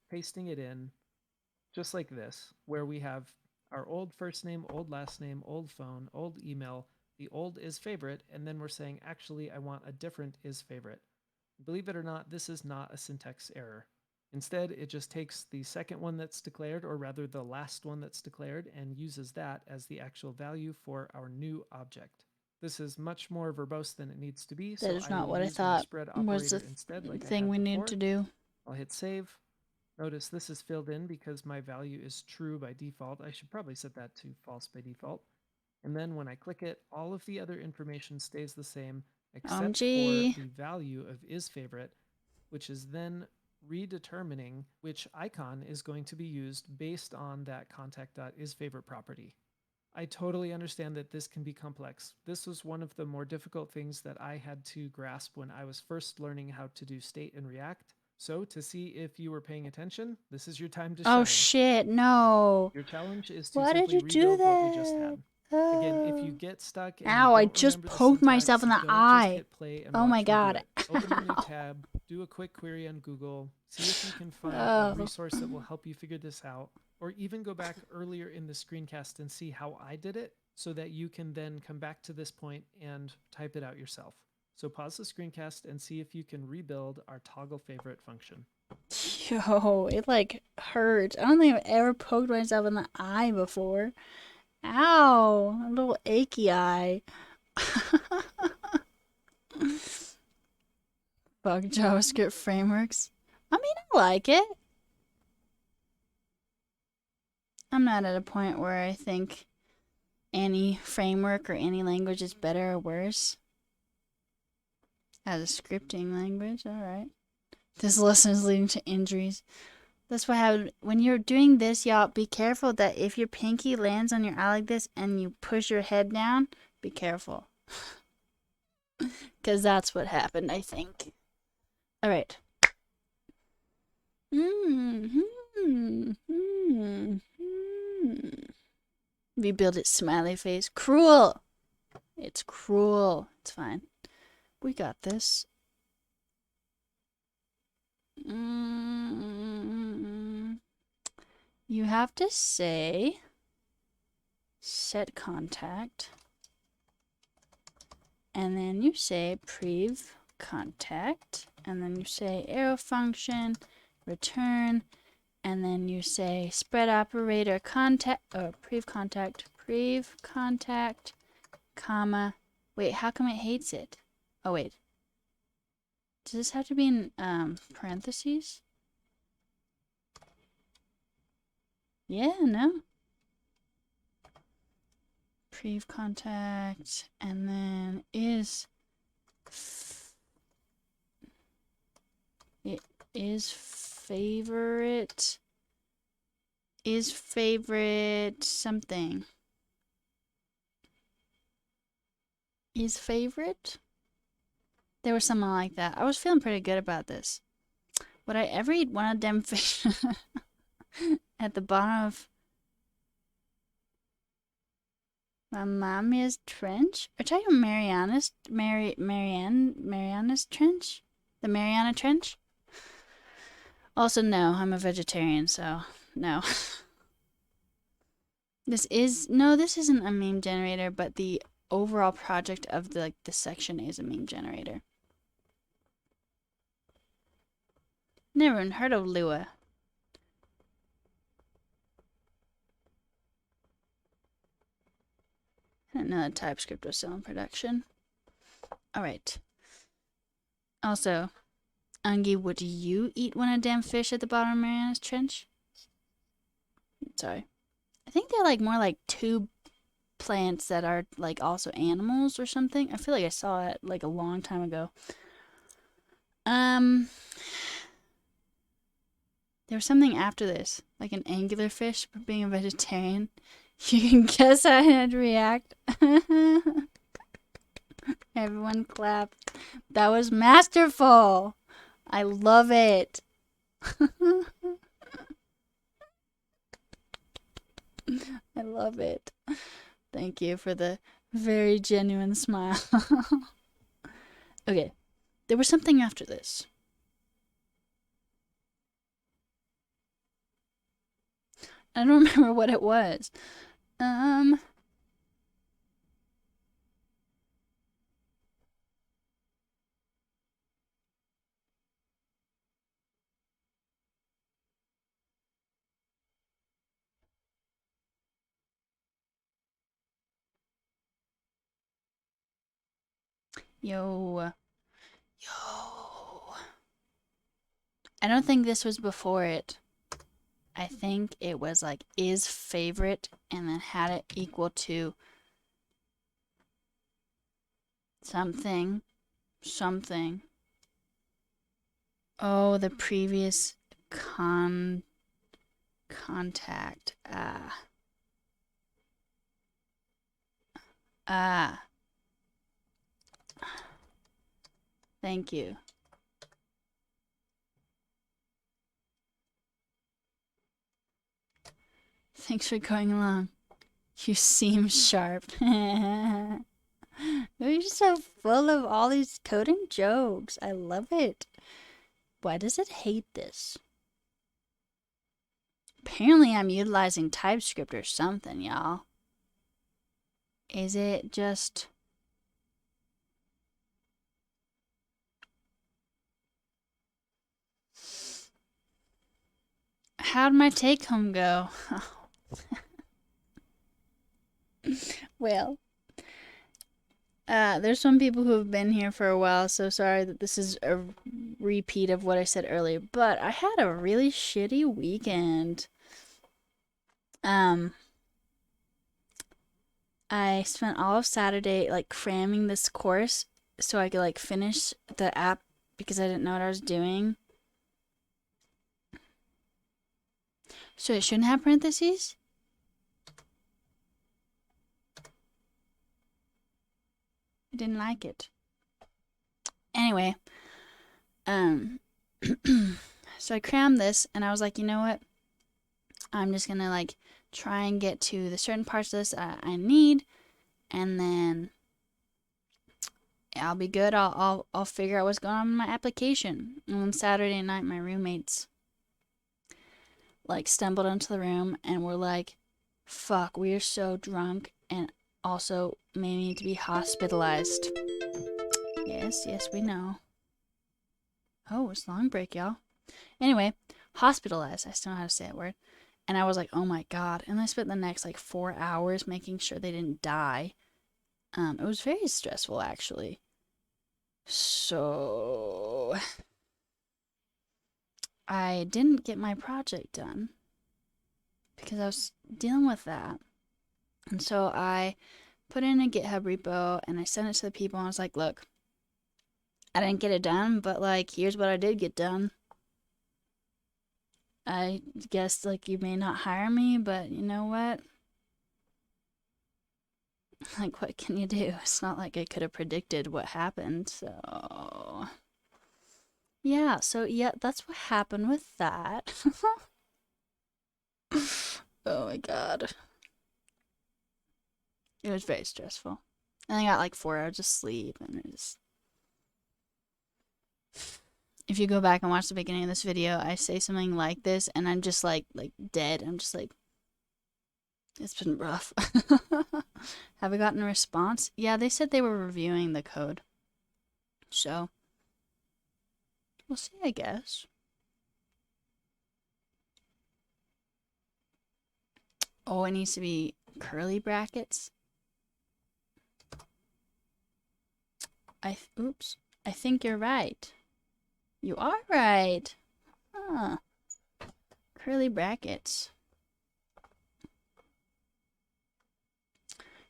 pasting it in, just like this, where we have our old first name, old last name, old phone, old email, the old isFavorite, and then we're saying, actually, I want a different isFavorite. Believe it or not, this is not a syntax error. Instead, it just takes the second one that's declared, or rather the last one that's declared, and uses that as the actual value for our new object. This is much more verbose than it needs to be, so That is I not will what I use my thought spread was the operator instead, like I thing had we need before. to do. I'll hit save. Notice this is filled in because my value is true by default. I should probably set that to false by default. And then when I click it, all of the other information stays the same except for OMG. the value of isFavorite, which is then redetermining which icon is going to be used based on that contact.isFavorite property. I totally understand that this can be complex. This was one of the more difficult things that I had to grasp when I was first learning how to do state in React. So to see if you were paying attention, this is your time to shine. Oh shit, no. Your challenge is to Why did simply you do rebuild what we just that? had. Again, if you get stuck and Ow, you I don't just remember the poked syntax, myself in the don't eye. just hit play and Oh watch my me do god. it. Open a new tab, do a quick query on Google, see if you can find Oh. a resource that will help you figure this out, or even go back earlier in the screencast and see how I did it so that you can then come back to this point and type it out yourself. So pause the screencast and see if you can rebuild our toggle favorite function. Yo, it like hurt. I don't think I've ever poked myself in the eye before. Ow, a little achy eye. Fuck JavaScript frameworks. I mean, I like it. I'm not at a point where I think any framework or any language is better or worse. As a scripting language, alright. This lesson is leading to injuries. That's what happened. When you're doing this, y'all, be careful that if your pinky lands on your eye like this and you push your head down, be careful. Because that's what happened, I think. Alright. Rebuild it, smiley face. Cruel! It's cruel. It's fine. We got this. You have to say set contact, and then you say prev contact, and then you say arrow function return, and then you say spread operator contact or prev contact comma. Wait, how come it hates it? Oh wait, does this have to be in parentheses? Yeah, no. Prev contact, and then it is favorite something. Is favorite? There was something like that. I was feeling pretty good about this. Would I ever eat one of them fish at the bottom of my mommy's trench? Are you talking about Mariana's Trench? The Mariana Trench? Also, no, I'm a vegetarian, so no. This isn't a meme generator, but the overall project of the section is a meme generator. Never even heard of Lua. I didn't know that TypeScript was still in production. Alright. Also, Ungi, would you eat one of damn fish at the bottom of Mariana's Trench? Sorry. I think they're like more like tube plants that are like also animals or something. I feel like I saw it like a long time ago. There was something after this, like an anglerfish for being a vegetarian. You can guess how I'd react. Everyone clap. That was masterful. I love it. I love it. Thank you for the very genuine smile. Okay, there was something after this. I don't remember what it was. Yo. I don't think this was before it. I think it was like is favorite and then had it equal to something. Oh, the previous contact. Thank you. Thanks for going along. You seem sharp. You're so full of all these coding jokes. I love it. Why does it hate this? Apparently I'm utilizing TypeScript or something, y'all. Is it just... How'd my take home go? Well, there's some people who have been here for a while, so sorry that this is a repeat of what I said earlier, but I had a really shitty weekend. I spent all of Saturday like cramming this course so I could like finish the app because I didn't know what I was doing. So it shouldn't have parentheses? I didn't like it. Anyway, so I crammed this and I was like, you know what? I'm just gonna like try and get to the certain parts of this I need, and then I'll be good. I'll figure out what's going on in my application. And on Saturday night, my roommates like stumbled into the room and were like, "Fuck, we are so drunk, and also may need to be hospitalized." Yes, we know. Oh, it's long break, y'all. Anyway, hospitalized. I still know how to say that word. And I was like, oh my god. And I spent the next like 4 hours making sure they didn't die. It was very stressful, actually. So I didn't get my project done because I was dealing with that. And so I put in a GitHub repo and I sent it to the people and I was like, look, I didn't get it done, but like, here's what I did get done. I guess like you may not hire me, but you know what? Like, what can you do? It's not like I could have predicted what happened, so... Yeah, that's what happened with that. Oh my god. It was very stressful. And I got like 4 hours of sleep, and it was... If you go back and watch the beginning of this video, I say something like this, and I'm just like dead. I'm just like... It's been rough. Have I gotten a response? Yeah, they said they were reviewing the code. So, we'll see, I guess. Oh, it needs to be curly brackets. oops. I think you're right. You are right. Huh. Curly brackets.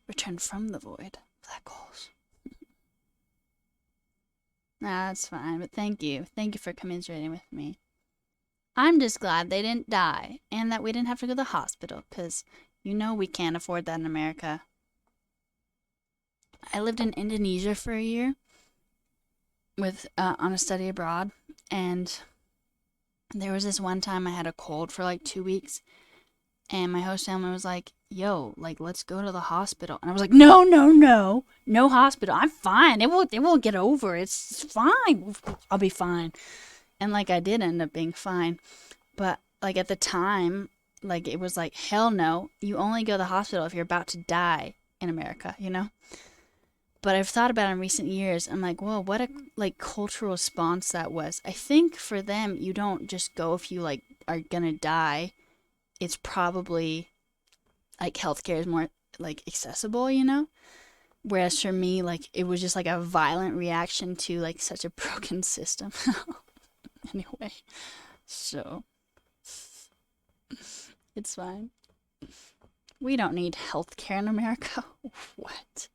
Return from the void. Black holes. Nah, that's fine, but thank you. Thank you for commiserating with me. I'm just glad they didn't die, and that we didn't have to go to the hospital, because you know we can't afford that in America. I lived in Indonesia for a year with on a study abroad, and there was this one time I had a cold for like 2 weeks, and my host family was like, yo, like, let's go to the hospital. And I was like, no, no hospital. I'm fine. It won't get over. It's fine. I'll be fine. And like, I did end up being fine. But like at the time, like it was like, hell no, you only go to the hospital if you're about to die in America, you know? But I've thought about it in recent years. I'm like, whoa, what a like cultural response that was. I think for them, you don't just go if you like are gonna die. It's probably like healthcare is more like accessible, you know? Whereas for me, like it was just like a violent reaction to like such a broken system. Anyway, so it's fine. We don't need healthcare in America. What?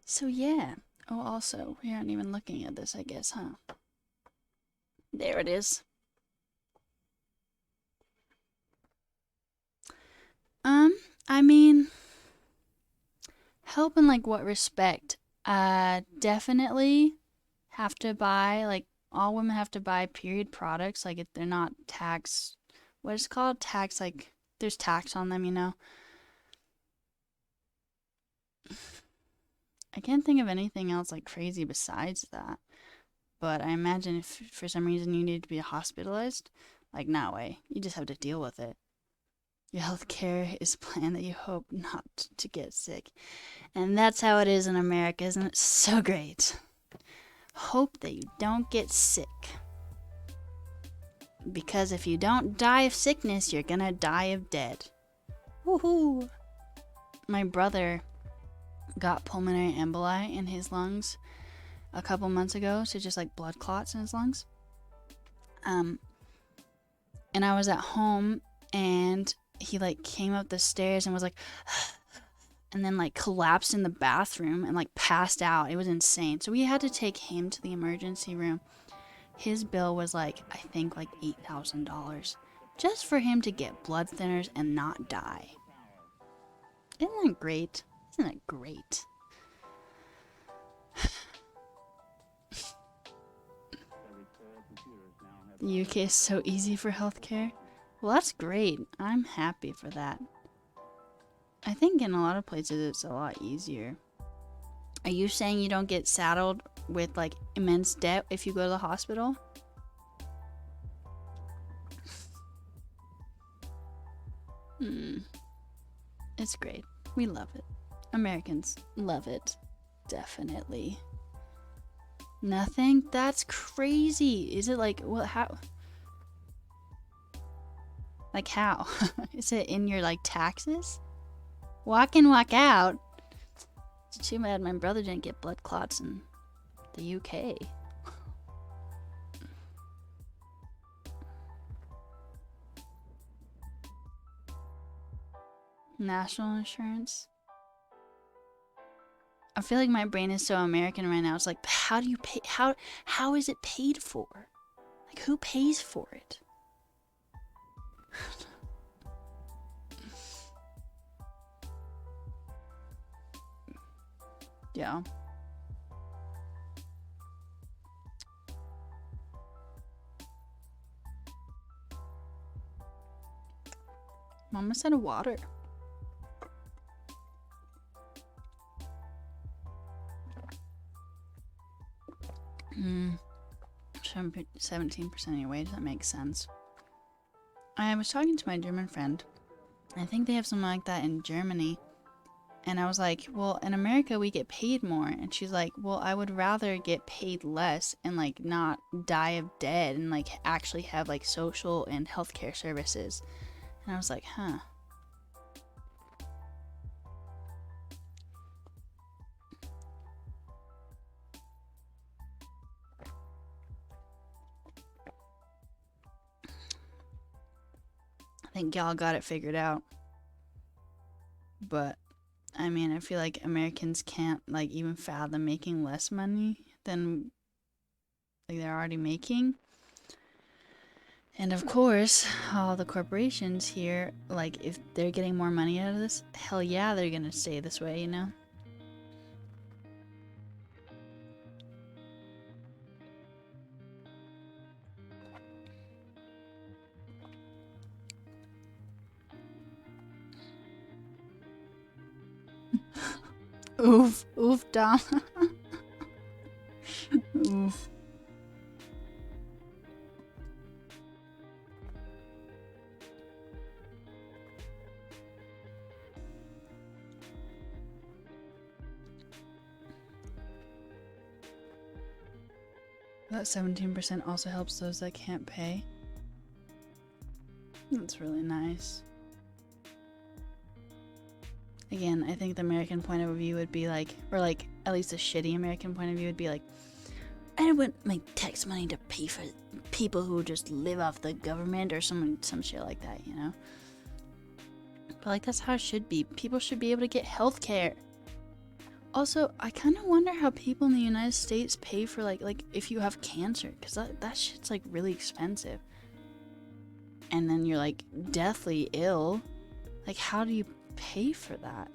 So yeah. Oh, also, we aren't even looking at this, I guess, huh? There it is. I mean, help in like what respect? Definitely have to buy, like, all women have to buy period products, like if they're not tax, what is it called? Tax, like, there's tax on them, you know? I can't think of anything else like crazy besides that. But I imagine if for some reason you need to be hospitalized, like, no way. You just have to deal with it. Your healthcare is a plan that you hope not to get sick. And that's how it is in America, isn't it? So great. Hope that you don't get sick. Because if you don't die of sickness, you're gonna die of dead. Woohoo! My brother got pulmonary emboli in his lungs a couple months ago, so just like blood clots in his lungs. And I was at home, and he like came up the stairs and was like, and then like collapsed in the bathroom and like passed out. It was insane. So we had to take him to the emergency room. His bill was like, I think like $8,000 just for him to get blood thinners and not die. Isn't that great? Isn't that great? The UK is so easy for healthcare. Well, that's great. I'm happy for that. I think in a lot of places it's a lot easier. Are you saying you don't get saddled with like immense debt if you go to the hospital? It's great. We love it. Americans love it. Definitely. Nothing? That's crazy. Is it like, well, how? Like how? Is it in your like taxes? Walk in, walk out. It's too bad my brother didn't get blood clots in the UK. National insurance. I feel like my brain is so American right now. It's like, how do you pay? How is it paid for? Like, who pays for it? Yeah. Mama said water. Hmm. 17% of your wage, that makes sense. I was talking to my German friend. I think they have something like that in Germany. And I was like, well, in America we get paid more. And she's like, well, I would rather get paid less and like not die of dead and like actually have like social and healthcare services. And I was like, huh, I think y'all got it figured out. But I mean, I feel like Americans can't like even fathom making less money than like they're already making. And of course, all the corporations here, like if they're getting more money out of this, hell yeah, they're gonna stay this way, you know? Oof, oof, Dom. Oof. That 17% also helps those that can't pay. That's really nice. Again, I think the American point of view would be like, or like, at least a shitty American point of view would be like, I don't want my tax money to pay for people who just live off the government or some shit like that, you know? But like, that's how it should be. People should be able to get health care. Also, I kind of wonder how people in the United States pay for like if you have cancer, because that shit's like really expensive. And then you're like deathly ill. Like, how do you pay for that?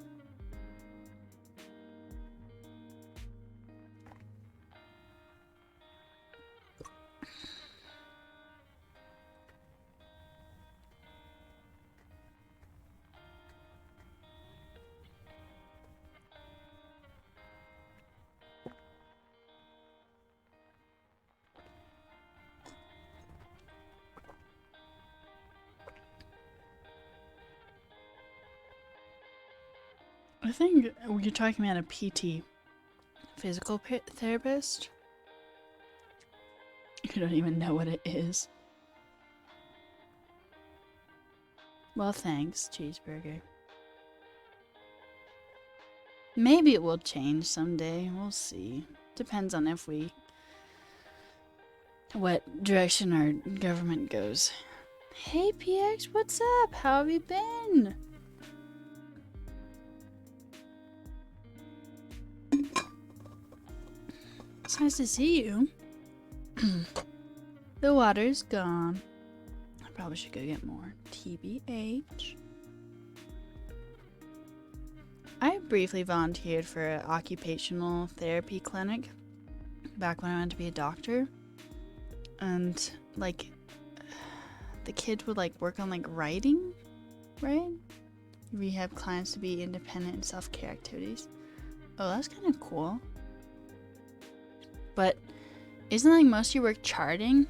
I think you're talking about a PT, physical therapist. You don't even know what it is. Well, thanks, cheeseburger. Maybe it will change someday. We'll see. Depends on what direction our government goes. Hey, PX, what's up? How have you been? It's nice to see you. The water's gone. I probably should go get more. TBH. I briefly volunteered for an occupational therapy clinic back when I wanted to be a doctor. And, like, the kids would, like, work on, like, writing, right? Rehab clients to be independent in self-care activities. Oh, that's kind of cool. But isn't like most of your work charting?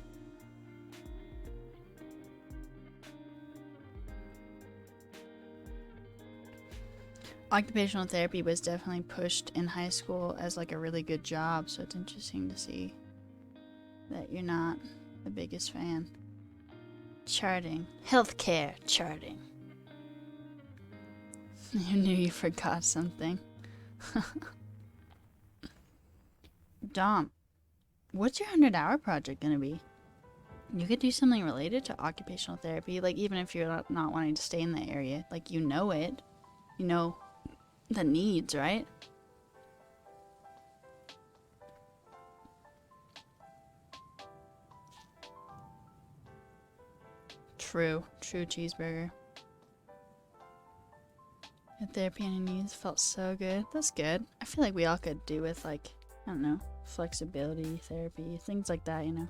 Occupational therapy was definitely pushed in high school as like a really good job, so it's interesting to see that you're not the biggest fan. Charting. Healthcare charting. You knew you forgot something. Dom, what's your 100-hour project gonna be? You could do something related to occupational therapy, like even if you're not wanting to stay in the area, like you know it, you know the needs, right? True cheeseburger. The therapy and needs felt so good. That's good. I feel like we all could do with like, I don't know, flexibility therapy, things like that, you know.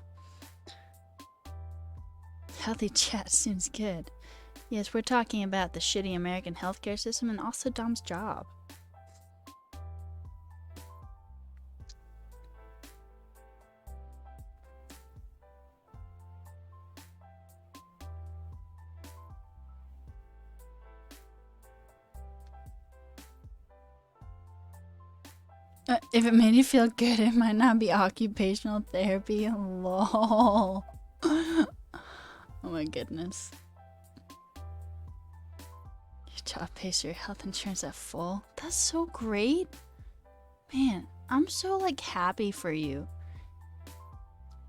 Healthy chat seems good. Yes, we're talking about the shitty American healthcare system and also Dom's job. If it made you feel good, it might not be occupational therapy. Lol. Oh my goodness. Your job pays for your health insurance at full. That's so great. Man, I'm so like happy for you.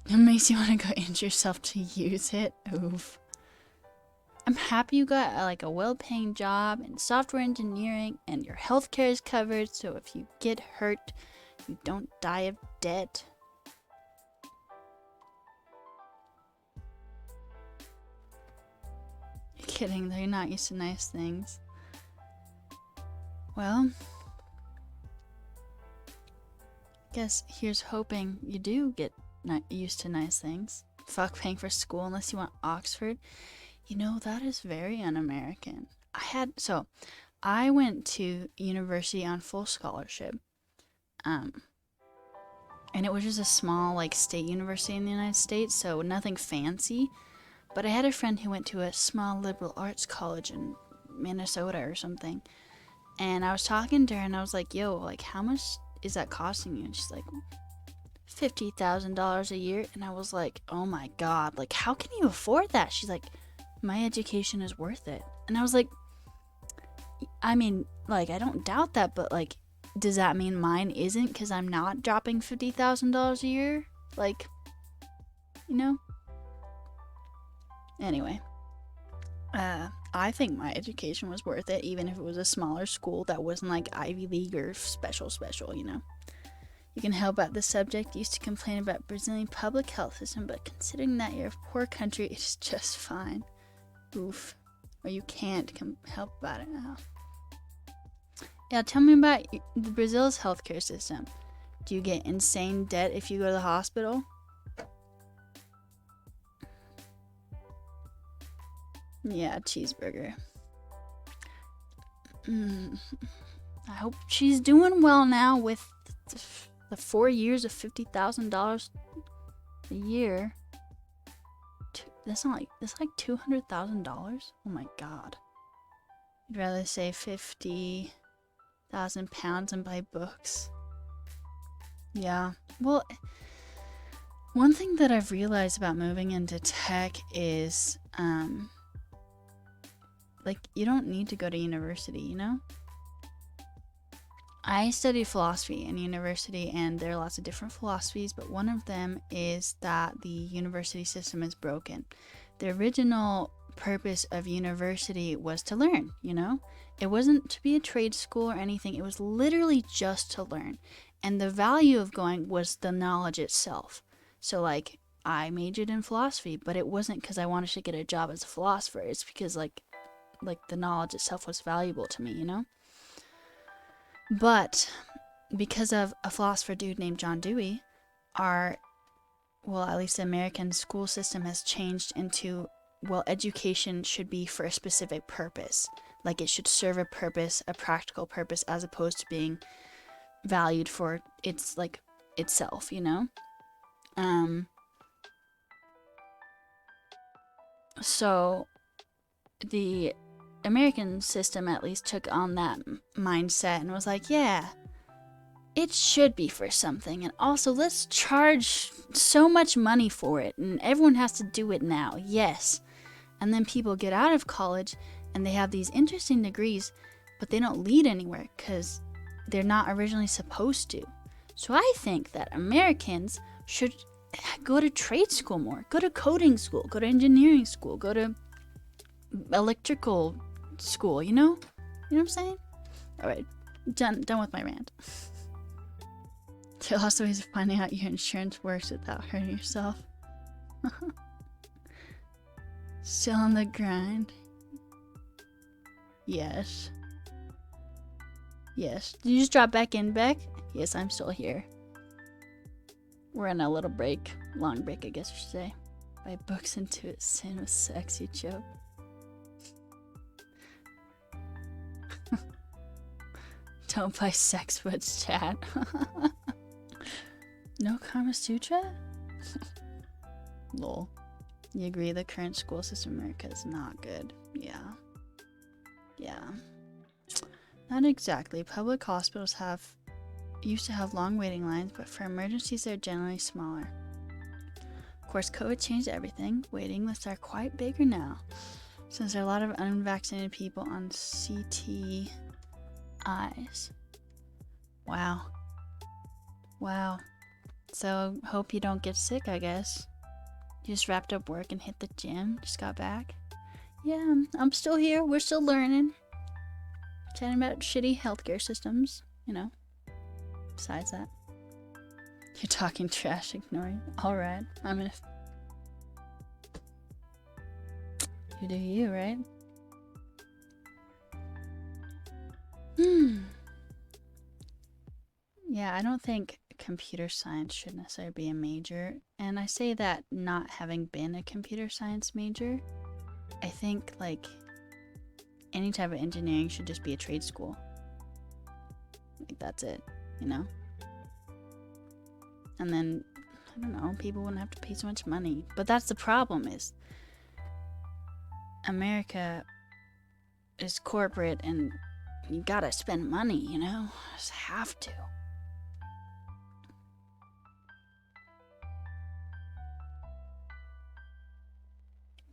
It makes you want to go injure yourself to use it. Oof. I'm happy you got like a well-paying job in software engineering and your healthcare is covered, so if you get hurt, you don't die of debt. You're kidding, they're not used to nice things. Well, guess here's hoping you do get used to nice things. Fuck paying for school unless you want Oxford. You know, that is very un-American. I went to university on full scholarship. And it was just a small, like, state university in the United States, so nothing fancy. But I had a friend who went to a small liberal arts college in Minnesota or something. And I was talking to her and I was like, yo, like, how much is that costing you? And she's like, $50,000 a year. And I was like, oh my God, like, how can you afford that? She's like, my education is worth it. And I was like, I mean, like, I don't doubt that, but like, does that mean mine isn't because I'm not dropping $50,000 a year? Like, you know? Anyway, I think my education was worth it, even if it was a smaller school that wasn't like Ivy League or special, you know? You can help out the subject used to complain about Brazilian public health system, but considering that you're a poor country, it's just fine. Oof. Or you can't help about it now. Yeah, tell me about the Brazil's healthcare system. Do you get insane debt if you go to the hospital? Yeah, cheeseburger. I hope she's doing well now with the 4 years of $50,000 a year. That's like $200,000. Oh my God. I'd rather say 50,000 pounds and buy books. Yeah. Well, one thing that I've realized about moving into tech is, like, you don't need to go to university, you know? I studied philosophy in university, and there are lots of different philosophies, but one of them is that the university system is broken. The original purpose of university was to learn, you know? It wasn't to be a trade school or anything. It was literally just to learn. And the value of going was the knowledge itself. So, like, I majored in philosophy, but it wasn't because I wanted to get a job as a philosopher. It's because, like the knowledge itself was valuable to me, you know? But because of a philosopher dude named John Dewey, at least the American school system has changed into, well, education should be for a specific purpose. Like, it should serve a purpose, a practical purpose, as opposed to being valued for its, like, itself, you know? So the American system at least took on that mindset and was like, yeah, it should be for something, and also let's charge so much money for it, and everyone has to do it now, yes. And then people get out of college and they have these interesting degrees, but they don't lead anywhere because they're not originally supposed to. So I think that Americans should go to trade school more, go to coding school, go to engineering school, go to electrical school, you know? You know what I'm saying? Alright, done with my rant. There are lots of ways of finding out your insurance works without hurting yourself. Still on the grind. Yes. Yes. Did you just drop back in, Beck? Yes, I'm still here. We're on a little break. Long break, I guess you should say. Buy books into it, sin with sex, you joke. Don't buy sex books, chat. No Kama Sutra? Lol. You agree the current school system in America is not good. Yeah. Yeah. Not exactly. Public hospitals used to have long waiting lines, but for emergencies they're generally smaller. Of course, COVID changed everything. Waiting lists are quite bigger now, since there are a lot of unvaccinated people on CTIs. Wow. Wow. So, hope you don't get sick, I guess. You just wrapped up work and hit the gym. Just got back. Yeah, I'm still here. We're still learning. Chatting about shitty healthcare systems, you know. Besides that. You're talking trash, ignoring. Alright, I'm gonna... You do you, right? Yeah, I don't think computer science should necessarily be a major. And I say that not having been a computer science major. I think, like, any type of engineering should just be a trade school. Like, that's it, you know? And then, I don't know, people wouldn't have to pay so much money. But that's the problem is, America is corporate and you gotta spend money, you know? Just have to.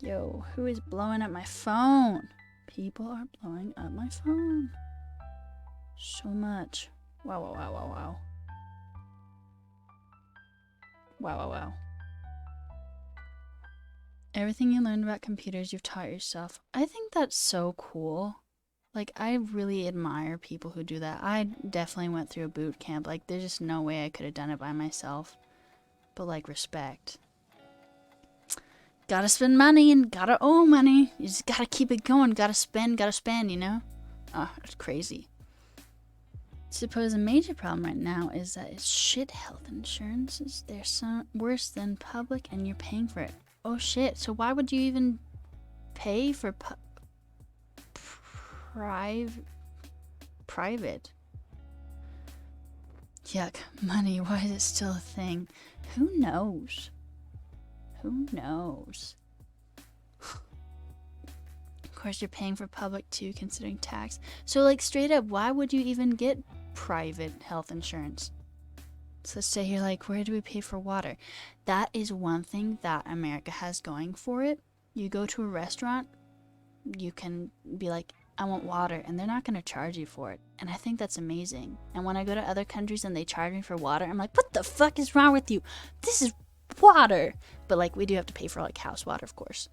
Yo, who is blowing up my phone? People are blowing up my phone. So much. Wow, wow, wow, wow, wow. Wow, wow, wow. Everything you learned about computers, you've taught yourself. I think that's so cool. Like, I really admire people who do that. I definitely went through a boot camp. Like, there's just no way I could have done it by myself. But, like, respect. Gotta spend money and gotta owe money. You just gotta keep it going. Gotta spend, you know? Oh, it's crazy. Suppose a major problem right now is that it's shit health insurance. They're so worse than public and you're paying for it. Oh shit, so why would you even pay for private? Yuck, money, why is it still a thing? Who knows? Who knows? Of course you're paying for public too, considering tax. So like straight up, why would you even get private health insurance? So let's say you're like, where do we pay for water? That is one thing that America has going for it. You go to a restaurant, you can be like, I want water, and they're not going to charge you for it. And I think that's amazing. And when I go to other countries and they charge me for water, I'm like, what the fuck is wrong with you? This is water. But like, we do have to pay for like house water, of course.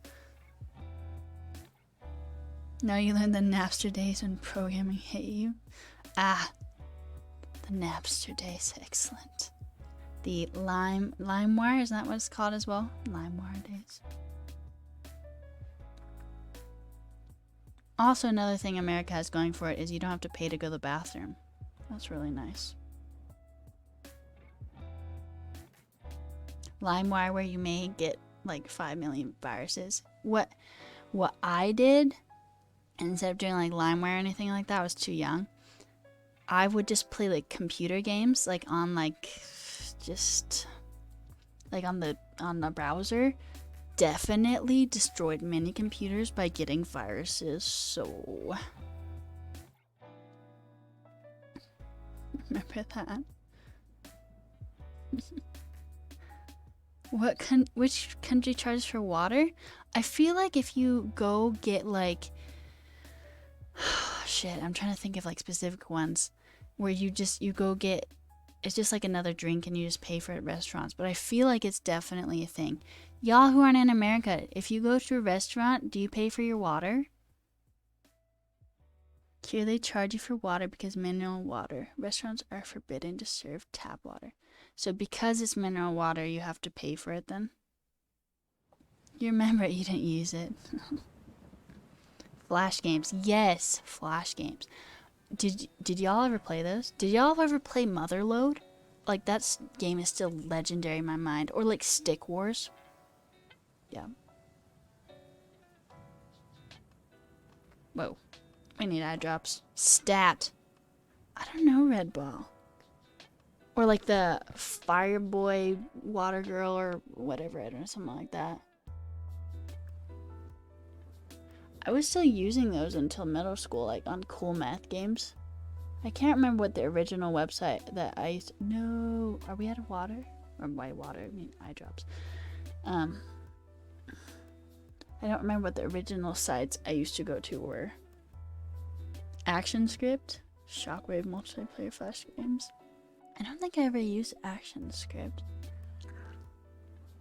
Now you learn the Napster days when programming hit you. Ah, the Napster days, excellent. The LimeWire, is that what it's called as well? LimeWire days. Also, another thing America has going for it is you don't have to pay to go to the bathroom. That's really nice. LimeWire, where you may get like 5 million viruses. What I did, instead of doing like LimeWire or anything like that, I was too young. I would just play like computer games, like on like just like on the browser. Definitely destroyed many computers by getting viruses. So remember that. Which country charges for water? I feel like if you go get like shit, I'm trying to think of like specific ones where you go get, it's just like another drink and you just pay for it at restaurants. But I feel like it's definitely a thing. Y'all who aren't in America, if you go to a restaurant, do you pay for your water? Here they charge you for water because mineral water. Restaurants are forbidden to serve tap water. So because it's mineral water, you have to pay for it then? You remember you didn't use it. Flash games. Yes, flash games. Did y'all ever play those? Did y'all ever play Motherload? Like, that game is still legendary in my mind. Or like Stick Wars. Yeah. Whoa. We need eye drops. Stat. I don't know, Red Ball. Or like the Fireboy Water Girl or whatever. I don't know, something like that. I was still using those until middle school, like on cool math games. I can't remember what the original website that I used to... No. Are we out of water? Or by water, I mean eye drops. I don't remember what the original sites I used to go to were. ActionScript, Shockwave multiplayer flash games. I don't think I ever used ActionScript.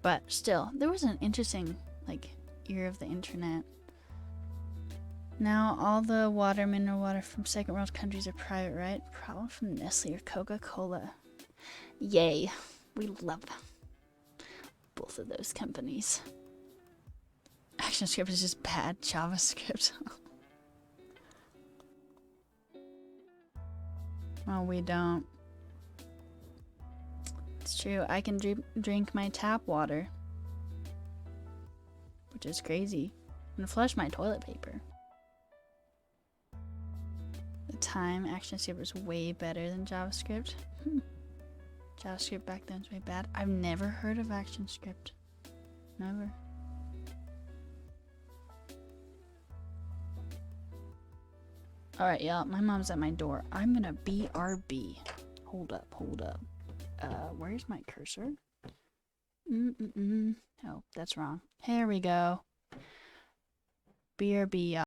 But still, there was an interesting, like, era of the internet. Now all the water, mineral water from second world countries are private, right? Probably from Nestle or Coca-Cola. Yay. We love both of those companies. ActionScript is just bad JavaScript. Well, we don't. It's true. I can drink my tap water, which is crazy. And flush my toilet paper. The time ActionScript was way better than JavaScript. JavaScript back then was way bad. I've never heard of ActionScript. Never. Alright, y'all. My mom's at my door. I'm gonna BRB. Hold up, hold up. Where's my cursor? Oh, that's wrong. Here we go. BRB, y'all.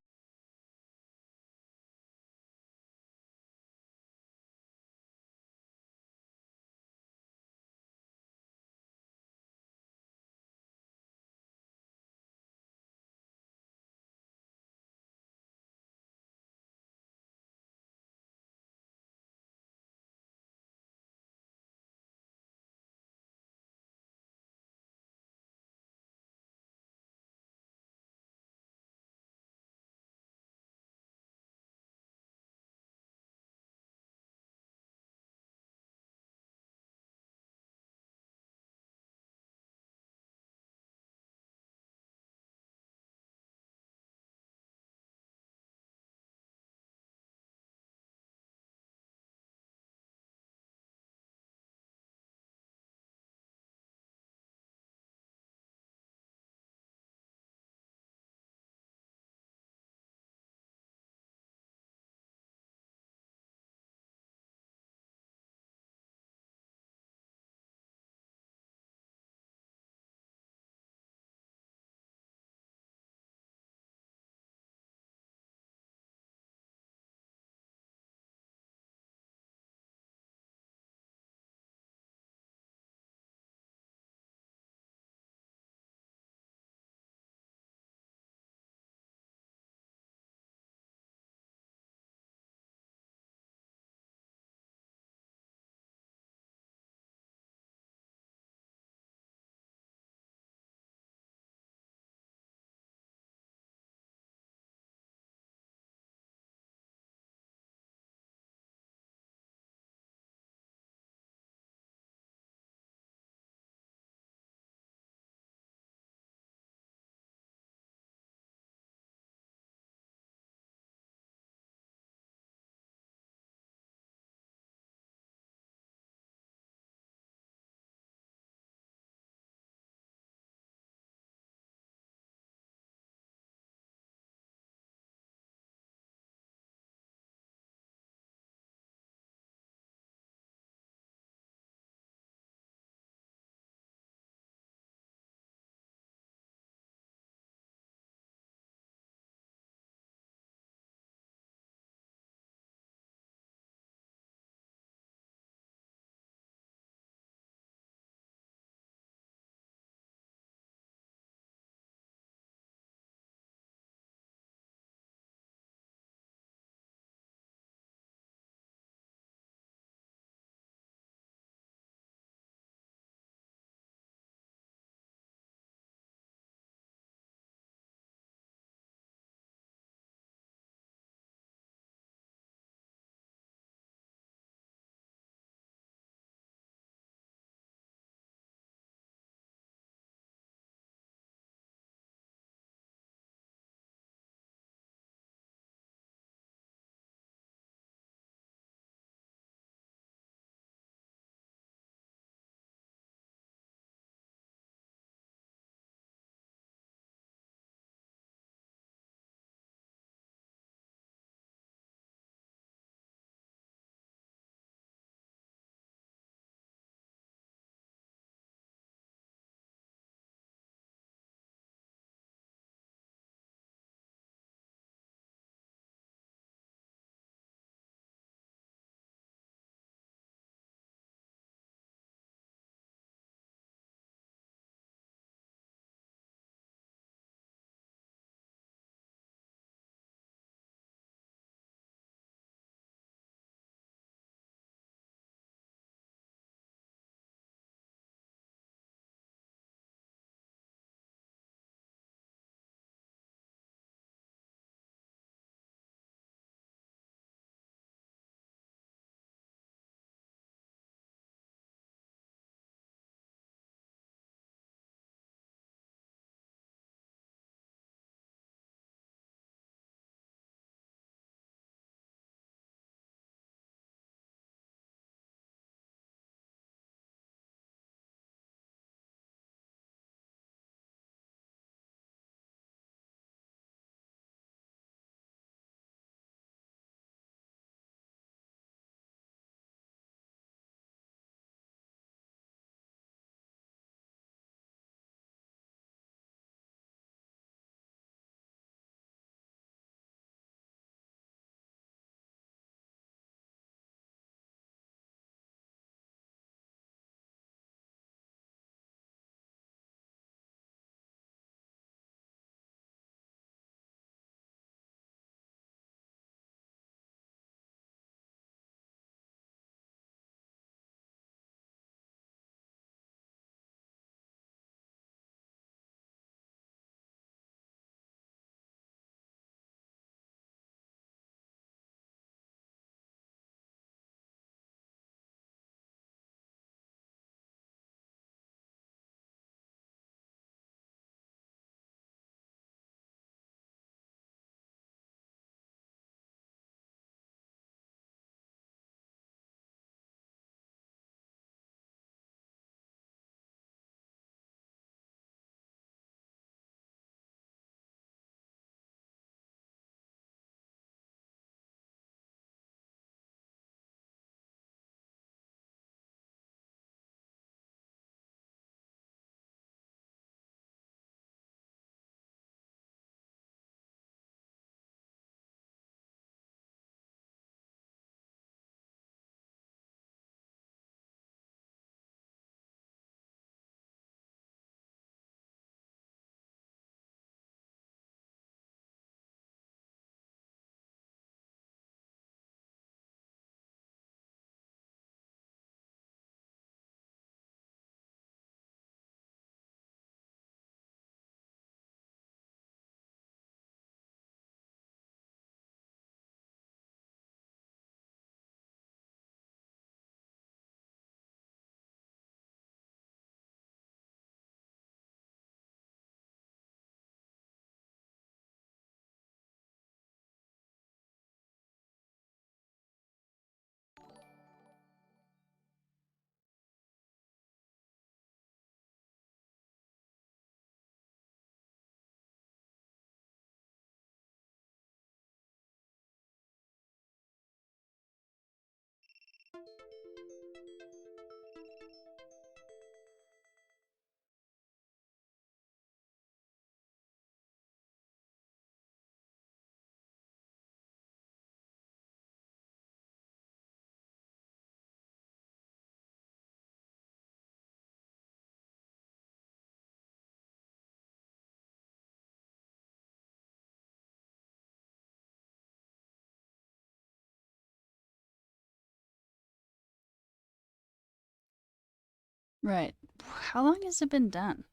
Right. How long has it been done?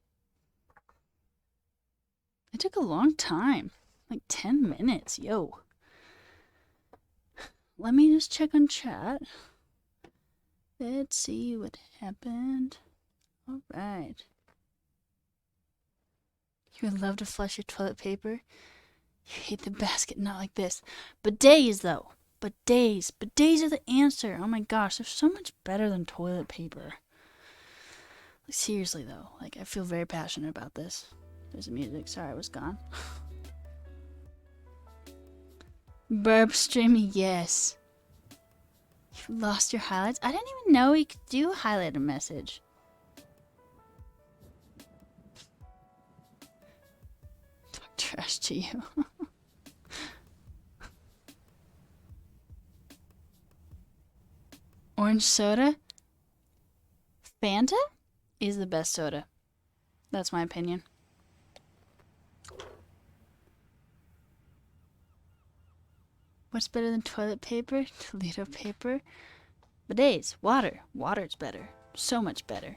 It took a long time. Like 10 minutes, yo. Let me just check on chat. Let's see what happened. Alright. You would love to flush your toilet paper? You hate the basket, not like this. Bidets, though. Bidets. Bidets are the answer. Oh my gosh, they're so much better than toilet paper. Like, seriously, though. Like, I feel very passionate about this. There's the music. Sorry, I was gone. Burp streaming, yes. You lost your highlights? I didn't even know we could do highlight a message. Talk trash to you. Orange soda? Fanta is the best soda. That's my opinion. What's better than toilet paper? Toledo paper? Bidets. Water. Water's better. So much better.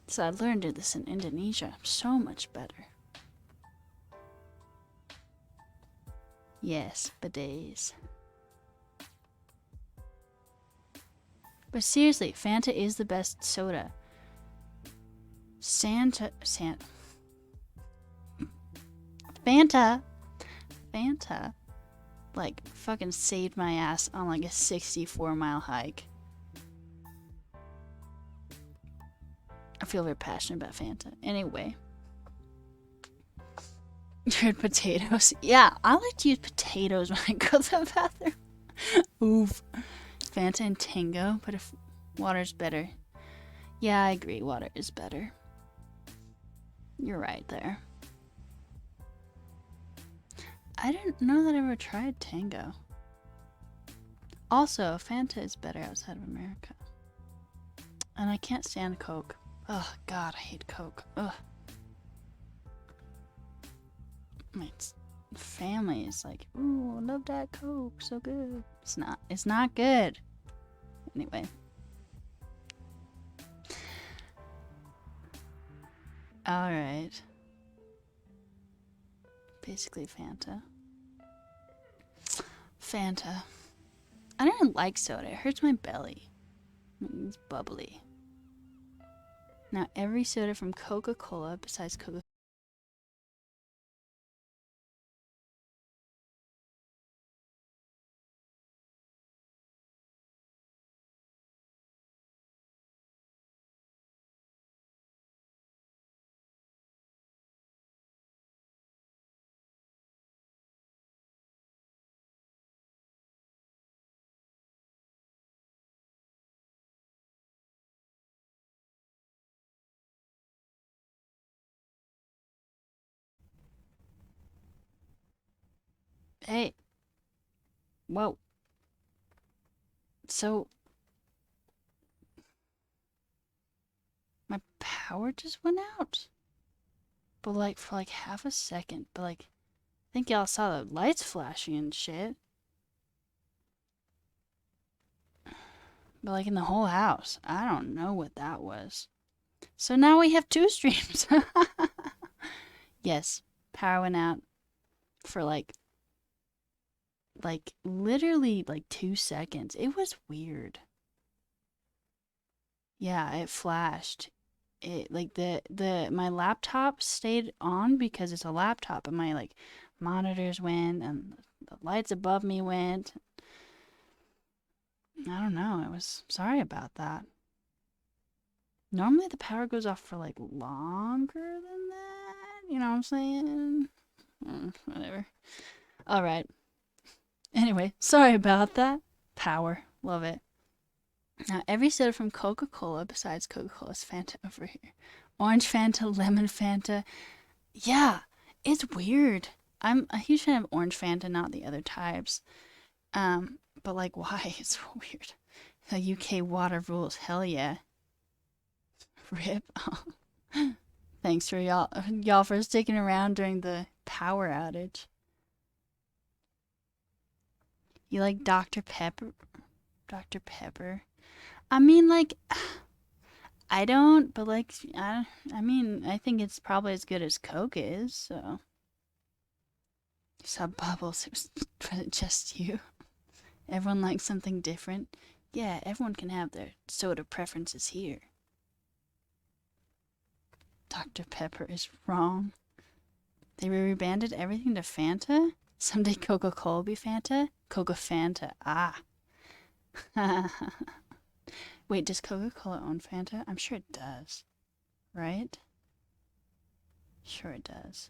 So I learned this in Indonesia. So much better. Yes, bidets. But seriously, Fanta is the best soda. Fanta like fucking saved my ass on like a 64-mile hike. I feel very passionate about Fanta. Anyway. Red potatoes. Yeah, I like to use potatoes when I go to the bathroom. Oof. Fanta and Tango, but if water's better. Yeah, I agree. Water is better. You're right there. I didn't know that I ever tried Tango. Also, Fanta is better outside of America. And I can't stand Coke. Oh, God, I hate Coke. Ugh. My family is like, ooh, I love that Coke. So good. It's not. It's not good. Anyway. Alright. Basically Fanta. Fanta. I don't like soda. It hurts my belly. It's bubbly. Now every soda from Coca-Cola besides Coca-Cola. Hey. Whoa. So my power just went out. But like for like half a second. But like I think y'all saw the lights flashing and shit. But like in the whole house. I don't know what that was. So now we have 2 streams. Yes, power went out for like literally like 2 seconds. It was weird. Yeah, it flashed. It like my laptop stayed on because it's a laptop, and my like monitors went and the lights above me went. I don't know. I was sorry about that. Normally the power goes off for like longer than that. You know what I'm saying? Whatever. Alright. Anyway, sorry about that. Power. Love it. Now, every soda from Coca-Cola besides Coca-Cola is Fanta over here. Orange Fanta, lemon Fanta. Yeah, it's weird. I'm a huge fan of orange Fanta, not the other types. But like, why? It's so weird. The UK water rules. Hell yeah. Rip. Thanks for y'all for sticking around during the power outage. You like Dr. Pepper? Dr. Pepper? I mean, like, I don't, but like, I mean, I think it's probably as good as Coke is, so. Saw Bubbles, was it just you? Everyone likes something different. Yeah, everyone can have their soda preferences here. Dr. Pepper is wrong. They rebranded everything to Fanta? Someday Coca-Cola will be Fanta? Coca-Fanta. Ah. Wait, does Coca-Cola own Fanta? I'm sure it does. Right? Sure it does.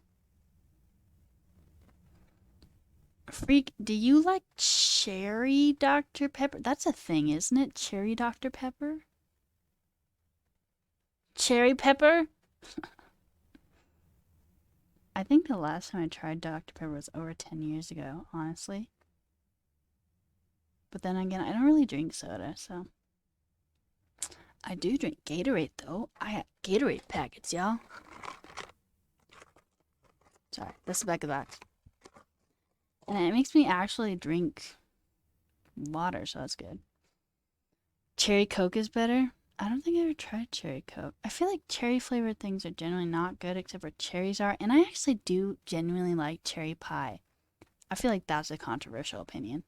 Freak, do you like cherry Dr. Pepper? That's a thing, isn't it? Cherry Dr. Pepper? Cherry pepper? I think the last time I tried Dr. Pepper was over 10 years ago, honestly. But then again, I don't really drink soda, so. I do drink Gatorade, though. I have Gatorade packets, y'all. Sorry, that's the back of the box. And it makes me actually drink water, so that's good. Cherry Coke is better? I don't think I ever tried cherry Coke. I feel like cherry flavored things are generally not good except for cherries are. And I actually do genuinely like cherry pie. I feel like that's a controversial opinion.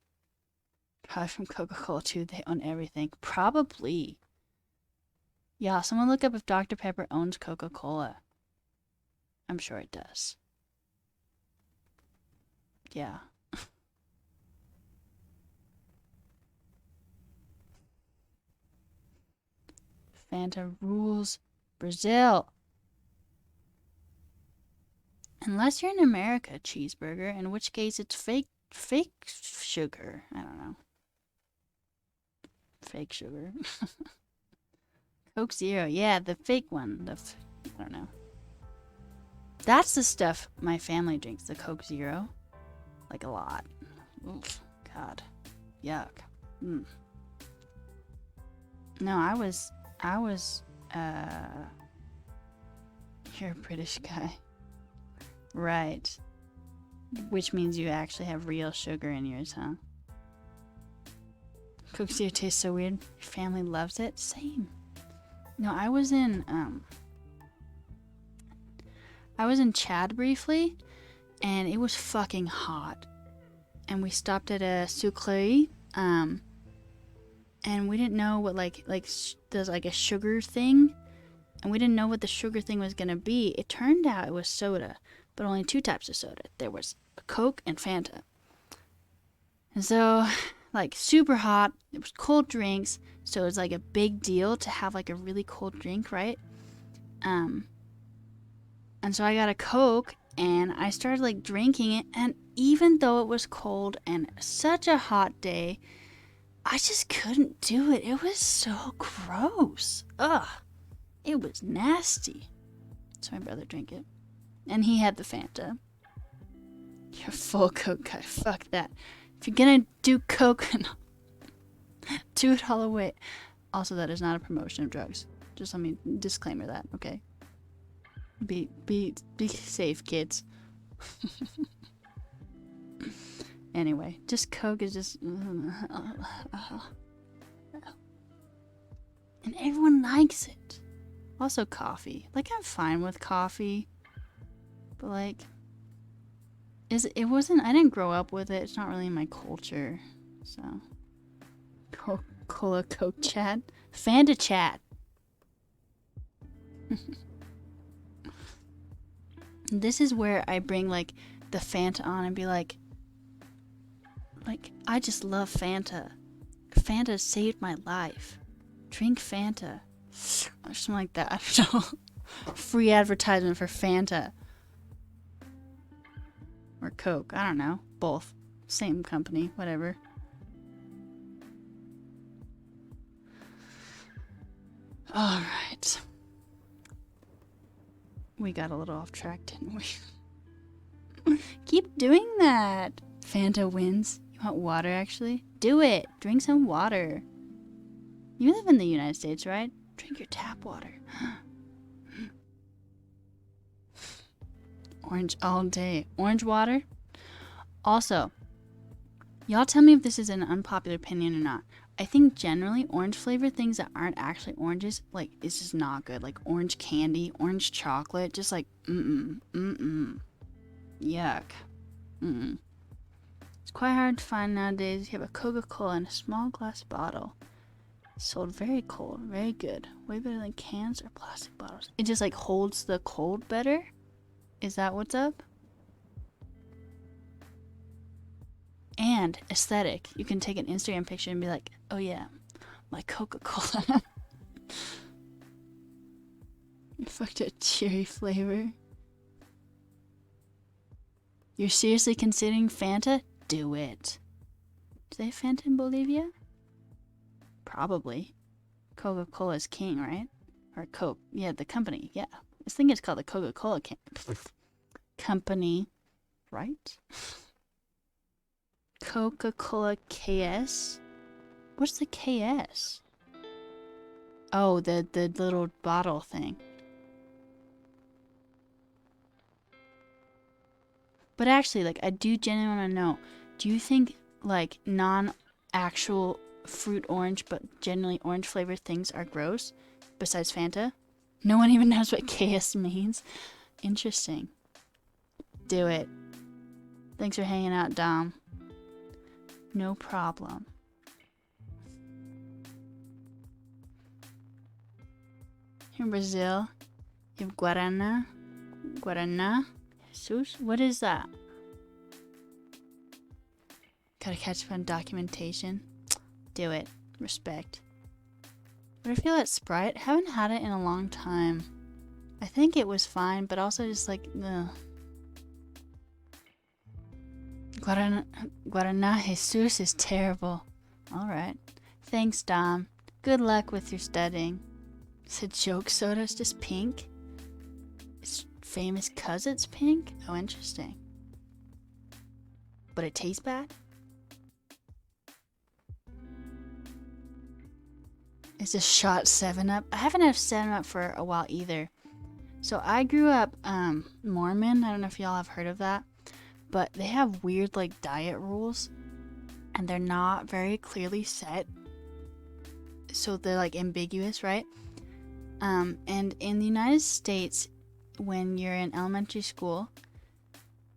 Probably from Coca-Cola too. They own everything. Probably. Yeah, someone look up if Dr. Pepper owns Coca-Cola. I'm sure it does. Yeah. Fanta rules Brazil. Unless you're in America, cheeseburger, in which case it's fake sugar. I don't know. Fake sugar. Coke Zero. Yeah, the fake one. I don't know. That's the stuff my family drinks, the Coke Zero. Like a lot. Oof. God. Yuck. Mm. No, I was, you're a British guy. Right. Which means you actually have real sugar in yours, huh? Coke Zero tastes so weird. Your family loves it? Same. No, I was in Chad briefly, and it was fucking hot. And we stopped at a sucrerie, and we didn't know what there's like a sugar thing, and we didn't know what the sugar thing was gonna be. It turned out it was soda, but only two types of soda. There was Coke and Fanta. And so, like, super hot. It was cold drinks, so it was like a big deal to have like a really cold drink, right? And so I got a Coke, and I started like drinking it, and even though it was cold and such a hot day, I just couldn't do it. It was so gross. Ugh. It was nasty. So my brother drank it. And he had the Fanta. You're a full Coke guy. Fuck that. If you're gonna do Coke, do it all away. Also, that is not a promotion of drugs. Just let me disclaimer that, okay? Be safe, kids. Anyway, just Coke is just... And everyone likes it. Also coffee. Like, I'm fine with coffee. But like... I didn't grow up with it. It's not really in my culture. So... Coca-Cola Coke chat. Fanta chat. This is where I bring like the Fanta on and be like, I just love Fanta. Fanta saved my life. Drink Fanta. Or something like that. I don't know. Free advertisement for Fanta. Or Coke. I don't know. Both. Same company. Whatever. All right. We got a little off track, didn't we? Keep doing that. Fanta wins. You want water, actually? Do it. Drink some water. You live in the United States, right? Drink your tap water. Orange all day. Orange water? Also, y'all tell me if this is an unpopular opinion or not. I think generally orange flavored things that aren't actually oranges, like, it's just not good. Like orange candy, orange chocolate, just like, yuck. It's quite hard to find nowadays. You have a Coca-Cola in a small glass bottle. Sold very cold, very good. Way better than cans or plastic bottles. It just like holds the cold better? Is that what's up? And aesthetic. You can take an Instagram picture and be like, oh yeah, my Coca-Cola. You fucked a cherry flavor. You're seriously considering Fanta? Do it. Do they have Fanta in Bolivia? Probably. Coca-Cola's king, right? Or Coke. Yeah, the company. Yeah. I think it's called the Coca-Cola company, right? Coca-Cola KS? What's the KS? Oh, the little bottle thing. But actually, like, I do genuinely want to know, do you think, like, non-actual fruit orange, but generally orange flavored things are gross, besides Fanta? No one even knows what KS means. Interesting. Do it. Thanks for hanging out, Dom. No problem. Here in Brazil, you have Guaraná. Guaraná? Jesus? What is that? Gotta catch up on documentation. Do it. Respect. But I feel that Sprite, haven't had it in a long time. I think it was fine, but also just like, ugh. Guaraná Jesus is terrible. Alright. Thanks, Dom. Good luck with your studying. Is it joke soda's just pink? It's famous cause it's pink? Oh, interesting. But it tastes bad? Is this shot 7-Up? I haven't had 7-Up for a while either. So I grew up Mormon. I don't know if y'all have heard of that. But they have weird like diet rules. And they're not very clearly set. So they're like ambiguous, right? And in the United States, when you're in elementary school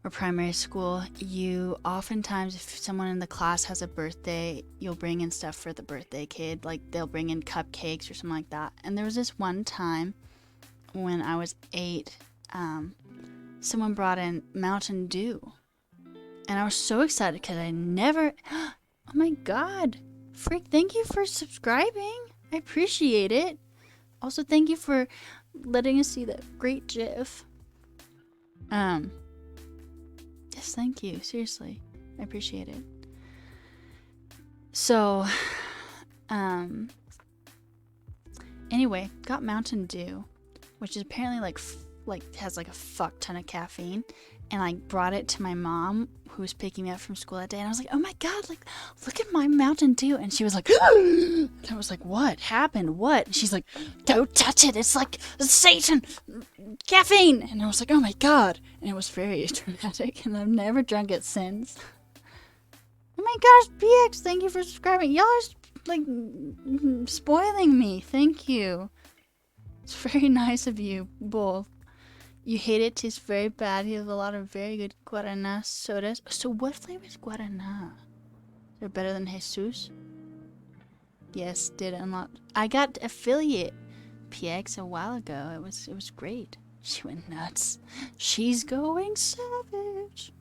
or primary school, you oftentimes, if someone in the class has a birthday, you'll bring in stuff for the birthday kid. Like they'll bring in cupcakes or something like that. And there was this one time when I was 8, someone brought in Mountain Dew. And I was so excited because I never... Oh my god. Freak, thank you for subscribing. I appreciate it. Also, thank you for letting us see that great GIF. Yes, thank you. Seriously. I appreciate it. So, anyway, got Mountain Dew, which is apparently like has like a fuck ton of caffeine, and I brought it to my mom who was picking me up from school that day, and I was like, oh my god, like look at my Mountain Dew. And she was like, and I was like, what happened? What? And she's like, don't touch it, it's like Satan, caffeine. And I was like, oh my god. And it was very dramatic, and I've never drunk it since. Oh my gosh, PX, thank you for subscribing. Y'all are like spoiling me. Thank you. It's very nice of you both. You hate it, tastes very bad. You have a lot of very good Guaraná sodas. So what flavor is Guaraná? They're better than Jesus? Yes, did unlock. I got affiliate PX a while ago. It was great. She went nuts. She's going savage.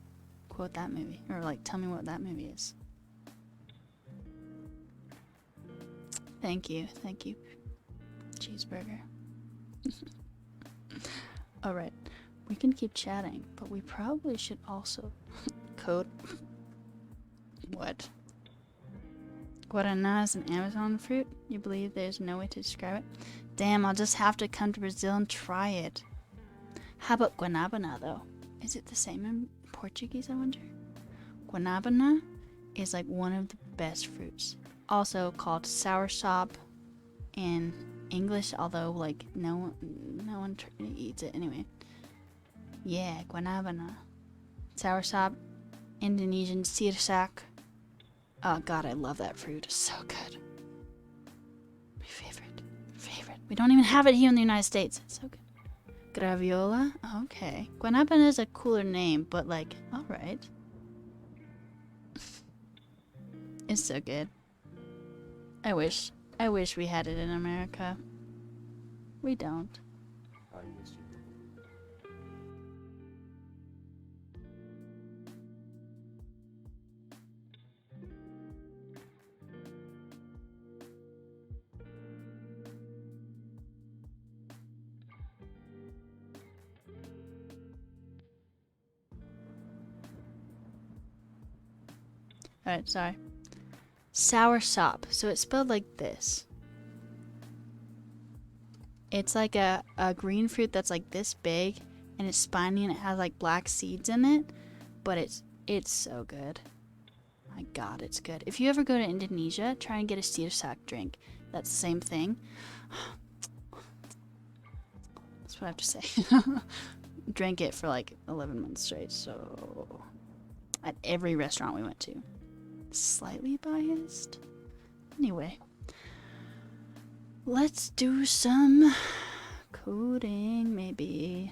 Quote that movie. Or like tell me what that movie is. Thank you. Thank you. Cheeseburger. Alright, we can keep chatting, but we probably should also code. What? Guaraná is an Amazon fruit? You believe there's no way to describe it? Damn, I'll just have to come to Brazil and try it. How about guanabana, though? Is it the same in Portuguese, I wonder? Guanabana is like one of the best fruits. Also called soursop in English, although like no one eats it anyway. Yeah, guanabana. Soursop, Indonesian sirsak. Oh god, I love that fruit. It's so good. My favorite. We don't even have it here in the United States. It's so good. Graviola? Okay. Guanabana is a cooler name, but like, alright. It's so good. I wish we had it in America. We don't. I miss you. Alright, sorry. Soursop. So it's spelled like this. It's like a green fruit that's like this big, and it's spiny, and it has like black seeds in it. But it's so good. My god, it's good. If you ever go to Indonesia, try and get a sirsak drink. That's the same thing. That's what I have to say. Drank it for like 11 months straight, so at every restaurant we went to. Slightly biased. Anyway, let's do some coding, maybe.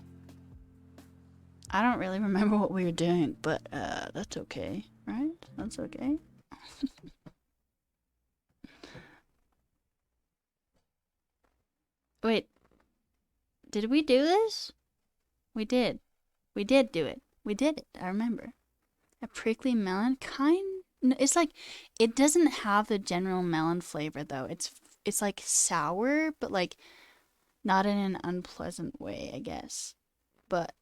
I don't really remember what we were doing, but that's okay, right? That's okay. Wait, did we do this? We did. We did do it. We did it. I remember. A prickly melon, it's like, it doesn't have the general melon flavor though. It's like sour, but like not in an unpleasant way, I guess. But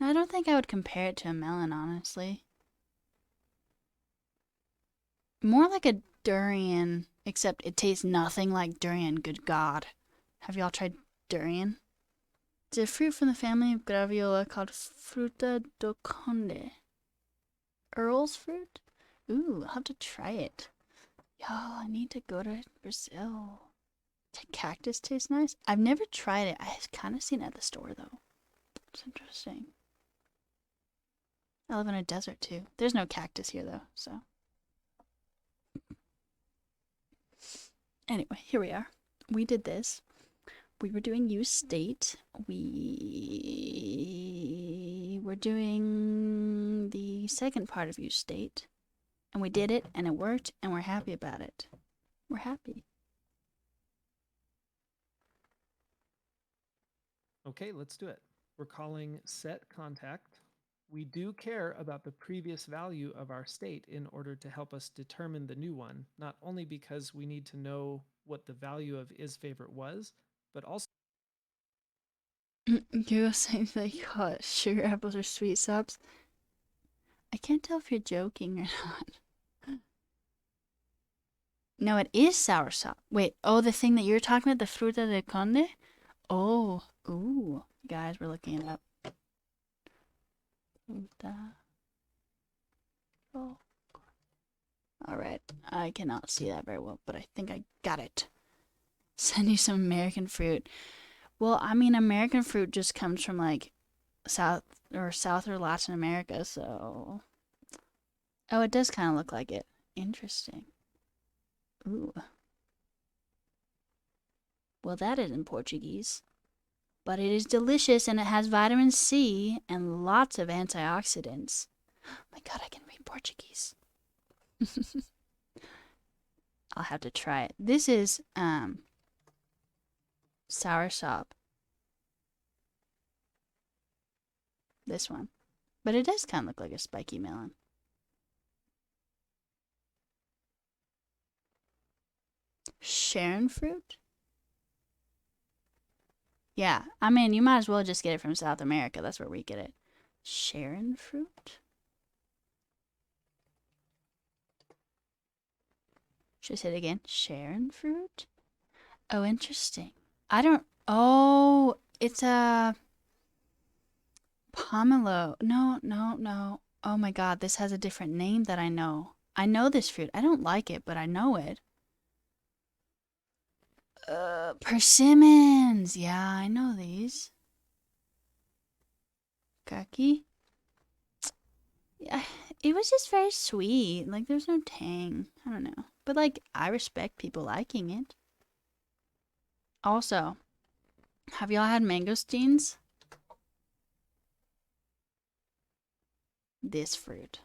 I don't think I would compare it to a melon, honestly. More like a durian, except it tastes nothing like durian, good god. Have y'all tried durian? It's a fruit from the family of graviola called Fruta do Conde. Earl's fruit? Ooh, I'll have to try it. Y'all, I need to go to Brazil. Cactus tastes nice. I've never tried it. I've kind of seen it at the store, though. It's interesting. I live in a desert, too. There's no cactus here, though, so. Anyway, here we are. We did this. We were doing useState. We were doing the second part of useState. And we did it, and it worked, and we're happy about it. We're happy. Okay, let's do it. We're calling setContact. We do care about the previous value of our state in order to help us determine the new one, not only because we need to know what the value of isFavorite was, but also You were saying that you call it sugar apples or sweet subs. I can't tell if you're joking or not. No, it is soursop. Wait, oh, the thing that you're talking about, the fruta de conde? Oh, ooh. Guys, we're looking it up. Fruta. Oh. Alright, I cannot see that very well, but I think I got it. Send you some American fruit. Well, I mean, American fruit just comes from like South or Latin America, so. Oh, it does kind of look like it. Interesting. Ooh. Well, that isn't Portuguese. But it is delicious, and it has vitamin C and lots of antioxidants. Oh my god, I can read Portuguese. I'll have to try it. This is soursop. This one. But it does kind of look like a spiky melon. Sharon fruit? Yeah, I mean, you might as well just get it from South America. That's where we get it. Sharon fruit? Should I say it again? Sharon fruit? Oh, interesting. I don't... Oh, it's a... Pomelo. No, no, no. Oh my god, this has a different name that I know. I know this fruit. I don't like it, but I know it. Persimmons. Yeah, I know these. Kaki. Yeah, it was just very sweet. Like, there's no tang. I don't know. But, like, I respect people liking it. Also, have y'all had mangosteens? This fruit.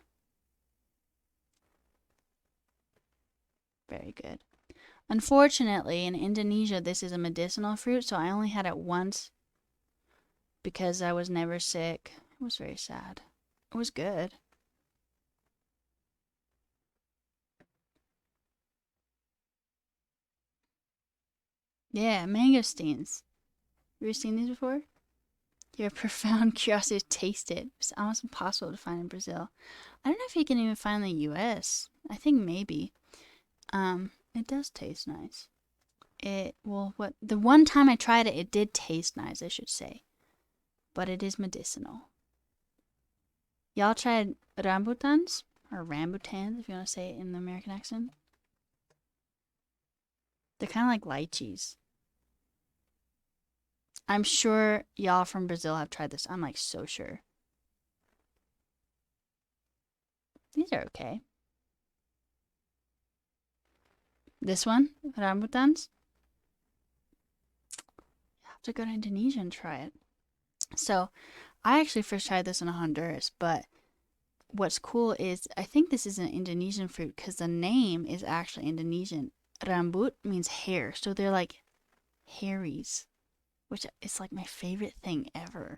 Very good. Unfortunately, in Indonesia, this is a medicinal fruit, so I only had it once because I was never sick. It was very sad. It was good. Yeah, mangosteens. You ever seen these before? You have profound curiosity to taste it. It's almost impossible to find in Brazil. I don't know if you can even find in the US. I think maybe. It does taste nice. The one time I tried it, it did taste nice, I should say. But it is medicinal. Y'all tried rambutans? Or rambutans, if you want to say it in the American accent? They're kind of like lychees. I'm sure y'all from Brazil have tried this. I'm like so sure. These are okay. This one, rambutans. You have to go to Indonesia and try it. So, I actually first tried this in Honduras, but what's cool is I think this is an Indonesian fruit because the name is actually Indonesian. Rambut means hair, so they're like hairies, which is like my favorite thing ever.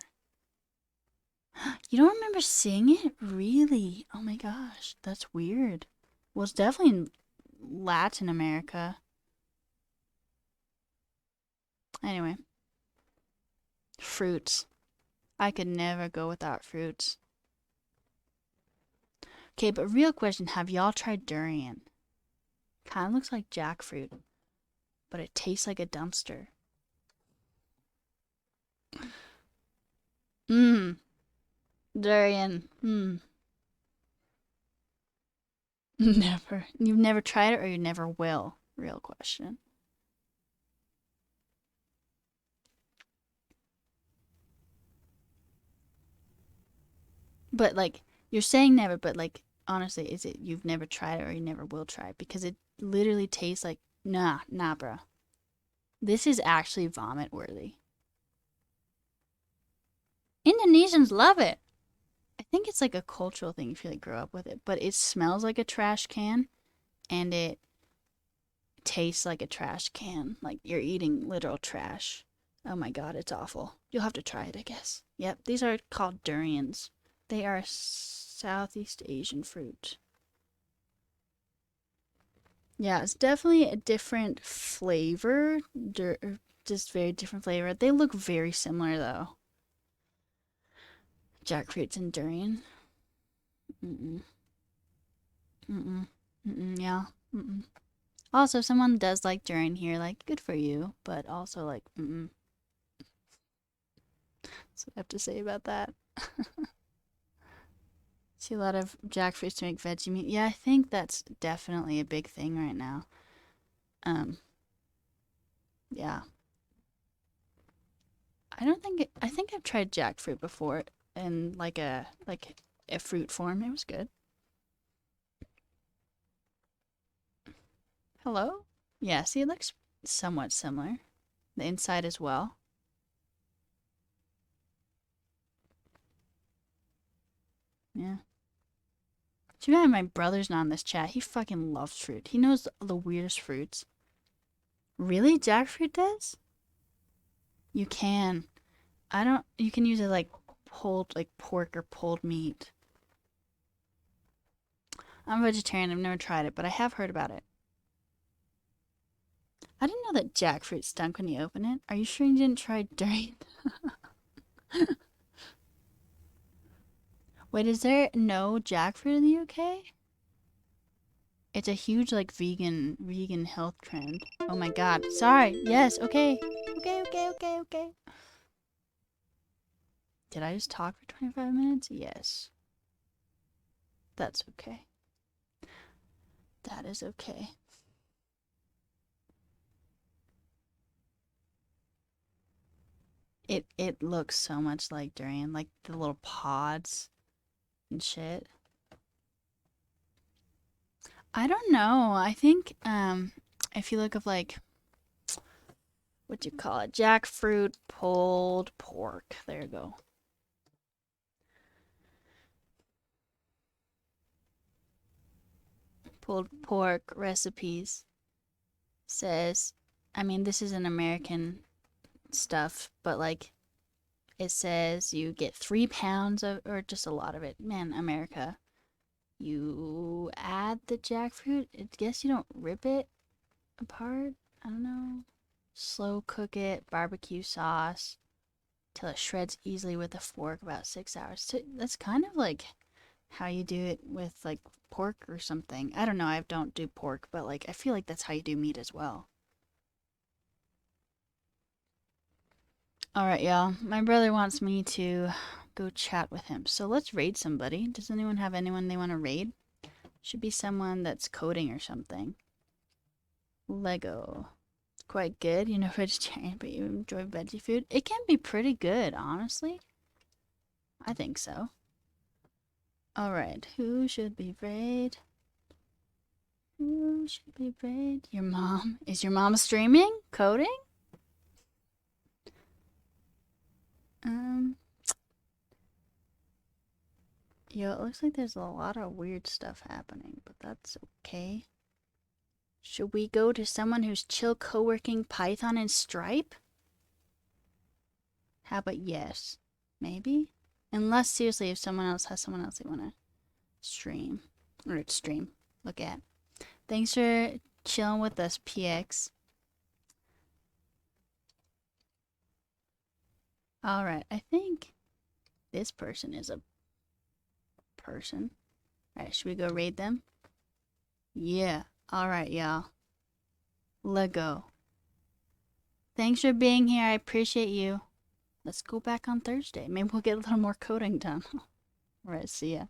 You don't remember seeing it? Really? Oh my gosh, that's weird. Well, it's definitely in Latin America. Anyway. Fruits. I could never go without fruits. Okay, but real question, have y'all tried durian? Kind of looks like jackfruit, but it tastes like a dumpster. Mmm. Durian. Mmm. Never. You've never tried it or you never will? Real question. But like, you're saying never, but like, honestly, is it you've never tried it or you never will try it? Because it literally tastes like, nah, bruh. This is actually vomit worthy. Indonesians love it. I think it's like a cultural thing if you like grow up with it, but it smells like a trash can and it tastes like a trash can. Like you're eating literal trash. Oh my god, it's awful. You'll have to try it, I guess. Yep, these are called durians. They are a Southeast Asian fruit. Yeah, it's definitely a different flavor. Just very different flavor. They look very similar though. Jackfruits and durian. Mm-mm. Mm-mm. Mm-mm. Yeah. Mm-mm. Also, if someone does like durian here, like, good for you. But also, like, mm-mm. That's what I have to say about that. See a lot of jackfruits to make veggie meat. Yeah, I think that's definitely a big thing right now. Yeah. I think I've tried jackfruit before in like a fruit form. It was good. Hello? Yeah, see, it looks somewhat similar. The inside as well. Yeah. Too bad my brother's not in this chat. He fucking loves fruit. He knows the weirdest fruits. Really? Jackfruit does? You can. You can use it like pork or pulled meat. I'm a vegetarian. I've never tried it, but I have heard about it. I didn't know that jackfruit stunk when you open it. Are you sure you didn't try durian? Wait, is there no jackfruit in the UK? It's a huge like vegan health trend. Oh my god. Sorry. Yes. Okay. Okay. Did I just talk for 25 minutes? Yes. That's okay. That is okay. It looks so much like durian, like the little pods and shit. I don't know. I think if you look up like what do you call it? Jackfruit pulled pork. There you go. Pulled pork recipes says, I mean, this is an American stuff, but like it says you get 3 pounds of, or just a lot of it. Man, America. You add the jackfruit. I guess you don't rip it apart. I don't know. Slow cook it, barbecue sauce, till it shreds easily with a fork, about 6 hours. So that's kind of like how you do it with like pork or something. I don't know. I don't do pork, but like I feel like that's how you do meat as well. Alright, y'all. My brother wants me to go chat with him. So let's raid somebody. Does anyone have anyone they want to raid? Should be someone that's coding or something. Lego. Quite good. You know, vegetarian, but you enjoy veggie food. It can be pretty good, honestly. I think so. Alright, who should be raid? Who should be raid? Your mom. Is your mom streaming? Coding? Yo, it looks like there's a lot of weird stuff happening, but that's okay. Should we go to someone who's chill co-working Python and Stripe? How about yes? Maybe? Unless, seriously, if someone else has someone else they want to stream. Or stream. Look at. Thanks for chilling with us, PX. Alright, I think this person is a person. Alright, should we go raid them? Yeah. Alright, y'all. Let go. Thanks for being here. I appreciate you. Let's go back on Thursday. Maybe we'll get a little more coding done. Alright, see ya.